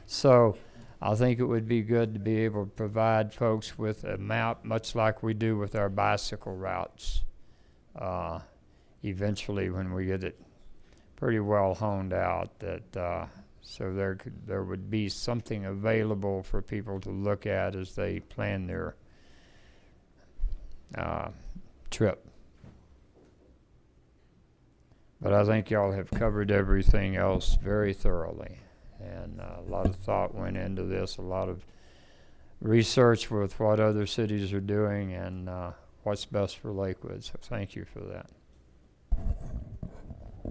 So I think it would be good to be able to provide folks with a map, much like we do with our bicycle routes. Eventually, when we get it pretty well honed out, that so there would be something available for people to look at as they plan their trip. But I think y'all have covered everything else very thoroughly, and a lot of thought went into this, a lot of research with what other cities are doing and what's best for Lakewood. So thank you for that.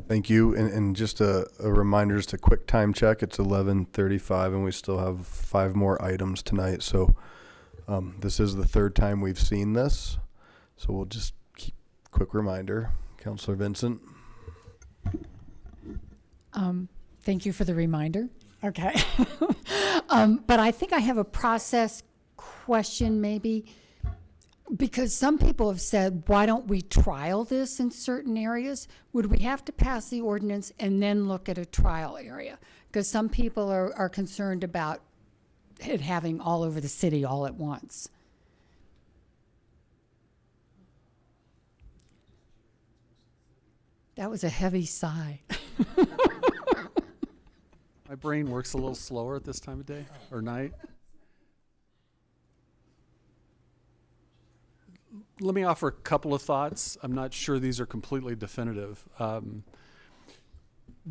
Thank you. And just a reminder, just a quick time check. It's 11:35 and we still have 5 more items tonight. So this is the 3rd time we've seen this. So we'll just keep quick reminder. Councilor Vincent. Thank you for the reminder. Okay. But I think I have a process question maybe, because some people have said, why don't we trial this in certain areas? Would we have to pass the ordinance and then look at a trial area? Because some people are concerned about it having all over the city all at once. That was a heavy sigh. My brain works a little slower at this time of day or night. Let me offer a couple of thoughts. I'm not sure these are completely definitive.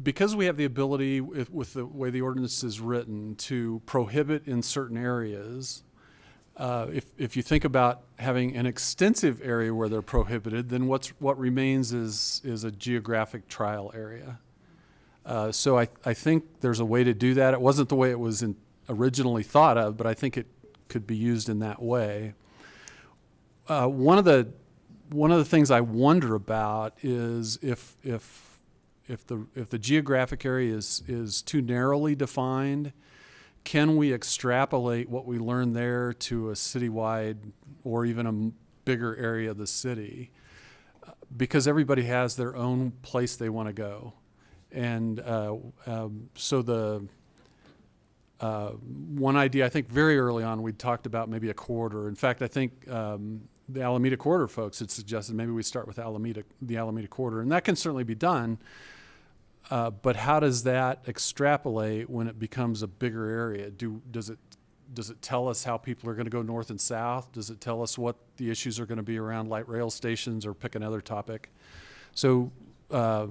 Because we have the ability with the way the ordinance is written to prohibit in certain areas, if you think about having an extensive area where they're prohibited, then what remains is a geographic trial area. So I think there's a way to do that. It wasn't the way it was originally thought of, but I think it could be used in that way. One of the things I wonder about is if the geographic area is too narrowly defined, can we extrapolate what we learn there to a citywide or even a bigger area of the city? Because everybody has their own place they want to go. And so the one idea, I think very early on, we talked about maybe a corridor. In fact, I think the Alameda Corridor folks had suggested maybe we start with the Alameda Corridor. And that can certainly be done. But how does that extrapolate when it becomes a bigger area? Does it tell us how people are going to go north and south? Does it tell us what the issues are going to be around light rail stations, or pick another topic? So I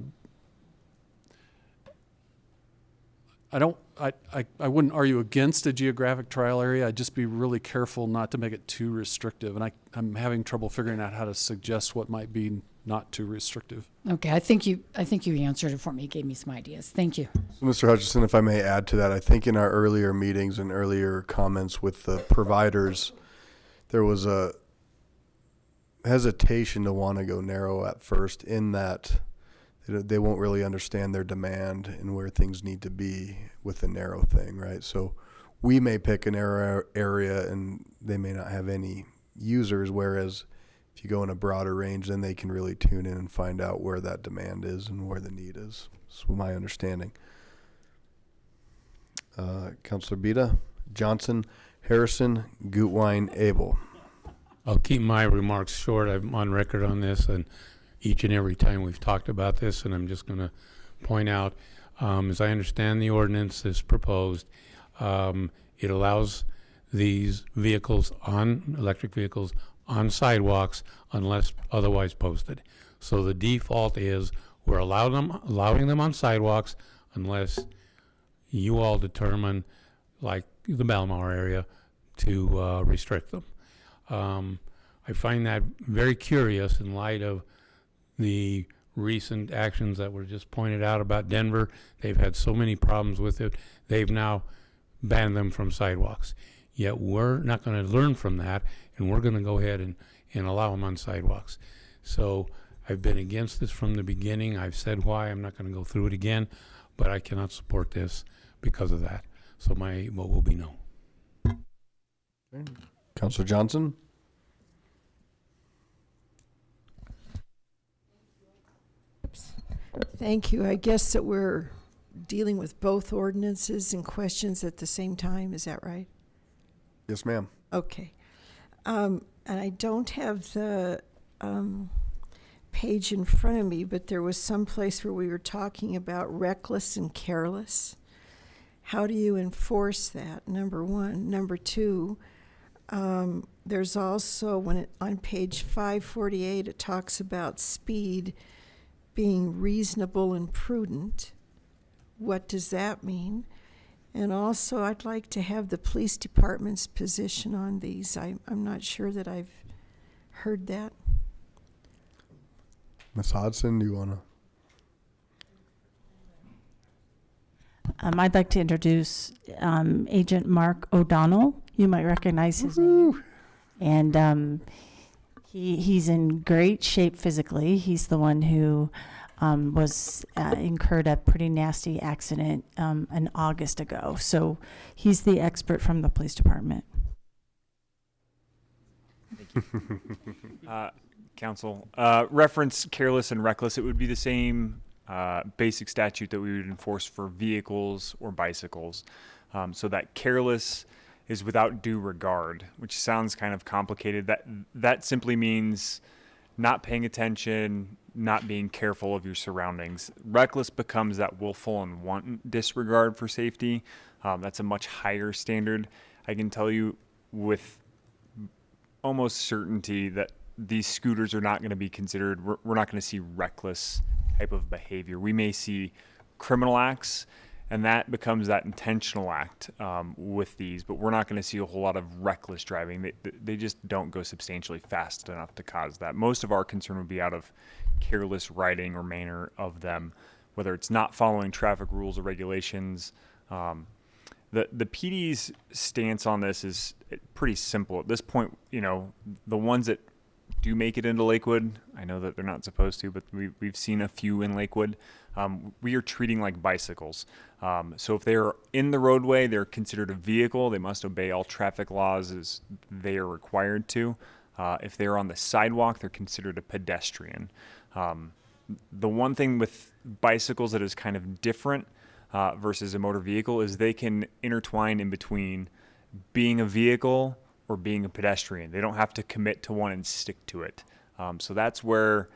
wouldn't argue against a geographic trial area. I'd just be really careful not to make it too restrictive. And I'm having trouble figuring out how to suggest what might be not too restrictive. Okay, I think you answered it for me. You gave me some ideas. Thank you. So Mr. Hutchinson, if I may add to that, I think in our earlier meetings and earlier comments with the providers, there was a hesitation to want to go narrow at first, in that they won't really understand their demand and where things need to be with the narrow thing, right? So we may pick an area and they may not have any users, whereas if you go in a broader range, then they can really tune in and find out where that demand is and where the need is. That's my understanding. Councilor Bida, Johnson, Harrison, Gutwein, Abel. I'll keep my remarks short. I'm on record on this, and each and every time we've talked about this, and I'm just going to point out, as I understand the ordinance is proposed, it allows these vehicles electric vehicles on sidewalks unless otherwise posted. So the default is we're allowing them on sidewalks unless you all determine, like the Belmar area, to restrict them. I find that very curious in light of the recent actions that were just pointed out about Denver. They've had so many problems with it. They've now banned them from sidewalks. Yet we're not going to learn from that, and we're going to go ahead and allow them on sidewalks. So I've been against this from the beginning. I've said why. I'm not going to go through it again, but I cannot support this because of that. So my vote will be no. Councilor Johnson? Thank you. I guess that we're dealing with both ordinances and questions at the same time. Is that right? Yes, ma'am. Okay. And I don't have the page in front of me, but there was some place where we were talking about reckless and careless. How do you enforce that? Number one. Number two, there's also, on page 548, it talks about speed being reasonable and prudent. What does that mean? And also, I'd like to have the police department's position on these. I'm not sure that I've heard that. Ms. Hodson, do you want to? I'd like to introduce Agent Mark O'Donnell. You might recognize his name. And he's in great shape physically. He's the one who was incurred a pretty nasty accident in August ago. So he's the expert from the police department. Council, reference careless and reckless, it would be the same basic statute that we would enforce for vehicles or bicycles. So that careless is without due regard, which sounds kind of complicated. That simply means not paying attention, not being careful of your surroundings. Reckless becomes that willful and wanton disregard for safety. That's a much higher standard. I can tell you with almost certainty that these scooters are not going to be considered, we're not going to see reckless type of behavior. We may see criminal acts, and that becomes that intentional act with these, but we're not going to see a whole lot of reckless driving. They just don't go substantially fast enough to cause that. Most of our concern would be out of careless riding or manner of them, whether it's not following traffic rules or regulations. The PD's stance on this is pretty simple. At this point, the ones that do make it into Lakewood, I know that they're not supposed to, but we've seen a few in Lakewood. We are treating like bicycles. So if they're in the roadway, they're considered a vehicle. They must obey all traffic laws as they are required to. If they're on the sidewalk, they're considered a pedestrian. The one thing with bicycles that is kind of different versus a motor vehicle is they can intertwine in between being a vehicle or being a pedestrian. They don't have to commit to one and stick to it. So that's where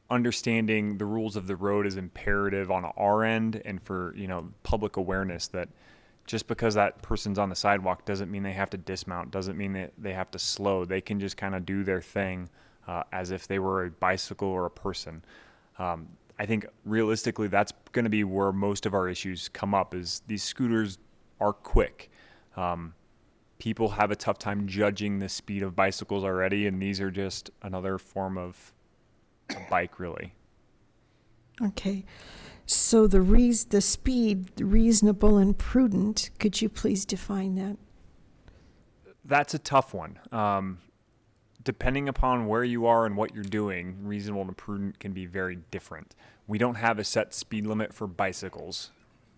understanding the rules of the road is imperative on our end, and for public awareness that just because that person's on the sidewalk doesn't mean they have to dismount, doesn't mean that they have to slow. They can just kind of do their thing as if they were a bicycle or a person. I think realistically that's going to be where most of our issues come up, is these scooters are quick. People have a tough time judging the speed of bicycles already, and these are just another form of a bike, really. Okay. So the speed, reasonable and prudent, could you please define that? That's a tough one. depending upon where you are and what you're doing, reasonable and prudent can be very different. We don't have a set speed limit for bicycles,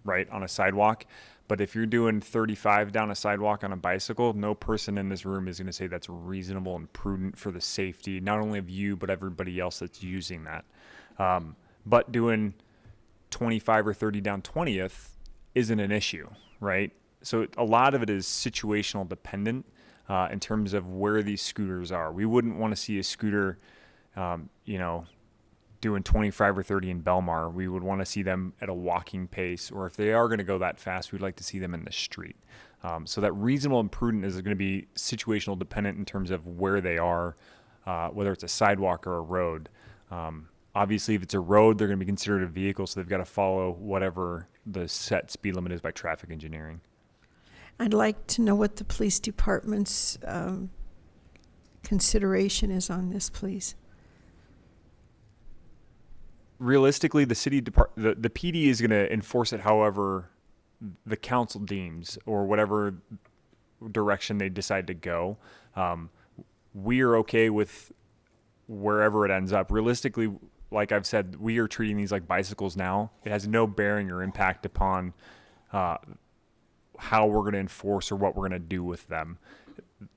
right, on a sidewalk. But if you're doing 35 down a sidewalk on a bicycle, no person in this room is going to say that's reasonable and prudent for the safety, not only of you, but everybody else that's using that. But doing 25 or 30 down 20th isn't an issue, right? So a lot of it is situational dependent in terms of where these scooters are. We wouldn't want to see a scooter, doing 25 or 30 in Belmar. We would want to see them at a walking pace, or if they are going to go that fast, we'd like to see them in the street. So that reasonable and prudent is going to be situational dependent in terms of where they are, whether it's a sidewalk or a road. Obviously, if it's a road, they're going to be considered a vehicle, so they've got to follow whatever the set speed limit is by traffic engineering. I'd like to know what the police department's consideration is on this, please. Realistically, the the PD is going to enforce it however the council deems, or whatever direction they decide to go. We are okay with wherever it ends up. Realistically, like I've said, we are treating these like bicycles now. It has no bearing or impact upon how we're going to enforce or what we're going to do with them.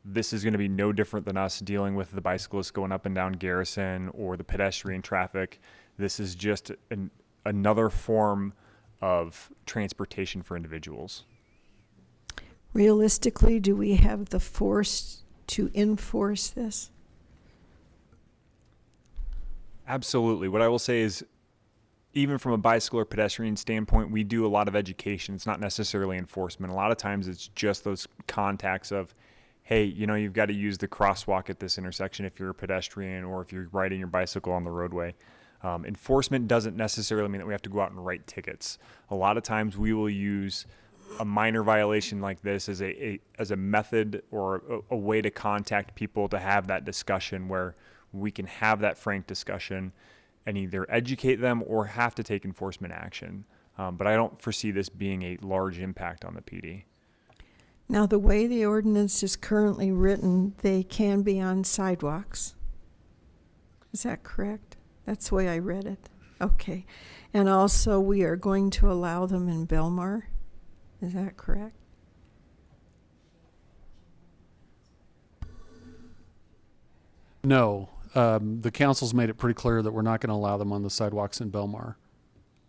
This is going to be no different than us dealing with the bicyclists going up and down Garrison or the pedestrian traffic. This is just another form of transportation for individuals. Realistically, do we have the force to enforce this? Absolutely. What I will say is, even from a bicycle or pedestrian standpoint, we do a lot of education. It's not necessarily enforcement. A lot of times it's just those contacts of, hey, you've got to use the crosswalk at this intersection if you're a pedestrian or if you're riding your bicycle on the roadway. Enforcement doesn't necessarily mean that we have to go out and write tickets. A lot of times we will use a minor violation like this as a method or a way to contact people to have that discussion where we can have that frank discussion and either educate them or have to take enforcement action. But I don't foresee this being a large impact on the PD. Now, the way the ordinance is currently written, they can be on sidewalks. Is that correct? That's the way I read it. Okay. And also, we are going to allow them in Belmar. Is that correct? No. The council's made it pretty clear that we're not going to allow them on the sidewalks in Belmar.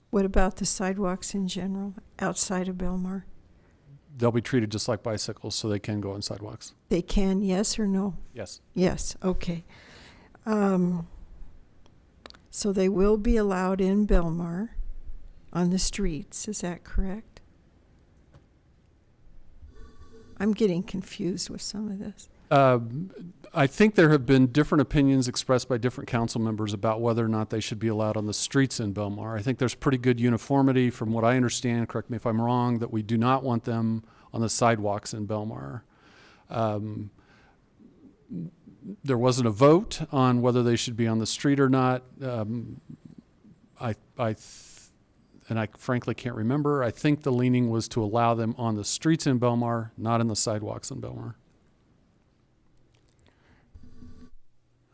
What about the sidewalks in general, outside of Belmar? They'll be treated just like bicycles, so they can go on sidewalks. They can, yes or no? Yes. Yes, okay. So they will be allowed in Belmar on the streets, is that correct? I'm getting confused with some of this. I think there have been different opinions expressed by different council members about whether or not they should be allowed on the streets in Belmar. I think there's pretty good uniformity from what I understand, correct me if I'm wrong, that we do not want them on the sidewalks in Belmar. There wasn't a vote on whether they should be on the street or not. I frankly can't remember. I think the leaning was to allow them on the streets in Belmar, not in the sidewalks in Belmar.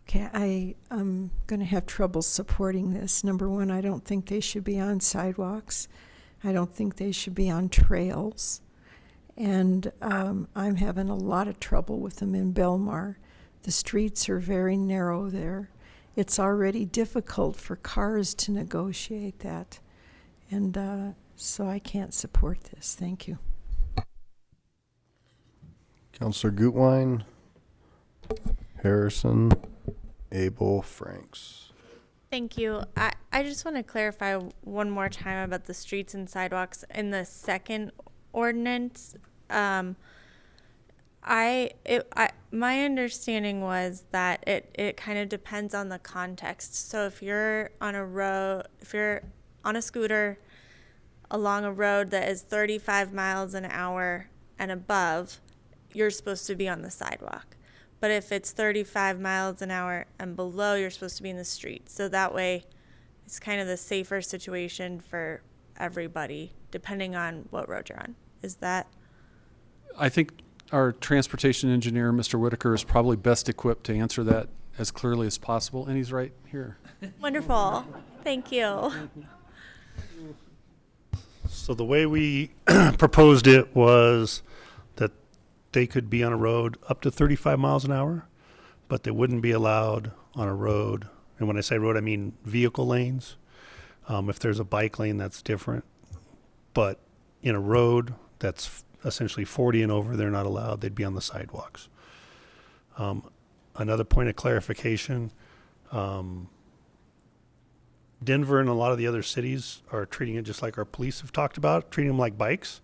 Okay, I'm going to have trouble supporting this. Number one, I don't think they should be on sidewalks. I don't think they should be on trails. And I'm having a lot of trouble with them in Belmar. The streets are very narrow there. It's already difficult for cars to negotiate that. And so I can't support this. Thank you. Councilor Gutwein, Harrison, Abel, Franks. Thank you. I just want to clarify one more time about the streets and sidewalks. In the second ordinance, my understanding was that it kind of depends on the context. So if you're on a road, if you're on a scooter along a road that is 35 miles an hour and above, you're supposed to be on the sidewalk. But if it's 35 miles an hour and below, you're supposed to be in the street. So that way, it's kind of the safer situation for everybody, depending on what road you're on. Is that? I think our transportation engineer, Mr. Whitaker, is probably best equipped to answer that as clearly as possible, and he's right here. Wonderful. Thank you. So the way we proposed it was that they could be on a road up to 35 miles an hour, but they wouldn't be allowed on a road. And when I say road, I mean vehicle lanes. If there's a bike lane, that's different. But in a road that's essentially 40 and over, they're not allowed. They'd be on the sidewalks. Another point of clarification, Denver and a lot of the other cities are treating it just like our police have talked about, treating them like bikes.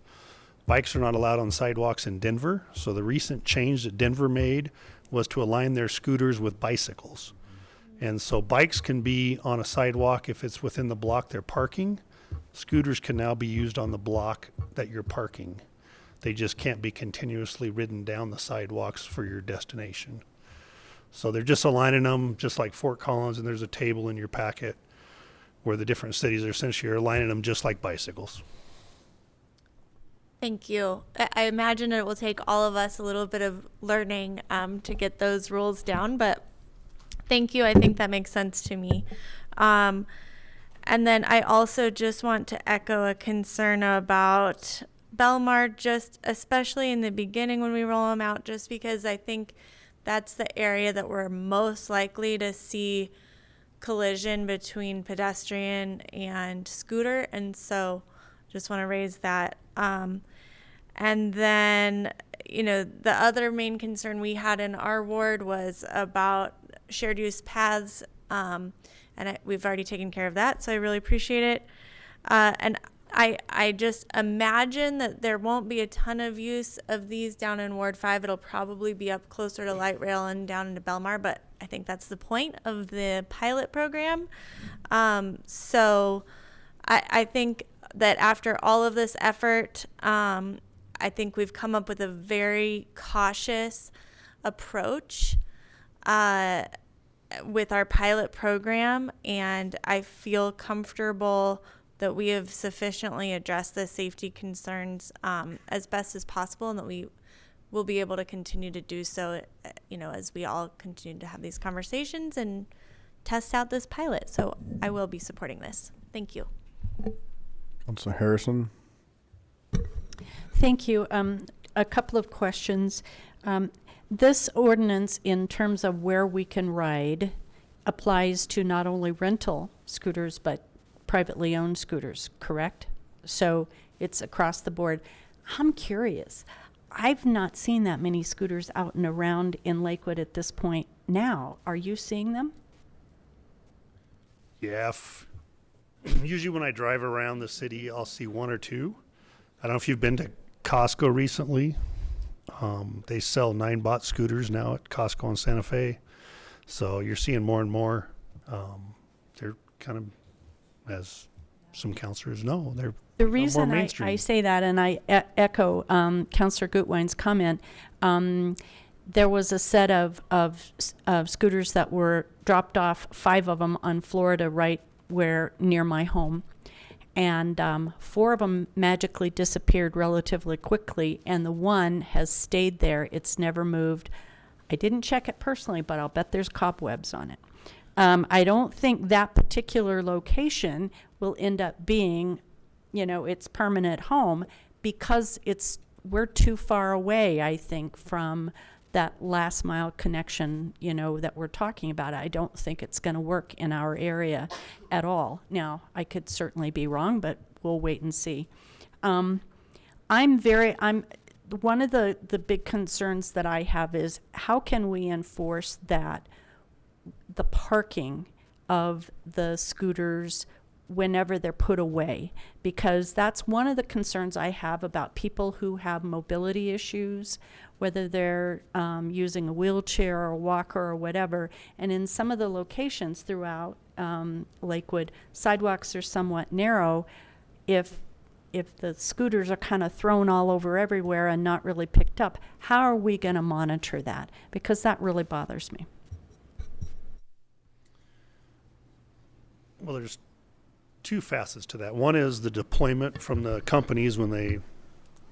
Bikes are not allowed on sidewalks in Denver. So the recent change that Denver made was to align their scooters with bicycles. And so bikes can be on a sidewalk if it's within the block they're parking. Scooters can now be used on the block that you're parking. They just can't be continuously ridden down the sidewalks for your destination. So they're just aligning them just like Fort Collins, and there's a table in your packet where the different cities are essentially aligning them just like bicycles. Thank you. I imagine it will take all of us a little bit of learning to get those rules down, but thank you. I think that makes sense to me. And then I also just want to echo a concern about Belmar, just especially in the beginning when we roll them out, just because I think that's the area that we're most likely to see collision between pedestrian and scooter. And so just want to raise that. And then, the other main concern we had in our ward was about shared use paths. We've already taken care of that, so I really appreciate it. And I just imagine that there won't be a ton of use of these down in Ward 5. It'll probably be up closer to Light Rail and down into Belmar, but I think that's the point of the pilot program. So I think that after all of this effort, I think we've come up with a very cautious approach with our pilot program, and I feel comfortable that we have sufficiently addressed the safety concerns as best as possible, and that we will be able to continue to do so, as we all continue to have these conversations and test out this pilot. So I will be supporting this. Thank you. Councilor Harrison. Thank you. A couple of questions. This ordinance, in terms of where we can ride, applies to not only rental scooters, but privately owned scooters, correct? So it's across the board. I'm curious. I've not seen that many scooters out and around in Lakewood at this point now. Are you seeing them? Yeah. Usually when I drive around the city, I'll see one or two. I don't know if you've been to Costco recently. They sell 9-bot scooters now at Costco in Santa Fe. So you're seeing more and more. They're kind of, as some counselors know, they're the more reason mainstream. I say that, and I echo Councillor Gutwein's comment, there was a set of scooters that were dropped off, 5 of them on Florida, right where near my home. And 4 of them magically disappeared relatively quickly, and the one has stayed there. It's never moved. I didn't check it personally, but I'll bet there's cobwebs on it. I don't think that particular location will end up being, its permanent home, because we're too far away, I think, from that last mile connection, that we're talking about. I don't think it's going to work in our area at all. Now, I could certainly be wrong, but we'll wait and see. One of the big concerns that I have is, how can we enforce that the parking of the scooters whenever they're put away? Because that's one of the concerns I have about people who have mobility issues, whether they're using a wheelchair or a walker or whatever. And in some of the locations throughout Lakewood, sidewalks are somewhat narrow. If the scooters are kind of thrown all over everywhere and not really picked up, how are we going to monitor that? Because that really bothers me. Well, there's 2 facets to that. One is the deployment from the companies when they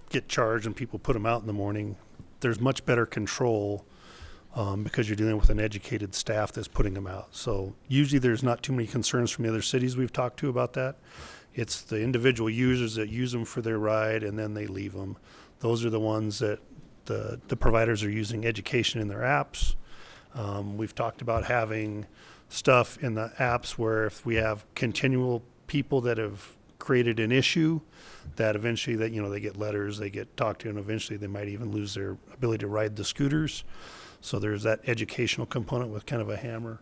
get charged and people put them out in the morning. there's much better control because you're dealing with an educated staff that's putting them out. So usually there's not too many concerns from the other cities we've talked to about that. It's the individual users that use them for their ride and then they leave them. Those are the ones that the providers are using education in their apps. We've talked about having stuff in the apps where if we have continual people that have created an issue, that eventually that, you know, they get letters, they get talked to, and eventually they might even lose their ability to ride the scooters. So there's that educational component with kind of a hammer.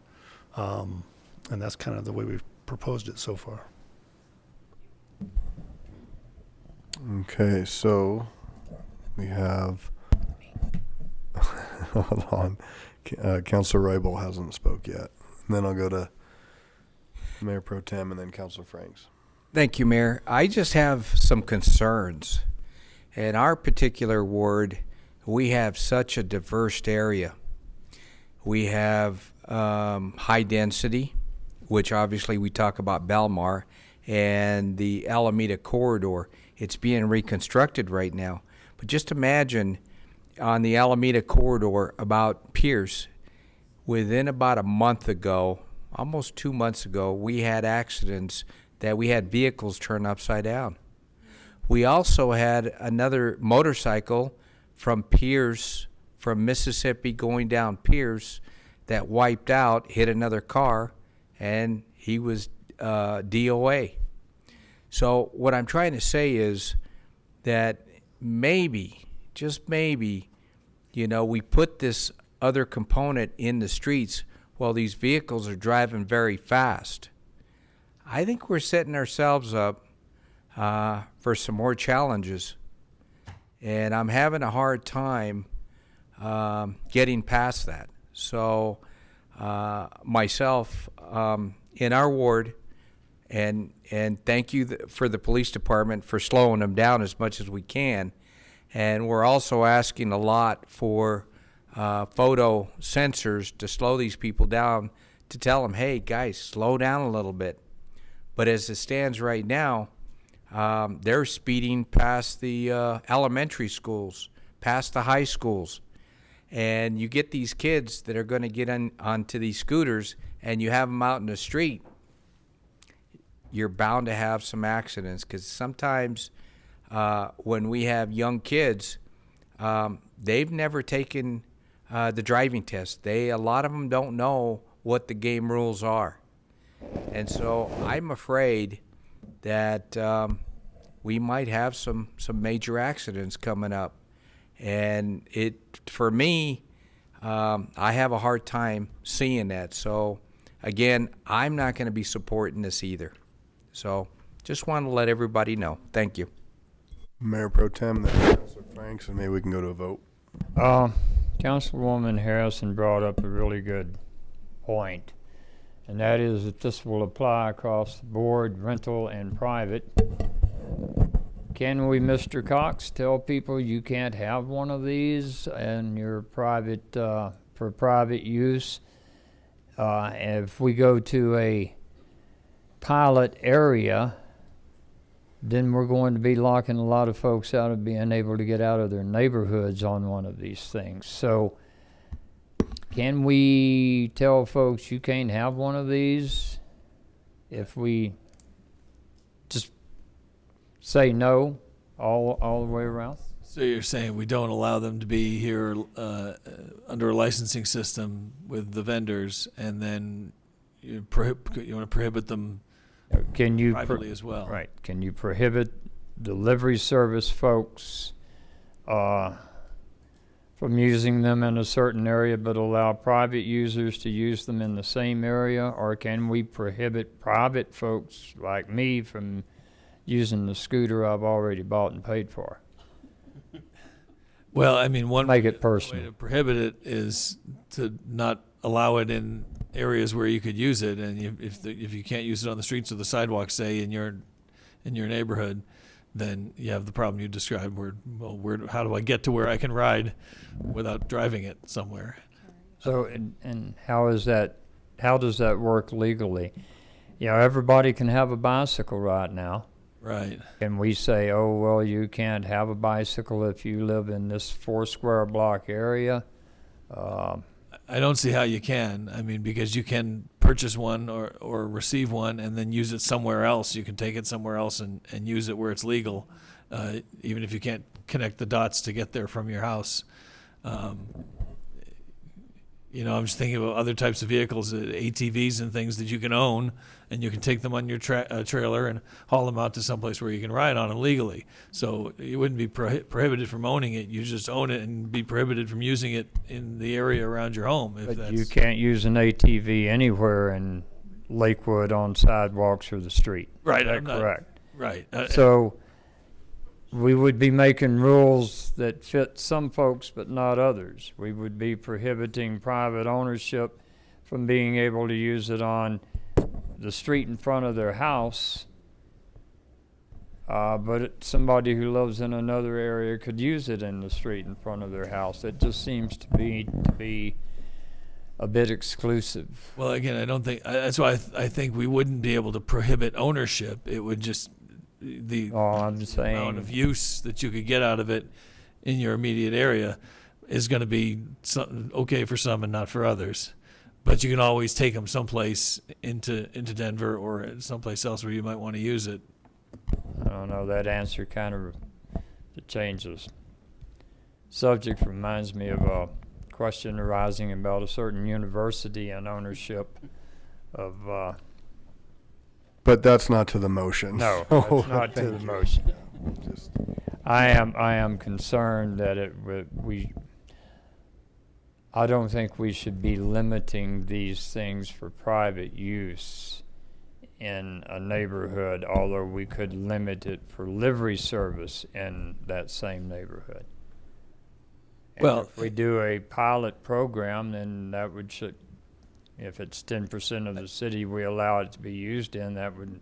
And that's kind of the way we've proposed it so far. Okay, so we have, hold on, Councilor Rybel hasn't spoke yet. And then I'll go to Mayor Pro Tem and then Councilor Franks. Thank you, Mayor. I just have some concerns. In our particular ward, we have such a diverse area. We have high density, which obviously we talk about Belmar, and the Alameda corridor. It's being reconstructed right now. But just imagine on the Alameda corridor about Pierce, within about a month ago, almost 2 months ago, we had accidents that we had vehicles turned upside down. We also had another motorcycle from Pierce, from Mississippi going down Pierce, that wiped out, hit another car, and he was DOA. So what I'm trying to say is that maybe, just maybe, you know, we put this other component in the streets while these vehicles are driving very fast. I think we're setting ourselves up for some more challenges. And I'm having a hard time getting past that. So myself, in our ward, and thank you for the police department for slowing them down as much as we can. And we're also asking a lot for photo sensors to slow these people down, to tell them, hey, guys, slow down a little bit. But as it stands right now, they're speeding past the elementary schools, past the high schools. And you get these kids that are going to get onto these scooters and you have them out in the street, you're bound to have some accidents, because sometimes when we have young kids, they've never taken the driving test. A lot of them don't know what the game rules are. And so I'm afraid that we might have some major accidents coming up. And for me, I have a hard time seeing that. So again, I'm not going to be supporting this either. So just want to let everybody know. Thank you. Mayor Pro Tem, then Councilor Franks, and maybe we can go to a vote. Councilwoman Harrison brought up a really good point, and that is that this will apply across the board, rental and private. Can we, Mr. Cox, tell people you can't have one of these in your private, for private use? If we go to a pilot area, then we're going to be locking a lot of folks out of being able to get out of their neighborhoods on one of these things. So can we tell folks you can't have one of these if we just say no all the way around? So you're saying we don't allow them to be here under a licensing system with the vendors, and then you want to prohibit them privately as well? Right. Can you prohibit delivery service folks from using them in a certain area, but allow private users to use them in the same area? Or can we prohibit private folks like me from using the scooter I've already bought and paid for? Well, I mean, one Make it personal. way to prohibit it is to not allow it in areas where you could use it, and if you can't use it on the streets or the sidewalks, say in your neighborhood, then you have the problem you described. How do I get to where I can ride without driving it somewhere? So, and how does that work legally? You know, everybody can have a bicycle right now, Right. Can we say, oh, well, you can't have a bicycle if you live in this 4 square block area? I don't see how you can. I mean, because you can purchase one or receive one and then use it somewhere else. You can take it somewhere else and use it where it's legal, even if you can't connect the dots to get there from your house. You know, I'm just thinking about other types of vehicles, ATVs and things that you can own, and you can take them on your trailer and haul them out to someplace where you can ride on them legally. So you wouldn't be prohibited from owning it. You just own it and be prohibited from using it in the area around your home. If But that's, you can't use an ATV anywhere in Lakewood on sidewalks or the street. Right, Is that I'm not- correct? right. So we would be making rules that fit some folks but not others. We would be prohibiting private ownership from being able to use it on the street in front of their house. But somebody who lives in another area could use it in the street in front of their house. It just seems to be a bit exclusive. Well, again, I don't think that's why I think we wouldn't be able to prohibit ownership. It would just the I'm saying amount of use that you could get out of it in your immediate area is going to be okay for some and not for others. But you can always take them someplace into Denver or someplace else where you might want to use it. I don't know, that answer kind of changes. Subject reminds me of a question arising about a certain university and ownership of But that's not to the motion. no, Oh, it's not to thank the you. motion. Just- I am concerned that I don't think we should be limiting these things for private use in a neighborhood, although we could limit it for livery service in that same neighborhood. And Well, if we do a pilot program, then that would if it's 10% of the city we allow it to be used in, that would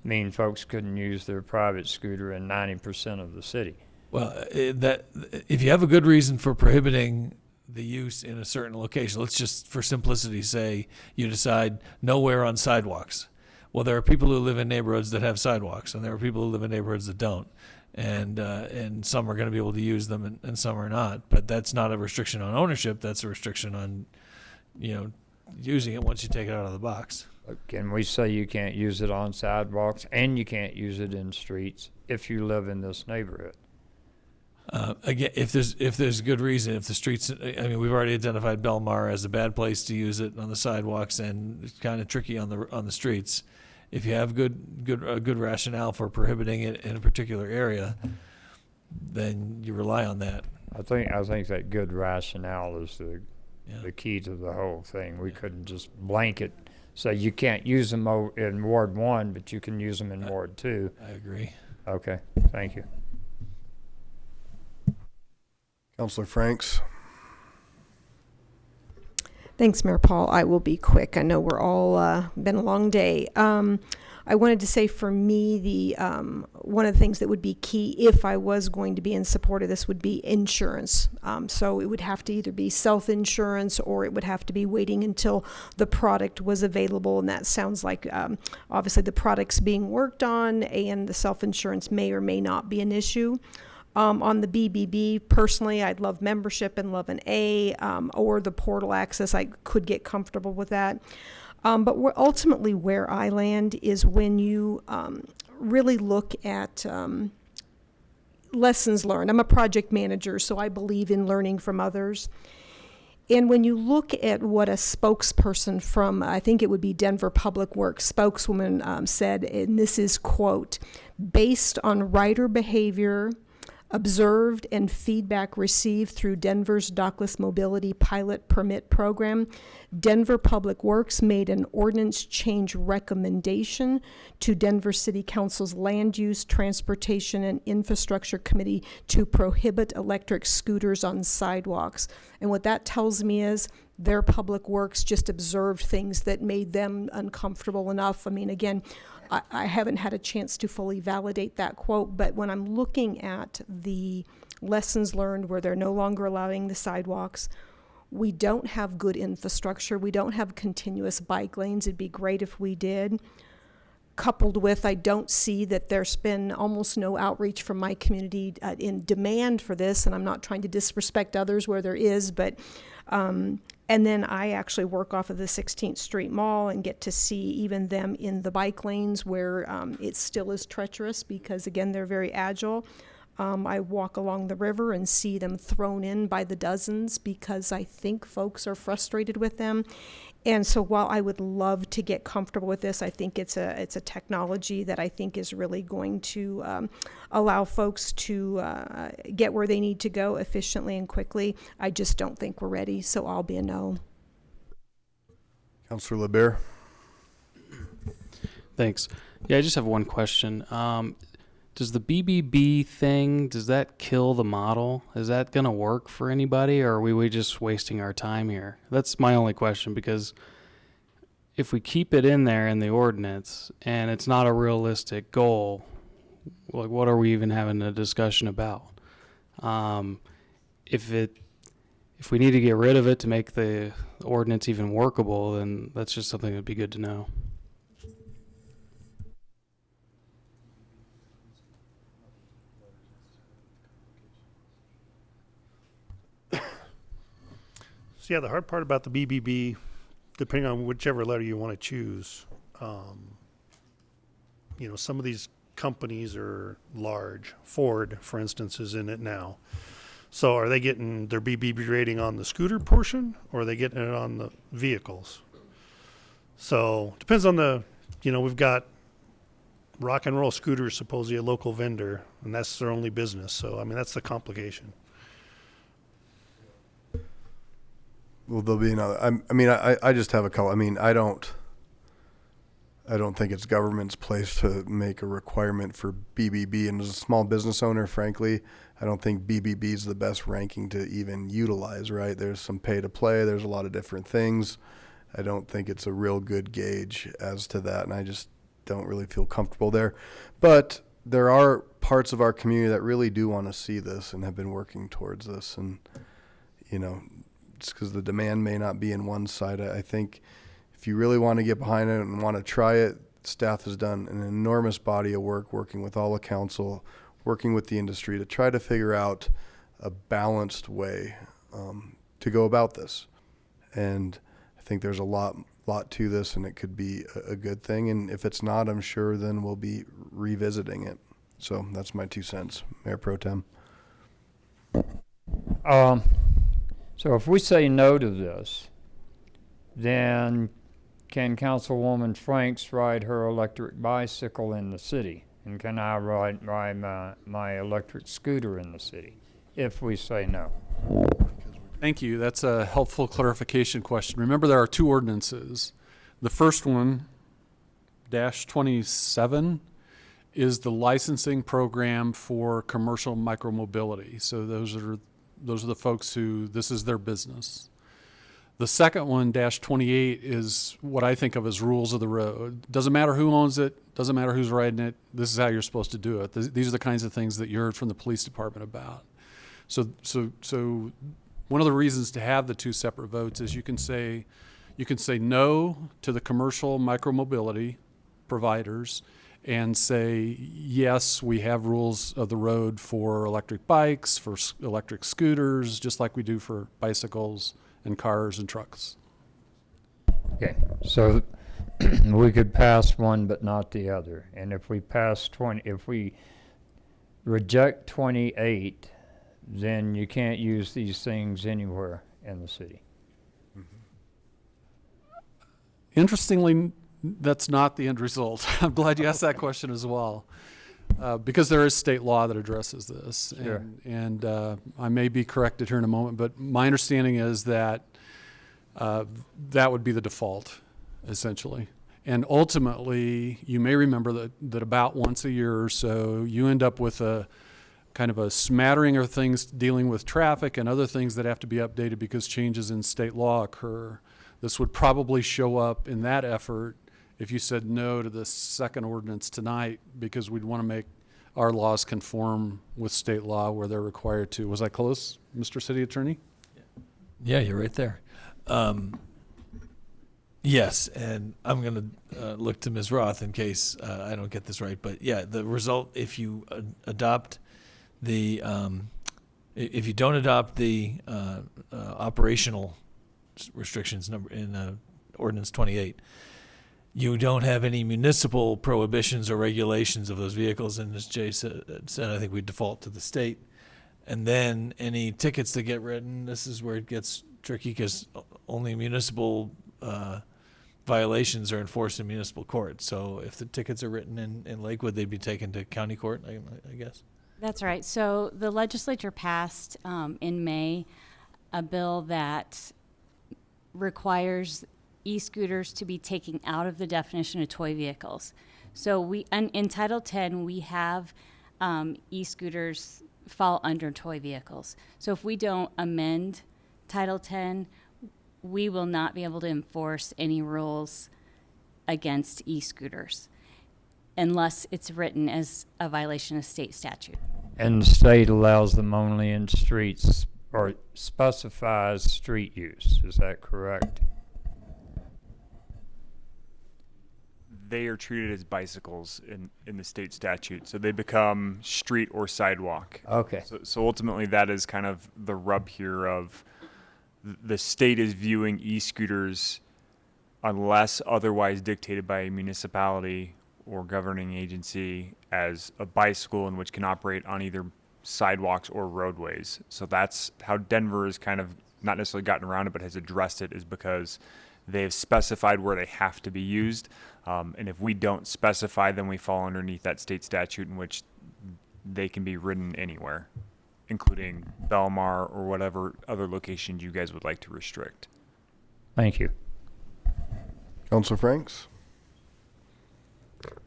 mean folks couldn't use their private scooter in 90% of the city. Well, that if you have a good reason for prohibiting the use in a certain location, let's just for simplicity say you decide nowhere on sidewalks. Well, there are people who live in neighborhoods that have sidewalks, and there are people who live in neighborhoods that don't, and some are going to be able to use them, and some are not. But that's not a restriction on ownership. That's a restriction on, using it once you take it out of the box. Can we say you can't use it on sidewalks and you can't use it in streets if you live in this neighborhood? Again, if there's good reason, if the streets, we've already identified Belmar as a bad place to use it on the sidewalks, and it's kind of tricky on the streets. If you have good rationale for prohibiting it in a particular area, then you rely on that. I think that good rationale is the key to the whole thing. We couldn't just blanket say you can't use them in Ward 1, but you can use them in Ward 2. I agree. Okay, thank you. Councilor Franks. Thanks, Mayor Paul. I will be quick. I know we're all been a long day. I wanted to say for me, the one of the things that would be key if I was going to be in support of this would be insurance. So it would have to either be self-insurance or it would have to be waiting until the product was available. And that sounds like obviously the product's being worked on and the self-insurance may or may not be an issue. On the BBB, personally, I'd love membership and love an A, or the portal access. I could get comfortable with that. But ultimately where I land is when you really look at lessons learned. I'm a project manager, so I believe in learning from others. And when you look at what a spokesperson from, I think it would be Denver Public Works spokeswoman said, and this is, quote, based on rider behavior, observed and feedback received through Denver's dockless mobility pilot permit program, Denver Public Works made an ordinance change recommendation to Denver City Council's Land Use, Transportation, and Infrastructure Committee to prohibit electric scooters on sidewalks. And what that tells me is their Public Works just observed things that made them uncomfortable enough. I mean, again, I haven't had a chance to fully validate that quote, but when I'm looking at the lessons learned where they're no longer allowing the sidewalks, we don't have good infrastructure, we don't have continuous bike lanes. It'd be great if we did. coupled with, I don't see that there's been almost no outreach from my community in demand for this, and I'm not trying to disrespect others where there is, but and then I actually work off of the 16th Street Mall and get to see even them in the bike lanes where it still is treacherous because, again, they're very agile. I walk along the river and see them thrown in by the dozens because I think folks are frustrated with them. And so while I would love to get comfortable with this, I think it's a technology that I think is really going to allow folks to get where they need to go efficiently and quickly. I just don't think we're ready, so I'll be a no. Councilor LeBear. Thanks. Yeah, I just have one question. Does the BBB thing, does that kill the model? Is that going to work for anybody, or are we just wasting our time here? That's my only question, because if we keep it in there in the ordinance and it's not a realistic goal, like what are we even having a discussion about? If we need to get rid of it to make the ordinance even workable, then that's just something that'd be good to know. So yeah, the hard part about the BBB, depending on whichever letter you want to choose, you know, some of these companies are large. Ford, for instance, is in it now. So are they getting their BBB rating on the scooter portion, or are they getting it on the vehicles? So depends on the, you know, we've got Rock and Roll Scooters, supposedly a local vendor, and that's their only business. So, I mean, that's the complication. Well, there'll be another. I just have a couple. I mean, I don't think it's government's place to make a requirement for BBB. And as a small business owner, frankly, I don't think BBB is the best ranking to even utilize, right? There's some pay to play. There's a lot of different things. I don't think it's a real good gauge as to that. And I just don't really feel comfortable there. But there are parts of our community that really do want to see this and have been working towards this. And, you know, just because the demand may not be in one side, I think if you really want to get behind it and want to try it, staff has done an enormous body of work working with all the council, working with the industry to try to figure out a balanced way to go about this. And I think there's a lot to this, and it could be a good thing. And if it's not, I'm sure then we'll be revisiting it. So that's my 2 cents. Mayor Pro Tem. So if we say no to this, then can Councilwoman Franks ride her electric bicycle in the city? And can I ride my electric scooter in the city if we say no? Thank you. That's a helpful clarification question. Remember, there are two ordinances. The first one, -27, is the licensing program for commercial micromobility. So those are the folks who this is their business. The second one, -28, is what I think of as rules of the road. Doesn't matter who owns it, doesn't matter who's riding it. This is how you're supposed to do it. These are the kinds of things that you heard from the police department about. So one of the reasons to have the two separate votes is you can say no to the commercial micromobility providers and say, yes, we have rules of the road for electric bikes, for electric scooters, just like we do for bicycles and cars and trucks. Okay, so we could pass one but not the other. And if we pass if we reject 28, then you can't use these things anywhere in the city. Interestingly, that's not the end result. I'm glad you asked that question as well, because there is state law that addresses this. Sure. And I may be corrected here in a moment, but my understanding is that that would be the default, essentially. And ultimately, you may remember that about once a year or so, you end up with a kind of a smattering of things dealing with traffic and other things that have to be updated because changes in state law occur. This would probably show up in that effort if you said no to the second ordinance tonight, because we'd want to make our laws conform with state law where they're required to. Was I close, Mr. City Attorney? Yeah, you're right there. Yes, and I'm going to look to Ms. Roth in case I don't get this right. But yeah, the result, if you adopt the, if you don't adopt the operational restrictions number in Ordinance 28, you don't have any municipal prohibitions or regulations of those vehicles. And as Jay said, I think we default to the state. And then any tickets that get written, this is where it gets tricky because only municipal violations are enforced in municipal court. So if the tickets are written in Lakewood, they'd be taken to county court, I guess. That's right. So the legislature passed in May a bill that requires e-scooters to be taken out of the definition of toy vehicles. So in Title 10, we have e-scooters fall under toy vehicles. So if we don't amend Title 10, we will not be able to enforce any rules against e-scooters unless it's written as a violation of state statute. And the state allows them only in streets or specifies street use. Is that correct? They are treated as bicycles in the state statute, so they become street or sidewalk. Okay. So ultimately, that is kind of the rub here of the state is viewing e-scooters, unless otherwise dictated by a municipality or governing agency, as a bicycle in which can operate on either sidewalks or roadways. So that's how Denver has kind of not necessarily gotten around it, but has addressed it, is because they've specified where they have to be used. And if we don't specify, then we fall underneath that state statute in which they can be ridden anywhere, including Belmar or whatever other locations you guys would like to restrict. Thank you. Councilor Franks?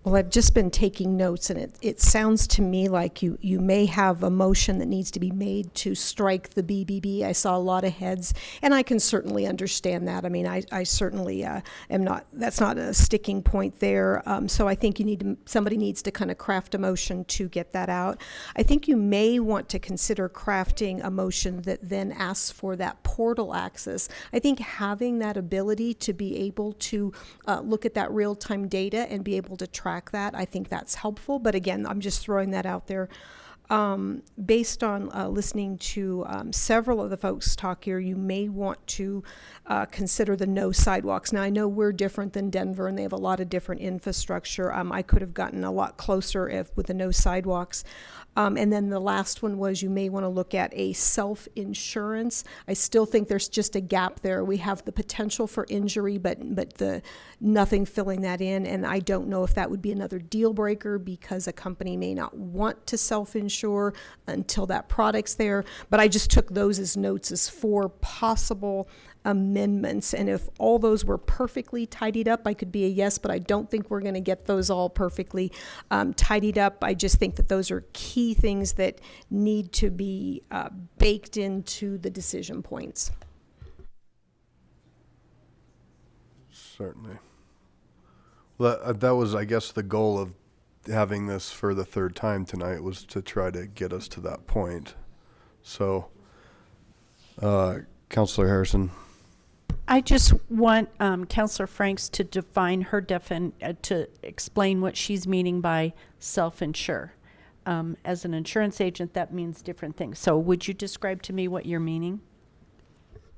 Well, I've just been taking notes, and it sounds to me like you may have a motion that needs to be made to strike the BBB. I saw a lot of heads, and I can certainly understand that. I mean, I certainly am not, that's not a sticking point there. So I think somebody needs to kind of craft a motion to get that out. I think you may want to consider crafting a motion that then asks for that portal access. I think having that ability to be able to look at that real-time data and be able to track that, I think that's helpful. But again, I'm just throwing that out there. Based on listening to several of the folks talk here, you may want to consider the no sidewalks. Now, I know we're different than Denver, and they have a lot of different infrastructure. I could have gotten a lot closer with the no sidewalks. And then the last one was you may want to look at a self-insurance. I still think there's just a gap there. We have the potential for injury, but nothing filling that in. And I don't know if that would be another deal breaker, because a company may not want to self-insure until that product's there. But I just took those as notes as 4 possible amendments, and if all those were perfectly tidied up, I could be a yes, but I don't think we're going to get those all perfectly tidied up. I just think that those are key things that need to be baked into the decision points. Certainly. Well, that was, I guess, the goal of having this for the third time tonight, was to try to get us to that point. So, Councilor Harrison. I just want Councilor Franks to define her to explain what she's meaning by self-insure. As an insurance agent, that means different things. So would you describe to me what you're meaning?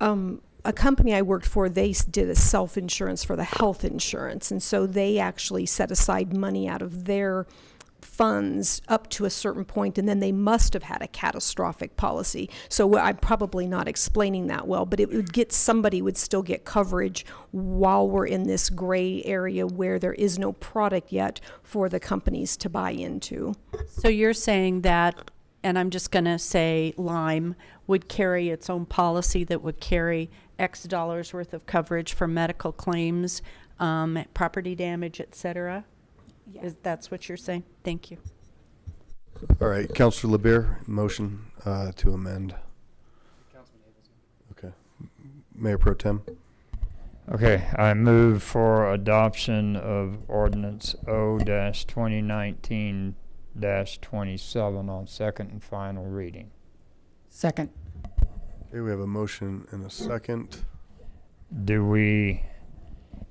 A company I worked for, they did a self-insurance for the health insurance. And so they actually set aside money out of their funds up to a certain point, and then they must have had a catastrophic policy. So I'm probably not explaining that well, but it would get, somebody would still get coverage while we're in this gray area where there is no product yet for the companies to buy into. So you're saying that, and I'm just going to say Lime would carry its own policy that would carry X dollars worth of coverage for medical claims, property damage, etc. That's what you're saying? Thank you. All right, Councilor LeBeer, motion to amend. Okay. Mayor Pro Tem. Okay, I move for adoption of ordinance O-2019-27 on second and final reading. Second. Okay, we have a motion and a second. Do we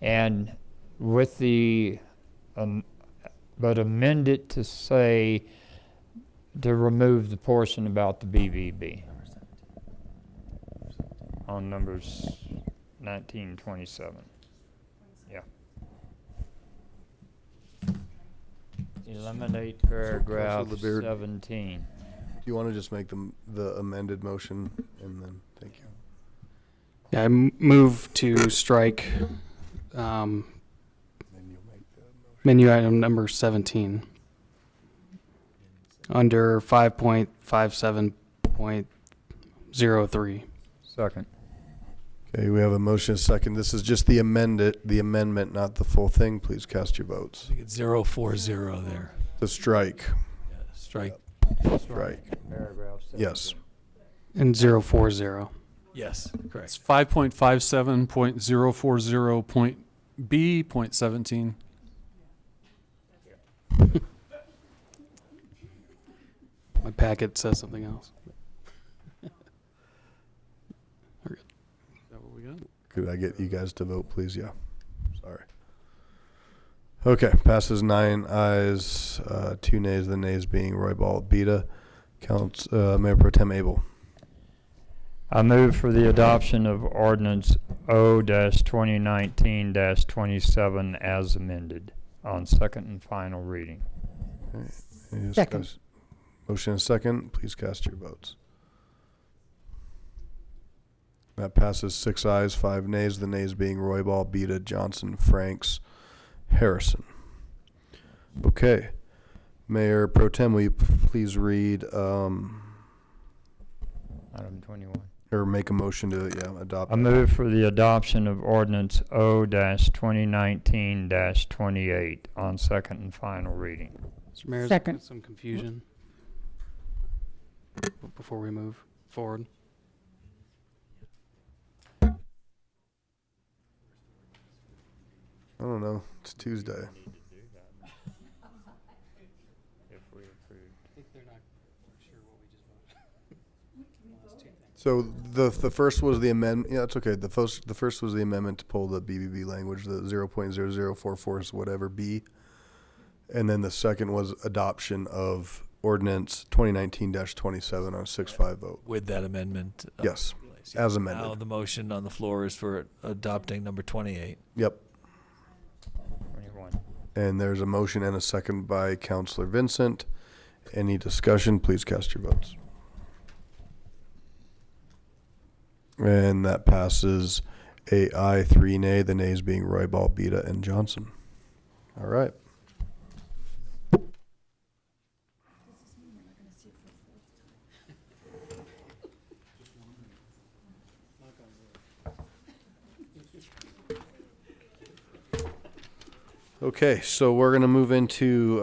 And with the, but amend it to say, to remove the portion about the BBB on numbers 1927. Yeah. Eliminate paragraph Councilor LeBeard. 17. Do you want to just make the amended motion and then, thank you. Yeah, I move to strike menu item number 17 under 5.57.03. Second. Okay, we have a motion, a second. This is just the amendment, not the full thing. Please cast your votes. I think it's 040 there. To strike. Yeah, strike. Strike. Paragraph 17. Yes. And 040. Yes, correct. It's 5.57.040.B.17. My packet says something else. Is that what we got? Could I get you guys to vote, please? Yeah. Sorry. Okay, passes 9 ayes, 2 nays, the nays being Roybal, Beta. Mayor Pro Tem Abel. I move for the adoption of ordinance O-2019-27 as amended on second and final reading. Okay. Any Second. discuss- Motion and second. Please cast your votes. That passes 6 ayes, 5 nays, the nays being Roybal, Beta, Johnson, Franks, Harrison. Okay. Mayor Pro Tem, will you please read Item 21. or make a motion to adopt? I move for the adoption of ordinance O-2019-28 on second and final reading. Mr. Mayor, Second. there's some confusion before we move forward. I don't know. It's Tuesday. So the first was the amendment. Yeah, it's okay. The first was the amendment to pull the BBB language, the 0.0044 is whatever B, and then the second was adoption of ordinance 2019-27 on a 6-5 vote. With that amendment. Yes, as amended. Now the motion on the floor is for adopting number 28. Yep. 21. And there's a motion and a second by Councilor Vincent. Any discussion? Please cast your votes. And that passes 8 aye, 3 nay, the nays being Roybal, Beta, and Johnson. All right. Okay, so we're going to move into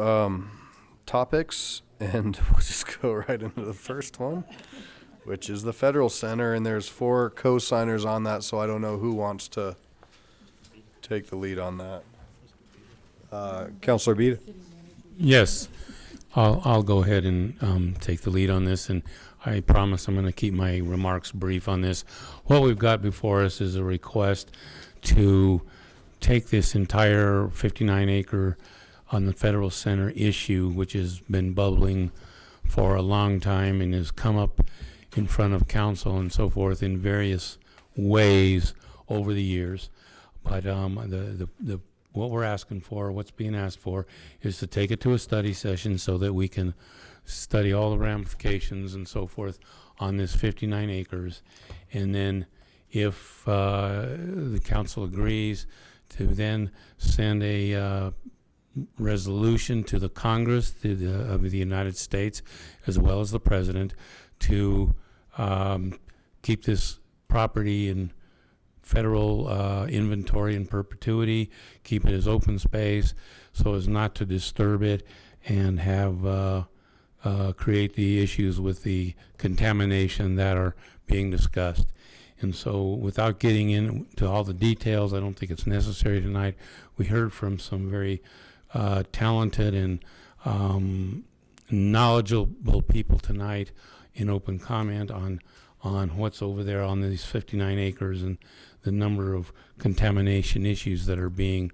topics, and we'll just go right into the first one, which is the Federal Center, and there's 4 co-signers on that, so I don't know who wants to take the lead on that. Councilor Beda? Yes, I'll go ahead and take the lead on this, and I promise I'm going to keep my remarks brief on this. What we've got before us is a request to take this entire 59-acre on the Federal Center issue, which has been bubbling for a long time and has come up in front of council and so forth in various ways over the years. But what we're asking for, what's being asked for, is to take it to a study session so that we can study all the ramifications and so forth on this 59 acres. And then if the council agrees, to then send a resolution to the Congress of the United States, as well as the President, to keep this property in federal inventory in perpetuity, keep it as open space so as not to disturb it and have create the issues with the contamination that are being discussed. And so without getting into all the details, I don't think it's necessary tonight. We heard from some very talented and knowledgeable people tonight in open comment on on what's over there on these 59 acres and the number of contamination issues that are being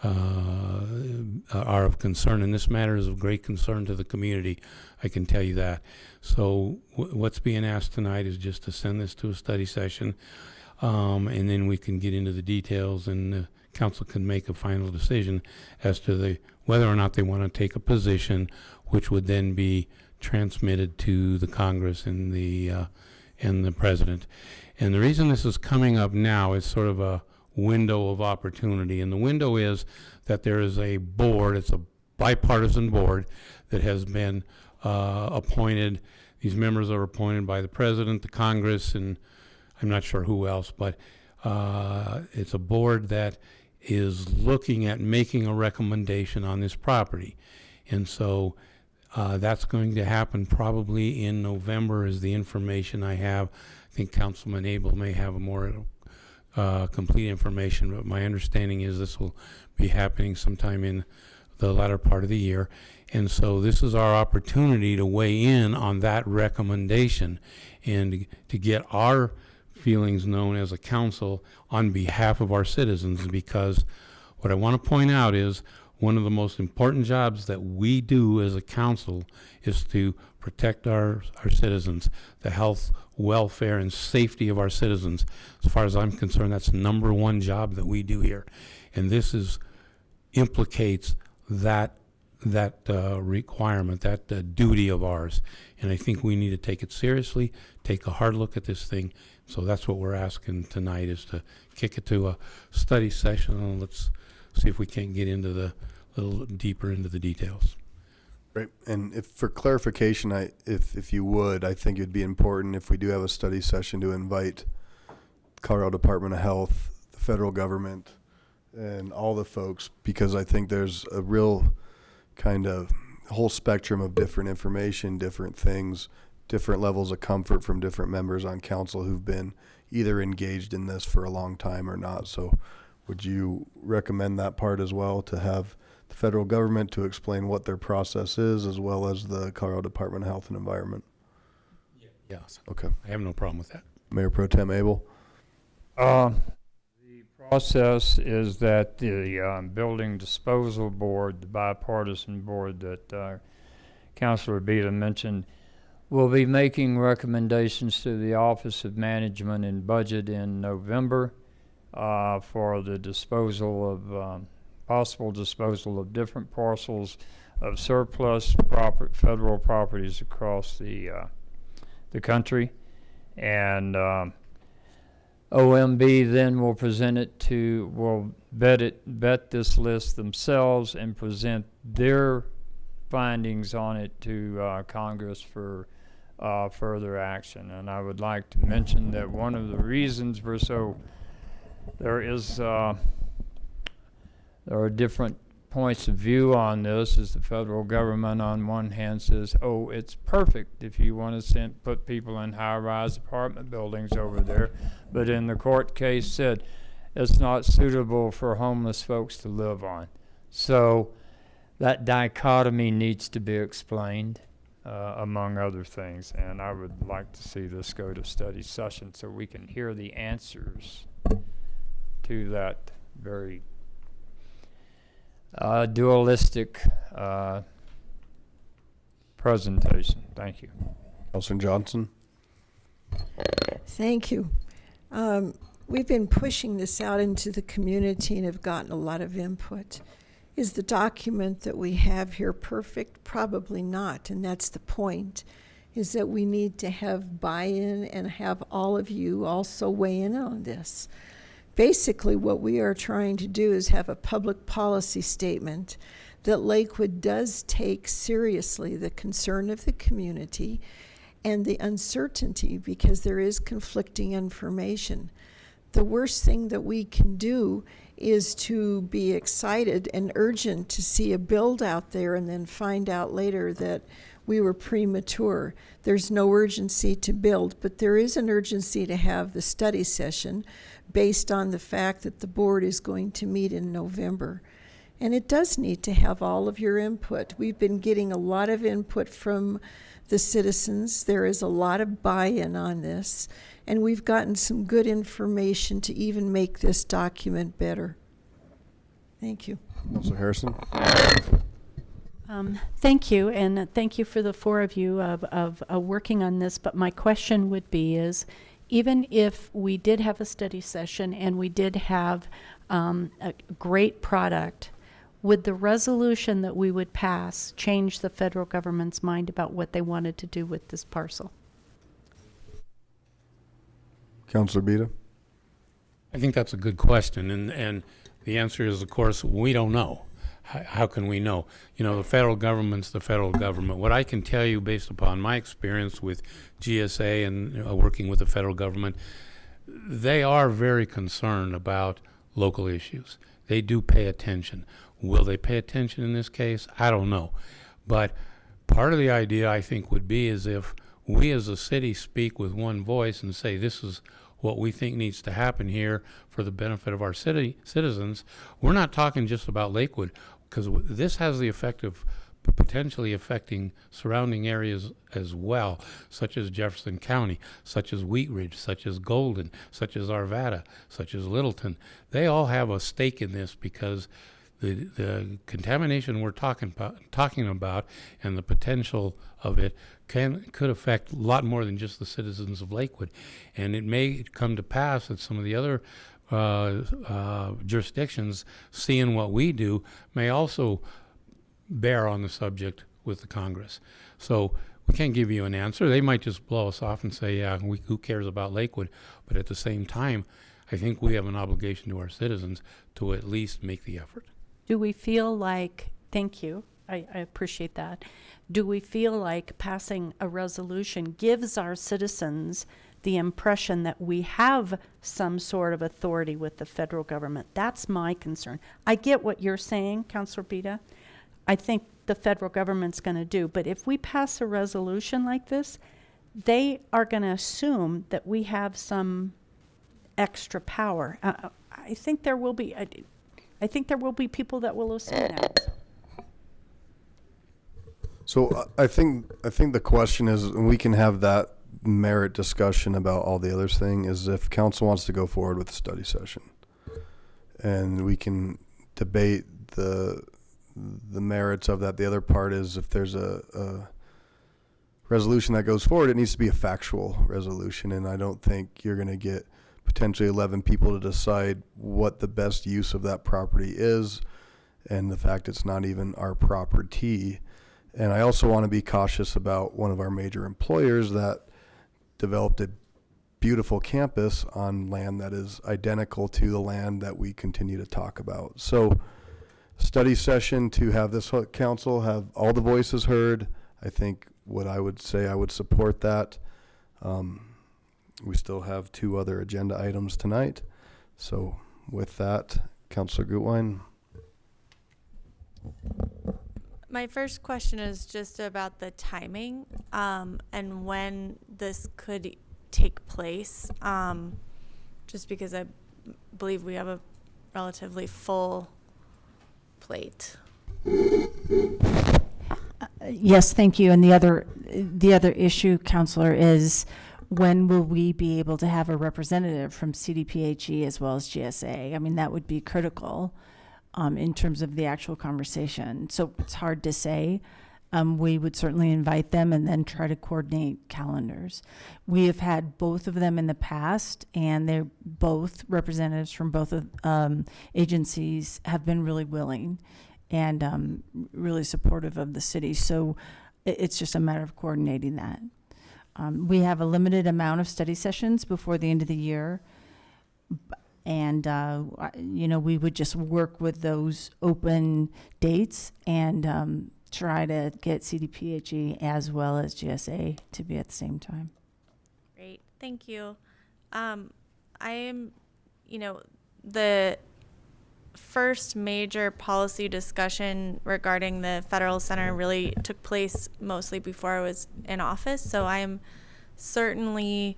are of concern, and this matter is of great concern to the community. I can tell you that. So what's being asked tonight is just to send this to a study session, and then we can get into the details, and the council can make a final decision as to whether or not they want to take a position, which would then be transmitted to the Congress and the president. And the reason this is coming up now is sort of a window of opportunity, and the window is that there is a board, it's a bipartisan board that has been appointed. These members are appointed by the president, the Congress, and I'm not sure who else, but it's a board that is looking at making a recommendation on this property. And so that's going to happen probably in November is the information I have. I think Councilman Abel may have a more complete information, but my understanding is this will be happening sometime in the latter part of the year. And so this is our opportunity to weigh in on that recommendation and to get our feelings known as a council on behalf of our citizens, because what I want to point out is one of the most important jobs that we do as a council is to protect our citizens, the health, welfare, and safety of our citizens. As far as I'm concerned, that's the number one job that we do here. And this implicates that requirement, that duty of ours. And I think we need to take it seriously, take a hard look at this thing. So that's what we're asking tonight, is to kick it to a study session, and let's see if we can't get into a little deeper into the details. Right. And if for clarification, if you would, I think it'd be important if we do have a study session to invite Colorado Department of Health, the federal government, and all the folks, because I think there's a real kind of whole spectrum of different information, different things, different levels of comfort from different members on council who've been either engaged in this for a long time or not. So would you recommend that part as well, to have the federal government to explain what their process is, as well as the Colorado Department of Health and Environment? Yes. Okay. I have no problem with that. Mayor Pro Tem Abel? The process is that the Building Disposal Board, the bipartisan board that Councilor Beta mentioned, will be making recommendations to the Office of Management and Budget in November for the disposal of possible disposal of different parcels of surplus federal properties across the country, and OMB then will will vet this list themselves and present their findings on it to Congress for further action. And I would like to mention that one of the reasons there are different points of view on this is the federal government on one hand says, oh, it's perfect if you want to put people in high-rise apartment buildings over there, but in the court case said it's not suitable for homeless folks to live on. So that dichotomy needs to be explained, among other things, and I would like to see this go to study session so we can hear the answers to that very dualistic presentation. Thank you. Councilor Johnson? Thank you. We've been pushing this out into the community and have gotten a lot of input. Is the document that we have here perfect? Probably not, and that's the point, is that we need to have buy-in and have all of you also weigh in on this. Basically, what we are trying to do is have a public policy statement that Lakewood does take seriously the concern of the community and the uncertainty, because there is conflicting information. The worst thing that we can do is to be excited and urgent to see a build out there and then find out later that we were premature. There's no urgency to build, but there is an urgency to have the study session based on the fact that the board is going to meet in November. And it does need to have all of your input. We've been getting a lot of input from the citizens. There is a lot of buy-in on this, and we've gotten some good information to even make this document better. Thank you. Councilor Harrison? Thank you, and thank you for the four of you of working on this. But my question would be is, even if we did have a study session and we did have a great product, would the resolution that we would pass change the federal government's mind about what they wanted to do with this parcel? Councilor Bita? I think that's a good question, and the answer is, of course, we don't know. How can we know? You know, the federal government's the federal government. What I can tell you based upon my experience with GSA and working with the federal government, they are very concerned about local issues. They do pay attention. Will they pay attention in this case? I don't know. But part of the idea, I think, would be is if we as a city speak with one voice and say this is what we think needs to happen here for the benefit of our city citizens. We're not talking just about Lakewood, because this has the effect of potentially affecting surrounding areas as well, such as Jefferson County, such as Wheat Ridge, such as Golden, such as Arvada, such as Littleton. They all have a stake in this because the contamination we're talking about and the potential of it could affect a lot more than just the citizens of Lakewood. And it may come to pass that some of the other jurisdictions, seeing what we do, may also bear on the subject with the Congress. So we can't give you an answer. They might just blow us off and say, yeah, who cares about Lakewood? But at the same time, I think we have an obligation to our citizens to at least make the effort. Do we feel like, thank you, I appreciate that. Do we feel like passing a resolution gives our citizens the impression that we have some sort of authority with the federal government? That's my concern. I get what you're saying, Councilor Bita. I think the federal government's going to do. But if we pass a resolution like this, they are going to assume that we have some extra power. I think there will be. I think there will be people that will assume that. So I think the question is, and we can have that merit discussion about all the other thing, is if council wants to go forward with the study session, and we can debate the merits of that. The other part is if there's a resolution that goes forward, it needs to be a factual resolution, and I don't think you're going to get potentially 11 people to decide what the best use of that property is, and the fact it's not even our property. And I also want to be cautious about one of our major employers that developed a beautiful campus on land that is identical to the land that we continue to talk about. So study session to have this council have all the voices heard. I think what I would say, I would support that. We still have 2 other agenda items tonight. So with that, Councilor Gutwein. My first question is just about the timing and when this could take place, just because I believe we have a relatively full plate. Yes, thank you. And the other issue, Councilor, is when will we be able to have a representative from CDPHE as well as GSA? I mean, that would be critical in terms of the actual conversation. So it's hard to say. We would certainly invite them and then try to coordinate calendars. We have had both of them in the past, and they're both representatives from both agencies have been really willing and really supportive of the city. So it's just a matter of coordinating that. We have a limited amount of study sessions before the end of the year. And, we would just work with those open dates and try to get CDPHE as well as GSA to be at the same time. Great, thank you. I am, the first major policy discussion regarding the Federal Center really took place mostly before I was in office. So I am certainly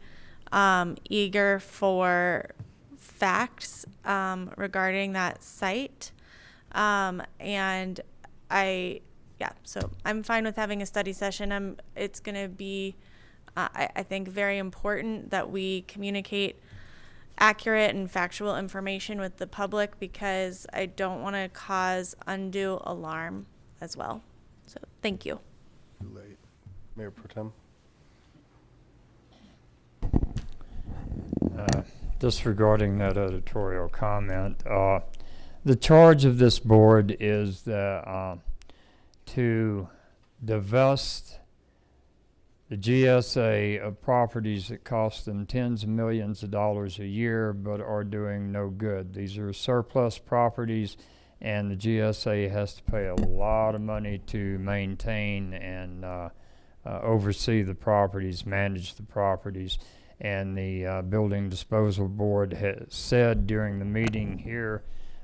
eager for facts regarding that site. And so I'm fine with having a study session. It's going to be, I think, very important that we communicate accurate and factual information with the public, because I don't want to cause undue alarm as well. So thank you. Too late. Mayor Pro Tem. Just regarding that editorial comment, the charge of this board is to divest the GSA of properties that cost them tens of millions of dollars a year but are doing no good. These are surplus properties, and the GSA has to pay a lot of money to maintain and oversee the properties, manage the properties. And the Building Disposal Board has said during the meeting here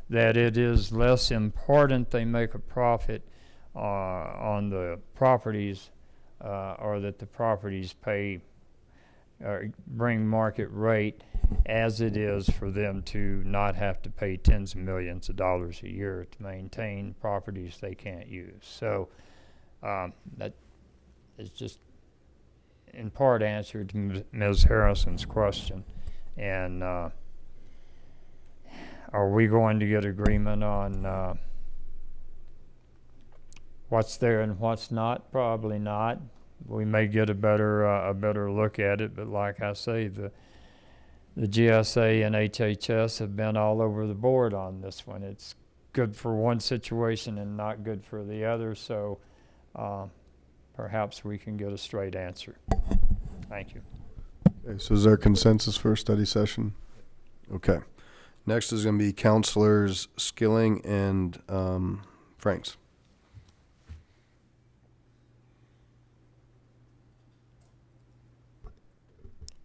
that it is less important they make a profit on the properties or that the properties pay or bring market rate, as it is for them to not have to pay tens of millions of dollars a year to maintain properties they can't use. So that is just in part answered to Ms. Harrison's question. And are we going to get agreement on what's there and what's not? Probably not. We may get a better look at it, but like I say, the GSA and HHS have been all over the board on this one. It's good for one situation and not good for the other, so perhaps we can get a straight answer. Thank you. Okay, so is there consensus for a study session? Okay. Next is going to be Councilors Skilling and Franks.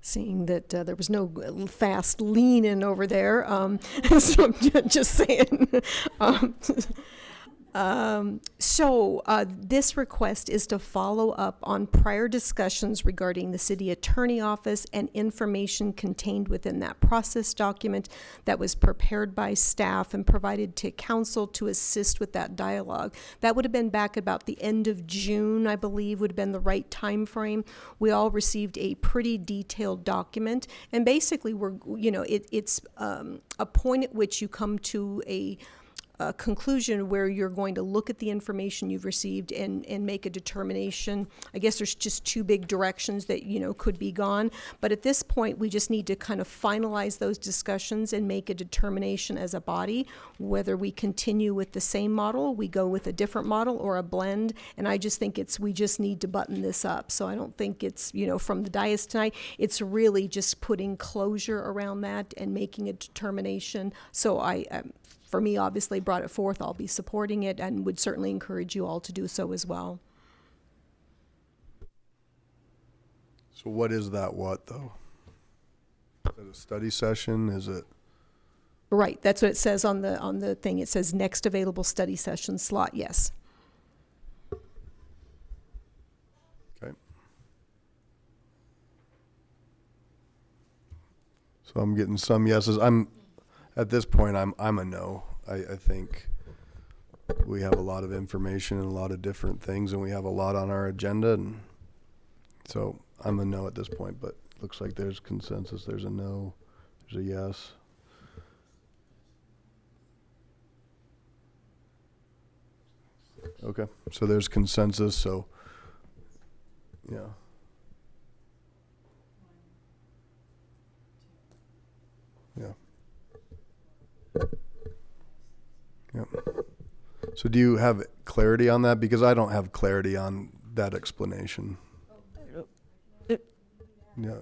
Seeing that there was no fast lean in over there, so I'm just saying. This request is to follow up on prior discussions regarding the city attorney office and information contained within that process document that was prepared by staff and provided to council to assist with that dialogue. That would have been back about the end of June, I believe, would have been the right time frame. We all received a pretty detailed document, and basically it's a point at which you come to a conclusion where you're going to look at the information you've received and make a determination. I guess there's just two big directions that, could be gone. But at this point, we just need to kind of finalize those discussions and make a determination as a body, whether we continue with the same model, we go with a different model, or a blend. And I just think we just need to button this up. So I don't think it's, from the dais tonight, it's really just putting closure around that and making a determination. So for me, obviously brought it forth. I'll be supporting it and would certainly encourage you all to do so as well. So what is that though? Is it a study session? Is it? Right, that's what it says on the thing. It says next available study session slot, yes. Okay. So I'm getting some yeses. At this point, I'm a no. I think we have a lot of information and a lot of different things, and we have a lot on our agenda, and so I'm a no at this point. But looks like there's consensus. There's a no. There's a yes. Okay, so there's consensus. So yeah. Yeah. Yep. So do you have clarity on that? Because I don't have clarity on that explanation. Yeah.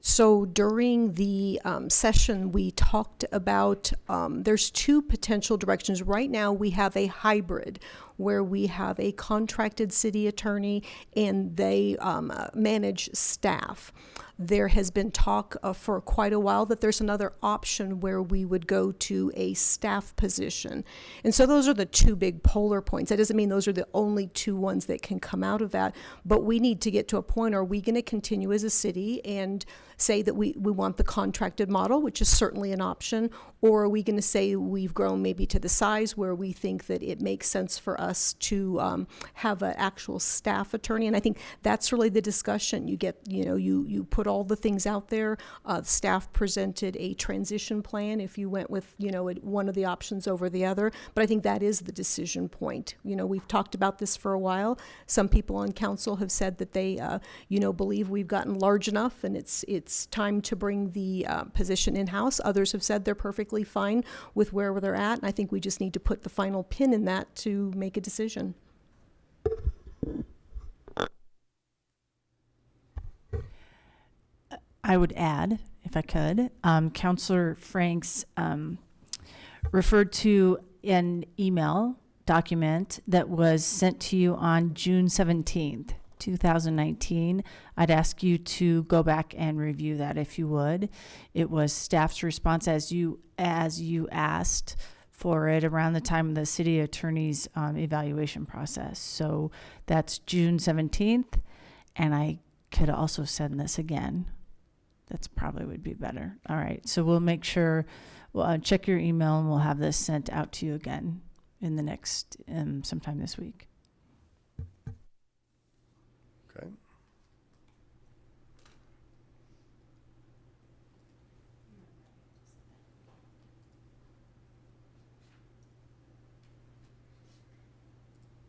So during the session, we talked about there's two potential directions. Right now, we have a hybrid where we have a contracted city attorney and they manage staff. There has been talk for quite a while that there's another option where we would go to a staff position. And so those are the two big polar points. That doesn't mean those are the only two ones that can come out of that, but we need to get to a point, are we going to continue as a city and say that we want the contracted model, which is certainly an option, or are we going to say we've grown maybe to the size where we think that it makes sense for us to have an actual staff attorney? And I think that's really the discussion. You get, you put all the things out there. Staff presented a transition plan if you went with, one of the options over the other. But I think that is the decision point. We've talked about this for a while. Some people on council have said that they, believe we've gotten large enough and it's time to bring the position in-house. Others have said they're perfectly fine with where they're at. And I think we just need to put the final pin in that to make a decision. I would add, if I could, Councillor Franks referred to an email document that was sent to you on June 17th, 2019. I'd ask you to go back and review that if you would. It was staff's response as you asked for it around the time of the city attorney's evaluation process. So that's June 17th, and I could also send this again. That's probably would be better. All right, so we'll make sure, we'll check your email and we'll have this sent out to you again in the next, sometime this week. Okay.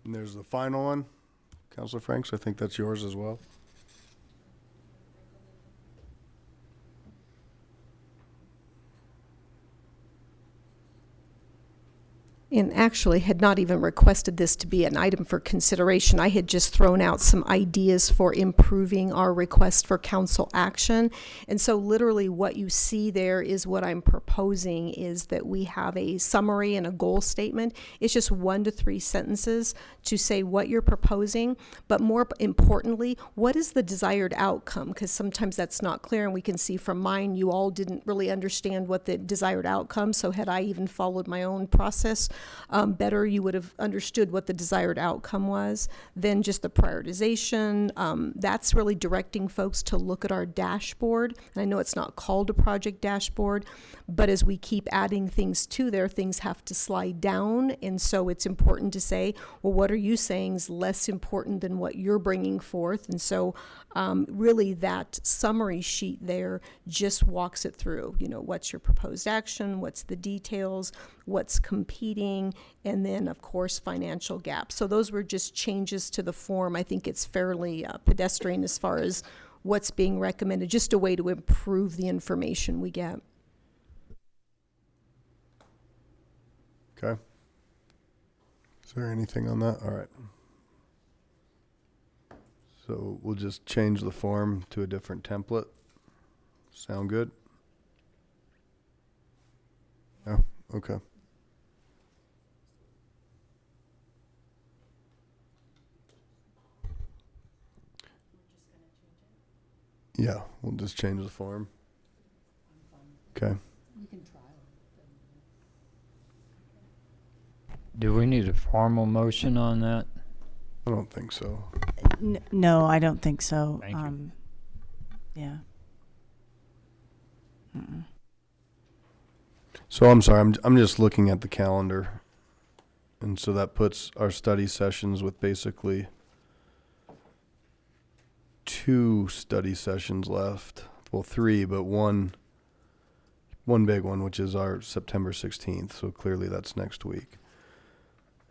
And there's the final one, Councilor Franks. I think that's yours as well. And actually had not even requested this to be an item for consideration. I had just thrown out some ideas for improving our request for council action. And so literally what you see there is what I'm proposing is that we have a summary and a goal statement. It's just 1 to 3 sentences to say what you're proposing, but more importantly, what is the desired outcome? Because sometimes that's not clear, and we can see from mine, you all didn't really understand what the desired outcome, so had I even followed my own process, better, you would have understood what the desired outcome was. Then just the prioritization, that's really directing folks to look at our dashboard. And I know it's not called a project dashboard, but as we keep adding things to there, things have to slide down. And so it's important to say, well, what are you saying is less important than what you're bringing forth? And so really that summary sheet there just walks it through. What's your proposed action? What's the details? What's competing? And then, of course, financial gaps. So those were just changes to the form. I think it's fairly pedestrian as far as what's being recommended, just a way to improve the information we get. Okay. Is there anything on that? All right. So we'll just change the form to a different template. Sound good? Yeah, okay. Yeah, we'll just change the form. Okay. You can try. Do we need a formal motion on that? I don't think so. No, I don't think so. Thank you. Yeah. Mm-mm. So I'm sorry, I'm just looking at the calendar. And so that puts our study sessions with basically 2 study sessions left. Well, 3, but one big one, which is our September 16th. So clearly that's next week.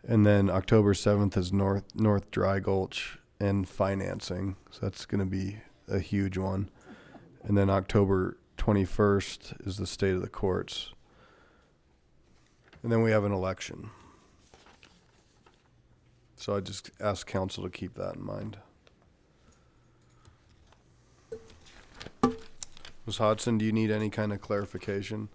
And then October 7th is North Dry Gulch and financing. So that's going to be a huge one. And then October 21st is the state of the courts. And then we have an election. So I just ask council to keep that in mind. Ms. Hodson, do you need any kind of clarification?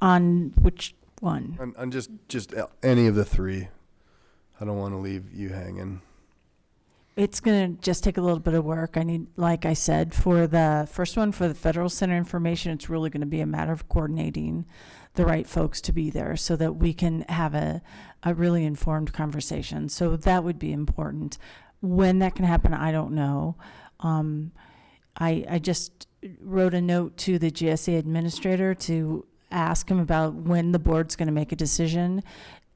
On which one? On just any of the three. I don't want to leave you hanging. It's going to just take a little bit of work. I need, like I said, for the first one, for the Federal Center information, it's really going to be a matter of coordinating the right folks to be there so that we can have a really informed conversation. So that would be important. When that can happen, I don't know. I just wrote a note to the GSA administrator to ask him about when the board's going to make a decision,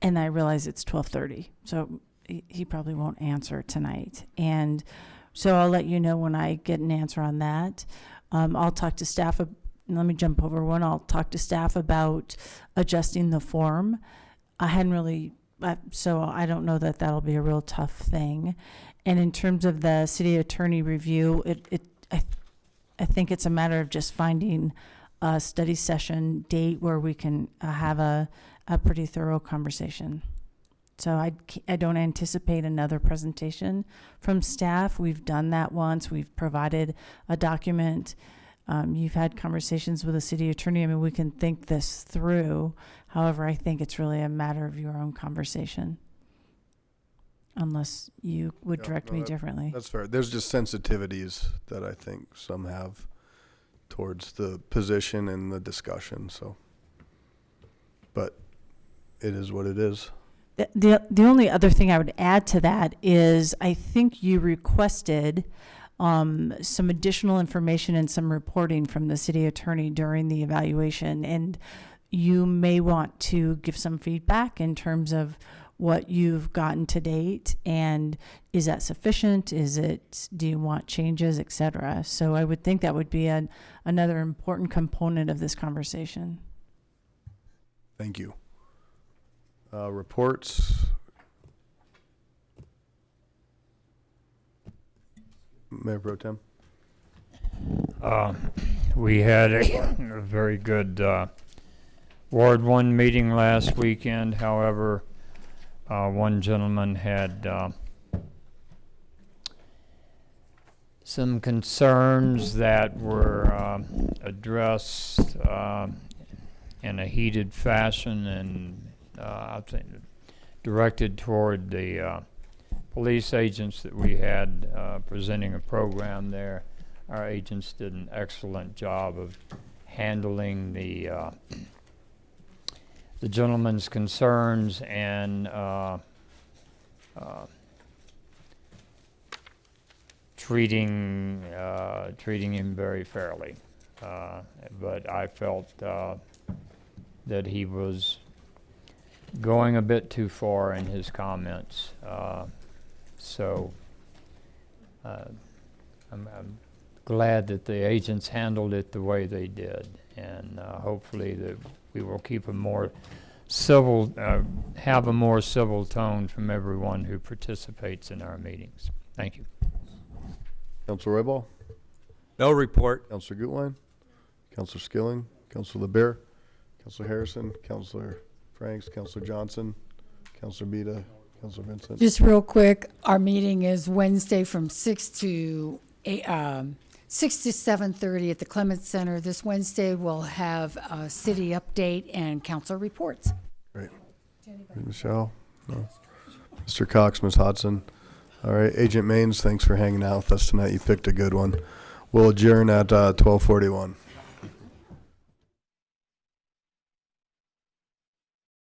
and I realize it's 12:30. So he probably won't answer tonight. And so I'll let you know when I get an answer on that. I'll talk to staff. Let me jump over one. I'll talk to staff about adjusting the form. I hadn't really, so I don't know that that'll be a real tough thing. And in terms of the city attorney review, I think it's a matter of just finding a study session date where we can have a pretty thorough conversation. So I don't anticipate another presentation from staff. We've done that once. We've provided a document. You've had conversations with the city attorney. I mean, we can think this through. However, I think it's really a matter of your own conversation, unless you would direct me differently. That's fair. There's just sensitivities that I think some have towards the position and the discussion. So, but it is what it is. The only other thing I would add to that is I think you requested some additional information and some reporting from the city attorney during the evaluation, and you may want to give some feedback in terms of what you've gotten to date, and is that sufficient? Do you want changes, et cetera? So I would think that would be another important component of this conversation. Thank you. Reports. Mayor Pro Tem. We had a very good Ward 1 meeting last weekend. However, one gentleman had some concerns that were addressed in a heated fashion and I think directed toward the police agents that we had presenting a program there. Our agents did an excellent job of handling the gentleman's concerns and treating him very fairly. But I felt that he was going a bit too far in his comments. So I'm glad that the agents handled it the way they did, and hopefully that we will keep a more civil, have a more civil tone from everyone who participates in our meetings. Thank you. Councilor Roybal. No report. Councilor Gutwein. Councilor Skilling. Councilor LeBear. Councilor Harrison. Councilor Franks. Councilor Johnson. Councilor Beta. Councilor Vincent. Just real quick, our meeting is Wednesday from 6 to 7:30 at the Clements Center. This Wednesday we'll have a city update and council reports. Great. Michelle? No. Mr. Cox, Ms. Hodson. All right, Agent Maines, thanks for hanging out with us tonight. You picked a good one. We'll adjourn at 12:41.